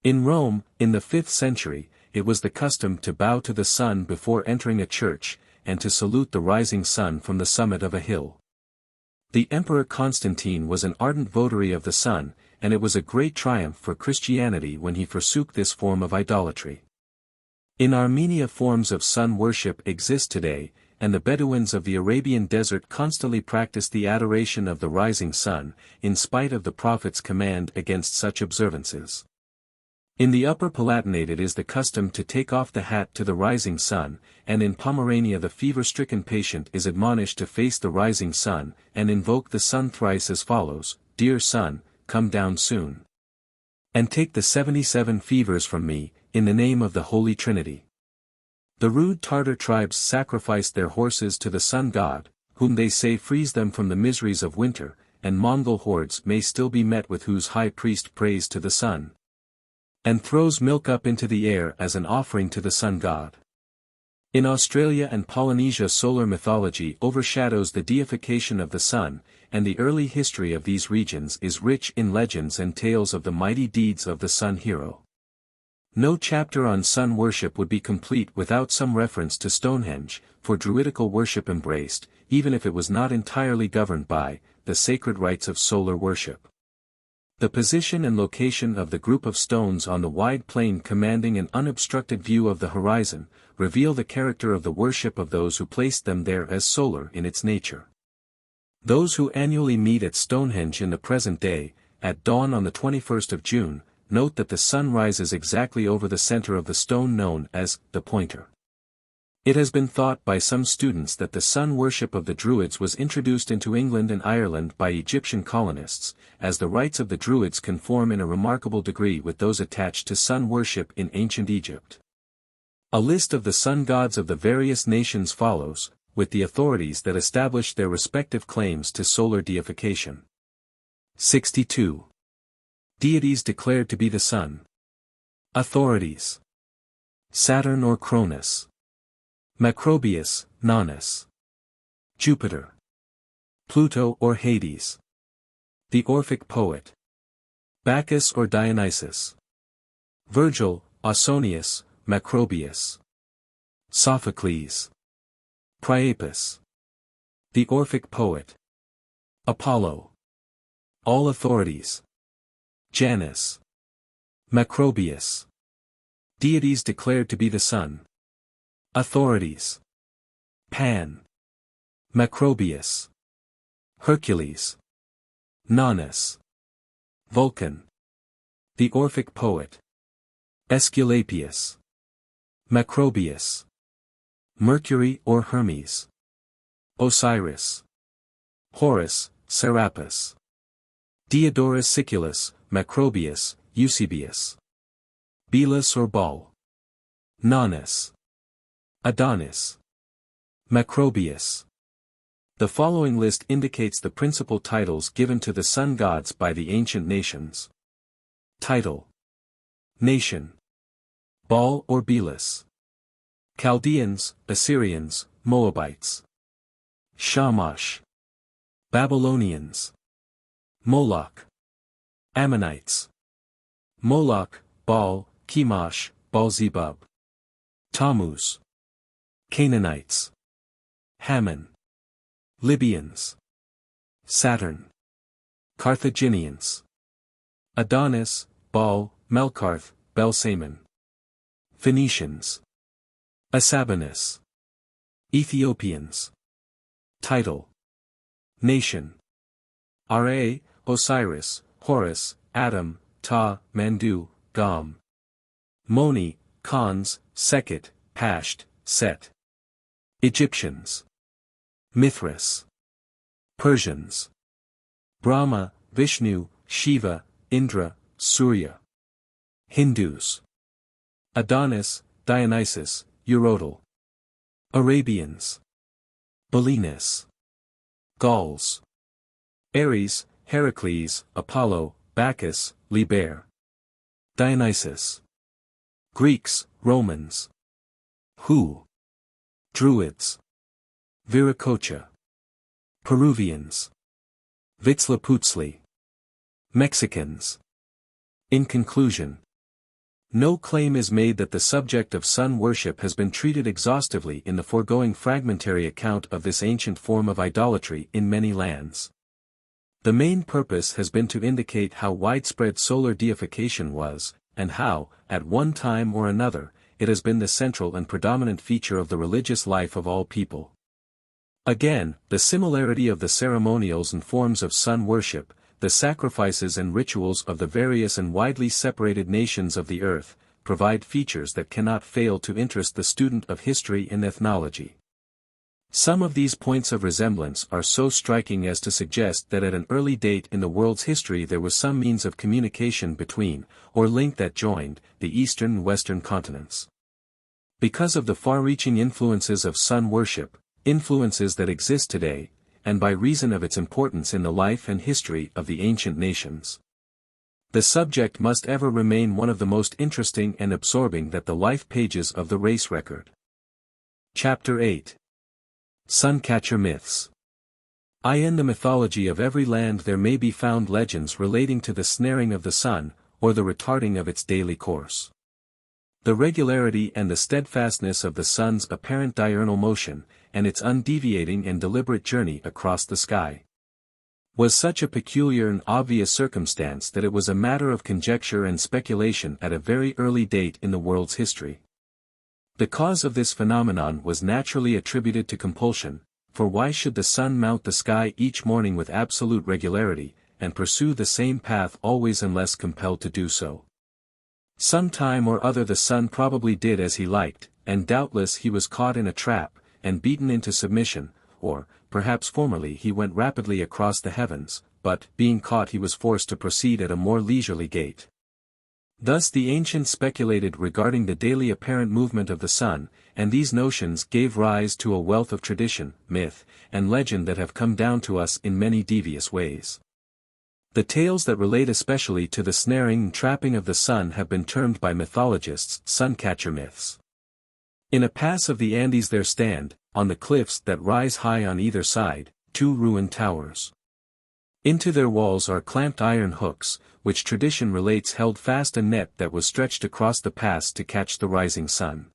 In Rome, in the 5th century, it was the custom to bow to the sun before entering a church, and to salute the rising sun from the summit of a hill. The Emperor Constantine was an ardent votary of the sun, and it was a great triumph for Christianity when he forsook this form of idolatry. In Armenia forms of sun worship exist today, and the Bedouins of the Arabian desert constantly practice the adoration of the rising sun, in spite of the Prophet's command against such observances. In the Upper Palatinate it is the custom to take off the hat to the rising sun, and in Pomerania the fever-stricken patient is admonished to face the rising sun, and invoke the sun thrice as follows: "Dear sun, come down soon. And take the 77 fevers from me, in the name of the Holy Trinity." The rude Tartar tribes sacrificed their horses to the sun god, whom they say frees them from the miseries of winter, and Mongol hordes may still be met with whose high priest prays to the sun, and throws milk up into the air as an offering to the sun god. In Australia and Polynesia solar mythology overshadows the deification of the sun, and the early history of these regions is rich in legends and tales of the mighty deeds of the sun hero. No chapter on sun worship would be complete without some reference to Stonehenge, for Druidical worship embraced, even if it was not entirely governed by, the sacred rites of solar worship. The position and location of the group of stones on the wide plain commanding an unobstructed view of the horizon, reveal the character of the worship of those who placed them there as solar in its nature. Those who annually meet at Stonehenge in the present day, at dawn on the 21st of June, note that the sun rises exactly over the center of the stone known as the pointer. It has been thought by some students that the sun worship of the Druids was introduced into England and Ireland by Egyptian colonists, as the rites of the Druids conform in a remarkable degree with those attached to sun worship in ancient Egypt. A list of the sun gods of the various nations follows, with the authorities that established their respective claims to solar deification. 62. Deities declared to be the sun. Authorities: Saturn or Cronus, Macrobius, Nonus, Jupiter, Pluto or Hades, the Orphic poet, Bacchus or Dionysus, Virgil, Ausonius, Macrobius, Sophocles, Priapus, the Orphic poet, Apollo. All authorities: Janus, Macrobius. Deities declared to be the sun. Authorities: Pan, Macrobius, Hercules, Nonus, Vulcan, the Orphic poet, Aesculapius, Macrobius, Mercury or Hermes, Osiris, Horus, Serapis, Diodorus Siculus, Macrobius, Eusebius, Belus or Baal, Nonus, Adonis, Macrobius. The following list indicates the principal titles given to the sun gods by the ancient nations. Title: Nation: Baal or Belus, Chaldeans, Assyrians, Moabites, Shamash, Babylonians, Moloch, Ammonites, Moloch, Baal, Chemosh, Baal-zebub, Tammuz, Canaanites, Hammon, Libyans. Saturn. Carthaginians. Adonis, Baal, Melkarth, Belsaman. Phoenicians. Asabanus. Ethiopians. Title. Nation. Ra, Osiris, Horus, Adam, Ta, Mandu, Gam. Moni, Khans, Sekhet, Pasht, Set. Egyptians. Mithras. Persians. Brahma, Vishnu, Shiva, Indra, Surya. Hindus. Adonis, Dionysus, Eurodal. Arabians. Belinus. Gauls. Ares, Heracles, Apollo, Bacchus, Liber. Dionysus. Greeks, Romans. Hu. Druids. Viracocha. Peruvians. Vitzlaputzli. Mexicans. In conclusion, no claim is made that the subject of sun worship has been treated exhaustively in the foregoing fragmentary account of this ancient form of idolatry in many lands. The main purpose has been to indicate how widespread solar deification was, and how, at one time or another, it has been the central and predominant feature of the religious life of all people. Again, the similarity of the ceremonials and forms of sun worship, the sacrifices and rituals of the various and widely separated nations of the earth, provide features that cannot fail to interest the student of history and ethnology. Some of these points of resemblance are so striking as to suggest that at an early date in the world's history there was some means of communication between, or link that joined, the eastern and western continents. Because of the far-reaching influences of sun worship, influences that exist today, and by reason of its importance in the life and history of the ancient nations, the subject must ever remain one of the most interesting and absorbing that the life pages of the race record. Chapter 8. Suncatcher Myths. In the mythology of every land there may be found legends relating to the snaring of the sun, or the retarding of its daily course. The regularity and the steadfastness of the sun's apparent diurnal motion, and its undeviating and deliberate journey across the sky, was such a peculiar and obvious circumstance that it was a matter of conjecture and speculation at a very early date in the world's history. The cause of this phenomenon was naturally attributed to compulsion, for why should the sun mount the sky each morning with absolute regularity, and pursue the same path always unless compelled to do so? Some time or other the sun probably did as he liked, and doubtless he was caught in a trap, and beaten into submission, or, perhaps formerly he went rapidly across the heavens, but, being caught he was forced to proceed at a more leisurely gait. Thus the ancients speculated regarding the daily apparent movement of the sun, and these notions gave rise to a wealth of tradition, myth, and legend that have come down to us in many devious ways. The tales that relate especially to the snaring and trapping of the sun have been termed by mythologists suncatcher myths. In a pass of the Andes there stand, on the cliffs that rise high on either side, two ruined towers. Into their walls are clamped iron hooks, which tradition relates held fast a net that was stretched across the pass to catch the rising sun.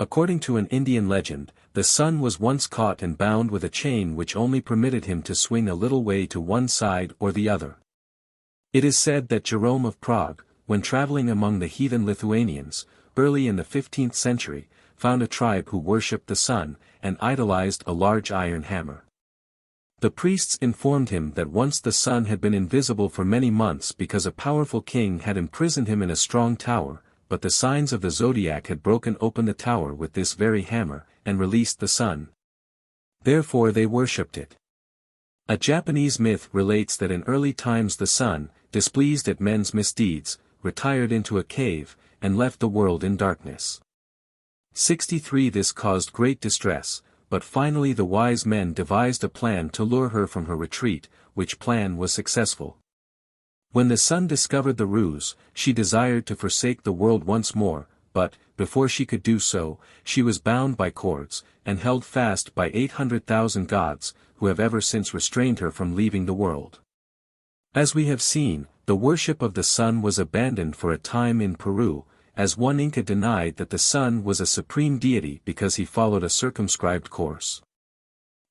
According to an Indian legend, the sun was once caught and bound with a chain which only permitted him to swing a little way to one side or the other. It is said that Jerome of Prague, when traveling among the heathen Lithuanians, early in the 15th century, found a tribe who worshipped the sun, and idolized a large iron hammer. The priests informed him that once the sun had been invisible for many months because a powerful king had imprisoned him in a strong tower, but the signs of the zodiac had broken open the tower with this very hammer, and released the sun. Therefore they worshipped it. A Japanese myth relates that in early times the sun, displeased at men's misdeeds, retired into a cave, and left the world in darkness. 63 This caused great distress, but finally the wise men devised a plan to lure her from her retreat, which plan was successful. When the sun discovered the ruse, she desired to forsake the world once more, but, before she could do so, she was bound by cords, and held fast by 800,000 gods, who have ever since restrained her from leaving the world. As we have seen, the worship of the sun was abandoned for a time in Peru, as one Inca denied that the sun was a supreme deity because he followed a circumscribed course.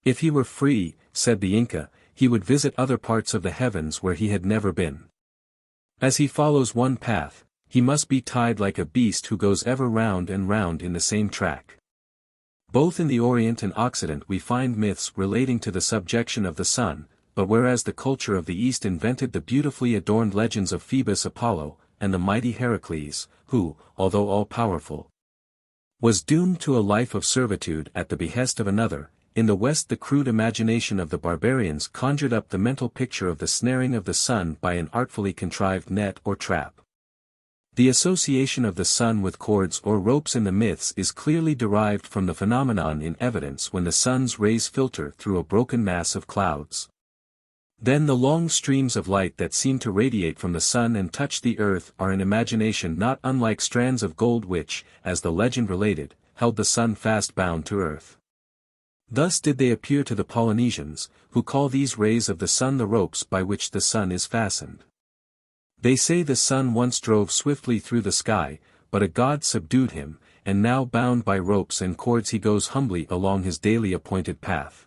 If he were free, said the Inca, he would visit other parts of the heavens where he had never been. As he follows one path, he must be tied like a beast who goes ever round and round in the same track. Both in the Orient and Occident we find myths relating to the subjection of the sun, but whereas the culture of the East invented the beautifully adorned legends of Phoebus Apollo, and the mighty Heracles, who, although all-powerful, was doomed to a life of servitude at the behest of another, in the West the crude imagination of the barbarians conjured up the mental picture of the snaring of the sun by an artfully contrived net or trap. The association of the sun with cords or ropes in the myths is clearly derived from the phenomenon in evidence when the sun's rays filter through a broken mass of clouds. Then the long streams of light that seem to radiate from the sun and touch the earth are in imagination not unlike strands of gold which, as the legend related, held the sun fast bound to earth. Thus did they appear to the Polynesians, who call these rays of the sun the ropes by which the sun is fastened. They say the sun once drove swiftly through the sky, but a god subdued him, and now bound by ropes and cords he goes humbly along his daily appointed path.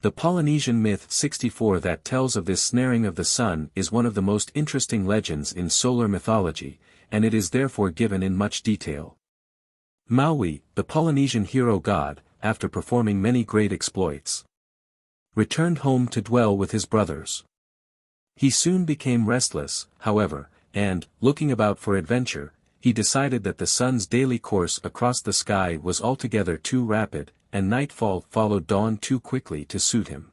The Polynesian myth 64 that tells of this snaring of the sun is one of the most interesting legends in solar mythology, and it is therefore given in much detail. Maui, the Polynesian hero god, after performing many great exploits, returned home to dwell with his brothers. He soon became restless, however, and, looking about for adventure, he decided that the sun's daily course across the sky was altogether too rapid, and nightfall followed dawn too quickly to suit him.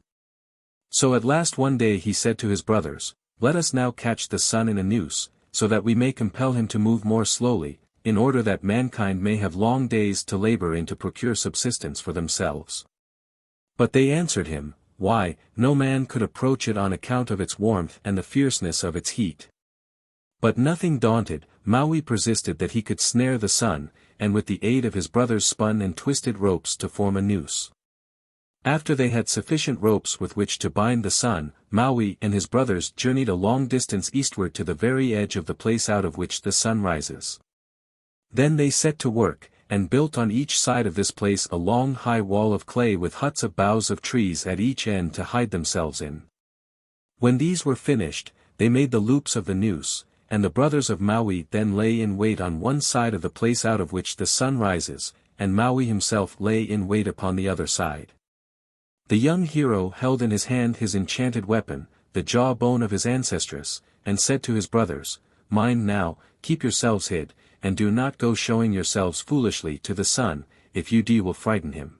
So at last one day he said to his brothers, "Let us now catch the sun in a noose, so that we may compel him to move more slowly, in order that mankind may have long days to labor in to procure subsistence for themselves." But they answered him, "Why, no man could approach it on account of its warmth and the fierceness of its heat." But nothing daunted, Maui persisted that he could snare the sun, and with the aid of his brothers spun and twisted ropes to form a noose. After they had sufficient ropes with which to bind the sun, Maui and his brothers journeyed a long distance eastward to the very edge of the place out of which the sun rises. Then they set to work, and built on each side of this place a long high wall of clay with huts of boughs of trees at each end to hide themselves in. When these were finished, they made the loops of the noose, and the brothers of Maui then lay in wait on one side of the place out of which the sun rises, and Maui himself lay in wait upon the other side. The young hero held in his hand his enchanted weapon, the jawbone of his ancestress, and said to his brothers, "Mind now, keep yourselves hid, and do not go showing yourselves foolishly to the sun, if you do you will frighten him.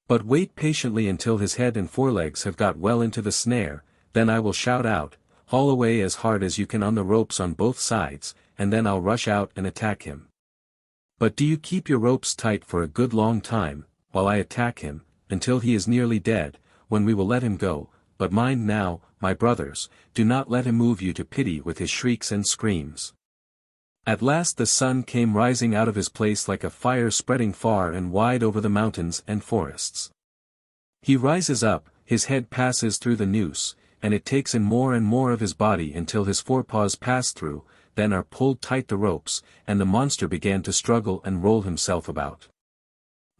But wait patiently until his head and forelegs have got well into the snare, then I will shout out, 'Haul away as hard as you can on the ropes on both sides,' and then I'll rush out and attack him. But do you keep your ropes tight for a good long time, while I attack him, until he is nearly dead, when we will let him go, but mind now, my brothers, do not let him move you to pity with his shrieks and screams." At last the sun came rising out of his place like a fire spreading far and wide over the mountains and forests. He rises up, his head passes through the noose, and it takes in more and more of his body until his forepaws pass through, then are pulled tight the ropes, and the monster began to struggle and roll himself about,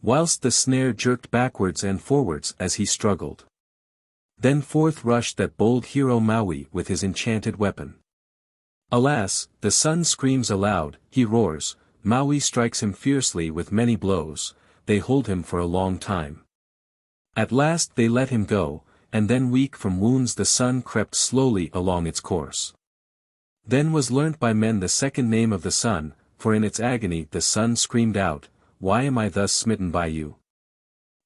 whilst the snare jerked backwards and forwards as he struggled. Then forth rushed that bold hero Maui with his enchanted weapon. Alas, the sun screams aloud, he roars, Maui strikes him fiercely with many blows, they hold him for a long time. At last they let him go, and then weak from wounds the sun crept slowly along its course. Then was learnt by men the second name of the sun, for in its agony the sun screamed out, "Why am I thus smitten by you?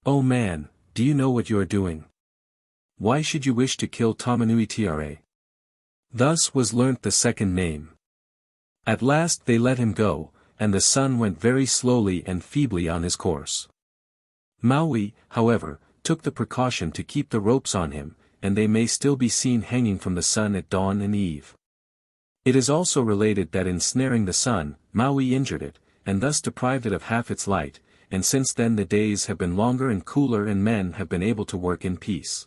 O man, do you know what you are doing? Why should you wish to kill Tamanui Tiare?" Thus was learnt the second name. At last they let him go, and the sun went very slowly and feebly on his course. Maui, however, took the precaution to keep the ropes on him, and they may still be seen hanging from the sun at dawn and eve. It is also related that in snaring the sun, Maui injured it, and thus deprived it of half its light, and since then the days have been longer and cooler and men have been able to work in peace.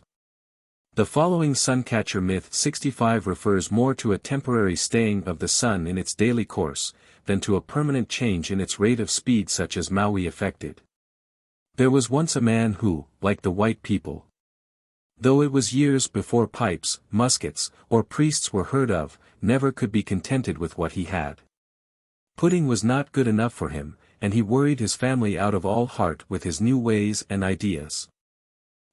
The following Suncatcher myth 65 refers more to a temporary staying of the sun in its daily course, than to a permanent change in its rate of speed such as Maui effected. There was once a man who, like the white people, though it was years before pipes, muskets, or priests were heard of, never could be contented with what he had. Pudding was not good enough for him, and he worried his family out of all heart with his new ways and ideas.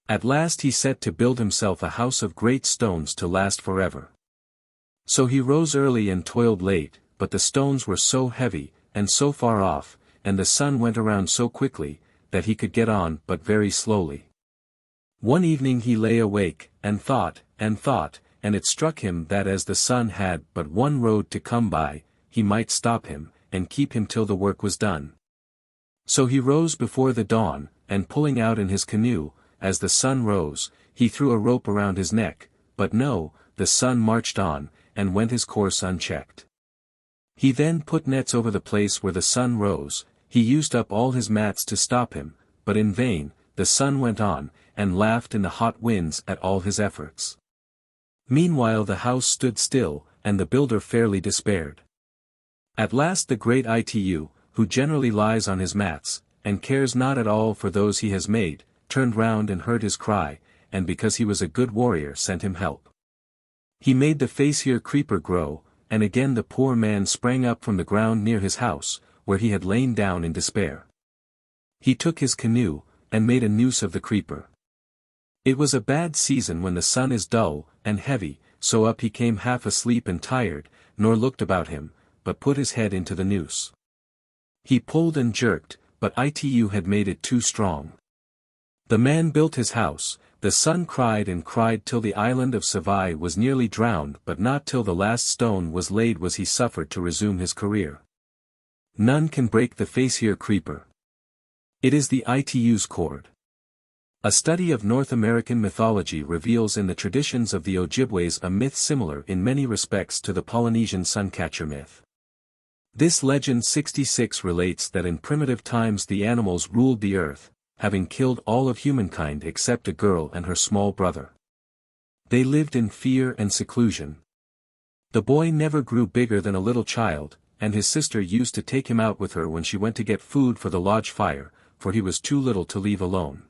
At last he set to build himself a house of great stones to last forever. So he rose early and toiled late, but the stones were so heavy, and so far off, and the sun went around so quickly, that he could get on but very slowly. One evening he lay awake, and thought, and it struck him that as the sun had but one road to come by, he might stop him, and keep him till the work was done. So he rose before the dawn, and pulling out in his canoe, as the sun rose, he threw a rope around his neck, but no, the sun marched on, and went his course unchecked. He then put nets over the place where the sun rose, he used up all his mats to stop him, but in vain, the sun went on, and laughed in the hot winds at all his efforts. Meanwhile the house stood still, and the builder fairly despaired. At last the great Itu, who generally lies on his mats, and cares not at all for those he has made, turned round and heard his cry, and because he was a good warrior sent him help. He made the Fasir creeper grow, and again the poor man sprang up from the ground near his house, where he had lain down in despair. He took his canoe, and made a noose of the creeper. It was a bad season when the sun is dull and heavy, so up he came half asleep and tired, nor looked about him, but put his head into the noose. He pulled and jerked, but Itu had made it too strong. The man built his house, the sun cried and cried till the island of Savai was nearly drowned, but not till the last stone was laid was he suffered to resume his career. None can break the Fasir creeper. It is the Itu's cord. A study of North American mythology reveals in the traditions of the Ojibways a myth similar in many respects to the Polynesian suncatcher myth. This legend 66 relates that in primitive times the animals ruled the earth, having killed all of humankind except a girl and her small brother. They lived in fear and seclusion. The boy never grew bigger than a little child, and his sister used to take him out with her when she went to get food for the lodge fire, for he was too little to leave alone.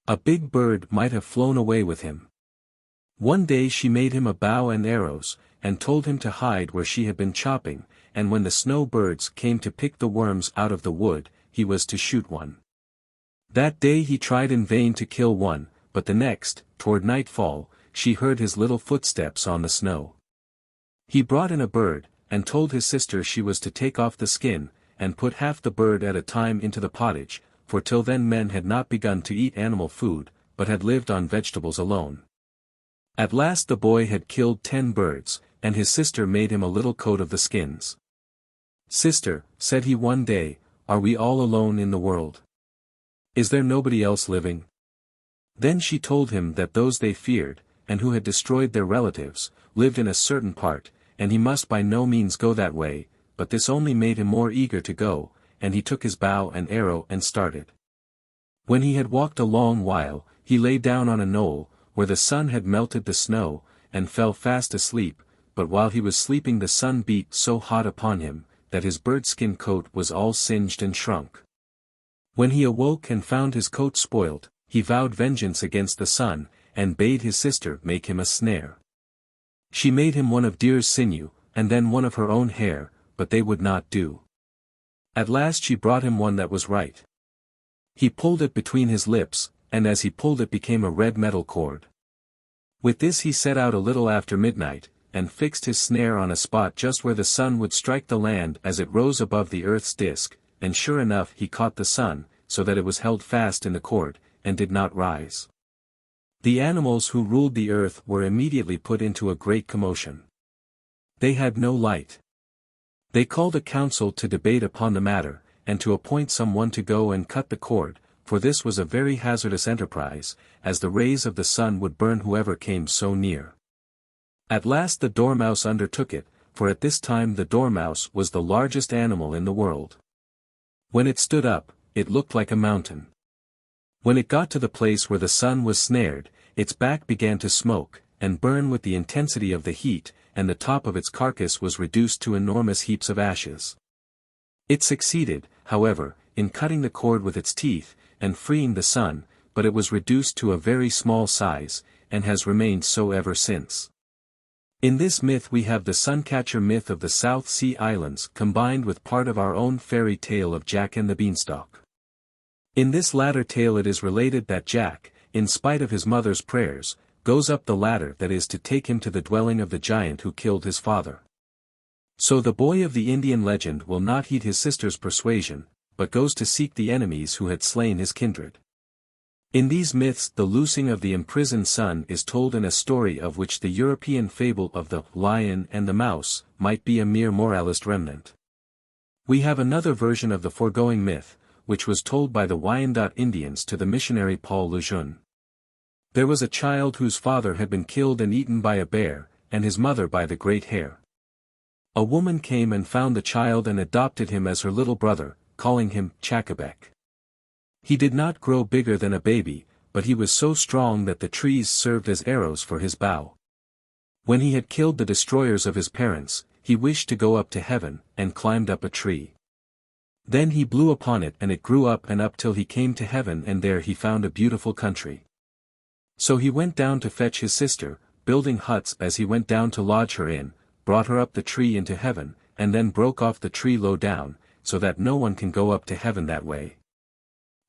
A big bird might have flown away with him. One day she made him a bow and arrows, and told him to hide where she had been chopping, and when the snow birds came to pick the worms out of the wood, he was to shoot one. That day he tried in vain to kill one, but the next, toward nightfall, she heard his little footsteps on the snow. He brought in a bird, and told his sister she was to take off the skin, and put half the bird at a time into the pottage, for till then men had not begun to eat animal food, but had lived on vegetables alone. At last the boy had killed 10 birds, and his sister made him a little coat of the skins. "Sister," said he one day, "are we all alone in the world? Is there nobody else living?" Then she told him that those they feared, and who had destroyed their relatives, lived in a certain part, and he must by no means go that way, but this only made him more eager to go, and he took his bow and arrow and started. When he had walked a long while, he lay down on a knoll, where the sun had melted the snow, and fell fast asleep, but while he was sleeping the sun beat so hot upon him, that his bird-skin coat was all singed and shrunk. When he awoke and found his coat spoilt, he vowed vengeance against the sun, and bade his sister make him a snare. She made him one of deer's sinew, and then one of her own hair, but they would not do. At last she brought him one that was right. He pulled it between his lips, and as he pulled it became a red metal cord. With this he set out a little after midnight, and fixed his snare on a spot just where the sun would strike the land as it rose above the earth's disk, and sure enough he caught the sun, so that it was held fast in the cord, and did not rise. The animals who ruled the earth were immediately put into a great commotion. They had no light. They called a council to debate upon the matter, and to appoint someone to go and cut the cord, for this was a very hazardous enterprise, as the rays of the sun would burn whoever came so near. At last the dormouse undertook it, for at this time the dormouse was the largest animal in the world. When it stood up, it looked like a mountain. When it got to the place where the sun was snared, its back began to smoke, and burn with the intensity of the heat, and the top of its carcass was reduced to enormous heaps of ashes. It succeeded, however, in cutting the cord with its teeth, and freeing the sun, but it was reduced to a very small size, and has remained so ever since. In this myth we have the Suncatcher myth of the South Sea Islands combined with part of our own fairy tale of Jack and the Beanstalk. In this latter tale it is related that Jack, in spite of his mother's prayers, goes up the ladder that is to take him to the dwelling of the giant who killed his father. So the boy of the Indian legend will not heed his sister's persuasion, but goes to seek the enemies who had slain his kindred. In these myths the loosing of the imprisoned son is told in a story of which the European fable of the lion and the mouse might be a mere moralist remnant. We have another version of the foregoing myth, which was told by the Wyandot Indians to the missionary Paul Lejeune. There was a child whose father had been killed and eaten by a bear, and his mother by the great hare. A woman came and found the child and adopted him as her little brother, calling him Chakabec. He did not grow bigger than a baby, but he was so strong that the trees served as arrows for his bow. When he had killed the destroyers of his parents, he wished to go up to heaven, and climbed up a tree. Then he blew upon it and it grew up and up till he came to heaven, and there he found a beautiful country. So he went down to fetch his sister, building huts as he went down to lodge her in, brought her up the tree into heaven, and then broke off the tree low down, so that no one can go up to heaven that way.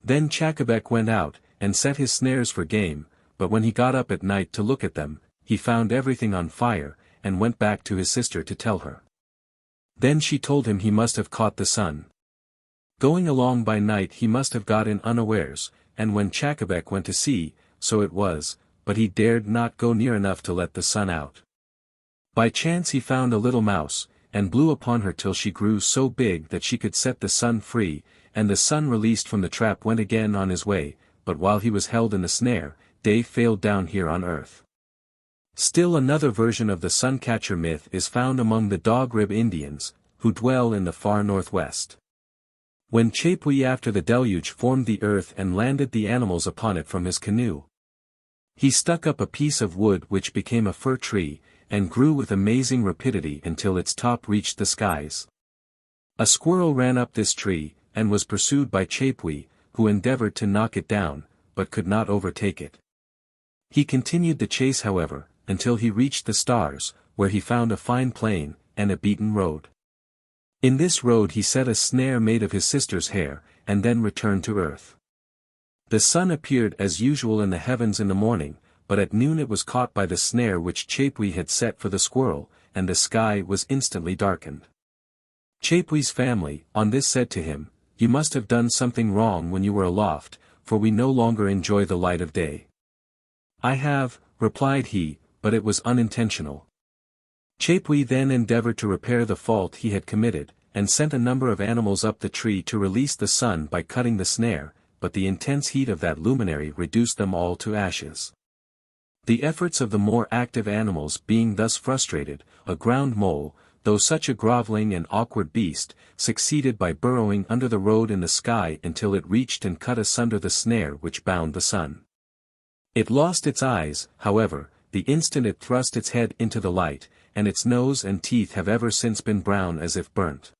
Then Chakabec went out, and set his snares for game, but when he got up at night to look at them, he found everything on fire, and went back to his sister to tell her. Then she told him he must have caught the sun. Going along by night he must have got in unawares, and when Chakabec went to see, so it was, but he dared not go near enough to let the sun out. By chance he found a little mouse, and blew upon her till she grew so big that she could set the sun free, and the sun released from the trap went again on his way, but while he was held in the snare, day failed down here on earth. Still another version of the Suncatcher myth is found among the Dog Rib Indians, who dwell in the far northwest. When Chapui after the deluge formed the earth and landed the animals upon it from his canoe, he stuck up a piece of wood which became a fir tree, and grew with amazing rapidity until its top reached the skies. A squirrel ran up this tree, and was pursued by Chapui, who endeavored to knock it down, but could not overtake it. He continued the chase however, until he reached the stars, where he found a fine plain, and a beaten road. In this road he set a snare made of his sister's hair, and then returned to earth. The sun appeared as usual in the heavens in the morning, but at noon it was caught by the snare which Chapui had set for the squirrel, and the sky was instantly darkened. Chapui's family, on this said to him, "You must have done something wrong when you were aloft, for we no longer enjoy the light of day." "I have," replied he, "but it was unintentional." Chapui then endeavored to repair the fault he had committed, and sent a number of animals up the tree to release the sun by cutting the snare, but the intense heat of that luminary reduced them all to ashes. The efforts of the more active animals being thus frustrated, a ground mole, though such a groveling and awkward beast, succeeded by burrowing under the road in the sky until it reached and cut asunder the snare which bound the sun. It lost its eyes, however, the instant it thrust its head into the light, and its nose and teeth have ever since been brown as if burnt.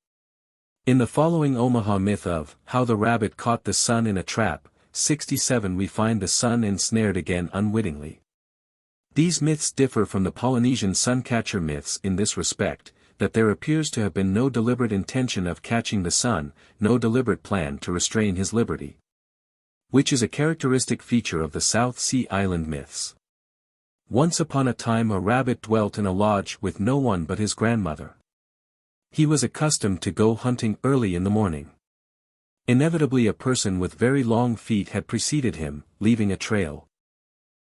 In the following Omaha myth of How the Rabbit Caught the Sun in a Trap, 67 we find the sun ensnared again unwittingly. These myths differ from the Polynesian Suncatcher myths in this respect, that there appears to have been no deliberate intention of catching the sun, no deliberate plan to restrain his liberty. Which is a characteristic feature of the South Sea Island myths. Once upon a time a rabbit dwelt in a lodge with no one but his grandmother. He was accustomed to go hunting early in the morning. Inevitably a person with very long feet had preceded him, leaving a trail.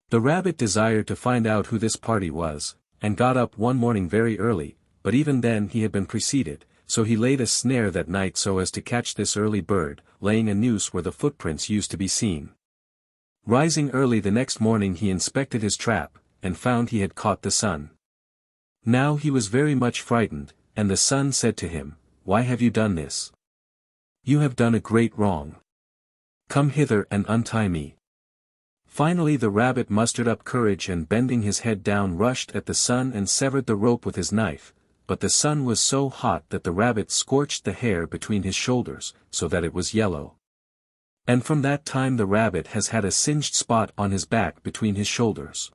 The rabbit desired to find out who this party was, and got up one morning very early, but even then he had been preceded, so he laid a snare that night so as to catch this early bird, laying a noose where the footprints used to be seen. Rising early the next morning he inspected his trap, and found he had caught the sun. Now he was very much frightened, and the sun said to him, "Why have you done this? You have done a great wrong. Come hither and untie me." Finally the rabbit mustered up courage and bending his head down rushed at the sun and severed the rope with his knife, but the sun was so hot that the rabbit scorched the hair between his shoulders, so that it was yellow. And from that time the rabbit has had a singed spot on his back between his shoulders.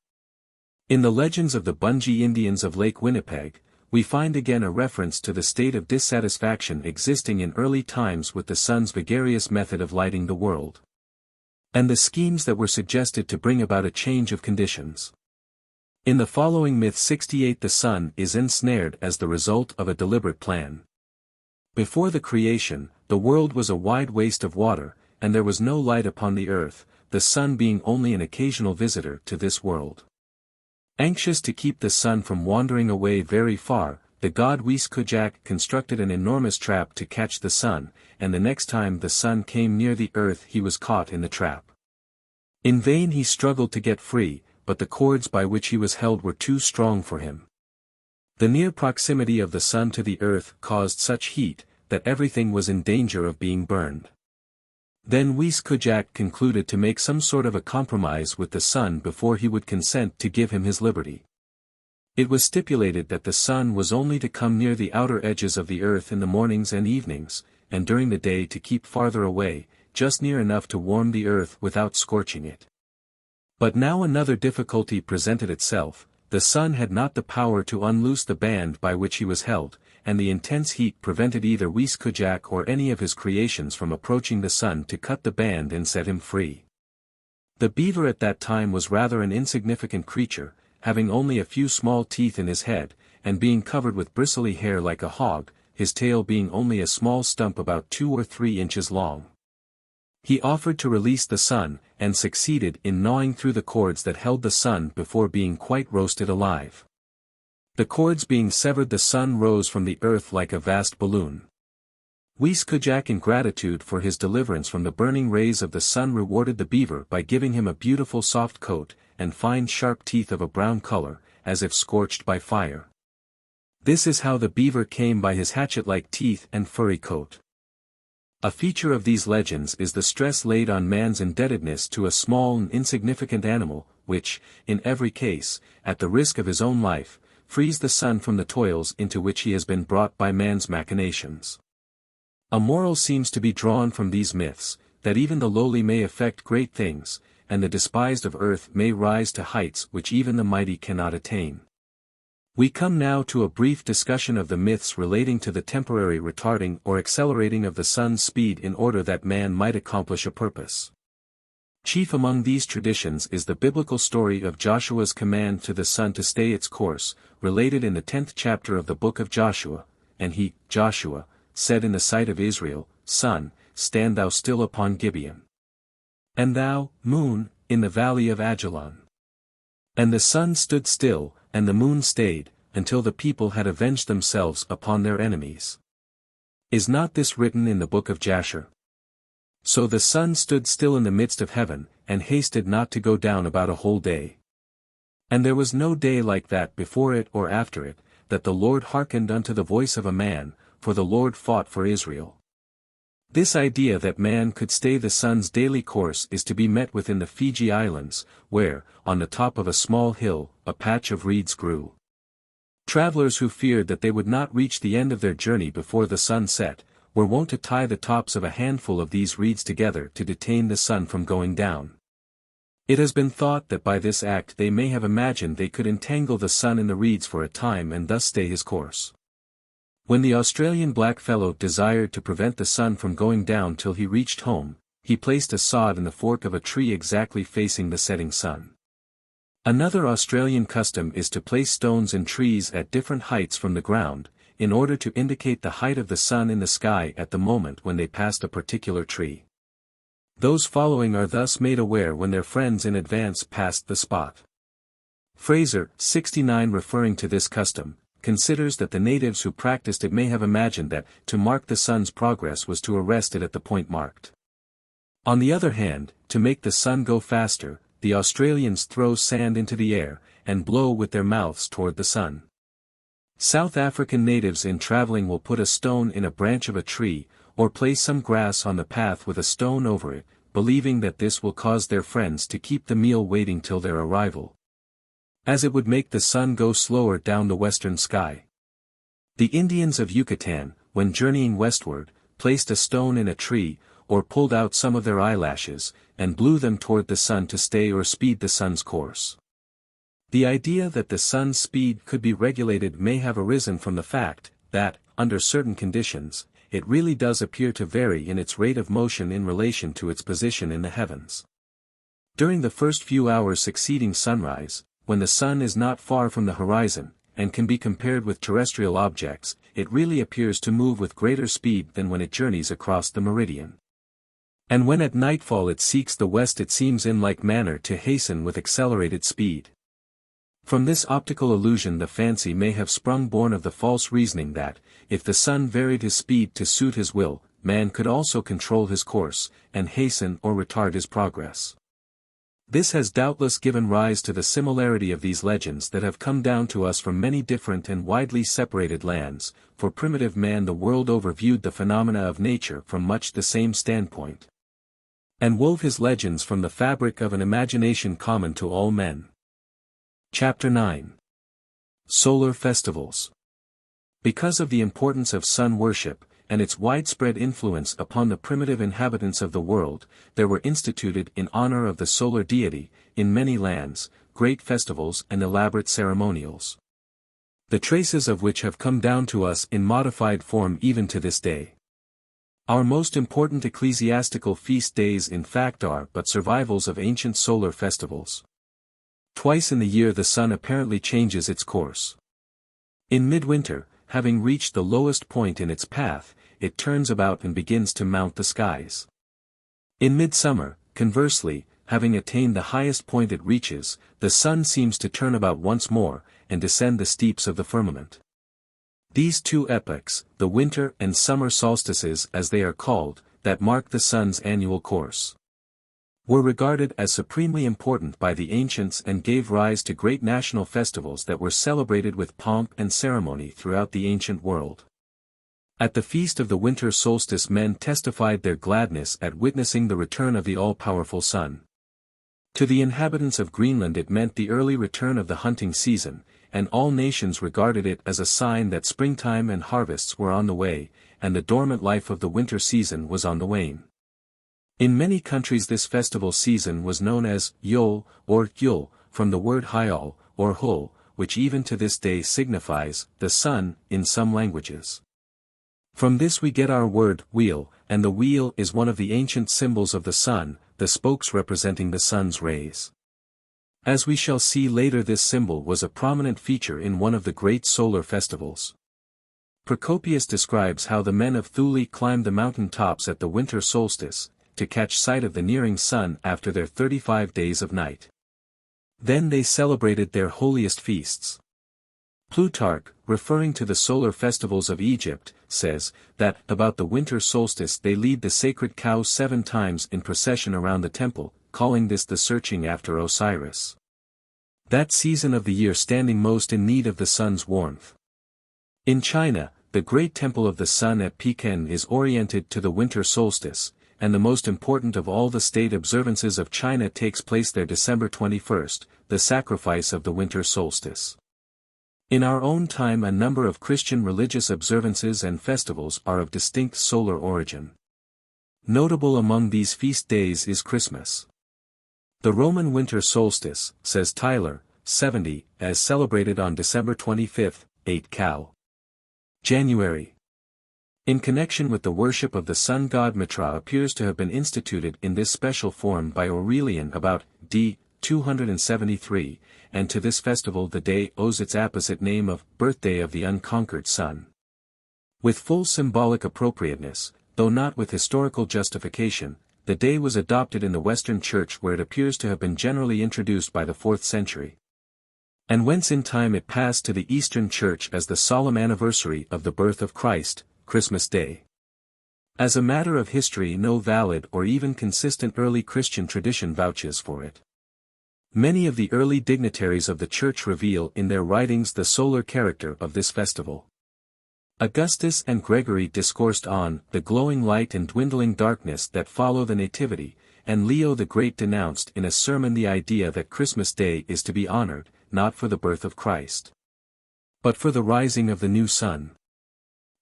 In the legends of the Bungee Indians of Lake Winnipeg, we find again a reference to the state of dissatisfaction existing in early times with the sun's vagaries method of lighting the world, and the schemes that were suggested to bring about a change of conditions. In the following myth 68, the sun is ensnared as the result of a deliberate plan. Before the creation, the world was a wide waste of water, and there was no light upon the earth, the sun being only an occasional visitor to this world. Anxious to keep the sun from wandering away very far, the god Wiskujak constructed an enormous trap to catch the sun, and the next time the sun came near the earth he was caught in the trap. In vain he struggled to get free, but the cords by which he was held were too strong for him. The near proximity of the sun to the earth caused such heat, that everything was in danger of being burned. Then Wiskujak concluded to make some sort of a compromise with the sun before he would consent to give him his liberty. It was stipulated that the sun was only to come near the outer edges of the earth in the mornings and evenings, and during the day to keep farther away, just near enough to warm the earth without scorching it. But now another difficulty presented itself. The sun had not the power to unloose the band by which he was held, and the intense heat prevented either Wiskujak or any of his creations from approaching the sun to cut the band and set him free. The beaver at that time was rather an insignificant creature, having only a few small teeth in his head, and being covered with bristly hair like a hog, his tail being only a small stump about 2 or 3 inches long. He offered to release the sun, and succeeded in gnawing through the cords that held the sun before being quite roasted alive. The cords being severed, the sun rose from the earth like a vast balloon. Wiskujak, in gratitude for his deliverance from the burning rays of the sun, rewarded the beaver by giving him a beautiful soft coat, and fine sharp teeth of a brown color, as if scorched by fire. This is how the beaver came by his hatchet-like teeth and furry coat. A feature of these legends is the stress laid on man's indebtedness to a small and insignificant animal, which, in every case, at the risk of his own life, frees the sun from the toils into which he has been brought by man's machinations. A moral seems to be drawn from these myths, that even the lowly may effect great things, and the despised of earth may rise to heights which even the mighty cannot attain. We come now to a brief discussion of the myths relating to the temporary retarding or accelerating of the sun's speed in order that man might accomplish a purpose. Chief among these traditions is the biblical story of Joshua's command to the sun to stay its course, related in the 10th chapter of the book of Joshua, and he, Joshua, said in the sight of Israel, Sun, stand thou still upon Gibeon. And thou, moon, in the valley of Ajalon. And the sun stood still, and the moon stayed, until the people had avenged themselves upon their enemies. Is not this written in the book of Jasher? So the sun stood still in the midst of heaven, and hasted not to go down about a whole day. And there was no day like that before it or after it, that the Lord hearkened unto the voice of a man, for the Lord fought for Israel. This idea that man could stay the sun's daily course is to be met with in the Fiji Islands, where, on the top of a small hill, a patch of reeds grew. Travelers who feared that they would not reach the end of their journey before the sun set, were wont to tie the tops of a handful of these reeds together to detain the sun from going down. It has been thought that by this act they may have imagined they could entangle the sun in the reeds for a time and thus stay his course. When the Australian blackfellow desired to prevent the sun from going down till he reached home, he placed a sod in the fork of a tree exactly facing the setting sun. Another Australian custom is to place stones in trees at different heights from the ground, in order to indicate the height of the sun in the sky at the moment when they passed a particular tree. Those following are thus made aware when their friends in advance passed the spot. Fraser, 69, referring to this custom, considers that the natives who practiced it may have imagined that, to mark the sun's progress was to arrest it at the point marked. On the other hand, to make the sun go faster, the Australians throw sand into the air, and blow with their mouths toward the sun. South African natives in traveling will put a stone in a branch of a tree, or place some grass on the path with a stone over it, believing that this will cause their friends to keep the meal waiting till their arrival, as it would make the sun go slower down the western sky. The Indians of Yucatan, when journeying westward, placed a stone in a tree, or pulled out some of their eyelashes, and blew them toward the sun to stay or speed the sun's course. The idea that the sun's speed could be regulated may have arisen from the fact that, under certain conditions, it really does appear to vary in its rate of motion in relation to its position in the heavens. During the first few hours succeeding sunrise, when the sun is not far from the horizon, and can be compared with terrestrial objects, it really appears to move with greater speed than when it journeys across the meridian. And when at nightfall it seeks the west, it seems in like manner to hasten with accelerated speed. From this optical illusion the fancy may have sprung born of the false reasoning that, if the sun varied his speed to suit his will, man could also control his course, and hasten or retard his progress. This has doubtless given rise to the similarity of these legends that have come down to us from many different and widely separated lands, for primitive man the world over viewed the phenomena of nature from much the same standpoint, and wove his legends from the fabric of an imagination common to all men. Chapter 9. Solar Festivals. Because of the importance of sun worship, and its widespread influence upon the primitive inhabitants of the world, there were instituted in honor of the solar deity, in many lands, great festivals and elaborate ceremonials, the traces of which have come down to us in modified form even to this day. Our most important ecclesiastical feast days in fact are but survivals of ancient solar festivals. Twice in the year the sun apparently changes its course. In midwinter, having reached the lowest point in its path, it turns about and begins to mount the skies. In midsummer, conversely, having attained the highest point it reaches, the sun seems to turn about once more, and descend the steeps of the firmament. These two epochs, the winter and summer solstices as they are called, that mark the sun's annual course, were regarded as supremely important by the ancients and gave rise to great national festivals that were celebrated with pomp and ceremony throughout the ancient world. At the feast of the winter solstice men testified their gladness at witnessing the return of the all-powerful sun. To the inhabitants of Greenland it meant the early return of the hunting season, and all nations regarded it as a sign that springtime and harvests were on the way, and the dormant life of the winter season was on the wane. In many countries this festival season was known as Yule or Yule, from the word Hyol or Hul, which even to this day signifies the sun in some languages. From this we get our word wheel, and the wheel is one of the ancient symbols of the sun, the spokes representing the sun's rays. As we shall see later, this symbol was a prominent feature in one of the great solar festivals. Procopius describes how the men of Thule climbed the mountain tops at the winter solstice, to catch sight of the nearing sun after their 35 days of night. Then they celebrated their holiest feasts. Plutarch, referring to the solar festivals of Egypt, says that about the winter solstice they lead the sacred cow 7 times in procession around the temple, calling this the searching after Osiris, that season of the year standing most in need of the sun's warmth. In China, the great temple of the sun at Pekin is oriented to the winter solstice, and the most important of all the state observances of China takes place there December 21st, the sacrifice of the winter solstice. In our own time a number of Christian religious observances and festivals are of distinct solar origin. Notable among these feast days is Christmas. The Roman winter solstice, says Tyler, 70, as celebrated on December 25, 8 Cal. January. In connection with the worship of the sun god Mitra appears to have been instituted in this special form by Aurelian about d. 273, and to this festival the day owes its apposite name of birthday of the unconquered sun. With full symbolic appropriateness, though not with historical justification, the day was adopted in the Western Church where it appears to have been generally introduced by the 4th century, and whence in time it passed to the Eastern Church as the solemn anniversary of the birth of Christ, Christmas Day. As a matter of history no valid or even consistent early Christian tradition vouches for it. Many of the early dignitaries of the Church reveal in their writings the solar character of this festival. Augustus and Gregory discoursed on the glowing light and dwindling darkness that follow the Nativity, and Leo the Great denounced in a sermon the idea that Christmas Day is to be honored, not for the birth of Christ, but for the rising of the new sun.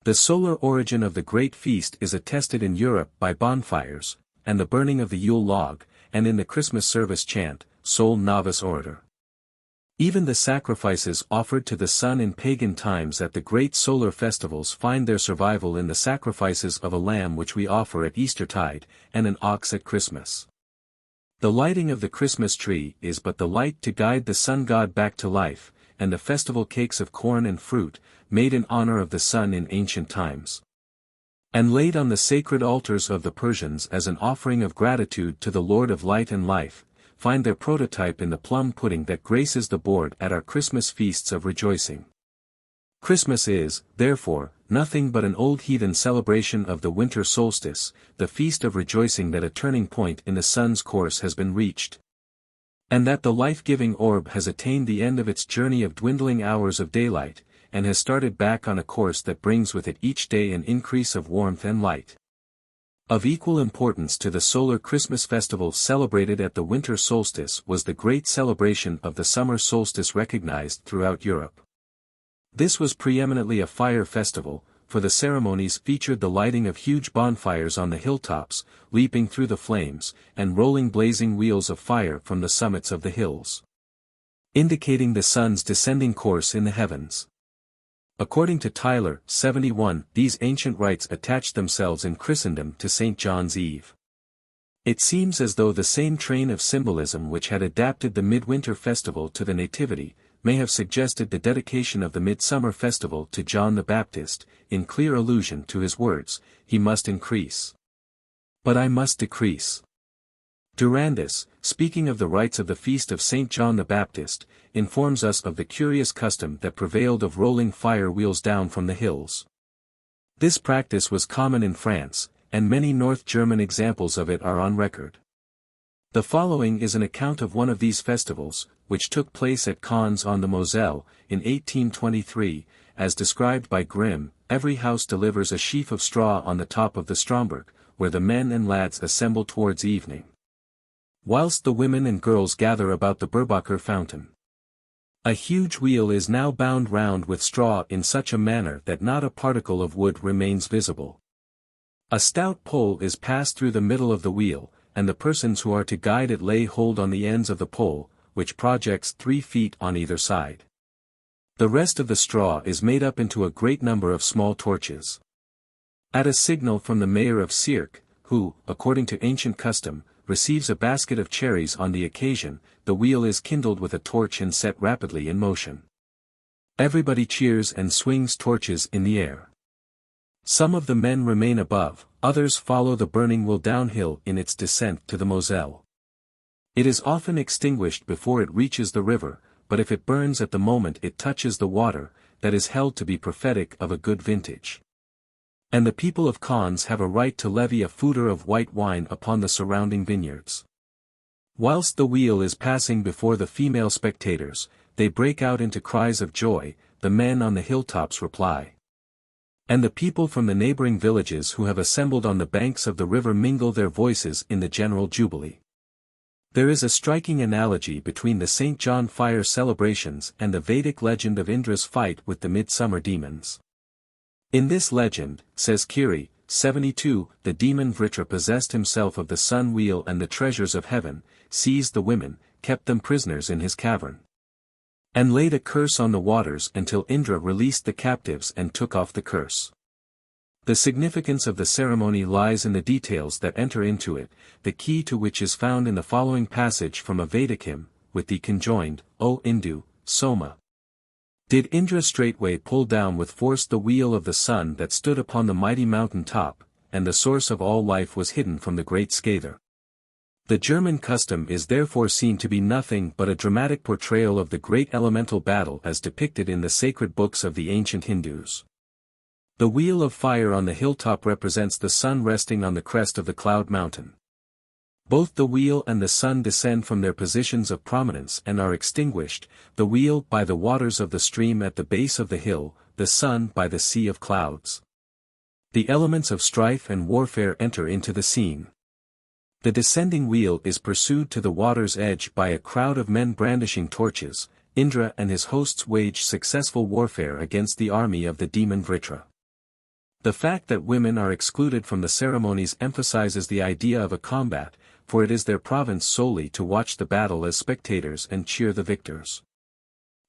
The solar origin of the great feast is attested in Europe by bonfires, and the burning of the Yule log, and in the Christmas service chant, Sol Novus Order. Even the sacrifices offered to the sun in pagan times at the great solar festivals find their survival in the sacrifices of a lamb which we offer at Eastertide, and an ox at Christmas. The lighting of the Christmas tree is but the light to guide the sun god back to life, and the festival cakes of corn and fruit, made in honor of the sun in ancient times, and laid on the sacred altars of the Persians as an offering of gratitude to the Lord of light and life, find their prototype in the plum pudding that graces the board at our Christmas feasts of rejoicing. Christmas is, therefore, nothing but an old heathen celebration of the winter solstice, the feast of rejoicing that a turning point in the sun's course has been reached, and that the life-giving orb has attained the end of its journey of dwindling hours of daylight, and has started back on a course that brings with it each day an increase of warmth and light. Of equal importance to the solar Christmas festival celebrated at the winter solstice was the great celebration of the summer solstice recognized throughout Europe. This was preeminently a fire festival, for the ceremonies featured the lighting of huge bonfires on the hilltops, leaping through the flames, and rolling blazing wheels of fire from the summits of the hills, indicating the sun's descending course in the heavens. According to Tyler, 71, these ancient rites attached themselves in Christendom to St. John's Eve. It seems as though the same train of symbolism which had adapted the midwinter festival to the Nativity, may have suggested the dedication of the midsummer festival to John the Baptist, in clear allusion to his words, "He must increase, but I must decrease." Durandus, speaking of the rites of the feast of St. John the Baptist, informs us of the curious custom that prevailed of rolling fire wheels down from the hills. This practice was common in France, and many North German examples of it are on record. The following is an account of one of these festivals, which took place at Cons on the Moselle, in 1823, as described by Grimm. Every house delivers a sheaf of straw on the top of the Stromberg, where the men and lads assemble towards evening, whilst the women and girls gather about the Berbacher fountain. A huge wheel is now bound round with straw in such a manner that not a particle of wood remains visible. A stout pole is passed through the middle of the wheel, and the persons who are to guide it lay hold on the ends of the pole, which projects 3 feet on either side. The rest of the straw is made up into a great number of small torches. At a signal from the mayor of Cirque, who, according to ancient custom, receives a basket of cherries on the occasion, the wheel is kindled with a torch and set rapidly in motion. Everybody cheers and swings torches in the air. Some of the men remain above, others follow the burning wheel downhill in its descent to the Moselle. It is often extinguished before it reaches the river, but if it burns at the moment it touches the water, that is held to be prophetic of a good vintage. And the people of Cons have a right to levy a footer of white wine upon the surrounding vineyards. Whilst the wheel is passing before the female spectators, they break out into cries of joy, the men on the hilltops reply, and the people from the neighboring villages who have assembled on the banks of the river mingle their voices in the general jubilee. There is a striking analogy between the St. John fire celebrations and the Vedic legend of Indra's fight with the midsummer demons. In this legend, says Kiri, 72, the demon Vritra possessed himself of the sun wheel and the treasures of heaven, seized the women, kept them prisoners in his cavern, and laid a curse on the waters until Indra released the captives and took off the curse. The significance of the ceremony lies in the details that enter into it, the key to which is found in the following passage from a Vedic hymn, with the conjoined, O Indu, Soma. Did Indra straightway pull down with force the wheel of the sun that stood upon the mighty mountain top, and the source of all life was hidden from the great scather. The German custom is therefore seen to be nothing but a dramatic portrayal of the great elemental battle as depicted in the sacred books of the ancient Hindus. The wheel of fire on the hilltop represents the sun resting on the crest of the cloud mountain. Both the wheel and the sun descend from their positions of prominence and are extinguished, the wheel by the waters of the stream at the base of the hill, the sun by the sea of clouds. The elements of strife and warfare enter into the scene. The descending wheel is pursued to the water's edge by a crowd of men brandishing torches. Indra and his hosts wage successful warfare against the army of the demon Vritra. The fact that women are excluded from the ceremonies emphasizes the idea of a combat, for it is their province solely to watch the battle as spectators and cheer the victors.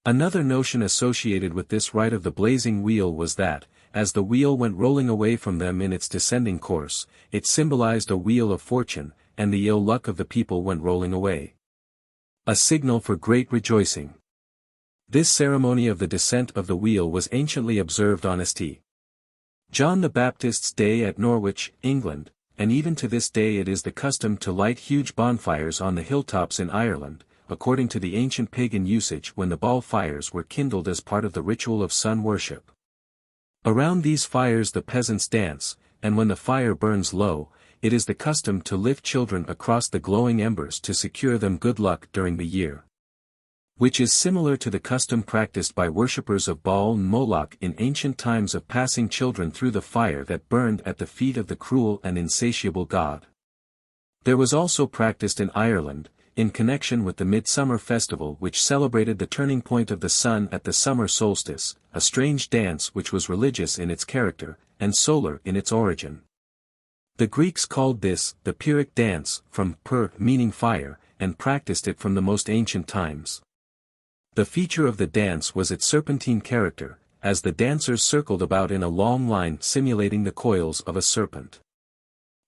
Another notion associated with this rite of the blazing wheel was that, as the wheel went rolling away from them in its descending course, it symbolized a wheel of fortune, and the ill luck of the people went rolling away. A signal for great rejoicing. This ceremony of the descent of the wheel was anciently observed on St. John the Baptist's Day at Norwich, England, and even to this day it is the custom to light huge bonfires on the hilltops in Ireland, according to the ancient pagan usage when the ball fires were kindled as part of the ritual of sun worship. Around these fires the peasants dance, and when the fire burns low, it is the custom to lift children across the glowing embers to secure them good luck during the year. Which is similar to the custom practiced by worshippers of Baal and Moloch in ancient times of passing children through the fire that burned at the feet of the cruel and insatiable god. There was also practiced in Ireland, in connection with the Midsummer Festival which celebrated the turning point of the sun at the summer solstice, a strange dance which was religious in its character, and solar in its origin. The Greeks called this the Pyrrhic dance, from pur meaning fire, and practiced it from the most ancient times. The feature of the dance was its serpentine character, as the dancers circled about in a long line simulating the coils of a serpent.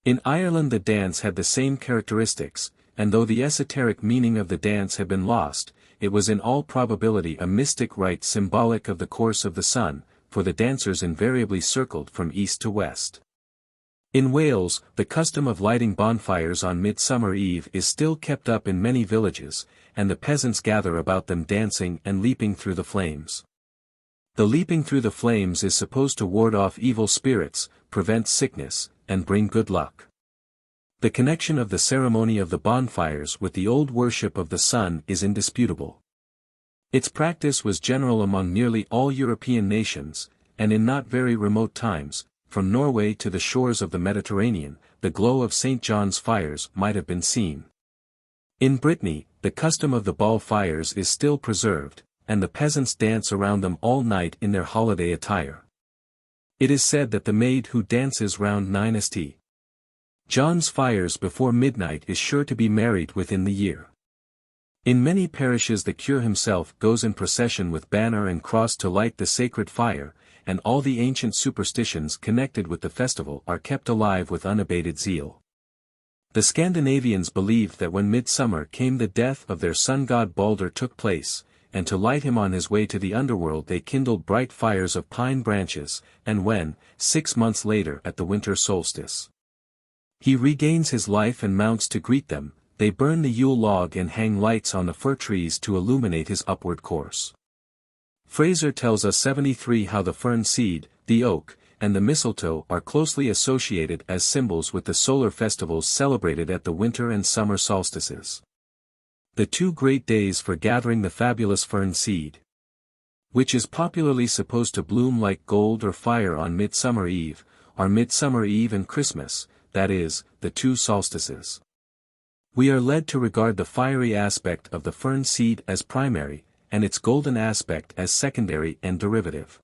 In Ireland the dance had the same characteristics, and though the esoteric meaning of the dance had been lost, it was in all probability a mystic rite symbolic of the course of the sun, for the dancers invariably circled from east to west. In Wales, the custom of lighting bonfires on Midsummer Eve is still kept up in many villages, and the peasants gather about them dancing and leaping through the flames. The leaping through the flames is supposed to ward off evil spirits, prevent sickness, and bring good luck. The connection of the ceremony of the bonfires with the old worship of the sun is indisputable. Its practice was general among nearly all European nations, and in not very remote times, from Norway to the shores of the Mediterranean, the glow of St. John's fires might have been seen. In Brittany, the custom of the ball fires is still preserved, and the peasants dance around them all night in their holiday attire. It is said that the maid who dances round St. John's fires before midnight is sure to be married within the year. In many parishes the cure himself goes in procession with banner and cross to light the sacred fire, and all the ancient superstitions connected with the festival are kept alive with unabated zeal. The Scandinavians believed that when midsummer came the death of their sun god Balder took place, and to light him on his way to the underworld they kindled bright fires of pine branches, and when, 6 months later at the winter solstice, he regains his life and mounts to greet them, they burn the Yule log and hang lights on the fir trees to illuminate his upward course. Fraser tells us 73 how the fern seed, the oak, and the mistletoe are closely associated as symbols with the solar festivals celebrated at the winter and summer solstices. The 2 great days for gathering the fabulous fern seed, which is popularly supposed to bloom like gold or fire on Midsummer Eve, are Midsummer Eve and Christmas, that is, the 2 solstices. We are led to regard the fiery aspect of the fern seed as primary, and its golden aspect as secondary and derivative.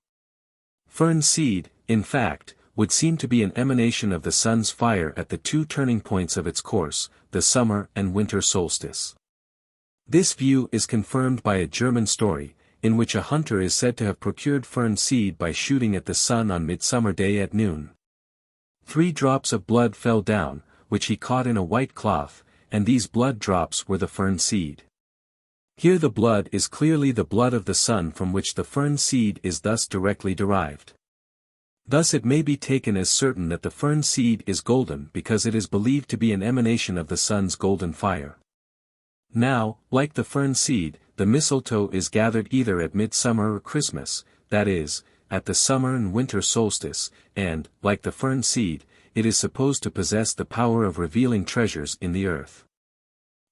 Fern seed, in fact, would seem to be an emanation of the sun's fire at the 2 turning points of its course, the summer and winter solstice. This view is confirmed by a German story, in which a hunter is said to have procured fern seed by shooting at the sun on Midsummer Day at noon. 3 drops of blood fell down, which he caught in a white cloth, and these blood drops were the fern seed. Here the blood is clearly the blood of the sun from which the fern seed is thus directly derived. Thus it may be taken as certain that the fern seed is golden because it is believed to be an emanation of the sun's golden fire. Now, like the fern seed, the mistletoe is gathered either at midsummer or Christmas, that is, at the summer and winter solstice, and, like the fern seed, it is supposed to possess the power of revealing treasures in the earth.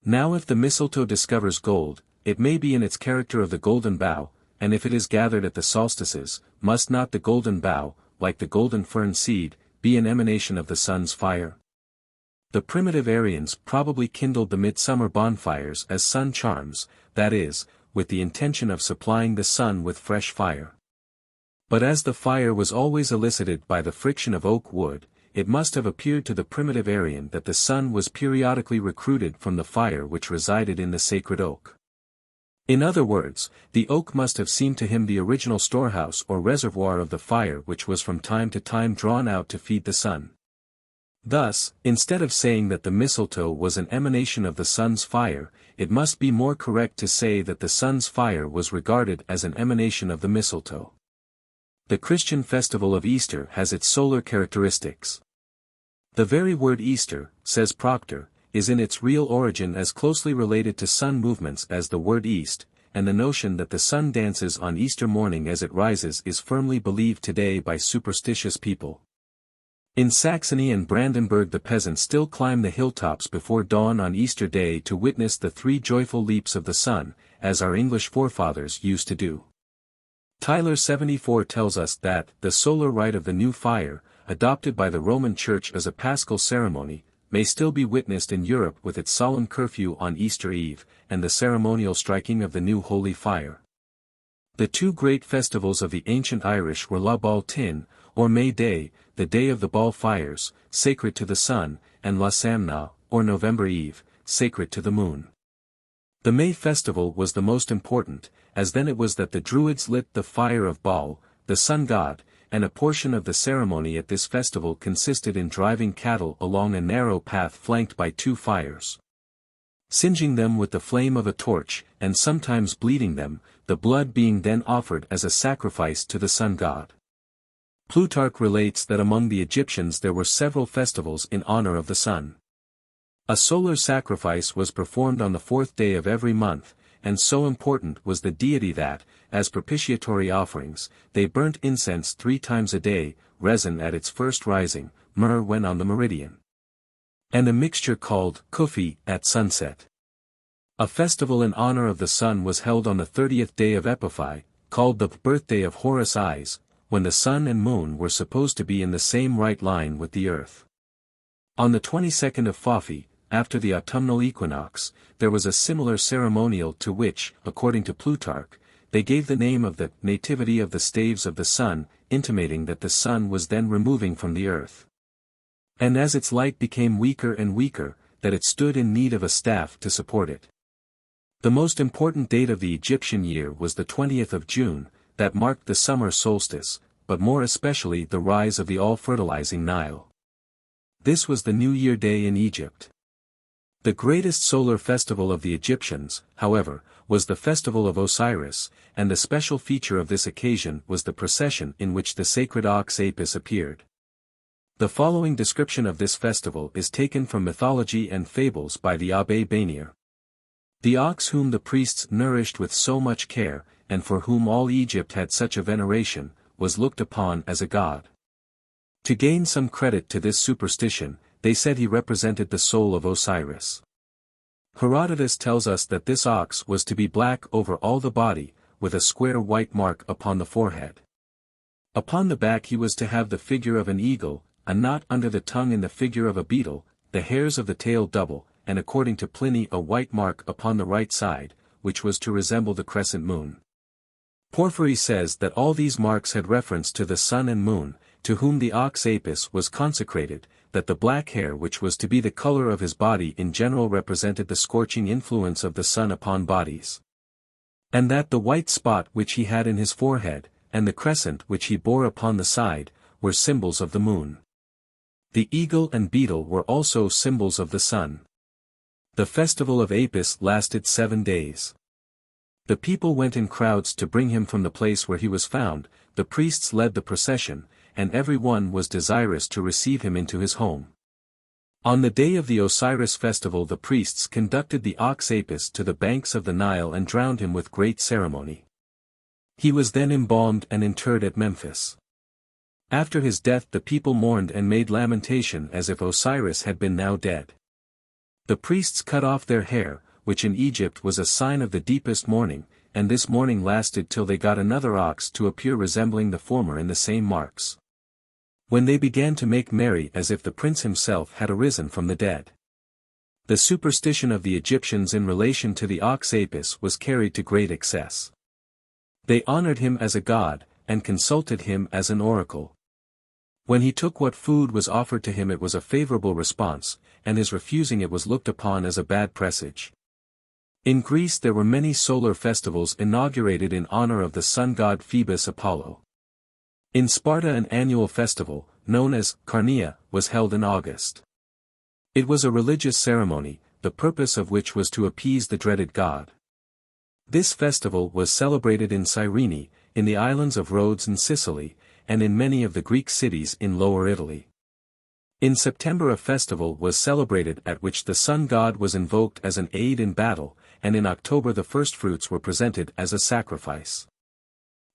Now if the mistletoe discovers gold, it may be in its character of the golden bough, and if it is gathered at the solstices, must not the golden bough, like the golden fern seed, be an emanation of the sun's fire? The primitive Aryans probably kindled the midsummer bonfires as sun charms, that is, with the intention of supplying the sun with fresh fire. But as the fire was always elicited by the friction of oak wood, it must have appeared to the primitive Aryan that the sun was periodically recruited from the fire which resided in the sacred oak. In other words, the oak must have seemed to him the original storehouse or reservoir of the fire which was from time to time drawn out to feed the sun. Thus, instead of saying that the mistletoe was an emanation of the sun's fire, it must be more correct to say that the sun's fire was regarded as an emanation of the mistletoe. The Christian festival of Easter has its solar characteristics. The very word Easter, says Proctor, is in its real origin as closely related to sun movements as the word East, and the notion that the sun dances on Easter morning as it rises is firmly believed today by superstitious people. In Saxony and Brandenburg the peasants still climb the hilltops before dawn on Easter Day to witness the 3 joyful leaps of the sun, as our English forefathers used to do. Tyler 74 tells us that the solar rite of the new fire, adopted by the Roman Church as a paschal ceremony, may still be witnessed in Europe with its solemn curfew on Easter Eve, and the ceremonial striking of the new holy fire. The 2 great festivals of the ancient Irish were La Ball Tin, or May Day, the day of the ball fires, sacred to the sun, and La Samhna, or November Eve, sacred to the moon. The May festival was the most important, as then it was that the Druids lit the fire of Baal, the sun god, and a portion of the ceremony at this festival consisted in driving cattle along a narrow path flanked by 2 fires. Singeing them with the flame of a torch, and sometimes bleeding them, the blood being then offered as a sacrifice to the sun god. Plutarch relates that among the Egyptians there were several festivals in honor of the sun. A solar sacrifice was performed on the 4th day of every month, and so important was the deity that, as propitiatory offerings, they burnt incense 3 times a day, resin at its first rising, myrrh when on the meridian, and a mixture called kufi at sunset. A festival in honor of the sun was held on the 30th day of Epiphi, called the birthday of Horus Is, when the sun and moon were supposed to be in the same right line with the earth. On the 22nd of Phafi, after the autumnal equinox, there was a similar ceremonial to which, according to Plutarch, they gave the name of the nativity of the staves of the sun, intimating that the sun was then removing from the earth. And as its light became weaker and weaker, that it stood in need of a staff to support it. The most important date of the Egyptian year was the 20th of June, that marked the summer solstice, but more especially the rise of the all-fertilizing Nile. This was the New Year Day in Egypt. The greatest solar festival of the Egyptians, however, was the festival of Osiris, and the special feature of this occasion was the procession in which the sacred ox Apis appeared. The following description of this festival is taken from Mythology and Fables by the Abbé Bainier. The ox whom the priests nourished with so much care, and for whom all Egypt had such a veneration, was looked upon as a god. To gain some credit to this superstition, they said he represented the soul of Osiris. Herodotus tells us that this ox was to be black over all the body, with a square white mark upon the forehead. Upon the back he was to have the figure of an eagle, a knot under the tongue in the figure of a beetle, the hairs of the tail double, and according to Pliny a white mark upon the right side, which was to resemble the crescent moon. Porphyry says that all these marks had reference to the sun and moon, to whom the ox Apis was consecrated, that the black hair which was to be the color of his body in general represented the scorching influence of the sun upon bodies. And that the white spot which he had in his forehead, and the crescent which he bore upon the side, were symbols of the moon. The eagle and beetle were also symbols of the sun. The festival of Apis lasted 7 days. The people went in crowds to bring him from the place where he was found, the priests led the procession, and every one was desirous to receive him into his home. On the day of the Osiris festival the priests conducted the ox Apis to the banks of the Nile and drowned him with great ceremony. He was then embalmed and interred at Memphis. After his death the people mourned and made lamentation as if Osiris had been now dead. The priests cut off their hair, which in Egypt was a sign of the deepest mourning, and this mourning lasted till they got another ox to appear resembling the former in the same marks. When they began to make merry as if the prince himself had arisen from the dead. The superstition of the Egyptians in relation to the ox Apis was carried to great excess. They honored him as a god, and consulted him as an oracle. When he took what food was offered to him it was a favorable response, and his refusing it was looked upon as a bad presage. In Greece there were many solar festivals inaugurated in honor of the sun god Phoebus Apollo. In Sparta an annual festival, known as Carneia, was held in August. It was a religious ceremony, the purpose of which was to appease the dreaded god. This festival was celebrated in Cyrene, in the islands of Rhodes and Sicily, and in many of the Greek cities in Lower Italy. In September a festival was celebrated at which the sun god was invoked as an aid in battle, and in October the firstfruits were presented as a sacrifice.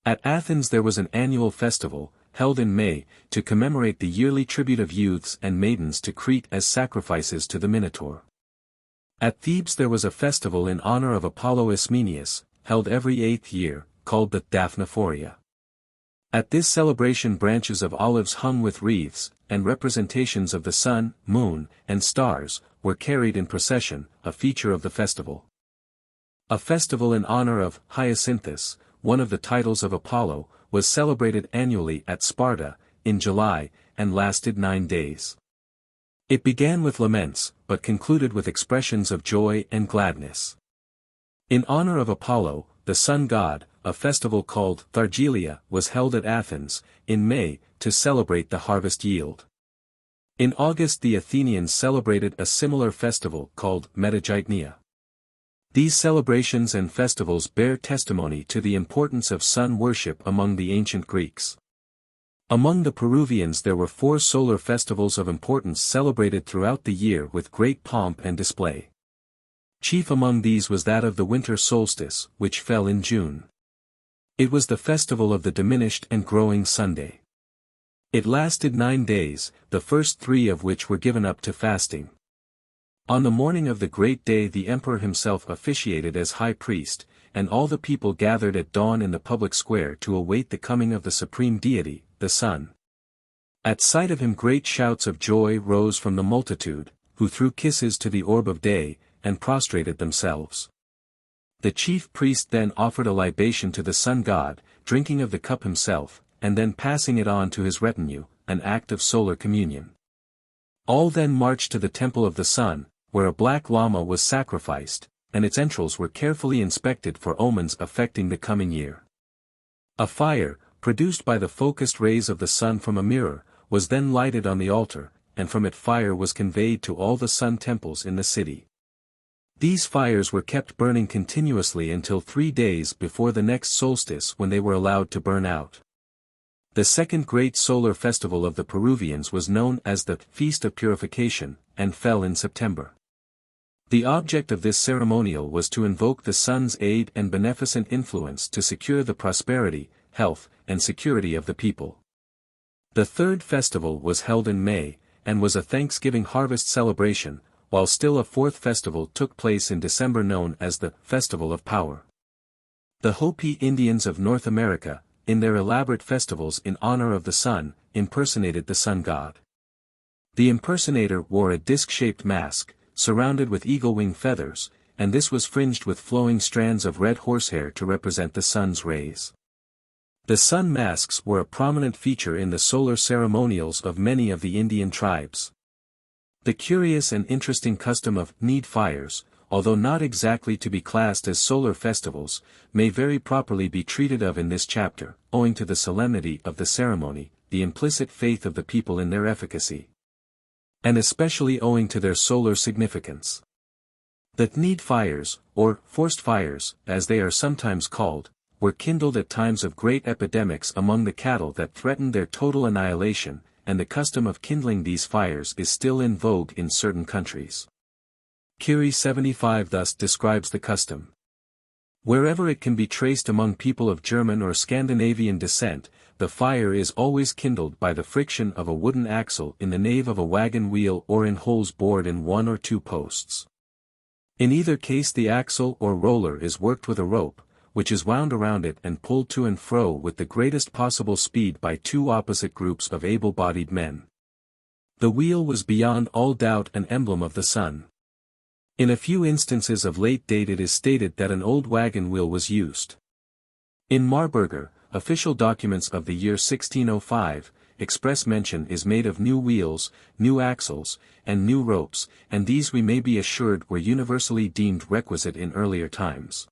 At Athens there was an annual festival, held in May, to commemorate the yearly tribute of youths and maidens to Crete as sacrifices to the Minotaur. At Thebes there was a festival in honor of Apollo Ismenias, held every 8th year, called the Daphnephoria. At this celebration branches of olives hung with wreaths, and representations of the sun, moon, and stars, were carried in procession, a feature of the festival. A festival in honor of Hyacinthus, one of the titles of Apollo, was celebrated annually at Sparta, in July, and lasted 9 days. It began with laments, but concluded with expressions of joy and gladness. In honor of Apollo, the sun god, a festival called Thargelia was held at Athens, in May, to celebrate the harvest yield. In August the Athenians celebrated a similar festival called Metageichnia. These celebrations and festivals bear testimony to the importance of sun worship among the ancient Greeks. Among the Peruvians there were 4 solar festivals of importance celebrated throughout the year with great pomp and display. Chief among these was that of the winter solstice, which fell in June. It was the festival of the diminished and growing Sunday. It lasted 9 days, the first 3 of which were given up to fasting. On the morning of the great day the emperor himself officiated as high priest, and all the people gathered at dawn in the public square to await the coming of the supreme deity, the sun. At sight of him great shouts of joy rose from the multitude, who threw kisses to the orb of day, and prostrated themselves. The chief priest then offered a libation to the sun god, drinking of the cup himself, and then passing it on to his retinue, an act of solar communion. All then marched to the temple of the sun, where a black llama was sacrificed, and its entrails were carefully inspected for omens affecting the coming year. A fire, produced by the focused rays of the sun from a mirror, was then lighted on the altar, and from it fire was conveyed to all the sun temples in the city. These fires were kept burning continuously until 3 days before the next solstice when they were allowed to burn out. The second great solar festival of the Peruvians was known as the Feast of Purification, and fell in September. The object of this ceremonial was to invoke the sun's aid and beneficent influence to secure the prosperity, health, and security of the people. The third festival was held in May, and was a Thanksgiving harvest celebration, while still a fourth festival took place in December known as the Festival of Power. The Hopi Indians of North America, in their elaborate festivals in honor of the sun, impersonated the sun god. The impersonator wore a disc-shaped mask, surrounded with eagle-wing feathers, and this was fringed with flowing strands of red horsehair to represent the sun's rays. The sun masks were a prominent feature in the solar ceremonials of many of the Indian tribes. The curious and interesting custom of need fires, although not exactly to be classed as solar festivals, may very properly be treated of in this chapter, owing to the solemnity of the ceremony, the implicit faith of the people in their efficacy, and especially owing to their solar significance. The need fires, or forced fires, as they are sometimes called, were kindled at times of great epidemics among the cattle that threatened their total annihilation, and the custom of kindling these fires is still in vogue in certain countries. Curie 75 thus describes the custom. Wherever it can be traced among people of German or Scandinavian descent, the fire is always kindled by the friction of a wooden axle in the nave of a wagon wheel or in holes bored in 1 or 2 posts. In either case the axle or roller is worked with a rope, which is wound around it and pulled to and fro with the greatest possible speed by 2 opposite groups of able-bodied men. The wheel was beyond all doubt an emblem of the sun. In a few instances of late date it is stated that an old wagon wheel was used. In Marburger, official documents of the year 1605, express mention is made of new wheels, new axles, and new ropes, and these we may be assured were universally deemed requisite in earlier times.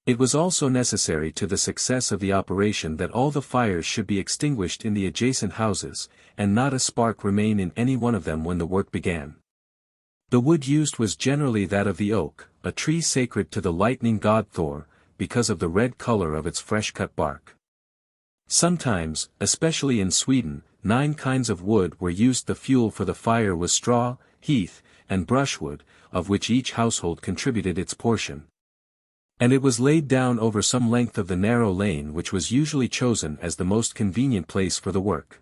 It was also necessary to the success of the operation that all the fires should be extinguished in the adjacent houses, and not a spark remain in any one of them when the work began. The wood used was generally that of the oak, a tree sacred to the lightning god Thor, because of the red color of its fresh-cut bark. Sometimes, especially in Sweden, 9 kinds of wood were used. The fuel for the fire was straw, heath, and brushwood, of which each household contributed its portion. And it was laid down over some length of the narrow lane which was usually chosen as the most convenient place for the work.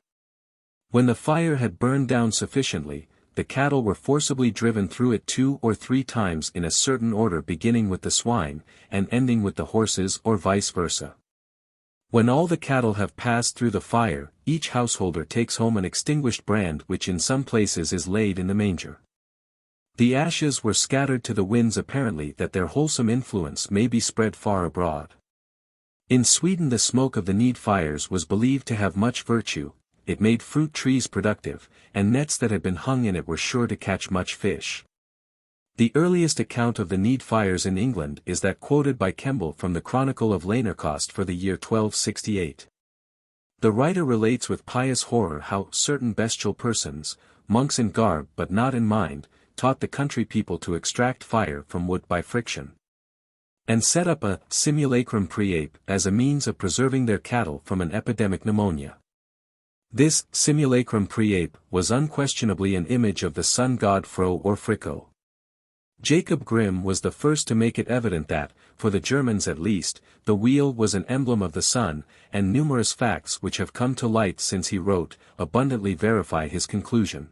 When the fire had burned down sufficiently, the cattle were forcibly driven through it 2 or 3 times in a certain order, beginning with the swine, and ending with the horses, or vice versa. When all the cattle have passed through the fire, each householder takes home an extinguished brand which in some places is laid in the manger. The ashes were scattered to the winds apparently that their wholesome influence may be spread far abroad. In Sweden the smoke of the need fires was believed to have much virtue, it made fruit trees productive, and nets that had been hung in it were sure to catch much fish. The earliest account of the need fires in England is that quoted by Kemble from the Chronicle of Lanercost for the year 1268. The writer relates with pious horror how certain bestial persons, monks in garb but not in mind, taught the country people to extract fire from wood by friction, and set up a simulacrum preape as a means of preserving their cattle from an epidemic pneumonia. This simulacrum preape was unquestionably an image of the sun god Fro or Fricko. Jacob Grimm was the first to make it evident that, for the Germans at least, the wheel was an emblem of the sun, and numerous facts which have come to light since he wrote, abundantly verify his conclusion.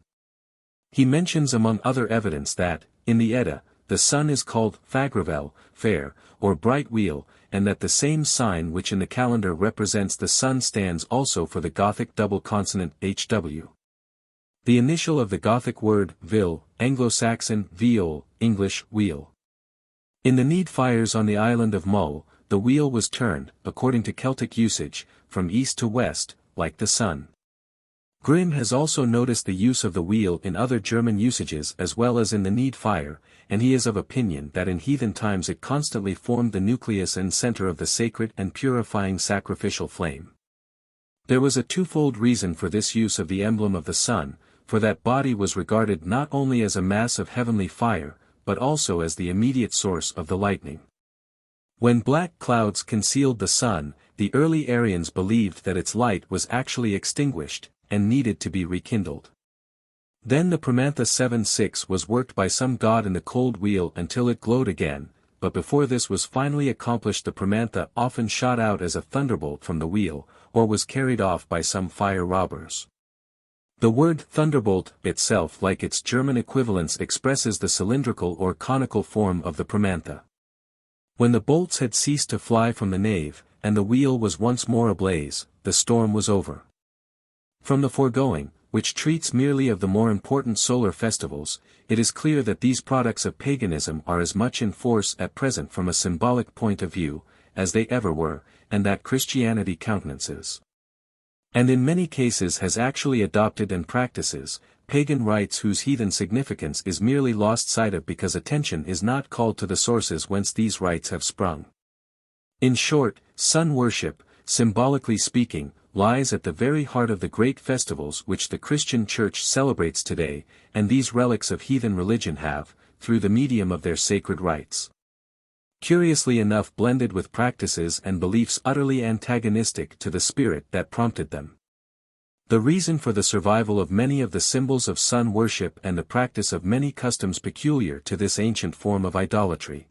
He mentions among other evidence that, in the Edda, the sun is called Fagravel, fair, or bright wheel, and that the same sign which in the calendar represents the sun stands also for the Gothic double consonant HW. The initial of the Gothic word vil, Anglo-Saxon viol, English wheel. In the need fires on the island of Mull, the wheel was turned, according to Celtic usage, from east to west, like the sun. Grimm has also noticed the use of the wheel in other German usages as well as in the need fire, and he is of opinion that in heathen times it constantly formed the nucleus and center of the sacred and purifying sacrificial flame. There was a twofold reason for this use of the emblem of the sun, for that body was regarded not only as a mass of heavenly fire, but also as the immediate source of the lightning. When black clouds concealed the sun, the early Aryans believed that its light was actually extinguished, and needed to be rekindled. Then the Pramantha 7-6 was worked by some god in the cold wheel until it glowed again, but before this was finally accomplished the Pramantha often shot out as a thunderbolt from the wheel, or was carried off by some fire robbers. The word thunderbolt itself, like its German equivalents, expresses the cylindrical or conical form of the Pramantha. When the bolts had ceased to fly from the nave, and the wheel was once more ablaze, the storm was over. From the foregoing, which treats merely of the more important solar festivals, it is clear that these products of paganism are as much in force at present from a symbolic point of view, as they ever were, and that Christianity countenances, and in many cases has actually adopted and practices, pagan rites whose heathen significance is merely lost sight of because attention is not called to the sources whence these rites have sprung. In short, sun worship, symbolically speaking, lies at the very heart of the great festivals which the Christian Church celebrates today, and these relics of heathen religion have, through the medium of their sacred rites, curiously enough blended with practices and beliefs utterly antagonistic to the spirit that prompted them. The reason for the survival of many of the symbols of sun worship and the practice of many customs peculiar to this ancient form of idolatry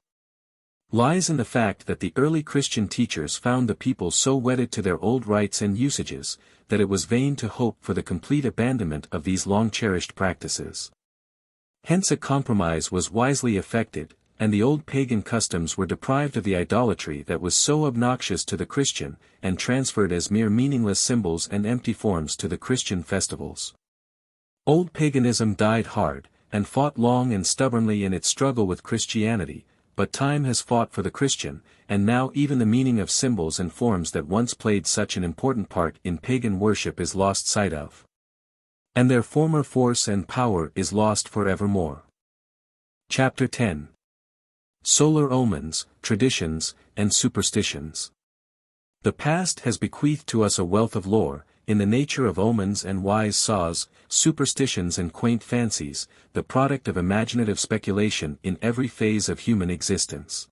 lies in the fact that the early Christian teachers found the people so wedded to their old rites and usages, that it was vain to hope for the complete abandonment of these long-cherished practices. Hence a compromise was wisely effected, and the old pagan customs were deprived of the idolatry that was so obnoxious to the Christian, and transferred as mere meaningless symbols and empty forms to the Christian festivals. Old paganism died hard, and fought long and stubbornly in its struggle with Christianity, but time has fought for the Christian, and now even the meaning of symbols and forms that once played such an important part in pagan worship is lost sight of. And their former force and power is lost forevermore. Chapter 10. Solar Omens, Traditions, and Superstitions. The past has bequeathed to us a wealth of lore, in the nature of omens and wise saws, superstitions and quaint fancies, the product of imaginative speculation in every phase of human existence.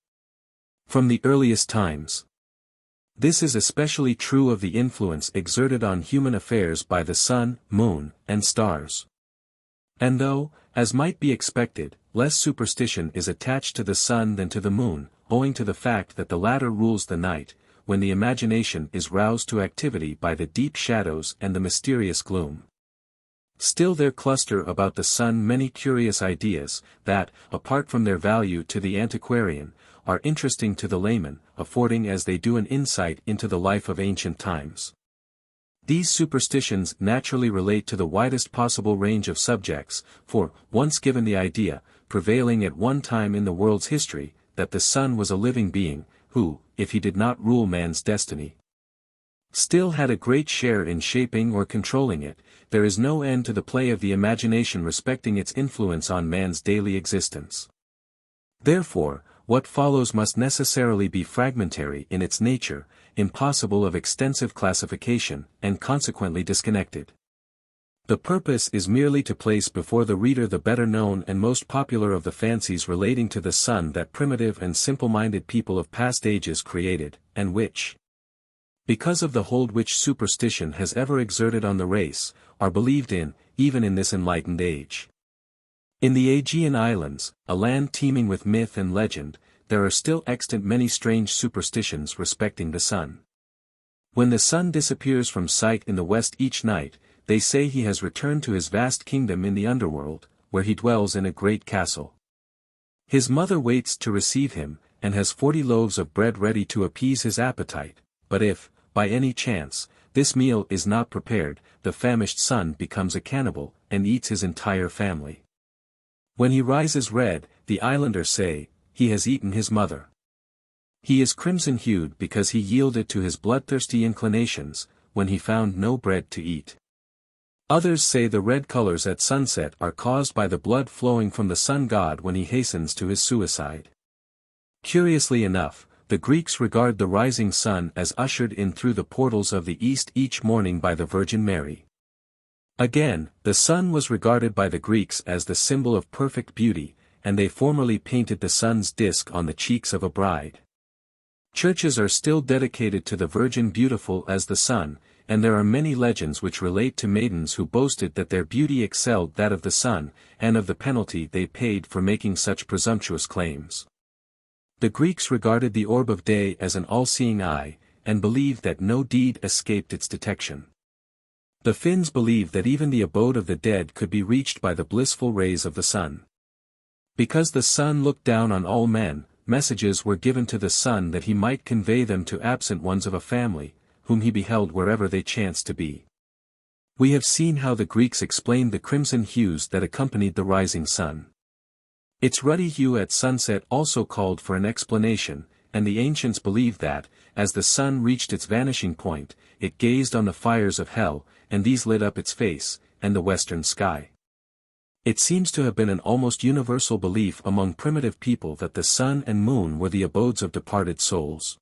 From the earliest times. This is especially true of the influence exerted on human affairs by the sun, moon, and stars. And though, as might be expected, less superstition is attached to the sun than to the moon, owing to the fact that the latter rules the night, when the imagination is roused to activity by the deep shadows and the mysterious gloom. Still there cluster about the sun many curious ideas, that, apart from their value to the antiquarian, are interesting to the layman, affording as they do an insight into the life of ancient times. These superstitions naturally relate to the widest possible range of subjects, for, once given the idea, prevailing at one time in the world's history, that the sun was a living being, who, if he did not rule man's destiny, still had a great share in shaping or controlling it, there is no end to the play of the imagination respecting its influence on man's daily existence. Therefore, what follows must necessarily be fragmentary in its nature, impossible of extensive classification, and consequently disconnected. The purpose is merely to place before the reader the better known and most popular of the fancies relating to the sun that primitive and simple-minded people of past ages created, and which, because of the hold which superstition has ever exerted on the race, are believed in, even in this enlightened age. In the Aegean Islands, a land teeming with myth and legend, there are still extant many strange superstitions respecting the sun. When the sun disappears from sight in the west each night, they say he has returned to his vast kingdom in the underworld, where he dwells in a great castle. His mother waits to receive him, and has 40 loaves of bread ready to appease his appetite, but if, by any chance, this meal is not prepared, the famished son becomes a cannibal, and eats his entire family. When he rises red, the islanders say, he has eaten his mother. He is crimson-hued because he yielded to his bloodthirsty inclinations, when he found no bread to eat. Others say the red colors at sunset are caused by the blood flowing from the sun god when he hastens to his suicide. Curiously enough, the Greeks regard the rising sun as ushered in through the portals of the east each morning by the Virgin Mary. Again, the sun was regarded by the Greeks as the symbol of perfect beauty, and they formerly painted the sun's disk on the cheeks of a bride. Churches are still dedicated to the Virgin beautiful as the sun, and there are many legends which relate to maidens who boasted that their beauty excelled that of the sun, and of the penalty they paid for making such presumptuous claims. The Greeks regarded the orb of day as an all-seeing eye, and believed that no deed escaped its detection. The Finns believed that even the abode of the dead could be reached by the blissful rays of the sun. Because the sun looked down on all men, messages were given to the sun that he might convey them to absent ones of a family, whom he beheld wherever they chanced to be. We have seen how the Greeks explained the crimson hues that accompanied the rising sun. Its ruddy hue at sunset also called for an explanation, and the ancients believed that, as the sun reached its vanishing point, it gazed on the fires of hell, and these lit up its face, and the western sky. It seems to have been an almost universal belief among primitive people that the sun and moon were the abodes of departed souls.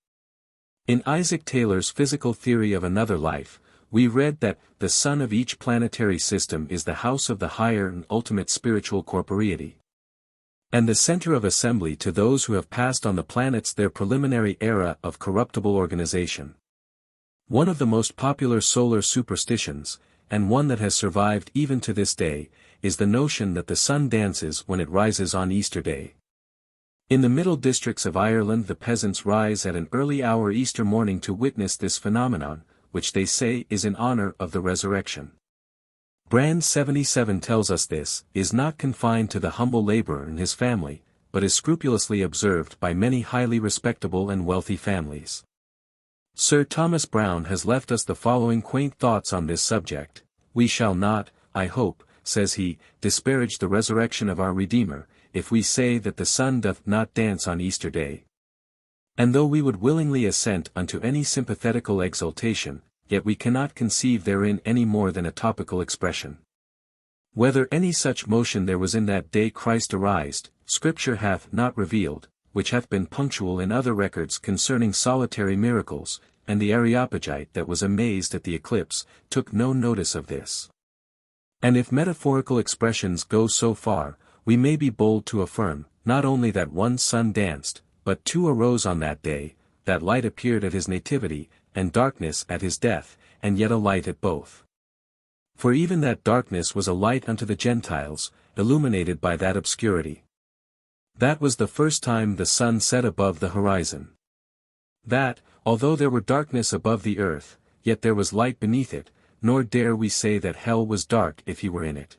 In Isaac Taylor's Physical Theory of Another Life, we read that the sun of each planetary system is the house of the higher and ultimate spiritual corporeity, and the center of assembly to those who have passed on the planets their preliminary era of corruptible organization. One of the most popular solar superstitions, and one that has survived even to this day, is the notion that the sun dances when it rises on Easter Day. In the middle districts of Ireland the peasants rise at an early hour Easter morning to witness this phenomenon, which they say is in honor of the resurrection. Brand 77 tells us this is not confined to the humble laborer and his family, but is scrupulously observed by many highly respectable and wealthy families. Sir Thomas Browne has left us the following quaint thoughts on this subject: "We shall not, I hope," says he, "disparage the resurrection of our Redeemer, if we say that the sun doth not dance on Easter day. And though we would willingly assent unto any sympathetical exultation, yet we cannot conceive therein any more than a topical expression. Whether any such motion there was in that day Christ arised, Scripture hath not revealed, which hath been punctual in other records concerning solitary miracles, and the Areopagite that was amazed at the eclipse, took no notice of this. And if metaphorical expressions go so far, we may be bold to affirm, not only that one sun danced, but two arose on that day, that light appeared at his nativity, and darkness at his death, and yet a light at both. For even that darkness was a light unto the Gentiles, illuminated by that obscurity. That was the first time the sun set above the horizon. That, although there were darkness above the earth, yet there was light beneath it, nor dare we say that hell was dark if he were in it.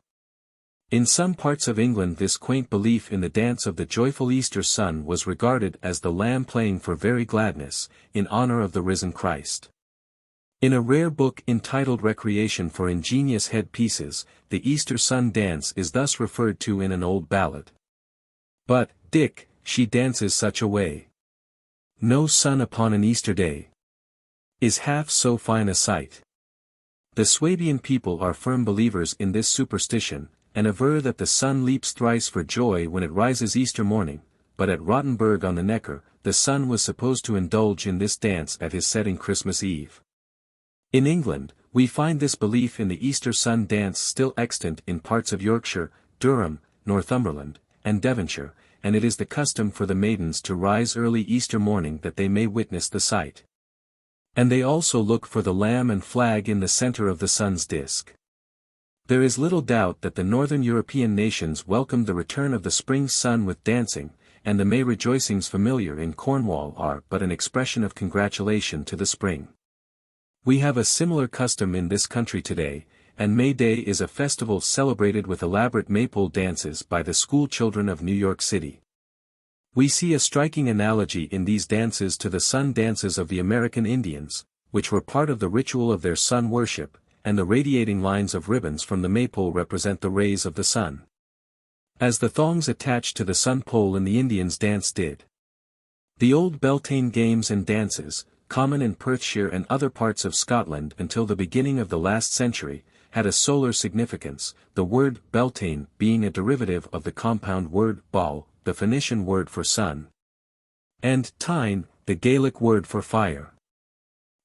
In some parts of England this quaint belief in the dance of the joyful Easter sun was regarded as the lamb playing for very gladness, in honor of the risen Christ. In a rare book entitled Recreation for Ingenious Head Pieces, the Easter sun dance is thus referred to in an old ballad. But, Dick, she dances such a way. No sun upon an Easter day is half so fine a sight. The Swabian people are firm believers in this superstition, and aver that the sun leaps thrice for joy when it rises Easter morning, but at Rottenburg on the Neckar, the sun was supposed to indulge in this dance at his setting Christmas Eve. In England, we find this belief in the Easter sun dance still extant in parts of Yorkshire, Durham, Northumberland, and Devonshire, and it is the custom for the maidens to rise early Easter morning that they may witness the sight. And they also look for the lamb and flag in the center of the sun's disk. There is little doubt that the northern European nations welcomed the return of the spring sun with dancing, and the May rejoicings familiar in Cornwall are but an expression of congratulation to the spring. We have a similar custom in this country today, and May Day is a festival celebrated with elaborate maypole dances by the school children of New York City. We see a striking analogy in these dances to the sun dances of the American Indians, which were part of the ritual of their sun worship, and the radiating lines of ribbons from the maypole represent the rays of the sun. As the thongs attached to the sun pole in the Indians' dance did. The old Beltane games and dances, common in Perthshire and other parts of Scotland until the beginning of the last century, had a solar significance, the word Beltane being a derivative of the compound word ball, the Phoenician word for sun, and tyne, the Gaelic word for fire.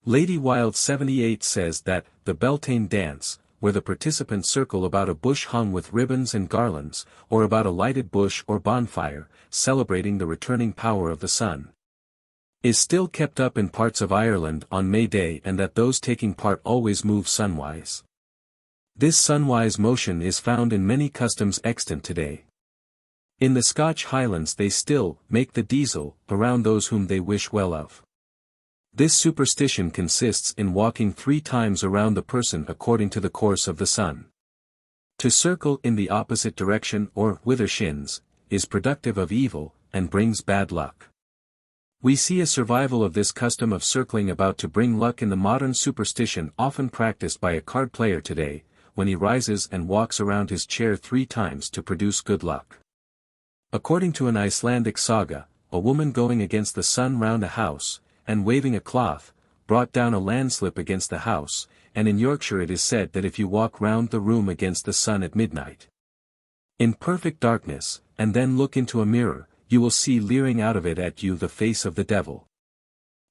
Lady Wilde 78 says that, the Beltane dance, where the participants circle about a bush hung with ribbons and garlands, or about a lighted bush or bonfire, celebrating the returning power of the sun, is still kept up in parts of Ireland on May Day, and that those taking part always move sunwise. This sunwise motion is found in many customs extant today. In the Scotch Highlands they still make the diesel around those whom they wish well of. This superstition consists in walking 3 times around the person according to the course of the sun. To circle in the opposite direction or with their shins, is productive of evil, and brings bad luck. We see a survival of this custom of circling about to bring luck in the modern superstition often practiced by a card player today, when he rises and walks around his chair 3 times to produce good luck. According to an Icelandic saga, a woman going against the sun round a house, and waving a cloth, brought down a landslip against the house, and in Yorkshire it is said that if you walk round the room against the sun at midnight, in perfect darkness, and then look into a mirror, you will see leering out of it at you the face of the devil.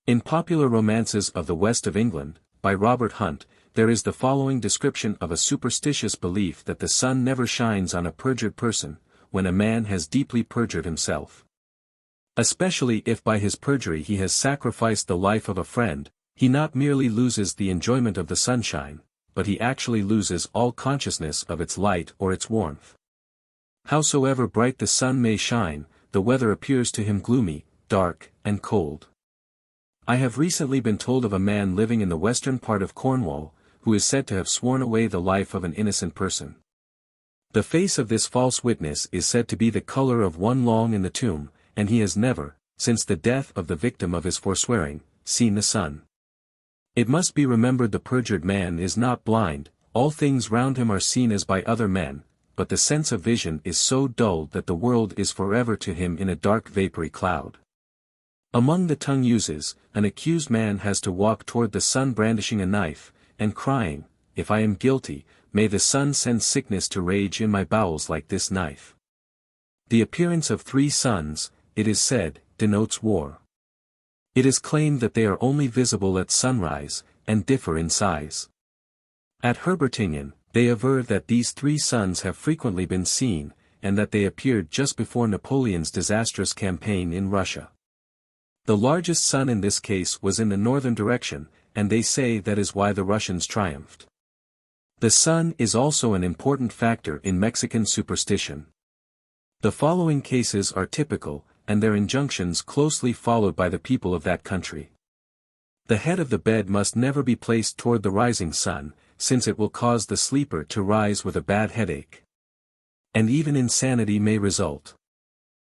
In Popular Romances of the West of England, by Robert Hunt, there is the following description of a superstitious belief that the sun never shines on a perjured person, when a man has deeply perjured himself. Especially if by his perjury he has sacrificed the life of a friend, he not merely loses the enjoyment of the sunshine, but he actually loses all consciousness of its light or its warmth. Howsoever bright the sun may shine, the weather appears to him gloomy, dark, and cold. I have recently been told of a man living in the western part of Cornwall, who is said to have sworn away the life of an innocent person. The face of this false witness is said to be the color of one long in the tomb, and he has never, since the death of the victim of his forswearing, seen the sun. It must be remembered the perjured man is not blind, all things round him are seen as by other men, but the sense of vision is so dulled that the world is forever to him in a dark vapory cloud. Among the tongue uses, an accused man has to walk toward the sun brandishing a knife, and crying, "If I am guilty, may the sun send sickness to rage in my bowels like this knife." The appearance of 3 suns, it is said, denotes war. It is claimed that they are only visible at sunrise, and differ in size. At Herbertingen, they aver that these 3 suns have frequently been seen, and that they appeared just before Napoleon's disastrous campaign in Russia. The largest sun in this case was in the northern direction, and they say that is why the Russians triumphed. The sun is also an important factor in Mexican superstition. The following cases are typical, and their injunctions closely followed by the people of that country. The head of the bed must never be placed toward the rising sun, since it will cause the sleeper to rise with a bad headache. And even insanity may result.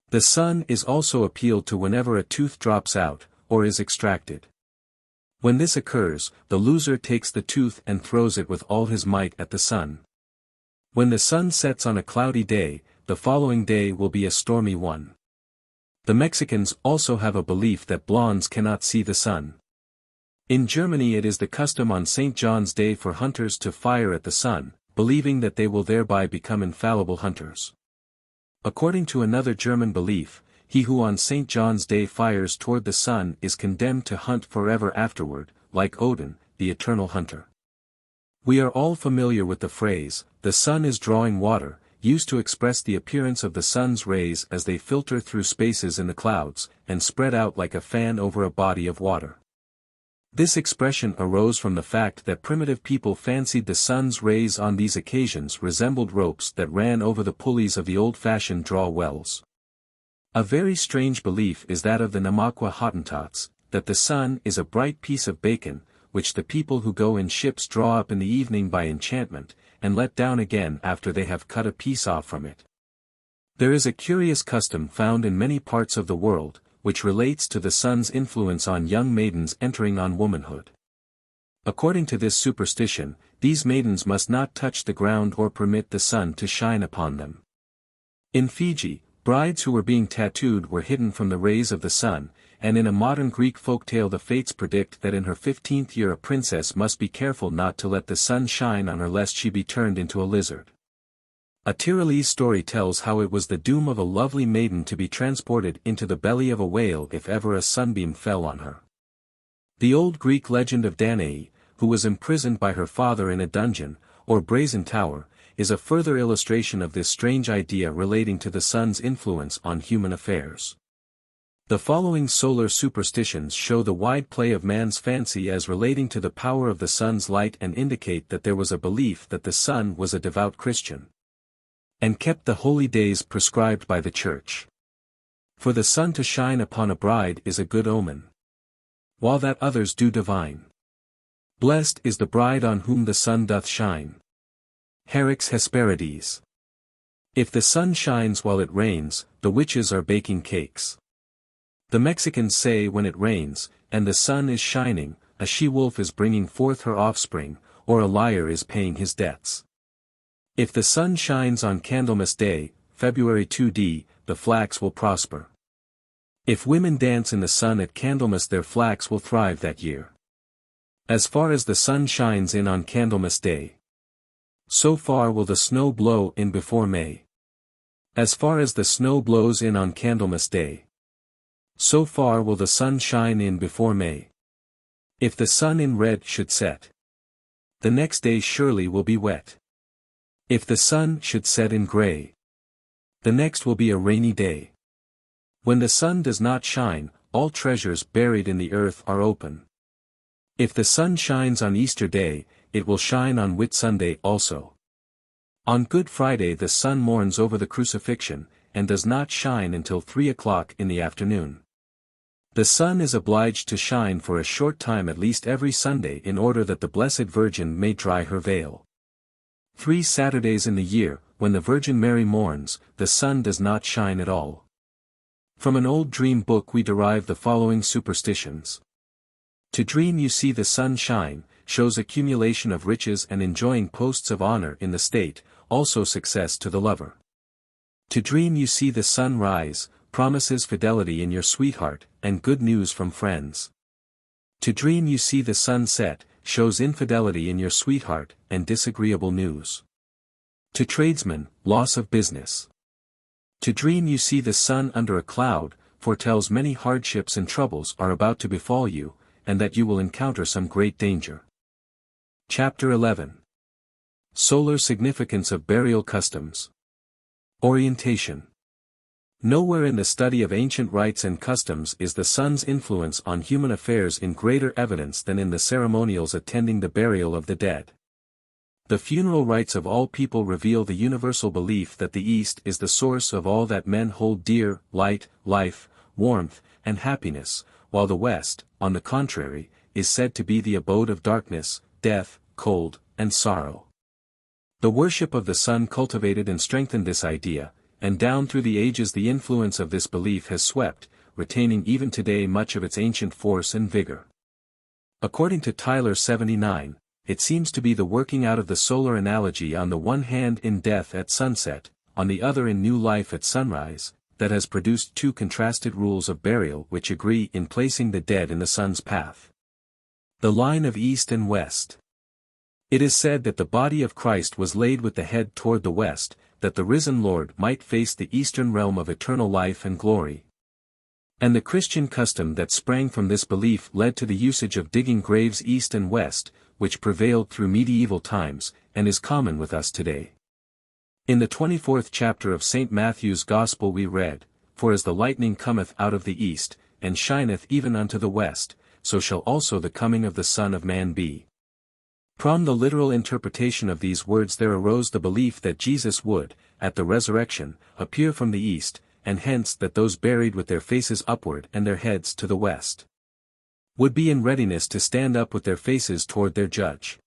The sun is also appealed to whenever a tooth drops out, or is extracted. When this occurs, the loser takes the tooth and throws it with all his might at the sun. When the sun sets on a cloudy day, the following day will be a stormy one. The Mexicans also have a belief that blondes cannot see the sun. In Germany it is the custom on St. John's Day for hunters to fire at the sun, believing that they will thereby become infallible hunters. According to another German belief, he who on St. John's Day fires toward the sun is condemned to hunt forever afterward, like Odin, the eternal hunter. We are all familiar with the phrase, "the sun is drawing water," used to express the appearance of the sun's rays as they filter through spaces in the clouds, and spread out like a fan over a body of water. This expression arose from the fact that primitive people fancied the sun's rays on these occasions resembled ropes that ran over the pulleys of the old-fashioned draw wells. A very strange belief is that of the Namaqua Hottentots, that the sun is a bright piece of bacon, which the people who go in ships draw up in the evening by enchantment, and let down again after they have cut a piece off from it. There is a curious custom found in many parts of the world, which relates to the sun's influence on young maidens entering on womanhood. According to this superstition, these maidens must not touch the ground or permit the sun to shine upon them. In Fiji, brides who were being tattooed were hidden from the rays of the sun, and in a modern Greek folktale the fates predict that in her 15th year a princess must be careful not to let the sun shine on her lest she be turned into a lizard. A Tyrolese story tells how it was the doom of a lovely maiden to be transported into the belly of a whale if ever a sunbeam fell on her. The old Greek legend of Danae, who was imprisoned by her father in a dungeon, or brazen tower, is a further illustration of this strange idea relating to the sun's influence on human affairs. The following solar superstitions show the wide play of man's fancy as relating to the power of the sun's light and indicate that there was a belief that the sun was a devout Christian, and kept the holy days prescribed by the Church. For the sun to shine upon a bride is a good omen, while that others do divine. Blessed is the bride on whom the sun doth shine. Herix Hesperides. If the sun shines while it rains, the witches are baking cakes. The Mexicans say when it rains, and the sun is shining, a she-wolf is bringing forth her offspring, or a liar is paying his debts. If the sun shines on Candlemas Day, February 2d, the flax will prosper. If women dance in the sun at Candlemas their flax will thrive that year. As far as the sun shines in on Candlemas Day, so far will the snow blow in before May. As far as the snow blows in on Candlemas Day, so far will the sun shine in before May. If the sun in red should set, the next day surely will be wet. If the sun should set in gray, the next will be a rainy day. When the sun does not shine, all treasures buried in the earth are open. If the sun shines on Easter Day, it will shine on Whitsunday also. On Good Friday the sun mourns over the crucifixion, and does not shine until 3 o'clock in the afternoon. The sun is obliged to shine for a short time at least every Sunday in order that the Blessed Virgin may dry her veil. 3 Saturdays in the year, when the Virgin Mary mourns, the sun does not shine at all. From an old dream book we derive the following superstitions. To dream you see the sun shine, shows accumulation of riches and enjoying posts of honor in the state, also success to the lover. To dream you see the sun rise, promises fidelity in your sweetheart, and good news from friends. To dream you see the sun set, shows infidelity in your sweetheart, and disagreeable news. To tradesmen, loss of business. To dream you see the sun under a cloud, foretells many hardships and troubles are about to befall you, and that you will encounter some great danger. Chapter 11. Solar significance of burial customs. Orientation. Nowhere in the study of ancient rites and customs is the sun's influence on human affairs in greater evidence than in the ceremonials attending the burial of the dead. The funeral rites of all people reveal the universal belief that the East is the source of all that men hold dear, light, life, warmth, and happiness, while the West, on the contrary, is said to be the abode of darkness, death, cold, and sorrow. The worship of the sun cultivated and strengthened this idea, and down through the ages the influence of this belief has swept, retaining even today much of its ancient force and vigor. According to Tyler 79, it seems to be the working out of the solar analogy on the one hand in death at sunset, on the other in new life at sunrise, that has produced two contrasted rules of burial which agree in placing the dead in the sun's path. The line of east and west. It is said that the body of Christ was laid with the head toward the west, that the risen Lord might face the eastern realm of eternal life and glory. And the Christian custom that sprang from this belief led to the usage of digging graves east and west, which prevailed through medieval times, and is common with us today. In the 24th chapter of St. Matthew's Gospel we read, "For as the lightning cometh out of the east, and shineth even unto the west, so shall also the coming of the Son of Man be." From the literal interpretation of these words there arose the belief that Jesus would, at the resurrection, appear from the east, and hence that those buried with their faces upward and their heads to the west would be in readiness to stand up with their faces toward their judge.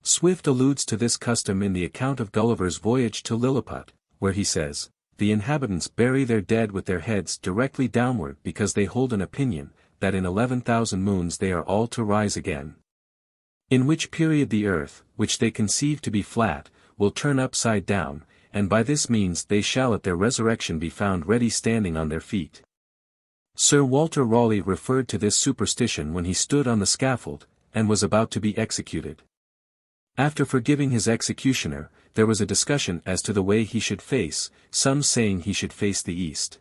Swift alludes to this custom in the account of Gulliver's voyage to Lilliput, where he says, "The inhabitants bury their dead with their heads directly downward because they hold an opinion, that in 11,000 moons they are all to rise again. In which period the earth, which they conceive to be flat, will turn upside down, and by this means they shall at their resurrection be found ready standing on their feet." Sir Walter Raleigh referred to this superstition when he stood on the scaffold, and was about to be executed. After forgiving his executioner, there was a discussion as to the way he should face, some saying he should face the east.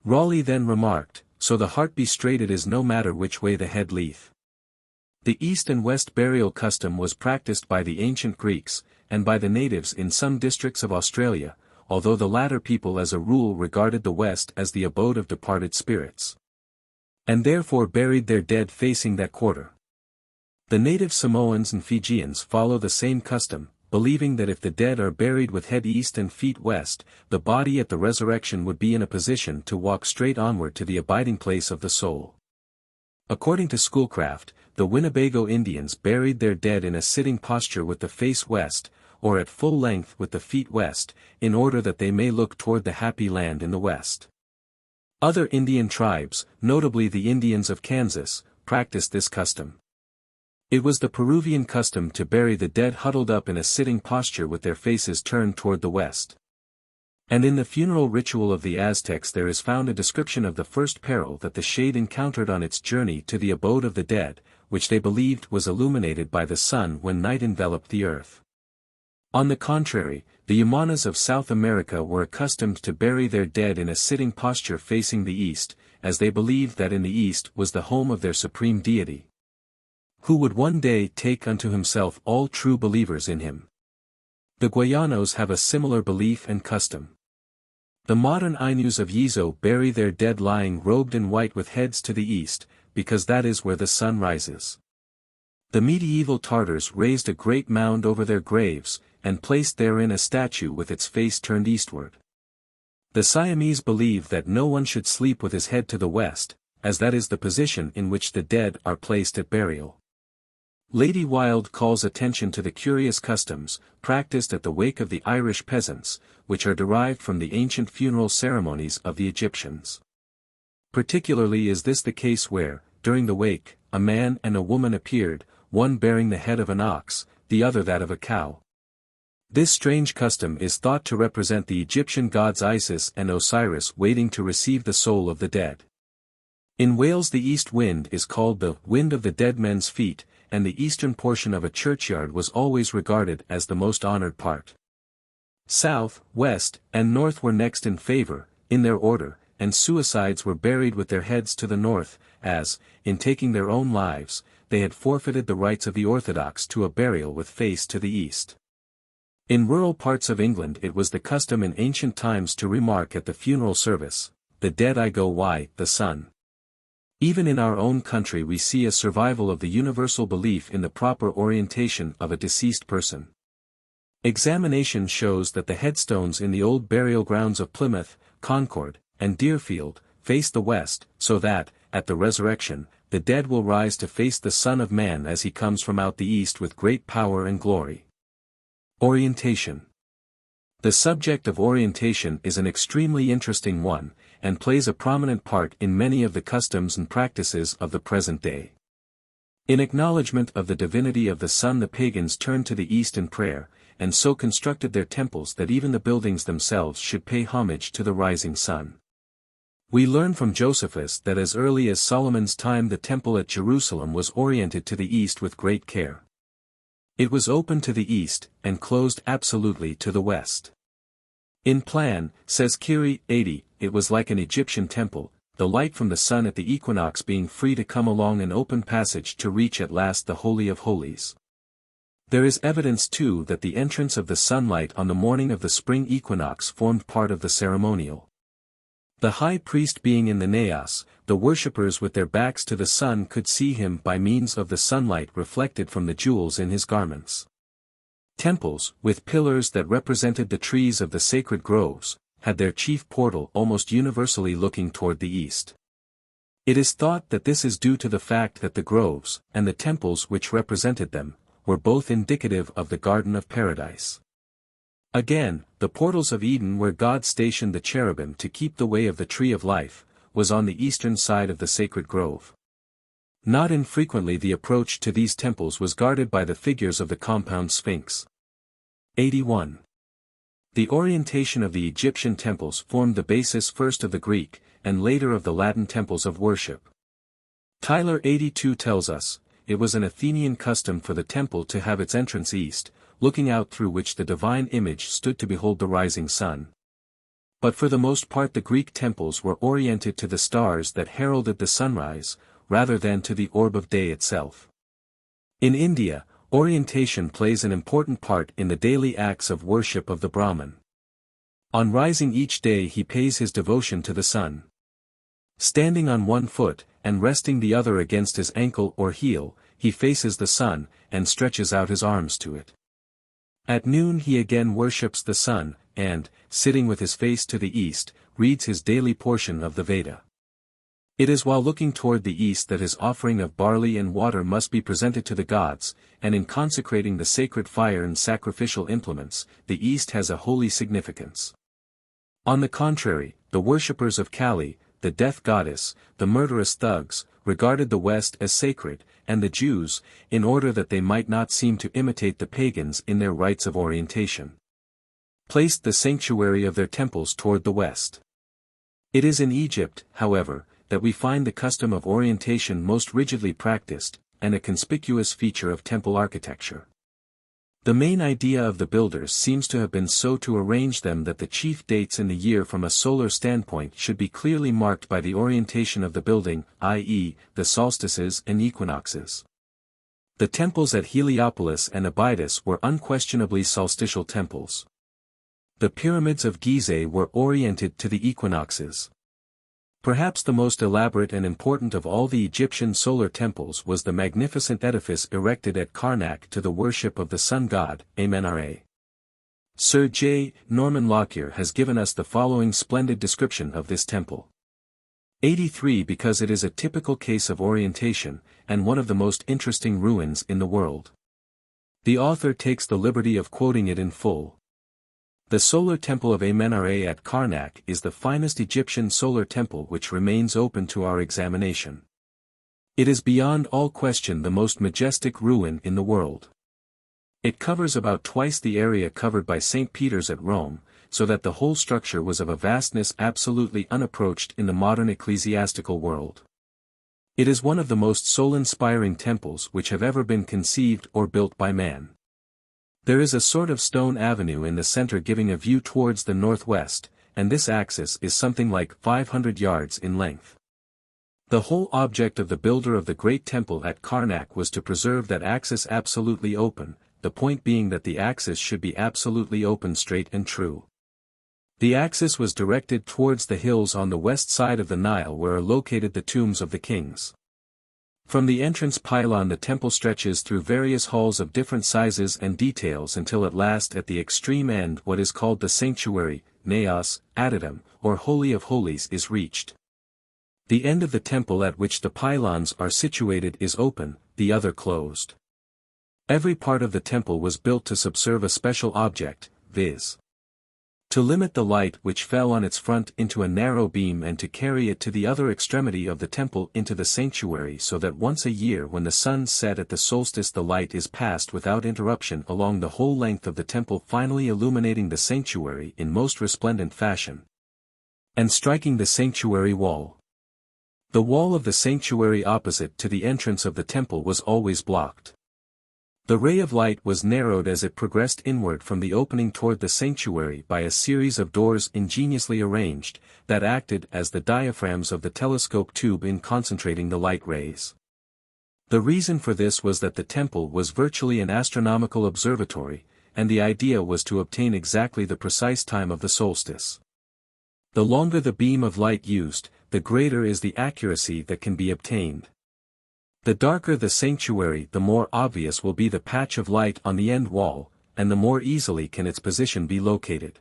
Raleigh then remarked, "So the heart be straight it is no matter which way the head leeth." The east and west burial custom was practiced by the ancient Greeks, and by the natives in some districts of Australia, although the latter people as a rule regarded the west as the abode of departed spirits, and therefore buried their dead facing that quarter. The native Samoans and Fijians follow the same custom, believing that if the dead are buried with head east and feet west, the body at the resurrection would be in a position to walk straight onward to the abiding place of the soul. According to Schoolcraft, the Winnebago Indians buried their dead in a sitting posture with the face west, or at full length with the feet west, in order that they may look toward the happy land in the west. Other Indian tribes, notably the Indians of Kansas, practiced this custom. It was the Peruvian custom to bury the dead huddled up in a sitting posture with their faces turned toward the west. And in the funeral ritual of the Aztecs there is found a description of the first peril that the shade encountered on its journey to the abode of the dead, which they believed was illuminated by the sun when night enveloped the earth. On the contrary, the Yamanas of South America were accustomed to bury their dead in a sitting posture facing the east, as they believed that in the east was the home of their supreme deity, who would one day take unto himself all true believers in him. The Guayanos have a similar belief and custom. The modern Ainus of Yizo bury their dead lying robed in white with heads to the east, because that is where the sun rises. The medieval Tartars raised a great mound over their graves, and placed therein a statue with its face turned eastward. The Siamese believe that no one should sleep with his head to the west, as that is the position in which the dead are placed at burial. Lady Wilde calls attention to the curious customs, practiced at the wake of the Irish peasants, which are derived from the ancient funeral ceremonies of the Egyptians. Particularly is this the case where, during the wake, a man and a woman appeared, one bearing the head of an ox, the other that of a cow. This strange custom is thought to represent the Egyptian gods Isis and Osiris waiting to receive the soul of the dead. In Wales the east wind is called the wind of the dead men's feet, and the eastern portion of a churchyard was always regarded as the most honored part. South, west, and north were next in favor, in their order, and suicides were buried with their heads to the north, as, in taking their own lives, they had forfeited the rights of the orthodox to a burial with face to the east. In rural parts of England it was the custom in ancient times to remark at the funeral service, "The dead I go why, the sun." Even in our own country we see a survival of the universal belief in the proper orientation of a deceased person. Examination shows that the headstones in the old burial grounds of Plymouth, Concord, and Deerfield, face the west, so that, at the resurrection, the dead will rise to face the Son of Man as he comes from out the east with great power and glory. Orientation. The subject of orientation is an extremely interesting one, and plays a prominent part in many of the customs and practices of the present day. In acknowledgement of the divinity of the sun the pagans turned to the east in prayer, and so constructed their temples that even the buildings themselves should pay homage to the rising sun. We learn from Josephus that as early as Solomon's time the temple at Jerusalem was oriented to the east with great care. It was open to the east, and closed absolutely to the west. In plan, says Kiri 80, it was like an Egyptian temple, the light from the sun at the equinox being free to come along an open passage to reach at last the Holy of Holies. There is evidence too that the entrance of the sunlight on the morning of the spring equinox formed part of the ceremonial. The high priest being in the naos, the worshippers with their backs to the sun could see him by means of the sunlight reflected from the jewels in his garments. Temples, with pillars that represented the trees of the sacred groves, had their chief portal almost universally looking toward the east. It is thought that this is due to the fact that the groves, and the temples which represented them, were both indicative of the Garden of Paradise. Again, the portals of Eden where God stationed the cherubim to keep the way of the tree of life, was on the eastern side of the sacred grove. Not infrequently the approach to these temples was guarded by the figures of the compound Sphinx. 81. The orientation of the Egyptian temples formed the basis first of the Greek, and later of the Latin temples of worship. Tyler 82 tells us, it was an Athenian custom for the temple to have its entrance east, looking out through which the divine image stood to behold the rising sun. But for the most part the Greek temples were oriented to the stars that heralded the sunrise, rather than to the orb of day itself. In India, orientation plays an important part in the daily acts of worship of the Brahmin. On rising each day he pays his devotion to the sun. Standing on one foot, and resting the other against his ankle or heel, he faces the sun, and stretches out his arms to it. At noon he again worships the sun, and, sitting with his face to the east, reads his daily portion of the Veda. It is while looking toward the east that his offering of barley and water must be presented to the gods, and in consecrating the sacred fire and sacrificial implements, the east has a holy significance. On the contrary, the worshippers of Kali, the death goddess, the murderous thugs, regarded the west as sacred, and the Jews, in order that they might not seem to imitate the pagans in their rites of orientation, placed the sanctuary of their temples toward the west. It is in Egypt, however, that we find the custom of orientation most rigidly practiced, and a conspicuous feature of temple architecture. The main idea of the builders seems to have been so to arrange them that the chief dates in the year from a solar standpoint should be clearly marked by the orientation of the building, i.e., the solstices and equinoxes. The temples at Heliopolis and Abydos were unquestionably solstitial temples. The pyramids of Gizeh were oriented to the equinoxes. Perhaps the most elaborate and important of all the Egyptian solar temples was the magnificent edifice erected at Karnak to the worship of the sun god, Amenra. Sir J. Norman Lockyer has given us the following splendid description of this temple. 83 because it is a typical case of orientation, and one of the most interesting ruins in the world. The author takes the liberty of quoting it in full. The solar temple of Amenra at Karnak is the finest Egyptian solar temple which remains open to our examination. It is beyond all question the most majestic ruin in the world. It covers about twice the area covered by St. Peter's at Rome, so that the whole structure was of a vastness absolutely unapproached in the modern ecclesiastical world. It is one of the most soul-inspiring temples which have ever been conceived or built by man. There is a sort of stone avenue in the center giving a view towards the northwest, and this axis is something like 500 yards in length. The whole object of the builder of the great temple at Karnak was to preserve that axis absolutely open, the point being that the axis should be absolutely open, straight and true. The axis was directed towards the hills on the west side of the Nile where are located the tombs of the kings. From the entrance pylon the temple stretches through various halls of different sizes and details until at last at the extreme end what is called the sanctuary, naos, adytum, or Holy of Holies is reached. The end of the temple at which the pylons are situated is open, the other closed. Every part of the temple was built to subserve a special object, viz. to limit the light which fell on its front into a narrow beam and to carry it to the other extremity of the temple into the sanctuary so that once a year when the sun set at the solstice the light is passed without interruption along the whole length of the temple, finally illuminating the sanctuary in most resplendent fashion, and striking the sanctuary wall. The wall of the sanctuary opposite to the entrance of the temple was always blocked. The ray of light was narrowed as it progressed inward from the opening toward the sanctuary by a series of doors ingeniously arranged, that acted as the diaphragms of the telescope tube in concentrating the light rays. The reason for this was that the temple was virtually an astronomical observatory, and the idea was to obtain exactly the precise time of the solstice. The longer the beam of light used, the greater is the accuracy that can be obtained. The darker the sanctuary, the more obvious will be the patch of light on the end wall, and the more easily can its position be located.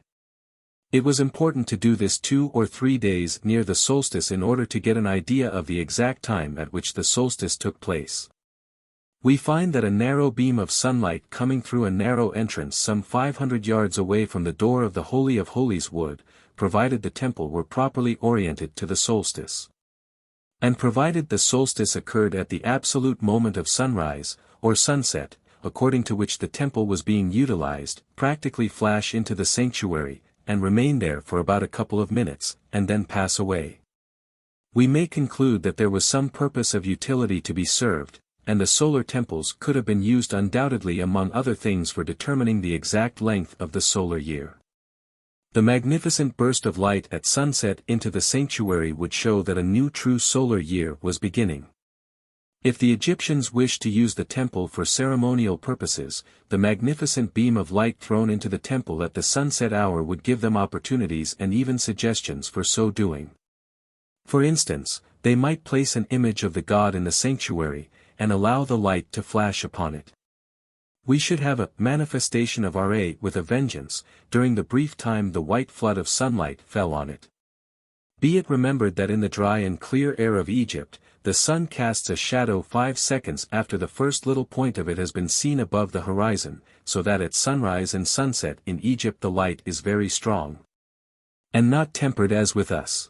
It was important to do this 2 or 3 days near the solstice in order to get an idea of the exact time at which the solstice took place. We find that a narrow beam of sunlight coming through a narrow entrance some 500 yards away from the door of the Holy of Holies would, provided the temple were properly oriented to the solstice, and provided the solstice occurred at the absolute moment of sunrise, or sunset, according to which the temple was being utilized, practically flash into the sanctuary, and remain there for about a couple of minutes, and then pass away. We may conclude that there was some purpose of utility to be served, and the solar temples could have been used undoubtedly among other things for determining the exact length of the solar year. The magnificent burst of light at sunset into the sanctuary would show that a new true solar year was beginning. If the Egyptians wished to use the temple for ceremonial purposes, the magnificent beam of light thrown into the temple at the sunset hour would give them opportunities and even suggestions for so doing. For instance, they might place an image of the god in the sanctuary, and allow the light to flash upon it. We should have a manifestation of Ra with a vengeance, during the brief time the white flood of sunlight fell on it. Be it remembered that in the dry and clear air of Egypt, the sun casts a shadow 5 seconds after the first little point of it has been seen above the horizon, so that at sunrise and sunset in Egypt the light is very strong, and not tempered as with us.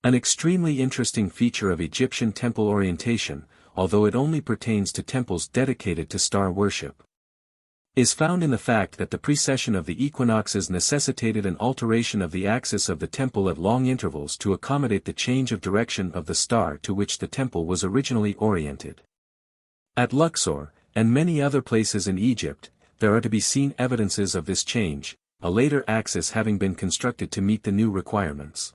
An extremely interesting feature of Egyptian temple orientation, although it only pertains to temples dedicated to star worship, is found in the fact that the precession of the equinoxes necessitated an alteration of the axis of the temple at long intervals to accommodate the change of direction of the star to which the temple was originally oriented. At Luxor, and many other places in Egypt, there are to be seen evidences of this change, a later axis having been constructed to meet the new requirements.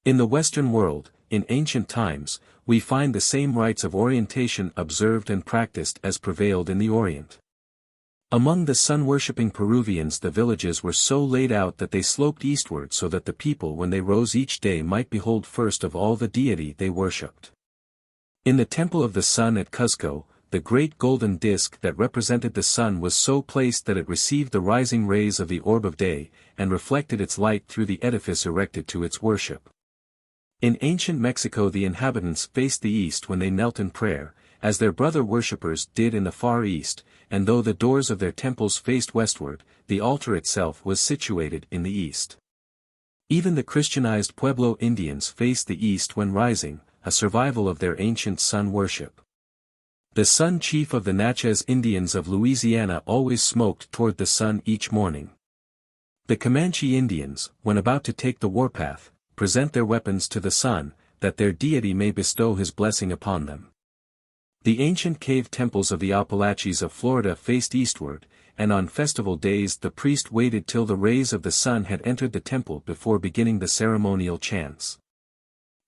In the Western world, in ancient times, we find the same rites of orientation observed and practiced as prevailed in the Orient. Among the sun-worshipping Peruvians the villages were so laid out that they sloped eastward so that the people when they rose each day might behold first of all the deity they worshipped. In the Temple of the Sun at Cuzco, the great golden disk that represented the sun was so placed that it received the rising rays of the orb of day, and reflected its light through the edifice erected to its worship. In ancient Mexico the inhabitants faced the east when they knelt in prayer, as their brother worshippers did in the Far East, and though the doors of their temples faced westward, the altar itself was situated in the east. Even the Christianized Pueblo Indians faced the east when rising, a survival of their ancient sun worship. The Sun chief of the Natchez Indians of Louisiana always smoked toward the sun each morning. The Comanche Indians, when about to take the warpath, present their weapons to the sun, that their deity may bestow his blessing upon them. The ancient cave temples of the Appalachians of Florida faced eastward, and on festival days the priest waited till the rays of the sun had entered the temple before beginning the ceremonial chants.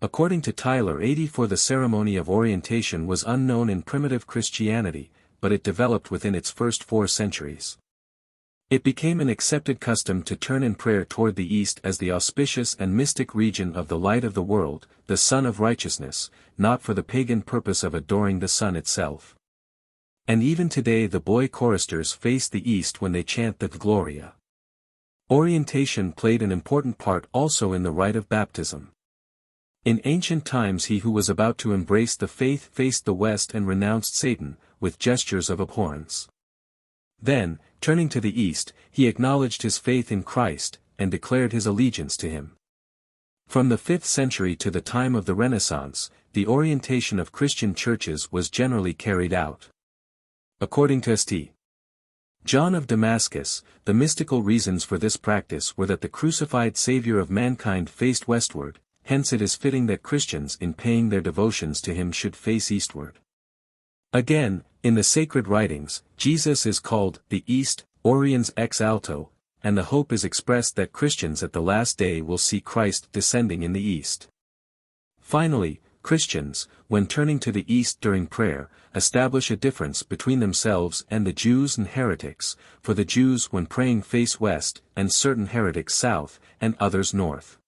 According to Tyler 84, the ceremony of orientation was unknown in primitive Christianity, but it developed within its first 4 centuries. It became an accepted custom to turn in prayer toward the east as the auspicious and mystic region of the light of the world, the sun of righteousness, not for the pagan purpose of adoring the sun itself. And even today the boy choristers face the east when they chant the Gloria. Orientation played an important part also in the rite of baptism. In ancient times he who was about to embrace the faith faced the west and renounced Satan, with gestures of abhorrence. Then, turning to the east, he acknowledged his faith in Christ, and declared his allegiance to him. From the 5th century to the time of the Renaissance, the orientation of Christian churches was generally carried out. According to St. John of Damascus, the mystical reasons for this practice were that the crucified Savior of mankind faced westward, hence it is fitting that Christians in paying their devotions to him should face eastward. Again, in the sacred writings, Jesus is called the East, Oriens ex alto, and the hope is expressed that Christians at the last day will see Christ descending in the east. Finally, Christians, when turning to the east during prayer, establish a difference between themselves and the Jews and heretics, for the Jews when praying face west, and certain heretics south, and others north.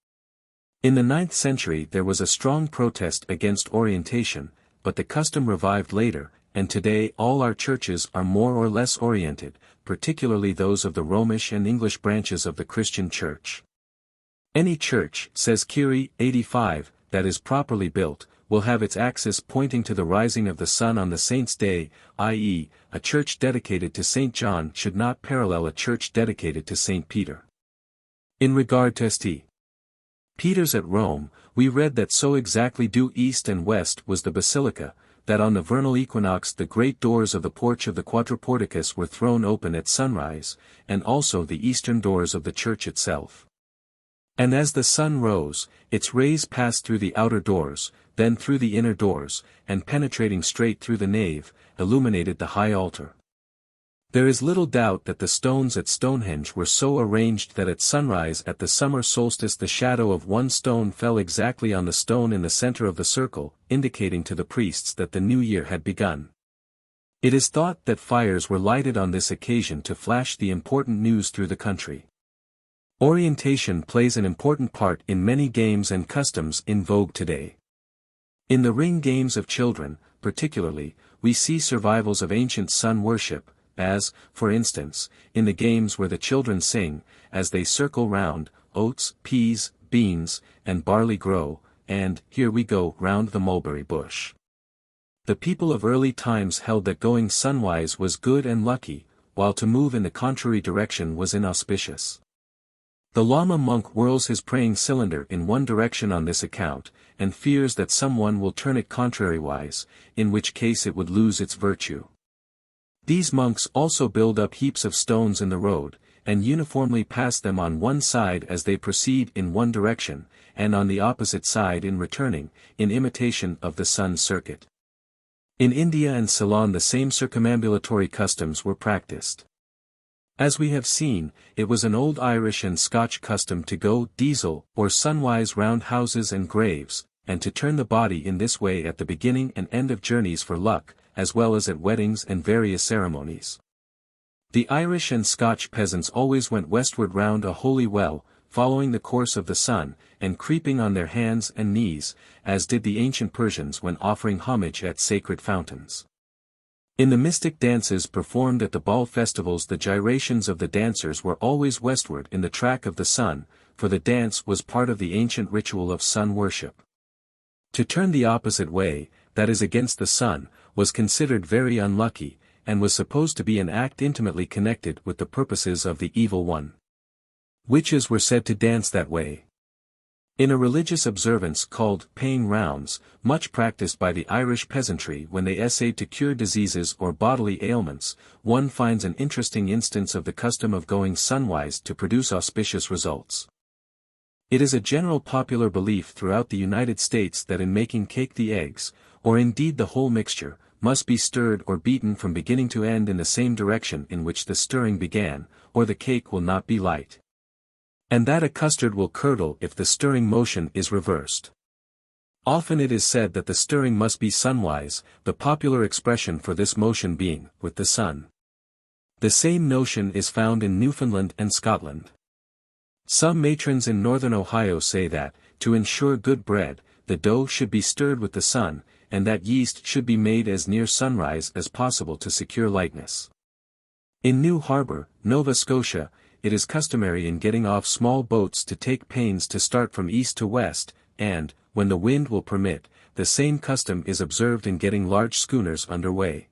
In the 9th century there was a strong protest against orientation, but the custom revived later, and today all our churches are more or less oriented, particularly those of the Romish and English branches of the Christian Church. Any church, says Curie 85, that is properly built, will have its axis pointing to the rising of the sun on the saint's day, i.e., a church dedicated to St. John should not parallel a church dedicated to St. Peter. In regard to St. Peter's at Rome, we read that so exactly due east and west was the basilica, that on the vernal equinox the great doors of the porch of the Quatreporticus were thrown open at sunrise, and also the eastern doors of the church itself. And as the sun rose, its rays passed through the outer doors, then through the inner doors, and penetrating straight through the nave, illuminated the high altar. There is little doubt that the stones at Stonehenge were so arranged that at sunrise at the summer solstice the shadow of one stone fell exactly on the stone in the center of the circle, indicating to the priests that the new year had begun. It is thought that fires were lighted on this occasion to flash the important news through the country. Orientation plays an important part in many games and customs in vogue today. In the ring games of children, particularly, we see survivals of ancient sun worship, as, for instance, in the games where the children sing, as they circle round, oats, peas, beans, and barley grow, and, here we go, round the mulberry bush. The people of early times held that going sunwise was good and lucky, while to move in the contrary direction was inauspicious. The Lama monk whirls his praying cylinder in one direction on this account, and fears that someone will turn it contrariwise, in which case it would lose its virtue. These monks also build up heaps of stones in the road, and uniformly pass them on one side as they proceed in one direction, and on the opposite side in returning, in imitation of the sun's circuit. In India and Ceylon the same circumambulatory customs were practiced. As we have seen, it was an old Irish and Scotch custom to go diesel or sunwise round houses and graves, and to turn the body in this way at the beginning and end of journeys for luck, as well as at weddings and various ceremonies. The Irish and Scotch peasants always went westward round a holy well, following the course of the sun, and creeping on their hands and knees, as did the ancient Persians when offering homage at sacred fountains. In the mystic dances performed at the ball festivals the gyrations of the dancers were always westward in the track of the sun, for the dance was part of the ancient ritual of sun worship. To turn the opposite way, that is against the sun, was considered very unlucky, and was supposed to be an act intimately connected with the purposes of the evil one. Witches were said to dance that way. In a religious observance called paying rounds, much practiced by the Irish peasantry when they essayed to cure diseases or bodily ailments, one finds an interesting instance of the custom of going sunwise to produce auspicious results. It is a general popular belief throughout the United States that in making cake the eggs, or indeed the whole mixture, must be stirred or beaten from beginning to end in the same direction in which the stirring began, or the cake will not be light. And that a custard will curdle if the stirring motion is reversed. Often it is said that the stirring must be sunwise, the popular expression for this motion being, with the sun. The same notion is found in Newfoundland and Scotland. Some matrons in northern Ohio say that, to ensure good bread, the dough should be stirred with the sun, and that yeast should be made as near sunrise as possible to secure lightness. In New Harbor, Nova Scotia, it is customary in getting off small boats to take pains to start from east to west, and, when the wind will permit, the same custom is observed in getting large schooners under way.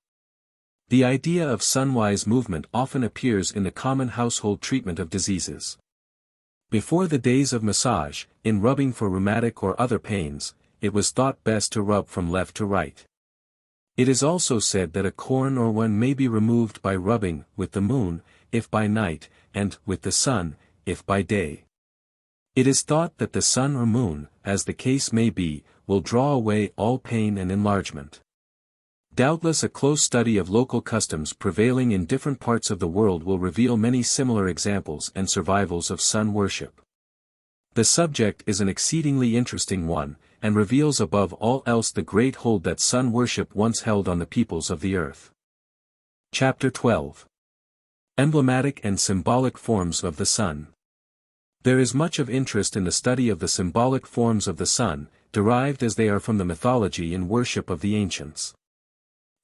The idea of sunwise movement often appears in the common household treatment of diseases. Before the days of massage, in rubbing for rheumatic or other pains, it was thought best to rub from left to right. It is also said that a corn or one may be removed by rubbing with the moon, if by night, and with the sun, if by day. It is thought that the sun or moon, as the case may be, will draw away all pain and enlargement. Doubtless a close study of local customs prevailing in different parts of the world will reveal many similar examples and survivals of sun worship. The subject is an exceedingly interesting one, and reveals above all else the great hold that sun worship once held on the peoples of the earth. Chapter 12. Emblematic and Symbolic Forms of the Sun. There is much of interest in the study of the symbolic forms of the sun, derived as they are from the mythology and worship of the ancients.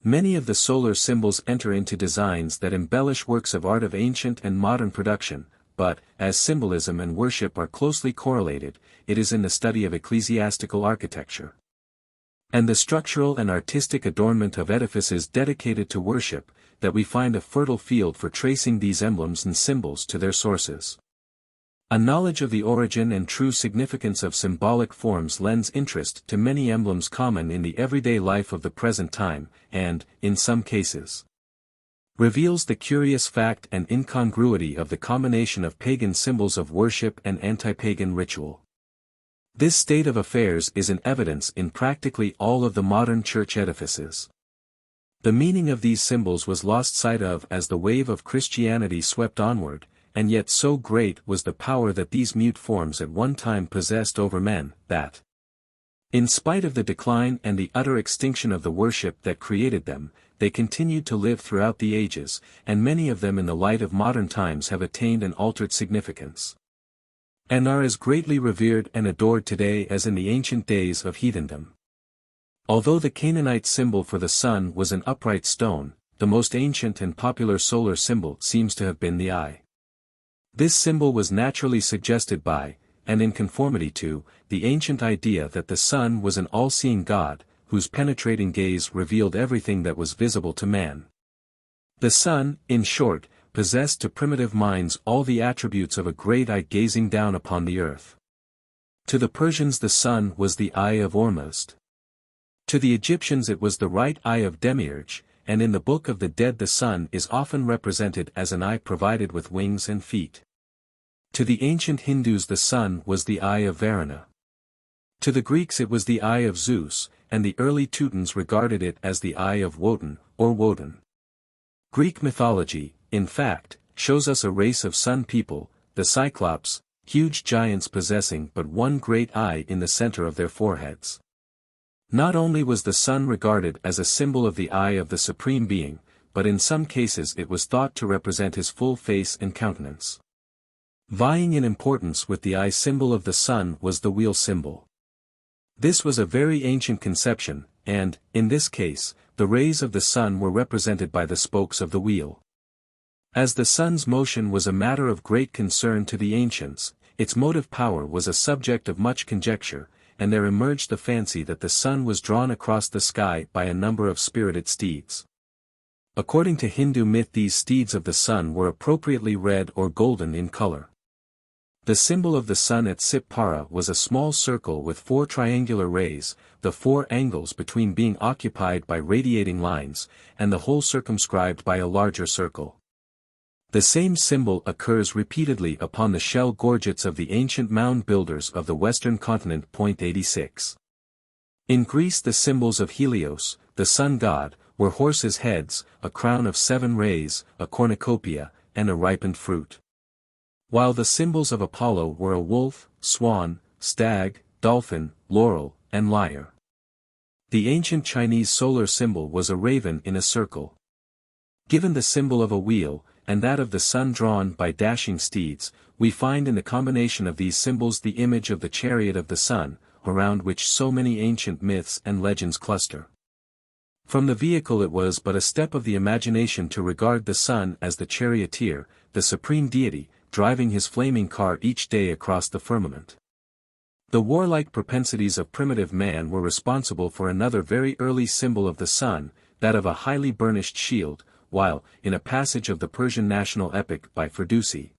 Many of the solar symbols enter into designs that embellish works of art of ancient and modern production, but, as symbolism and worship are closely correlated, it is in the study of ecclesiastical architecture and the structural and artistic adornment of edifices dedicated to worship, that we find a fertile field for tracing these emblems and symbols to their sources. A knowledge of the origin and true significance of symbolic forms lends interest to many emblems common in the everyday life of the present time, and, in some cases, reveals the curious fact and incongruity of the combination of pagan symbols of worship and anti-pagan ritual. This state of affairs is in evidence in practically all of the modern church edifices. The meaning of these symbols was lost sight of as the wave of Christianity swept onward, and yet so great was the power that these mute forms at one time possessed over men, that, in spite of the decline and the utter extinction of the worship that created them, they continued to live throughout the ages, and many of them in the light of modern times have attained an altered significance, and are as greatly revered and adored today as in the ancient days of heathendom. Although the Canaanite symbol for the sun was an upright stone, the most ancient and popular solar symbol seems to have been the eye. This symbol was naturally suggested by, and in conformity to, the ancient idea that the sun was an all-seeing God, whose penetrating gaze revealed everything that was visible to man. The sun, in short, possessed to primitive minds all the attributes of a great eye gazing down upon the earth. To the Persians the sun was the eye of Ormuzd. To the Egyptians it was the right eye of Demiurge, and in the Book of the Dead the sun is often represented as an eye provided with wings and feet. To the ancient Hindus the sun was the eye of Varuna. To the Greeks it was the eye of Zeus, and the early Teutons regarded it as the eye of Wotan, or Woden. Greek mythology, in fact, shows us a race of sun people, the Cyclops, huge giants possessing but one great eye in the center of their foreheads. Not only was the sun regarded as a symbol of the eye of the Supreme Being, but in some cases it was thought to represent his full face and countenance. Vying in importance with the eye symbol of the sun was the wheel symbol. This was a very ancient conception, and, in this case, the rays of the sun were represented by the spokes of the wheel. As the sun's motion was a matter of great concern to the ancients, its motive power was a subject of much conjecture, and there emerged the fancy that the sun was drawn across the sky by a number of spirited steeds. According to Hindu myth, these steeds of the sun were appropriately red or golden in color. The symbol of the sun at Sippara was a small circle with 4 triangular rays, the 4 angles between being occupied by radiating lines, and the whole circumscribed by a larger circle. The same symbol occurs repeatedly upon the shell gorgets of the ancient mound builders of the western continent. 86. In Greece the symbols of Helios, the sun god, were horses' heads, a crown of 7 rays, a cornucopia, and a ripened fruit. While the symbols of Apollo were a wolf, swan, stag, dolphin, laurel, and lyre. The ancient Chinese solar symbol was a raven in a circle. Given the symbol of a wheel, and that of the sun drawn by dashing steeds, we find in the combination of these symbols the image of the chariot of the sun, around which so many ancient myths and legends cluster. From the vehicle it was but a step of the imagination to regard the sun as the charioteer, the supreme deity, driving his flaming car each day across the firmament. The warlike propensities of primitive man were responsible for another very early symbol of the sun, that of a highly burnished shield, while, in a passage of the Persian national epic by Ferdowsi,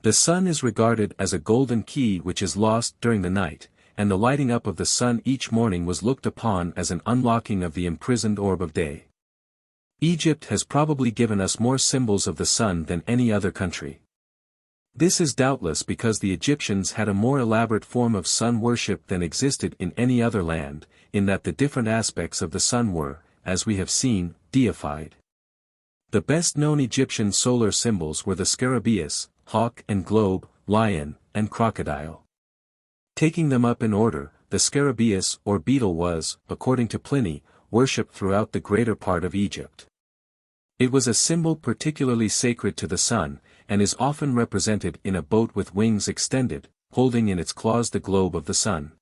the sun is regarded as a golden key which is lost during the night, and the lighting up of the sun each morning was looked upon as an unlocking of the imprisoned orb of day. Egypt has probably given us more symbols of the sun than any other country. This is doubtless because the Egyptians had a more elaborate form of sun worship than existed in any other land, in that the different aspects of the sun were, as we have seen, deified. The best-known Egyptian solar symbols were the scarabæus, hawk and globe, lion, and crocodile. Taking them up in order, the scarabæus or beetle was, according to Pliny, worshipped throughout the greater part of Egypt. It was a symbol particularly sacred to the sun, and is often represented in a boat with wings extended, holding in its claws the globe of the sun.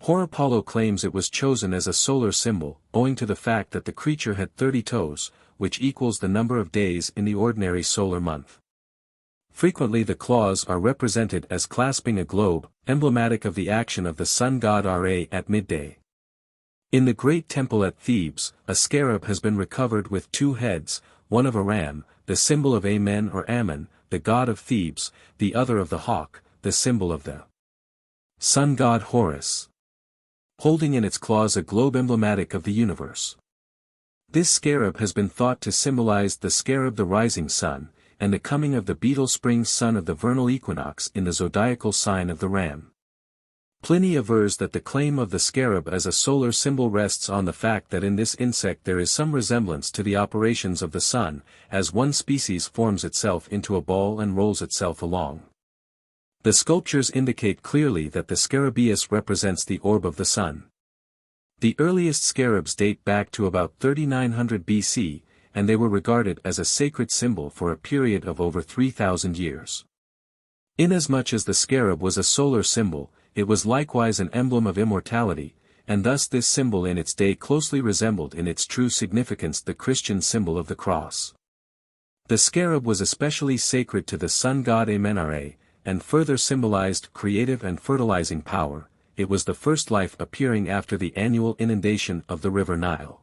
Apollo claims it was chosen as a solar symbol, owing to the fact that the creature had 30 toes, which equals the number of days in the ordinary solar month. Frequently the claws are represented as clasping a globe, emblematic of the action of the sun god Ra at midday. In the great temple at Thebes, a scarab has been recovered with 2 heads, one of a ram, the symbol of Amen or Ammon, the god of Thebes, the other of the hawk, the symbol of the sun god Horus, holding in its claws a globe emblematic of the universe. This scarab has been thought to symbolize the scarab, the rising sun, and the coming of the beetle spring sun of the vernal equinox in the zodiacal sign of the ram. Pliny avers that the claim of the scarab as a solar symbol rests on the fact that in this insect there is some resemblance to the operations of the sun, as one species forms itself into a ball and rolls itself along. The sculptures indicate clearly that the scarabæus represents the orb of the sun. The earliest scarabs date back to about 3900 BC, and they were regarded as a sacred symbol for a period of over 3,000 years. Inasmuch as the scarab was a solar symbol, it was likewise an emblem of immortality, and thus this symbol in its day closely resembled in its true significance the Christian symbol of the cross. The scarab was especially sacred to the sun god Amenare, and further symbolized creative and fertilizing power. It was the first life appearing after the annual inundation of the river Nile.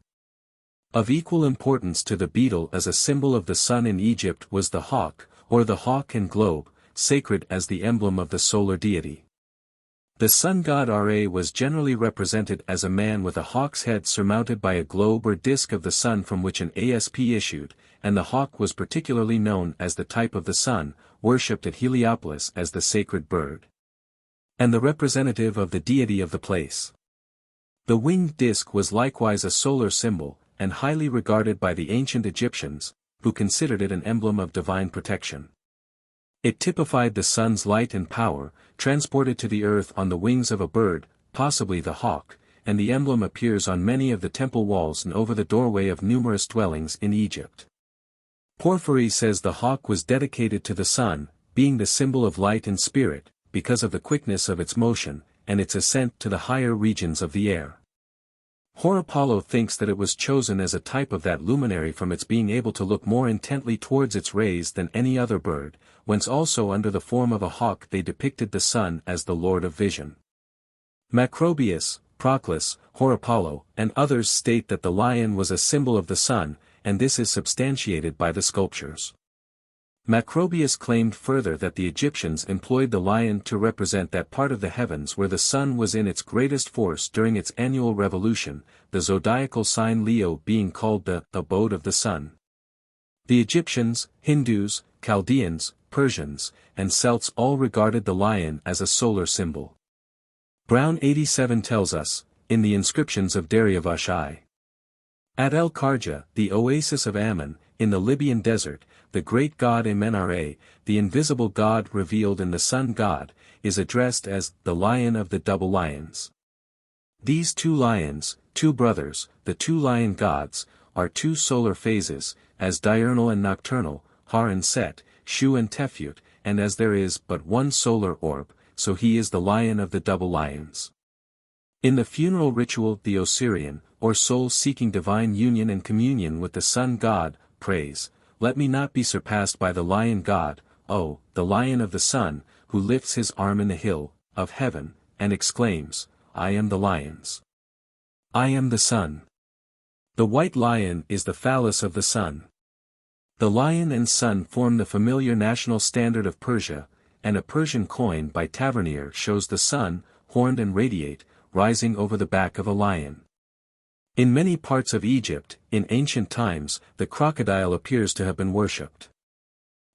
Of equal importance to the beetle as a symbol of the sun in Egypt was the hawk, or the hawk and globe, sacred as the emblem of the solar deity. The sun god Ra was generally represented as a man with a hawk's head surmounted by a globe or disk of the sun from which an asp issued, and the hawk was particularly known as the type of the sun, worshipped at Heliopolis as the sacred bird, and the representative of the deity of the place. The winged disk was likewise a solar symbol, and highly regarded by the ancient Egyptians, who considered it an emblem of divine protection. It typified the sun's light and power, transported to the earth on the wings of a bird, possibly the hawk, and the emblem appears on many of the temple walls and over the doorway of numerous dwellings in Egypt. Porphyry says the hawk was dedicated to the sun, being the symbol of light and spirit, because of the quickness of its motion, and its ascent to the higher regions of the air. Apollo thinks that it was chosen as a type of that luminary from its being able to look more intently towards its rays than any other bird, whence also under the form of a hawk they depicted the sun as the lord of vision. Macrobius, Proclus, Apollo, and others state that the lion was a symbol of the sun, and this is substantiated by the sculptures. Macrobius claimed further that the Egyptians employed the lion to represent that part of the heavens where the sun was in its greatest force during its annual revolution, the zodiacal sign Leo being called the abode of the sun. The Egyptians, Hindus, Chaldeans, Persians, and Celts all regarded the lion as a solar symbol. Brown 87 tells us, in the inscriptions of Dariush I. At El Kharja, the oasis of Ammon, in the Libyan desert, the great god Amenra, the invisible god revealed in the sun god, is addressed as the lion of the double lions. These two lions, two brothers, the two lion gods, are two solar phases, as diurnal and nocturnal, Har and Set, Shu and Tefut, and as there is but one solar orb, so he is the lion of the double lions. In the funeral ritual the Osirian, or soul seeking divine union and communion with the sun god, prays, "Let me not be surpassed by the lion god, O, the lion of the sun, who lifts his arm in the hill of heaven, and exclaims, I am the lions. I am the sun." The white lion is the phallus of the sun. The lion and sun form the familiar national standard of Persia, and a Persian coin by Tavernier shows the sun, horned and radiate, rising over the back of a lion. In many parts of Egypt, in ancient times, the crocodile appears to have been worshipped.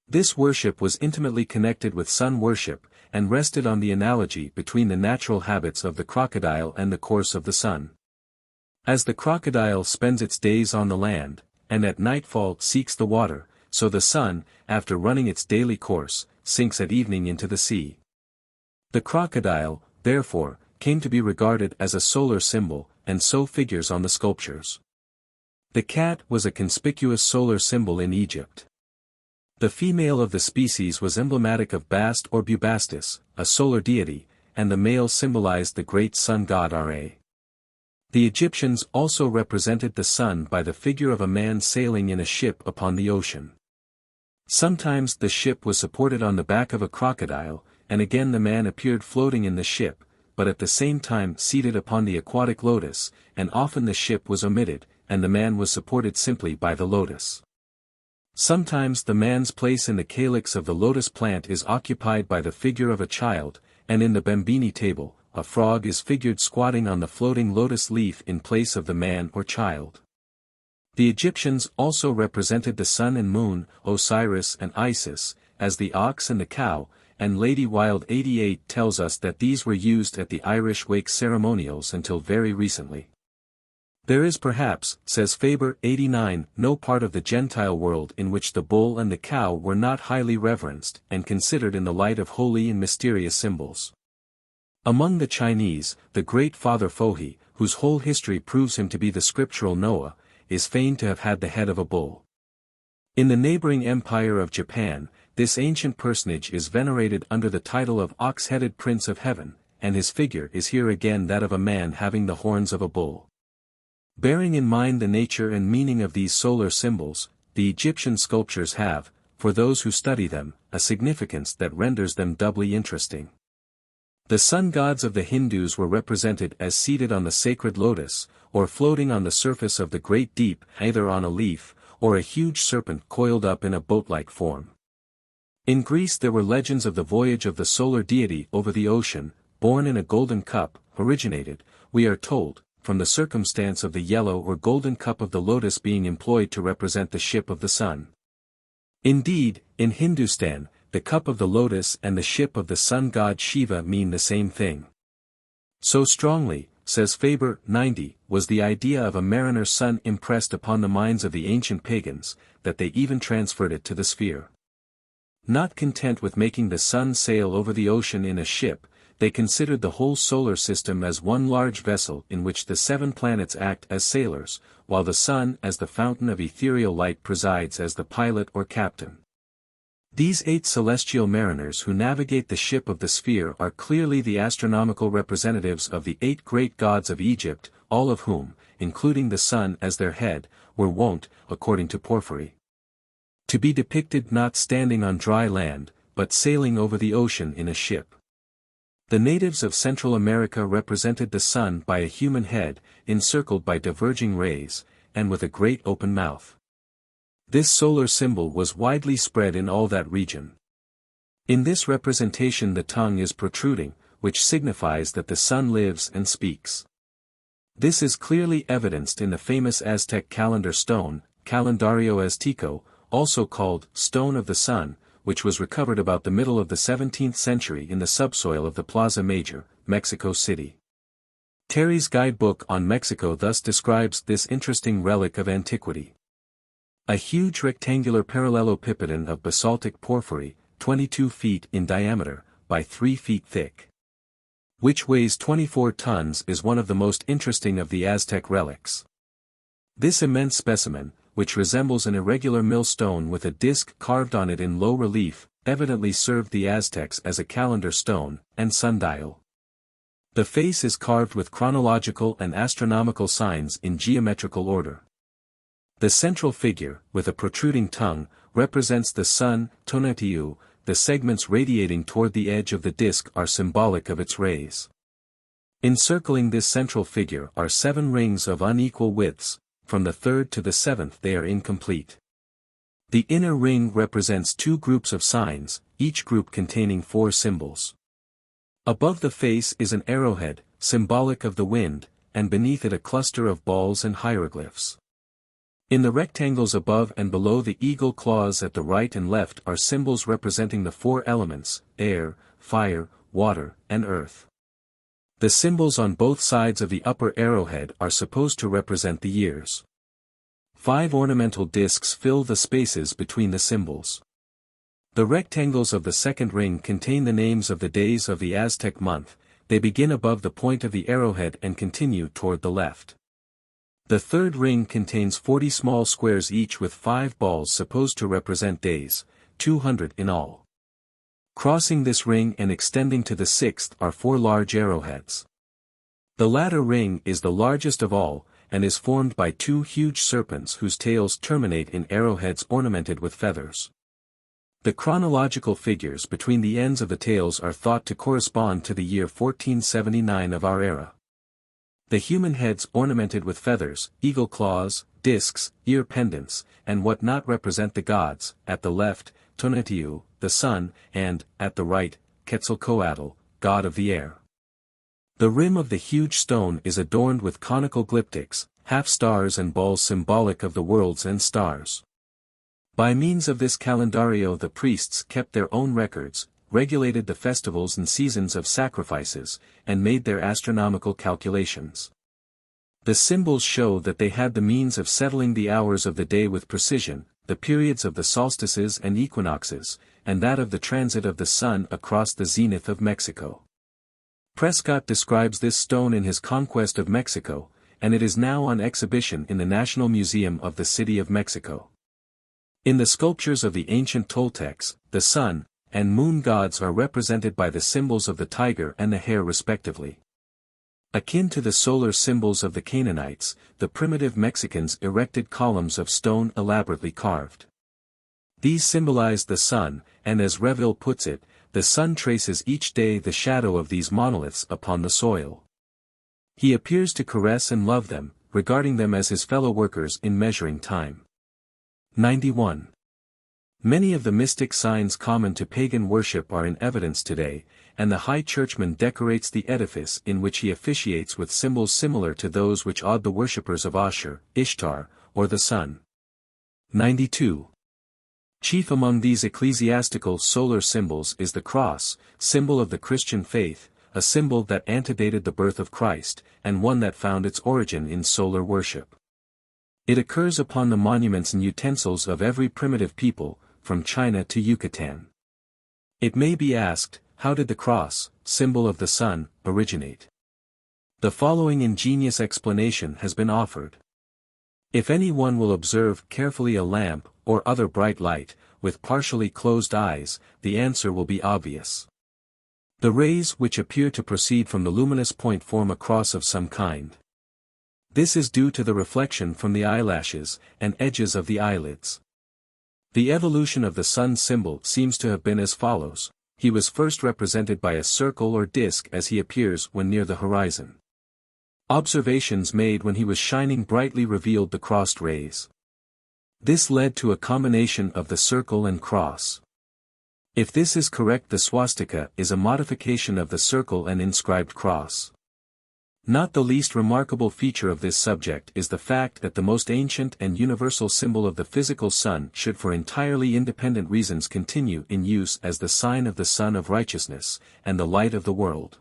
This worship was intimately connected with sun worship, and rested on the analogy between the natural habits of the crocodile and the course of the sun. As the crocodile spends its days on the land, and at nightfall seeks the water, so the sun, after running its daily course, sinks at evening into the sea. The crocodile, therefore, came to be regarded as a solar symbol, and so figures on the sculptures. The cat was a conspicuous solar symbol in Egypt. The female of the species was emblematic of Bast or Bubastis, a solar deity, and the male symbolized the great sun god Ra. The Egyptians also represented the sun by the figure of a man sailing in a ship upon the ocean. Sometimes the ship was supported on the back of a crocodile, and again the man appeared floating in the ship, but at the same time seated upon the aquatic lotus, and often the ship was omitted, and the man was supported simply by the lotus. Sometimes the man's place in the calyx of the lotus plant is occupied by the figure of a child, and in the Bambini table, a frog is figured squatting on the floating lotus leaf in place of the man or child. The Egyptians also represented the sun and moon, Osiris and Isis, as the ox and the cow, and Lady Wilde 88 tells us that these were used at the Irish wake ceremonials until very recently. There is perhaps, says Faber 89, no part of the Gentile world in which the bull and the cow were not highly reverenced and considered in the light of holy and mysterious symbols. Among the Chinese, the great Father Fohi, whose whole history proves him to be the scriptural Noah, is feigned to have had the head of a bull. In the neighboring empire of Japan, this ancient personage is venerated under the title of Ox-Headed Prince of Heaven, and his figure is here again that of a man having the horns of a bull. Bearing in mind the nature and meaning of these solar symbols, the Egyptian sculptures have, for those who study them, a significance that renders them doubly interesting. The sun gods of the Hindus were represented as seated on the sacred lotus, or floating on the surface of the great deep, either on a leaf, or a huge serpent coiled up in a boat-like form. In Greece there were legends of the voyage of the solar deity over the ocean, born in a golden cup, originated, we are told, from the circumstance of the yellow or golden cup of the lotus being employed to represent the ship of the sun. Indeed, in Hindustan, the cup of the lotus and the ship of the sun god Shiva mean the same thing. So strongly, says Faber 90, was the idea of a mariner's sun impressed upon the minds of the ancient pagans, that they even transferred it to the sphere. Not content with making the sun sail over the ocean in a ship, they considered the whole solar system as one large vessel in which the 7 planets act as sailors, while the sun as the fountain of ethereal light presides as the pilot or captain. These 8 celestial mariners who navigate the ship of the sphere are clearly the astronomical representatives of the 8 great gods of Egypt, all of whom, including the sun as their head, were wont, according to Porphyry, to be depicted not standing on dry land, but sailing over the ocean in a ship. The natives of Central America represented the sun by a human head, encircled by diverging rays, and with a great open mouth. This solar symbol was widely spread in all that region. In this representation the tongue is protruding, which signifies that the sun lives and speaks. This is clearly evidenced in the famous Aztec calendar stone, Calendario Azteco, also called Stone of the Sun, which was recovered about the middle of the 17th century in the subsoil of the Plaza Major, Mexico City. Terry's guidebook on Mexico thus describes this interesting relic of antiquity. A huge rectangular parallelepipedon of basaltic porphyry, 22 feet in diameter, by 3 feet thick, which weighs 24 tons, is one of the most interesting of the Aztec relics. This immense specimen, which resembles an irregular millstone with a disc carved on it in low relief, evidently served the Aztecs as a calendar stone and sundial. The face is carved with chronological and astronomical signs in geometrical order. The central figure, with a protruding tongue, represents the sun, Tonatiuh. The segments radiating toward the edge of the disc are symbolic of its rays. Encircling this central figure are 7 rings of unequal widths, from the 3rd to the 7th they are incomplete. The inner ring represents 2 groups of signs, each group containing 4 symbols. Above the face is an arrowhead, symbolic of the wind, and beneath it a cluster of balls and hieroglyphs. In the rectangles above and below the eagle claws at the right and left are symbols representing the 4 elements, air, fire, water, and earth. The symbols on both sides of the upper arrowhead are supposed to represent the years. 5 ornamental discs fill the spaces between the symbols. The rectangles of the second ring contain the names of the days of the Aztec month. They begin above the point of the arrowhead and continue toward the left. The third ring contains 40 small squares each with 5 balls supposed to represent days, 200 in all. Crossing this ring and extending to the 6th are 4 large arrowheads. The latter ring is the largest of all, and is formed by 2 huge serpents whose tails terminate in arrowheads ornamented with feathers. The chronological figures between the ends of the tails are thought to correspond to the year 1479 of our era. The human heads ornamented with feathers, eagle claws, discs, ear pendants, and what not represent the gods, at the left, Tonatiuh, the sun, and, at the right, Quetzalcoatl, god of the air. The rim of the huge stone is adorned with conical glyptics, half-stars and balls symbolic of the worlds and stars. By means of this calendario the priests kept their own records, regulated the festivals and seasons of sacrifices, and made their astronomical calculations. The symbols show that they had the means of settling the hours of the day with precision, the periods of the solstices and equinoxes, and that of the transit of the sun across the zenith of Mexico. Prescott describes this stone in his Conquest of Mexico, and it is now on exhibition in the National Museum of the City of Mexico. In the sculptures of the ancient Toltecs, the sun and moon gods are represented by the symbols of the tiger and the hare respectively. Akin to the solar symbols of the Canaanites, the primitive Mexicans erected columns of stone elaborately carved. These symbolized the sun, and as Reville puts it, the sun traces each day the shadow of these monoliths upon the soil. He appears to caress and love them, regarding them as his fellow workers in measuring time. 91. Many of the mystic signs common to pagan worship are in evidence today, and the High Churchman decorates the edifice in which he officiates with symbols similar to those which awed the worshippers of Ashur, Ishtar, or the sun. 92. Chief among these ecclesiastical solar symbols is the cross, symbol of the Christian faith, a symbol that antedated the birth of Christ, and one that found its origin in solar worship. It occurs upon the monuments and utensils of every primitive people, from China to Yucatan. It may be asked, how did the cross, symbol of the sun, originate? The following ingenious explanation has been offered. If any one will observe carefully a lamp, or other bright light, with partially closed eyes, the answer will be obvious. The rays which appear to proceed from the luminous point form a cross of some kind. This is due to the reflection from the eyelashes, and edges of the eyelids. The evolution of the sun symbol seems to have been as follows. He was first represented by a circle or disk as he appears when near the horizon. Observations made when he was shining brightly revealed the crossed rays. This led to a combination of the circle and cross. If this is correct, the swastika is a modification of the circle and inscribed cross. Not the least remarkable feature of this subject is the fact that the most ancient and universal symbol of the physical sun should for entirely independent reasons continue in use as the sign of the Sun of Righteousness, and the light of the world.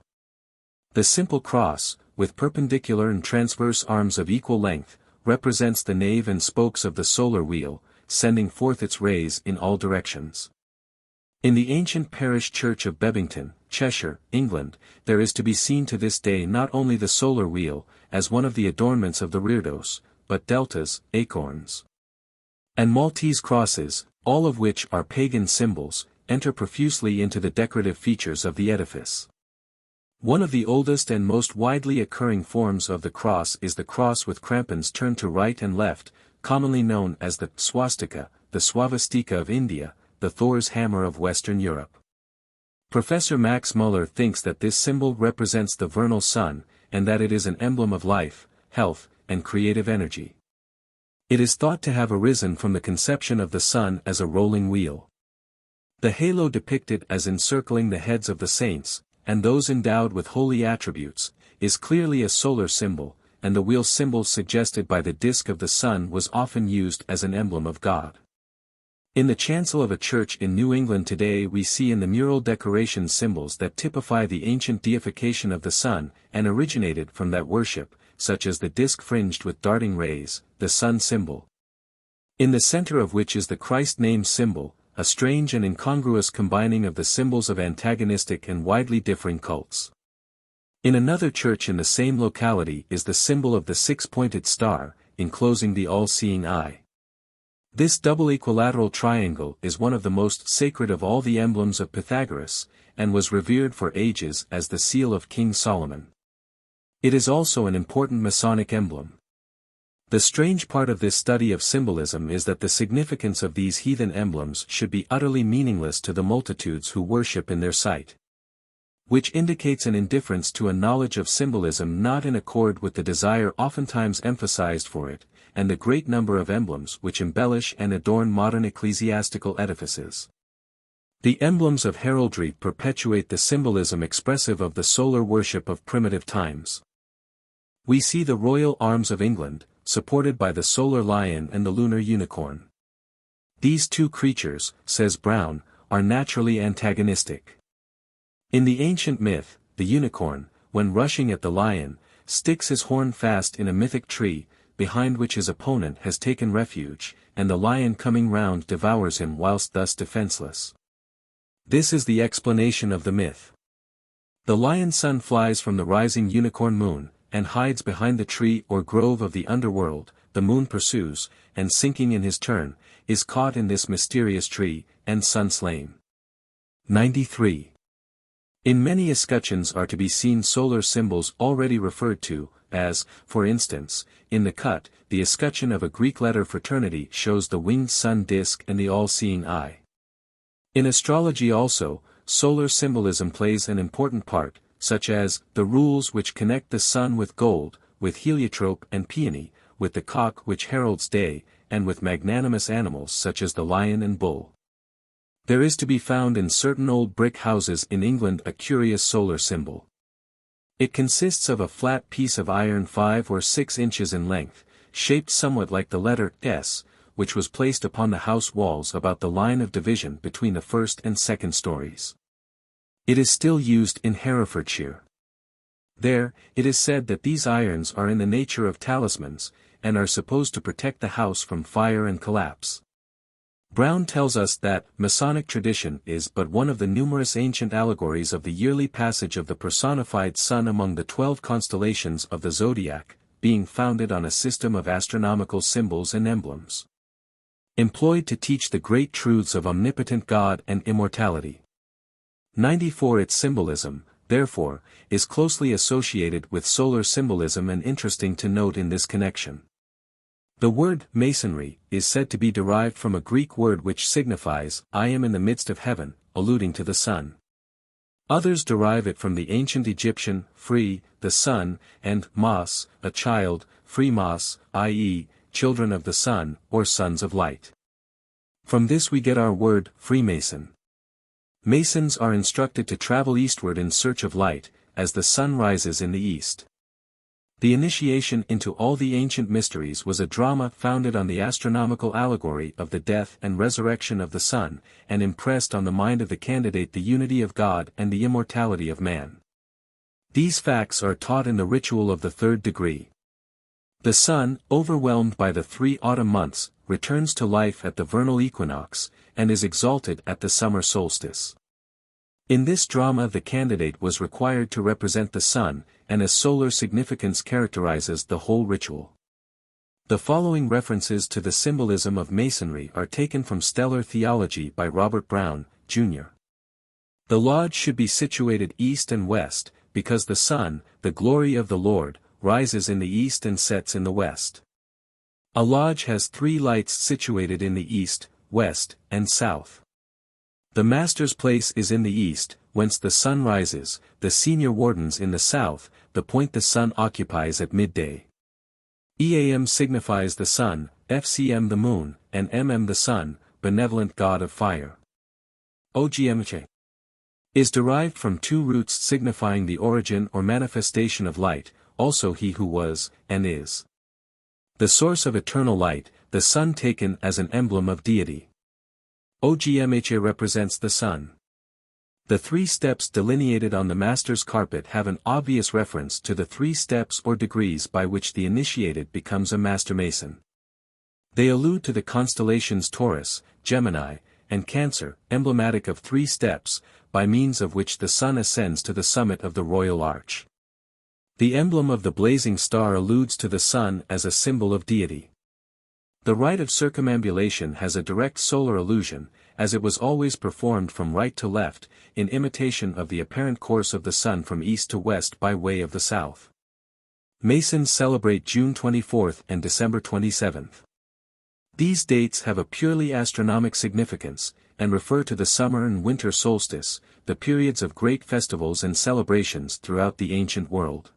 The simple cross, with perpendicular and transverse arms of equal length, represents the nave and spokes of the solar wheel, sending forth its rays in all directions. In the ancient parish church of Bebington, Cheshire, England, there is to be seen to this day not only the solar wheel, as one of the adornments of the reredos, but deltas, acorns, and Maltese crosses, all of which are pagan symbols, enter profusely into the decorative features of the edifice. One of the oldest and most widely occurring forms of the cross is the cross with crampons turned to right and left, commonly known as the swastika, the swastika of India, the Thor's hammer of Western Europe. Professor Max Muller thinks that this symbol represents the vernal sun, and that it is an emblem of life, health, and creative energy. It is thought to have arisen from the conception of the sun as a rolling wheel. The halo depicted as encircling the heads of the saints, and those endowed with holy attributes, is clearly a solar symbol, and the wheel symbol suggested by the disk of the sun was often used as an emblem of God. In the chancel of a church in New England today we see in the mural decoration symbols that typify the ancient deification of the sun, and originated from that worship, such as the disk fringed with darting rays, the sun symbol, in the center of which is the Christ name symbol, a strange and incongruous combining of the symbols of antagonistic and widely differing cults. In another church in the same locality is the symbol of the six-pointed star, enclosing the all-seeing eye. This double equilateral triangle is one of the most sacred of all the emblems of Pythagoras, and was revered for ages as the seal of King Solomon. It is also an important Masonic emblem. The strange part of this study of symbolism is that the significance of these heathen emblems should be utterly meaningless to the multitudes who worship in their sight, which indicates an indifference to a knowledge of symbolism not in accord with the desire oftentimes emphasized for it, and the great number of emblems which embellish and adorn modern ecclesiastical edifices. The emblems of heraldry perpetuate the symbolism expressive of the solar worship of primitive times. We see the royal arms of England, supported by the solar lion and the lunar unicorn. These two creatures, says Brown, are naturally antagonistic. In the ancient myth, the unicorn, when rushing at the lion, sticks his horn fast in a mythic tree, behind which his opponent has taken refuge, and the lion coming round devours him whilst thus defenseless. This is the explanation of the myth. The lion's son flies from the rising unicorn moon, and hides behind the tree or grove of the underworld, the moon pursues, and sinking in his turn, is caught in this mysterious tree, and son slain. 93. In many escutcheons are to be seen solar symbols already referred to, as, for instance, in the cut, the escutcheon of a Greek letter fraternity shows the winged sun disk and the all-seeing eye. In astrology also, solar symbolism plays an important part, such as, the rules which connect the sun with gold, with heliotrope and peony, with the cock which heralds day, and with magnanimous animals such as the lion and bull. There is to be found in certain old brick houses in England a curious solar symbol. It consists of a flat piece of iron 5 or 6 inches in length, shaped somewhat like the letter S, which was placed upon the house walls about the line of division between the first and second stories. It is still used in Herefordshire. There, it is said that these irons are in the nature of talismans, and are supposed to protect the house from fire and collapse. Brown tells us that Masonic tradition is but one of the numerous ancient allegories of the yearly passage of the personified sun among the 12 constellations of the zodiac, being founded on a system of astronomical symbols and emblems, employed to teach the great truths of omnipotent God and immortality. 94. Its symbolism, therefore, is closely associated with solar symbolism and interesting to note in this connection. The word masonry is said to be derived from a Greek word which signifies, I am in the midst of heaven, alluding to the sun. Others derive it from the ancient Egyptian, free, the sun, and mas, a child, free mas, i.e., children of the sun, or sons of light. From this we get our word, Freemason. Masons are instructed to travel eastward in search of light, as the sun rises in the east. The initiation into all the ancient mysteries was a drama founded on the astronomical allegory of the death and resurrection of the sun, and impressed on the mind of the candidate the unity of God and the immortality of man. These facts are taught in the ritual of the third degree. The sun, overwhelmed by the 3 autumn months, returns to life at the vernal equinox, and is exalted at the summer solstice. In this drama the candidate was required to represent the sun, and a solar significance characterizes the whole ritual. The following references to the symbolism of Masonry are taken from Stellar Theology by Robert Brown, Jr. The lodge should be situated east and west, because the sun, the glory of the Lord, rises in the east and sets in the west. A lodge has 3 lights situated in the east, west, and south. The master's place is in the east, whence the sun rises, the senior wardens in the south, the point the sun occupies at midday. EAM signifies the sun, FCM the moon, and MM the sun, benevolent god of fire. OGMH is derived from 2 roots signifying the origin or manifestation of light, also he who was, and is. The source of eternal light, the sun taken as an emblem of deity. OGMHA represents the sun. The 3 steps delineated on the master's carpet have an obvious reference to the 3 steps or degrees by which the initiated becomes a master mason. They allude to the constellations Taurus, Gemini, and Cancer, emblematic of 3 steps, by means of which the sun ascends to the summit of the royal arch. The emblem of the blazing star alludes to the sun as a symbol of deity. The rite of circumambulation has a direct solar allusion, as it was always performed from right to left, in imitation of the apparent course of the sun from east to west by way of the south. Masons celebrate June 24th and December 27th. These dates have a purely astronomic significance, and refer to the summer and winter solstice, the periods of great festivals and celebrations throughout the ancient world.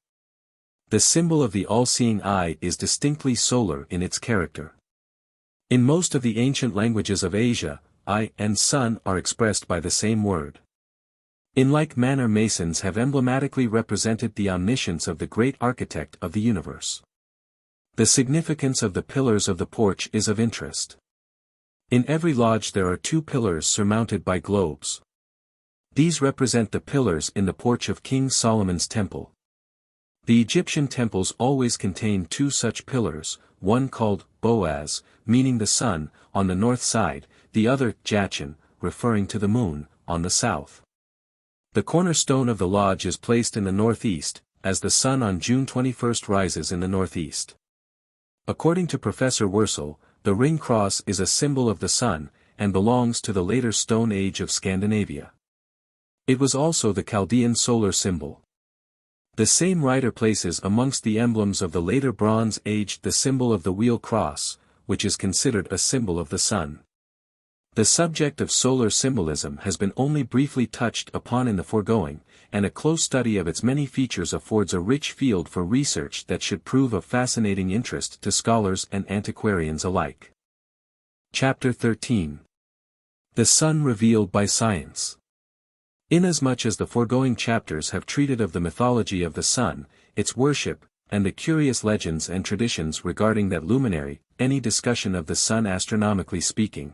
The symbol of the all-seeing eye is distinctly solar in its character. In most of the ancient languages of Asia, eye and sun are expressed by the same word. In like manner Masons have emblematically represented the omniscience of the great architect of the universe. The significance of the pillars of the porch is of interest. In every lodge there are 2 pillars surmounted by globes. These represent the pillars in the porch of King Solomon's temple. The Egyptian temples always contain 2 such pillars, one called Boaz, meaning the sun, on the north side, the other Jachin, referring to the moon, on the south. The cornerstone of the lodge is placed in the northeast, as the sun on June 21st rises in the northeast. According to Professor Wurzel, the ring cross is a symbol of the sun, and belongs to the later Stone Age of Scandinavia. It was also the Chaldean solar symbol. The same writer places amongst the emblems of the later Bronze Age the symbol of the wheel cross, which is considered a symbol of the sun. The subject of solar symbolism has been only briefly touched upon in the foregoing, and a close study of its many features affords a rich field for research that should prove of fascinating interest to scholars and antiquarians alike. Chapter 13. The Sun Revealed by Science. Inasmuch as the foregoing chapters have treated of the mythology of the sun, its worship, and the curious legends and traditions regarding that luminary, any discussion of the sun astronomically speaking,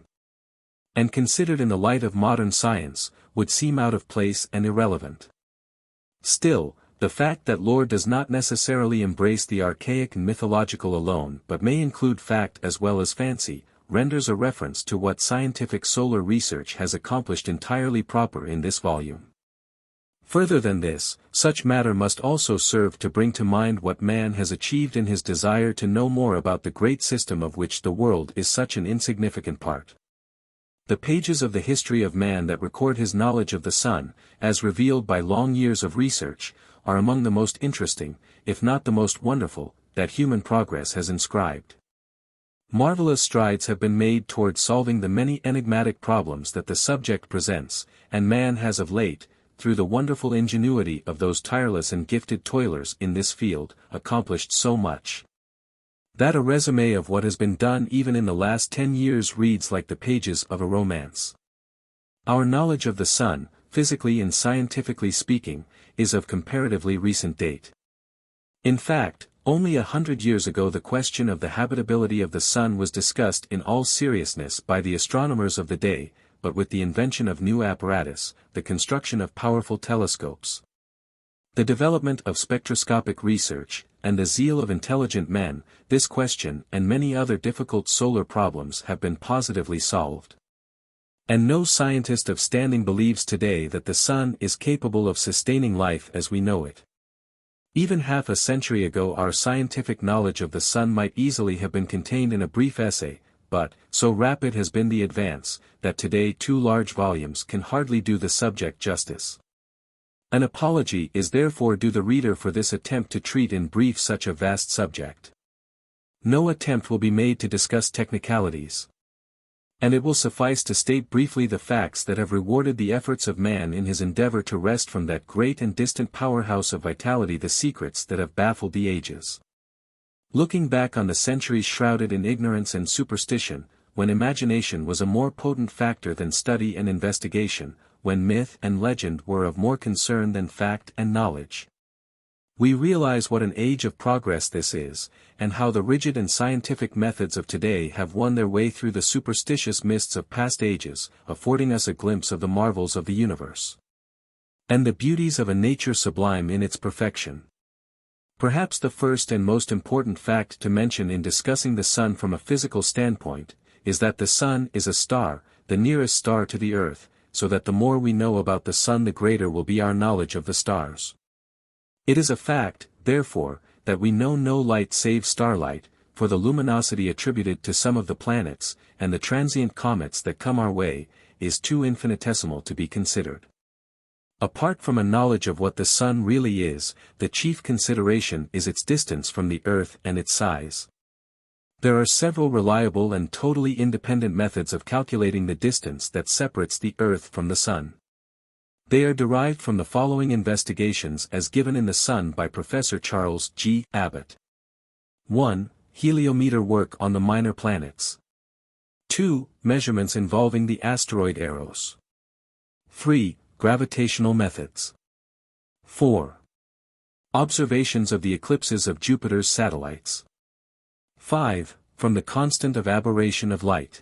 and considered in the light of modern science, would seem out of place and irrelevant. Still, the fact that lore does not necessarily embrace the archaic and mythological alone but may include fact as well as fancy, renders a reference to what scientific solar research has accomplished entirely proper in this volume. Further than this, such matter must also serve to bring to mind what man has achieved in his desire to know more about the great system of which the world is such an insignificant part. The pages of the history of man that record his knowledge of the sun, as revealed by long years of research, are among the most interesting, if not the most wonderful, that human progress has inscribed. Marvelous strides have been made toward solving the many enigmatic problems that the subject presents, and man has of late, through the wonderful ingenuity of those tireless and gifted toilers in this field, accomplished so much. That a resume of what has been done even in the last 10 years reads like the pages of a romance. Our knowledge of the sun, physically and scientifically speaking, is of comparatively recent date. In fact, only 100 years ago the question of the habitability of the sun was discussed in all seriousness by the astronomers of the day, but with the invention of new apparatus, the construction of powerful telescopes, the development of spectroscopic research, and the zeal of intelligent men, this question and many other difficult solar problems have been positively solved. And no scientist of standing believes today that the sun is capable of sustaining life as we know it. Even half a century ago our scientific knowledge of the sun might easily have been contained in a brief essay, but, so rapid has been the advance, that today 2 large volumes can hardly do the subject justice. An apology is therefore due the reader for this attempt to treat in brief such a vast subject. No attempt will be made to discuss technicalities. And it will suffice to state briefly the facts that have rewarded the efforts of man in his endeavor to wrest from that great and distant powerhouse of vitality the secrets that have baffled the ages. Looking back on the centuries shrouded in ignorance and superstition, when imagination was a more potent factor than study and investigation, when myth and legend were of more concern than fact and knowledge, we realize what an age of progress this is, and how the rigid and scientific methods of today have won their way through the superstitious mists of past ages, affording us a glimpse of the marvels of the universe, and the beauties of a nature sublime in its perfection. Perhaps the first and most important fact to mention in discussing the sun from a physical standpoint, is that the sun is a star, the nearest star to the earth, so that the more we know about the sun the greater will be our knowledge of the stars. It is a fact, therefore, that we know no light save starlight, for the luminosity attributed to some of the planets, and the transient comets that come our way, is too infinitesimal to be considered. Apart from a knowledge of what the sun really is, the chief consideration is its distance from the earth and its size. There are several reliable and totally independent methods of calculating the distance that separates the earth from the sun. They are derived from the following investigations as given in The Sun by Professor Charles G. Abbott. 1. Heliometer work on the minor planets. 2. Measurements involving the asteroid Eros. 3. Gravitational methods. 4. Observations of the eclipses of Jupiter's satellites. 5. From the constant of aberration of light.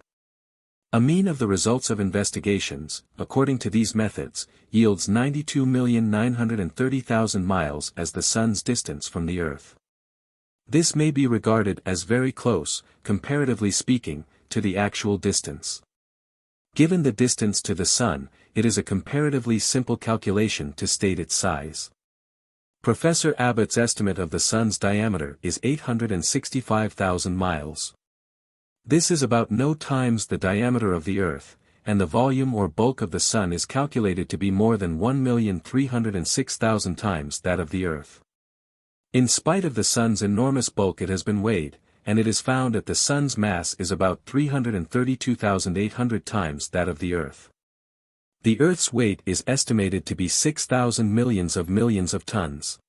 A mean of the results of investigations, according to these methods, yields 92,930,000 miles as the sun's distance from the earth. This may be regarded as very close, comparatively speaking, to the actual distance. Given the distance to the sun, it is a comparatively simple calculation to state its size. Professor Abbott's estimate of the sun's diameter is 865,000 miles. This is about no times the diameter of the earth, and the volume or bulk of the sun is calculated to be more than 1,306,000 times that of the earth. In spite of the sun's enormous bulk it has been weighed, and it is found that the sun's mass is about 332,800 times that of the earth. The earth's weight is estimated to be 6,000 millions of tons.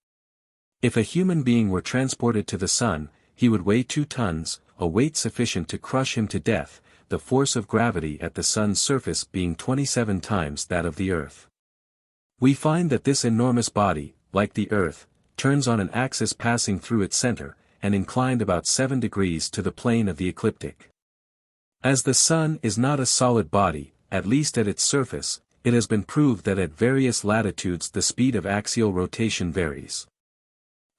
If a human being were transported to the sun, he would weigh 2 tons, a weight sufficient to crush him to death, the force of gravity at the sun's surface being 27 times that of the earth. We find that this enormous body, like the earth, turns on an axis passing through its center, and inclined about 7 degrees to the plane of the ecliptic. As the sun is not a solid body, at least at its surface, it has been proved that at various latitudes the speed of axial rotation varies.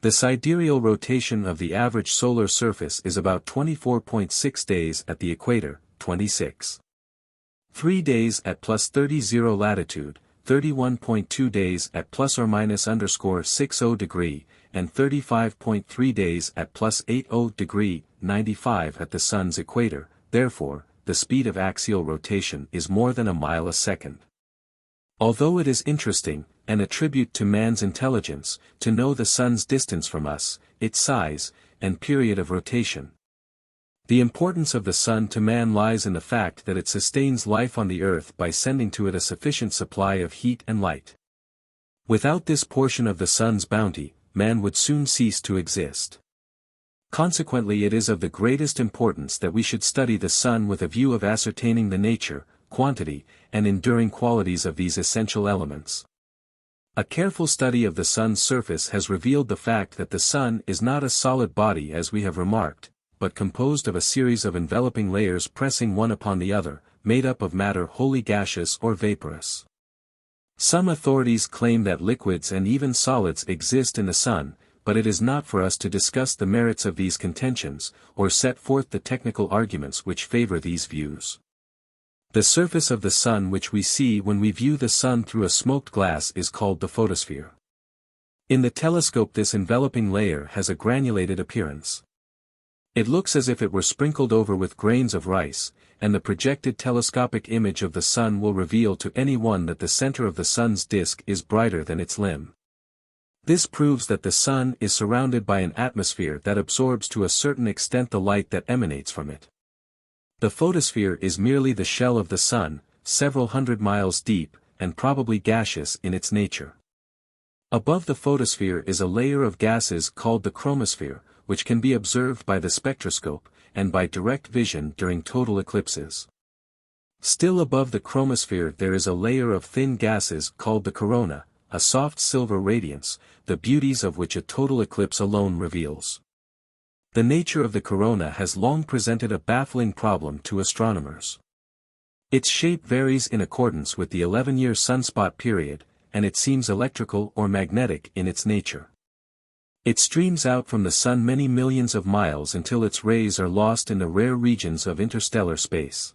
The sidereal rotation of the average solar surface is about 24.6 days at the equator, 26.3 days at plus 30 latitude, 31.2 days at plus or minus _60 degree, and 35.3 days at plus 80 degree, 95 at the sun's equator. Therefore, the speed of axial rotation is more than a mile a second. Although it is interesting, and a tribute to man's intelligence, to know the sun's distance from us, its size, and period of rotation, the importance of the sun to man lies in the fact that it sustains life on the earth by sending to it a sufficient supply of heat and light. Without this portion of the sun's bounty, man would soon cease to exist. Consequently, it is of the greatest importance that we should study the sun with a view of ascertaining the nature, quantity, and enduring qualities of these essential elements. A careful study of the sun's surface has revealed the fact that the sun is not a solid body as we have remarked, but composed of a series of enveloping layers pressing one upon the other, made up of matter wholly gaseous or vaporous. Some authorities claim that liquids and even solids exist in the sun, but it is not for us to discuss the merits of these contentions, or set forth the technical arguments which favor these views. The surface of the sun which we see when we view the sun through a smoked glass is called the photosphere. In the telescope, this enveloping layer has a granulated appearance. It looks as if it were sprinkled over with grains of rice, and the projected telescopic image of the sun will reveal to anyone that the center of the sun's disk is brighter than its limb. This proves that the sun is surrounded by an atmosphere that absorbs to a certain extent the light that emanates from it. The photosphere is merely the shell of the sun, several hundred miles deep, and probably gaseous in its nature. Above the photosphere is a layer of gases called the chromosphere, which can be observed by the spectroscope, and by direct vision during total eclipses. Still above the chromosphere there is a layer of thin gases called the corona, a soft silver radiance, the beauties of which a total eclipse alone reveals. The nature of the corona has long presented a baffling problem to astronomers. Its shape varies in accordance with the 11-year sunspot period, and it seems electrical or magnetic in its nature. It streams out from the sun many millions of miles until its rays are lost in the rare regions of interstellar space.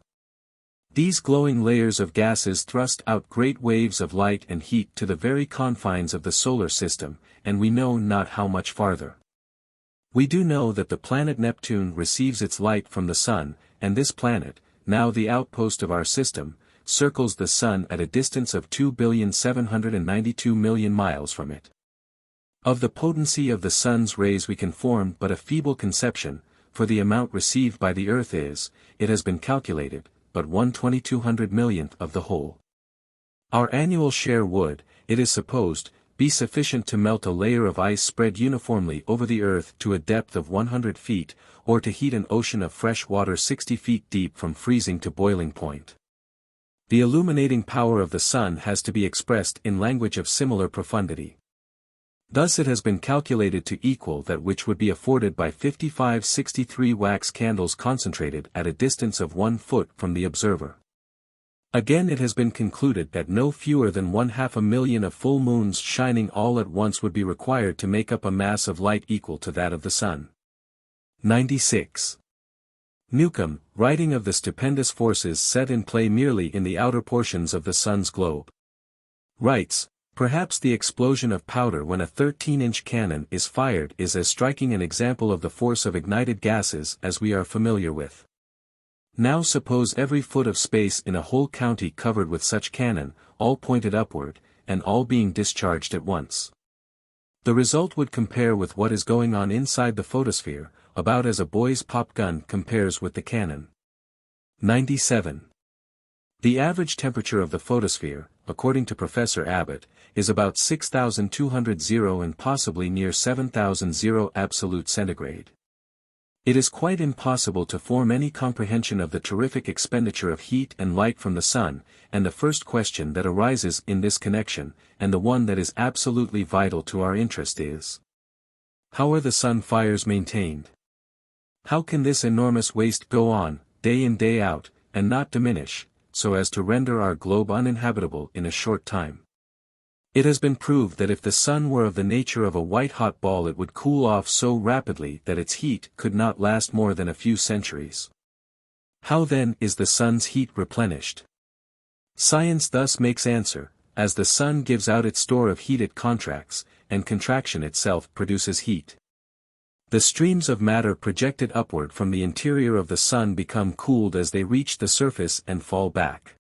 These glowing layers of gases thrust out great waves of light and heat to the very confines of the solar system, and we know not how much farther. We do know that the planet Neptune receives its light from the sun, and this planet, now the outpost of our system, circles the sun at a distance of 2,792,000,000 miles from it. Of the potency of the sun's rays we can form but a feeble conception, for the amount received by the earth is, it has been calculated, but 1/2200 millionth of the whole. Our annual share would, it is supposed, be sufficient to melt a layer of ice spread uniformly over the earth to a depth of 100 feet, or to heat an ocean of fresh water 60 feet deep from freezing to boiling point. The illuminating power of the sun has to be expressed in language of similar profundity. Thus it has been calculated to equal that which would be afforded by 5563 wax candles concentrated at a distance of 1 foot from the observer. Again it has been concluded that no fewer than 1/2,000,000 of full moons shining all at once would be required to make up a mass of light equal to that of the sun. 96. Newcomb, writing of the stupendous forces set in play merely in the outer portions of the sun's globe, writes, "Perhaps the explosion of powder when a 13-inch cannon is fired is as striking an example of the force of ignited gases as we are familiar with. Now suppose every foot of space in a whole county covered with such cannon, all pointed upward, and all being discharged at once. The result would compare with what is going on inside the photosphere, about as a boy's pop gun compares with the cannon." 97. The average temperature of the photosphere, according to Professor Abbott, is about 6,200 and possibly near 7,000 absolute centigrade. It is quite impossible to form any comprehension of the terrific expenditure of heat and light from the sun, and the first question that arises in this connection, and the one that is absolutely vital to our interest is: how are the sun fires maintained? How can this enormous waste go on, day in day out, and not diminish, so as to render our globe uninhabitable in a short time? It has been proved that if the sun were of the nature of a white-hot ball it would cool off so rapidly that its heat could not last more than a few centuries. How then is the sun's heat replenished? Science thus makes answer: as the sun gives out its store of heat it contracts, and contraction itself produces heat. The streams of matter projected upward from the interior of the sun become cooled as they reach the surface and fall back.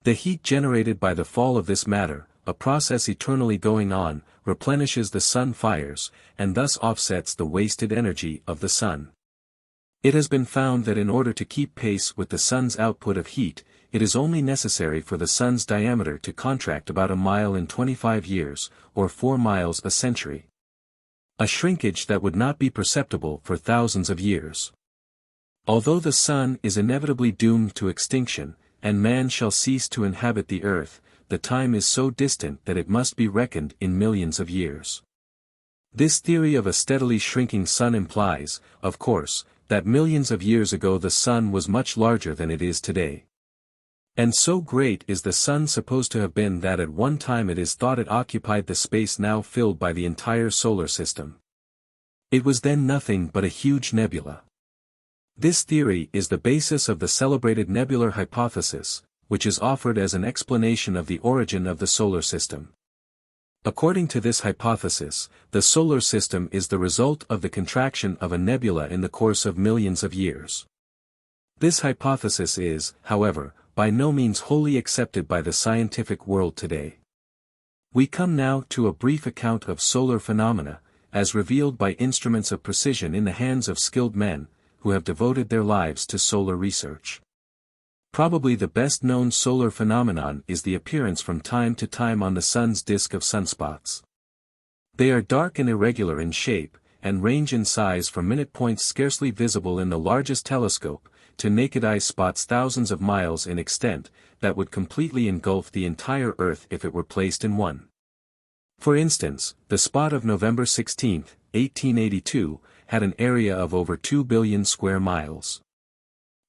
The heat generated by the fall of this matter, a process eternally going on, replenishes the sun fires, and thus offsets the wasted energy of the sun. It has been found that in order to keep pace with the sun's output of heat, it is only necessary for the sun's diameter to contract about a mile in 25 years, or 4 miles a century. A shrinkage that would not be perceptible for thousands of years. Although the sun is inevitably doomed to extinction, and man shall cease to inhabit the earth, the time is so distant that it must be reckoned in millions of years. This theory of a steadily shrinking sun implies, of course, that millions of years ago the sun was much larger than it is today. And so great is the sun supposed to have been that at one time it is thought it occupied the space now filled by the entire solar system. It was then nothing but a huge nebula. This theory is the basis of the celebrated nebular hypothesis, which is offered as an explanation of the origin of the solar system. According to this hypothesis, the solar system is the result of the contraction of a nebula in the course of millions of years. This hypothesis is, however, by no means wholly accepted by the scientific world today. We come now to a brief account of solar phenomena, as revealed by instruments of precision in the hands of skilled men, who have devoted their lives to solar research. Probably the best-known solar phenomenon is the appearance from time to time on the sun's disk of sunspots. They are dark and irregular in shape, and range in size from minute points scarcely visible in the largest telescope, to naked-eye spots thousands of miles in extent, that would completely engulf the entire Earth if it were placed in one. For instance, the spot of November 16, 1882, had an area of over 2 billion square miles.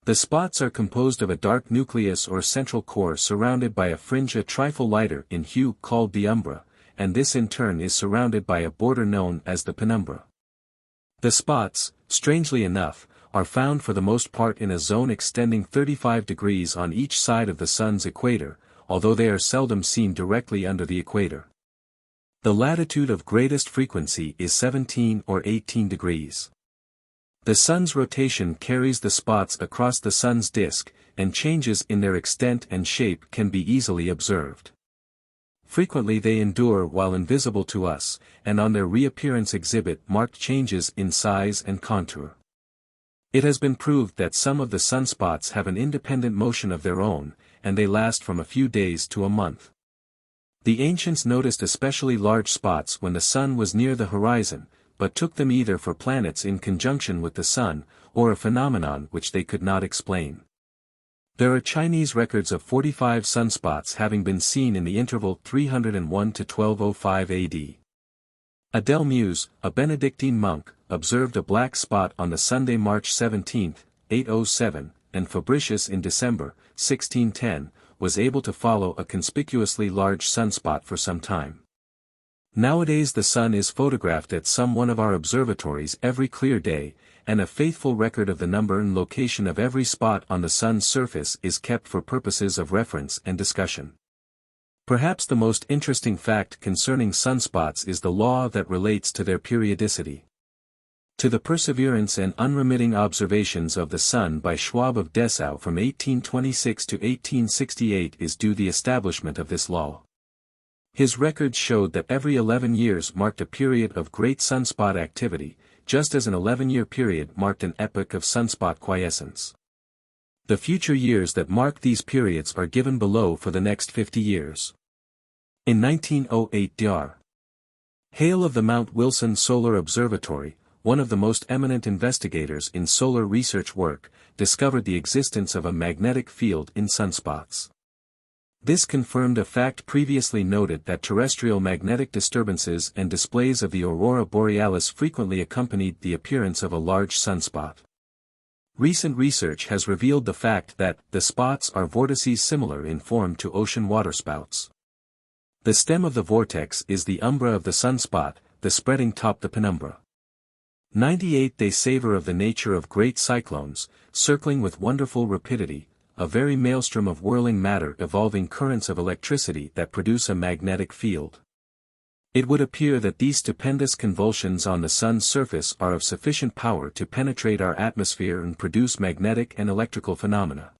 The spots are composed of a dark nucleus or central core surrounded by a fringe a trifle lighter in hue called the umbra, and this in turn is surrounded by a border known as the penumbra. The spots, strangely enough, are found for the most part in a zone extending 35 degrees on each side of the sun's equator, although they are seldom seen directly under the equator. The latitude of greatest frequency is 17 or 18 degrees. The sun's rotation carries the spots across the sun's disk, and changes in their extent and shape can be easily observed. Frequently they endure while invisible to us, and on their reappearance exhibit marked changes in size and contour. It has been proved that some of the sunspots have an independent motion of their own, and they last from a few days to a month. The ancients noticed especially large spots when the sun was near the horizon, but took them either for planets in conjunction with the sun, or a phenomenon which they could not explain. There are Chinese records of 45 sunspots having been seen in the interval 301 to 1205 AD. Adele Muse, a Benedictine monk, observed a black spot on the Sunday March 17, 807, and Fabricius in December, 1610, was able to follow a conspicuously large sunspot for some time. Nowadays the sun is photographed at some one of our observatories every clear day, and a faithful record of the number and location of every spot on the sun's surface is kept for purposes of reference and discussion. Perhaps the most interesting fact concerning sunspots is the law that relates to their periodicity. To the perseverance and unremitting observations of the sun by Schwab of Dessau from 1826 to 1868 is due the establishment of this law. His records showed that every 11 years marked a period of great sunspot activity, just as an 11-year period marked an epoch of sunspot quiescence. The future years that mark these periods are given below for the next 50 years. In 1908 Dr. Hale of the Mount Wilson Solar Observatory, one of the most eminent investigators in solar research work, discovered the existence of a magnetic field in sunspots. This confirmed a fact previously noted that terrestrial magnetic disturbances and displays of the aurora borealis frequently accompanied the appearance of a large sunspot. Recent research has revealed the fact that the spots are vortices similar in form to ocean waterspouts. The stem of the vortex is the umbra of the sunspot, the spreading top the penumbra. 98 They savor of the nature of great cyclones, circling with wonderful rapidity, a very maelstrom of whirling matter evolving currents of electricity that produce a magnetic field. It would appear that these stupendous convulsions on the sun's surface are of sufficient power to penetrate our atmosphere and produce magnetic and electrical phenomena.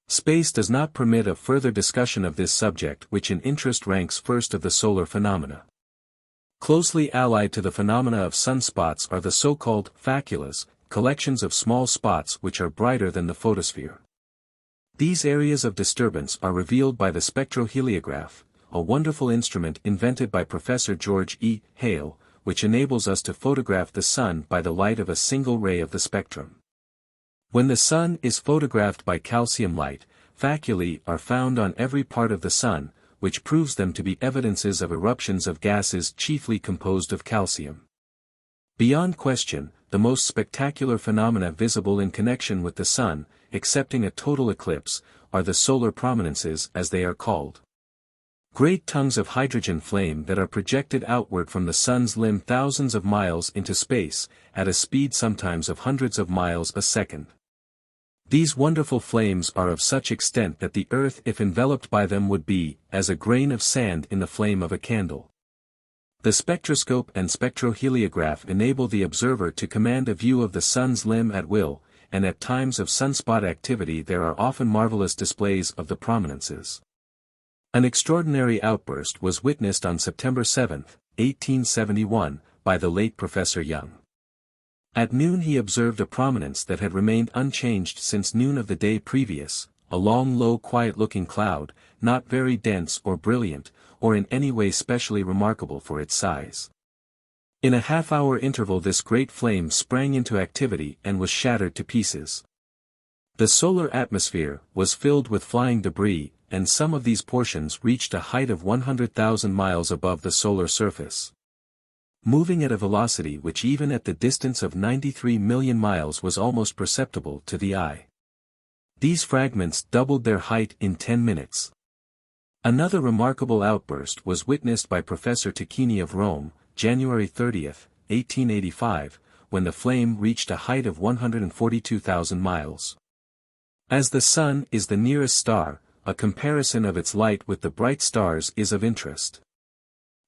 Space does not permit of further discussion of this subject, which in interest ranks first of the solar phenomena. Closely allied to the phenomena of sunspots are the so-called faculas, collections of small spots which are brighter than the photosphere. These areas of disturbance are revealed by the spectroheliograph, a wonderful instrument invented by Professor George E. Hale, which enables us to photograph the sun by the light of a single ray of the spectrum. When the sun is photographed by calcium light, faculae are found on every part of the sun, which proves them to be evidences of eruptions of gases chiefly composed of calcium. Beyond question, the most spectacular phenomena visible in connection with the sun, excepting a total eclipse, are the solar prominences as they are called. Great tongues of hydrogen flame that are projected outward from the sun's limb thousands of miles into space, at a speed sometimes of hundreds of miles a second. These wonderful flames are of such extent that the earth if enveloped by them would be, as a grain of sand in the flame of a candle. The spectroscope and spectroheliograph enable the observer to command a view of the sun's limb at will, and at times of sunspot activity there are often marvelous displays of the prominences. An extraordinary outburst was witnessed on September 7, 1871, by the late Professor Young. At noon he observed a prominence that had remained unchanged since noon of the day previous, a long low quiet-looking cloud, not very dense or brilliant, or in any way specially remarkable for its size. In a half-hour interval this great flame sprang into activity and was shattered to pieces. The solar atmosphere was filled with flying debris, and some of these portions reached a height of 100,000 miles above the solar surface. Moving at a velocity which even at the distance of 93 million miles was almost perceptible to the eye. These fragments doubled their height in 10 minutes. Another remarkable outburst was witnessed by Professor Tacchini of Rome, January 30, 1885, when the flame reached a height of 142,000 miles. As the sun is the nearest star, a comparison of its light with the bright stars is of interest.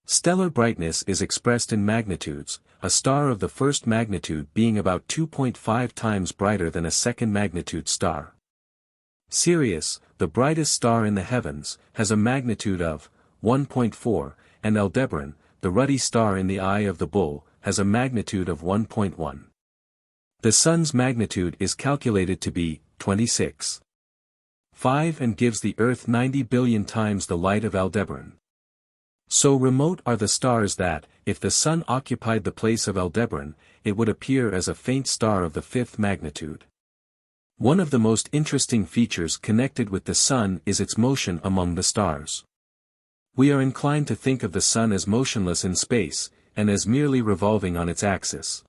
Stellar brightness is expressed in magnitudes, a star of the first magnitude being about 2.5 times brighter than a second magnitude star. Sirius, the brightest star in the heavens, has a magnitude of 1.4, and Aldebaran, the ruddy star in the eye of the bull, has a magnitude of 1.1. The sun's magnitude is calculated to be 26.5 and gives the Earth 90 billion times the light of Aldebaran. So remote are the stars that, if the sun occupied the place of Aldebaran, it would appear as a faint star of the fifth magnitude. One of the most interesting features connected with the sun is its motion among the stars. We are inclined to think of the sun as motionless in space, and as merely revolving on its axis.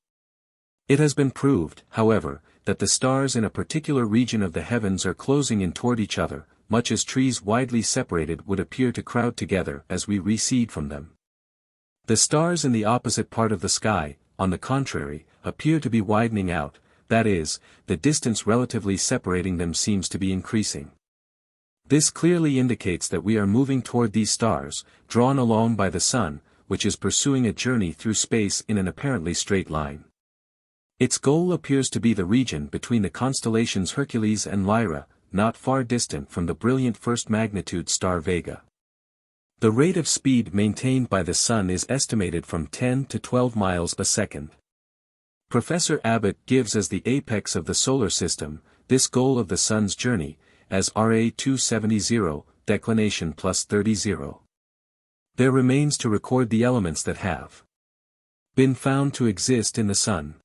It has been proved, however, that the stars in a particular region of the heavens are closing in toward each other, much as trees widely separated would appear to crowd together as we recede from them. The stars in the opposite part of the sky, on the contrary, appear to be widening out, that is, the distance relatively separating them seems to be increasing. This clearly indicates that we are moving toward these stars, drawn along by the sun, which is pursuing a journey through space in an apparently straight line. Its goal appears to be the region between the constellations Hercules and Lyra, not far distant from the brilliant first magnitude star Vega. The rate of speed maintained by the sun is estimated from 10 to 12 miles a second. Professor Abbott gives as the apex of the solar system, this goal of the sun's journey, as Ra 270, declination plus 30. There remains to record the elements that have been found to exist in the sun.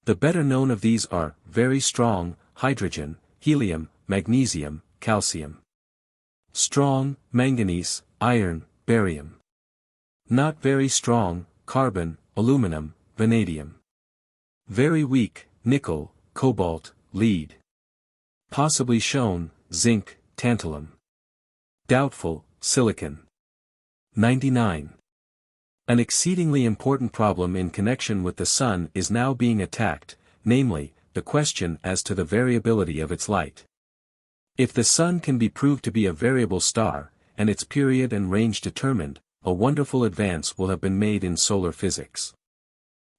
The better known of these are, very strong, hydrogen, helium, magnesium, calcium. Strong, manganese, iron, barium. Not very strong, carbon, aluminum, vanadium. Very weak, nickel, cobalt, lead. Possibly shown, zinc, tantalum. Doubtful, silicon. 99. An exceedingly important problem in connection with the sun is now being attacked, namely, the question as to the variability of its light. If the sun can be proved to be a variable star, and its period and range determined, a wonderful advance will have been made in solar physics.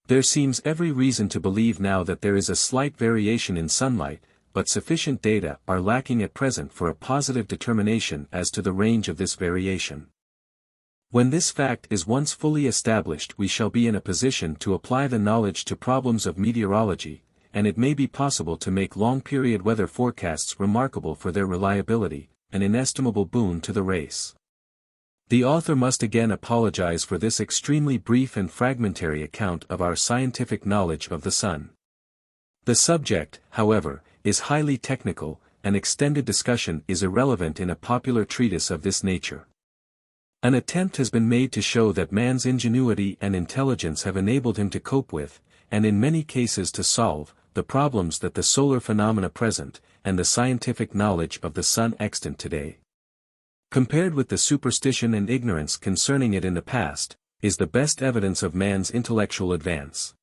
There seems every reason to believe now that there is a slight variation in sunlight, but sufficient data are lacking at present for a positive determination as to the range of this variation. When this fact is once fully established, we shall be in a position to apply the knowledge to problems of meteorology, and it may be possible to make long-period weather forecasts remarkable for their reliability, an inestimable boon to the race. The author must again apologize for this extremely brief and fragmentary account of our scientific knowledge of the sun. The subject, however, is highly technical, and extended discussion is irrelevant in a popular treatise of this nature. An attempt has been made to show that man's ingenuity and intelligence have enabled him to cope with, and in many cases to solve, the problems that the solar phenomena present, and the scientific knowledge of the sun extant today. Compared with the superstition and ignorance concerning it in the past, is the best evidence of man's intellectual advance.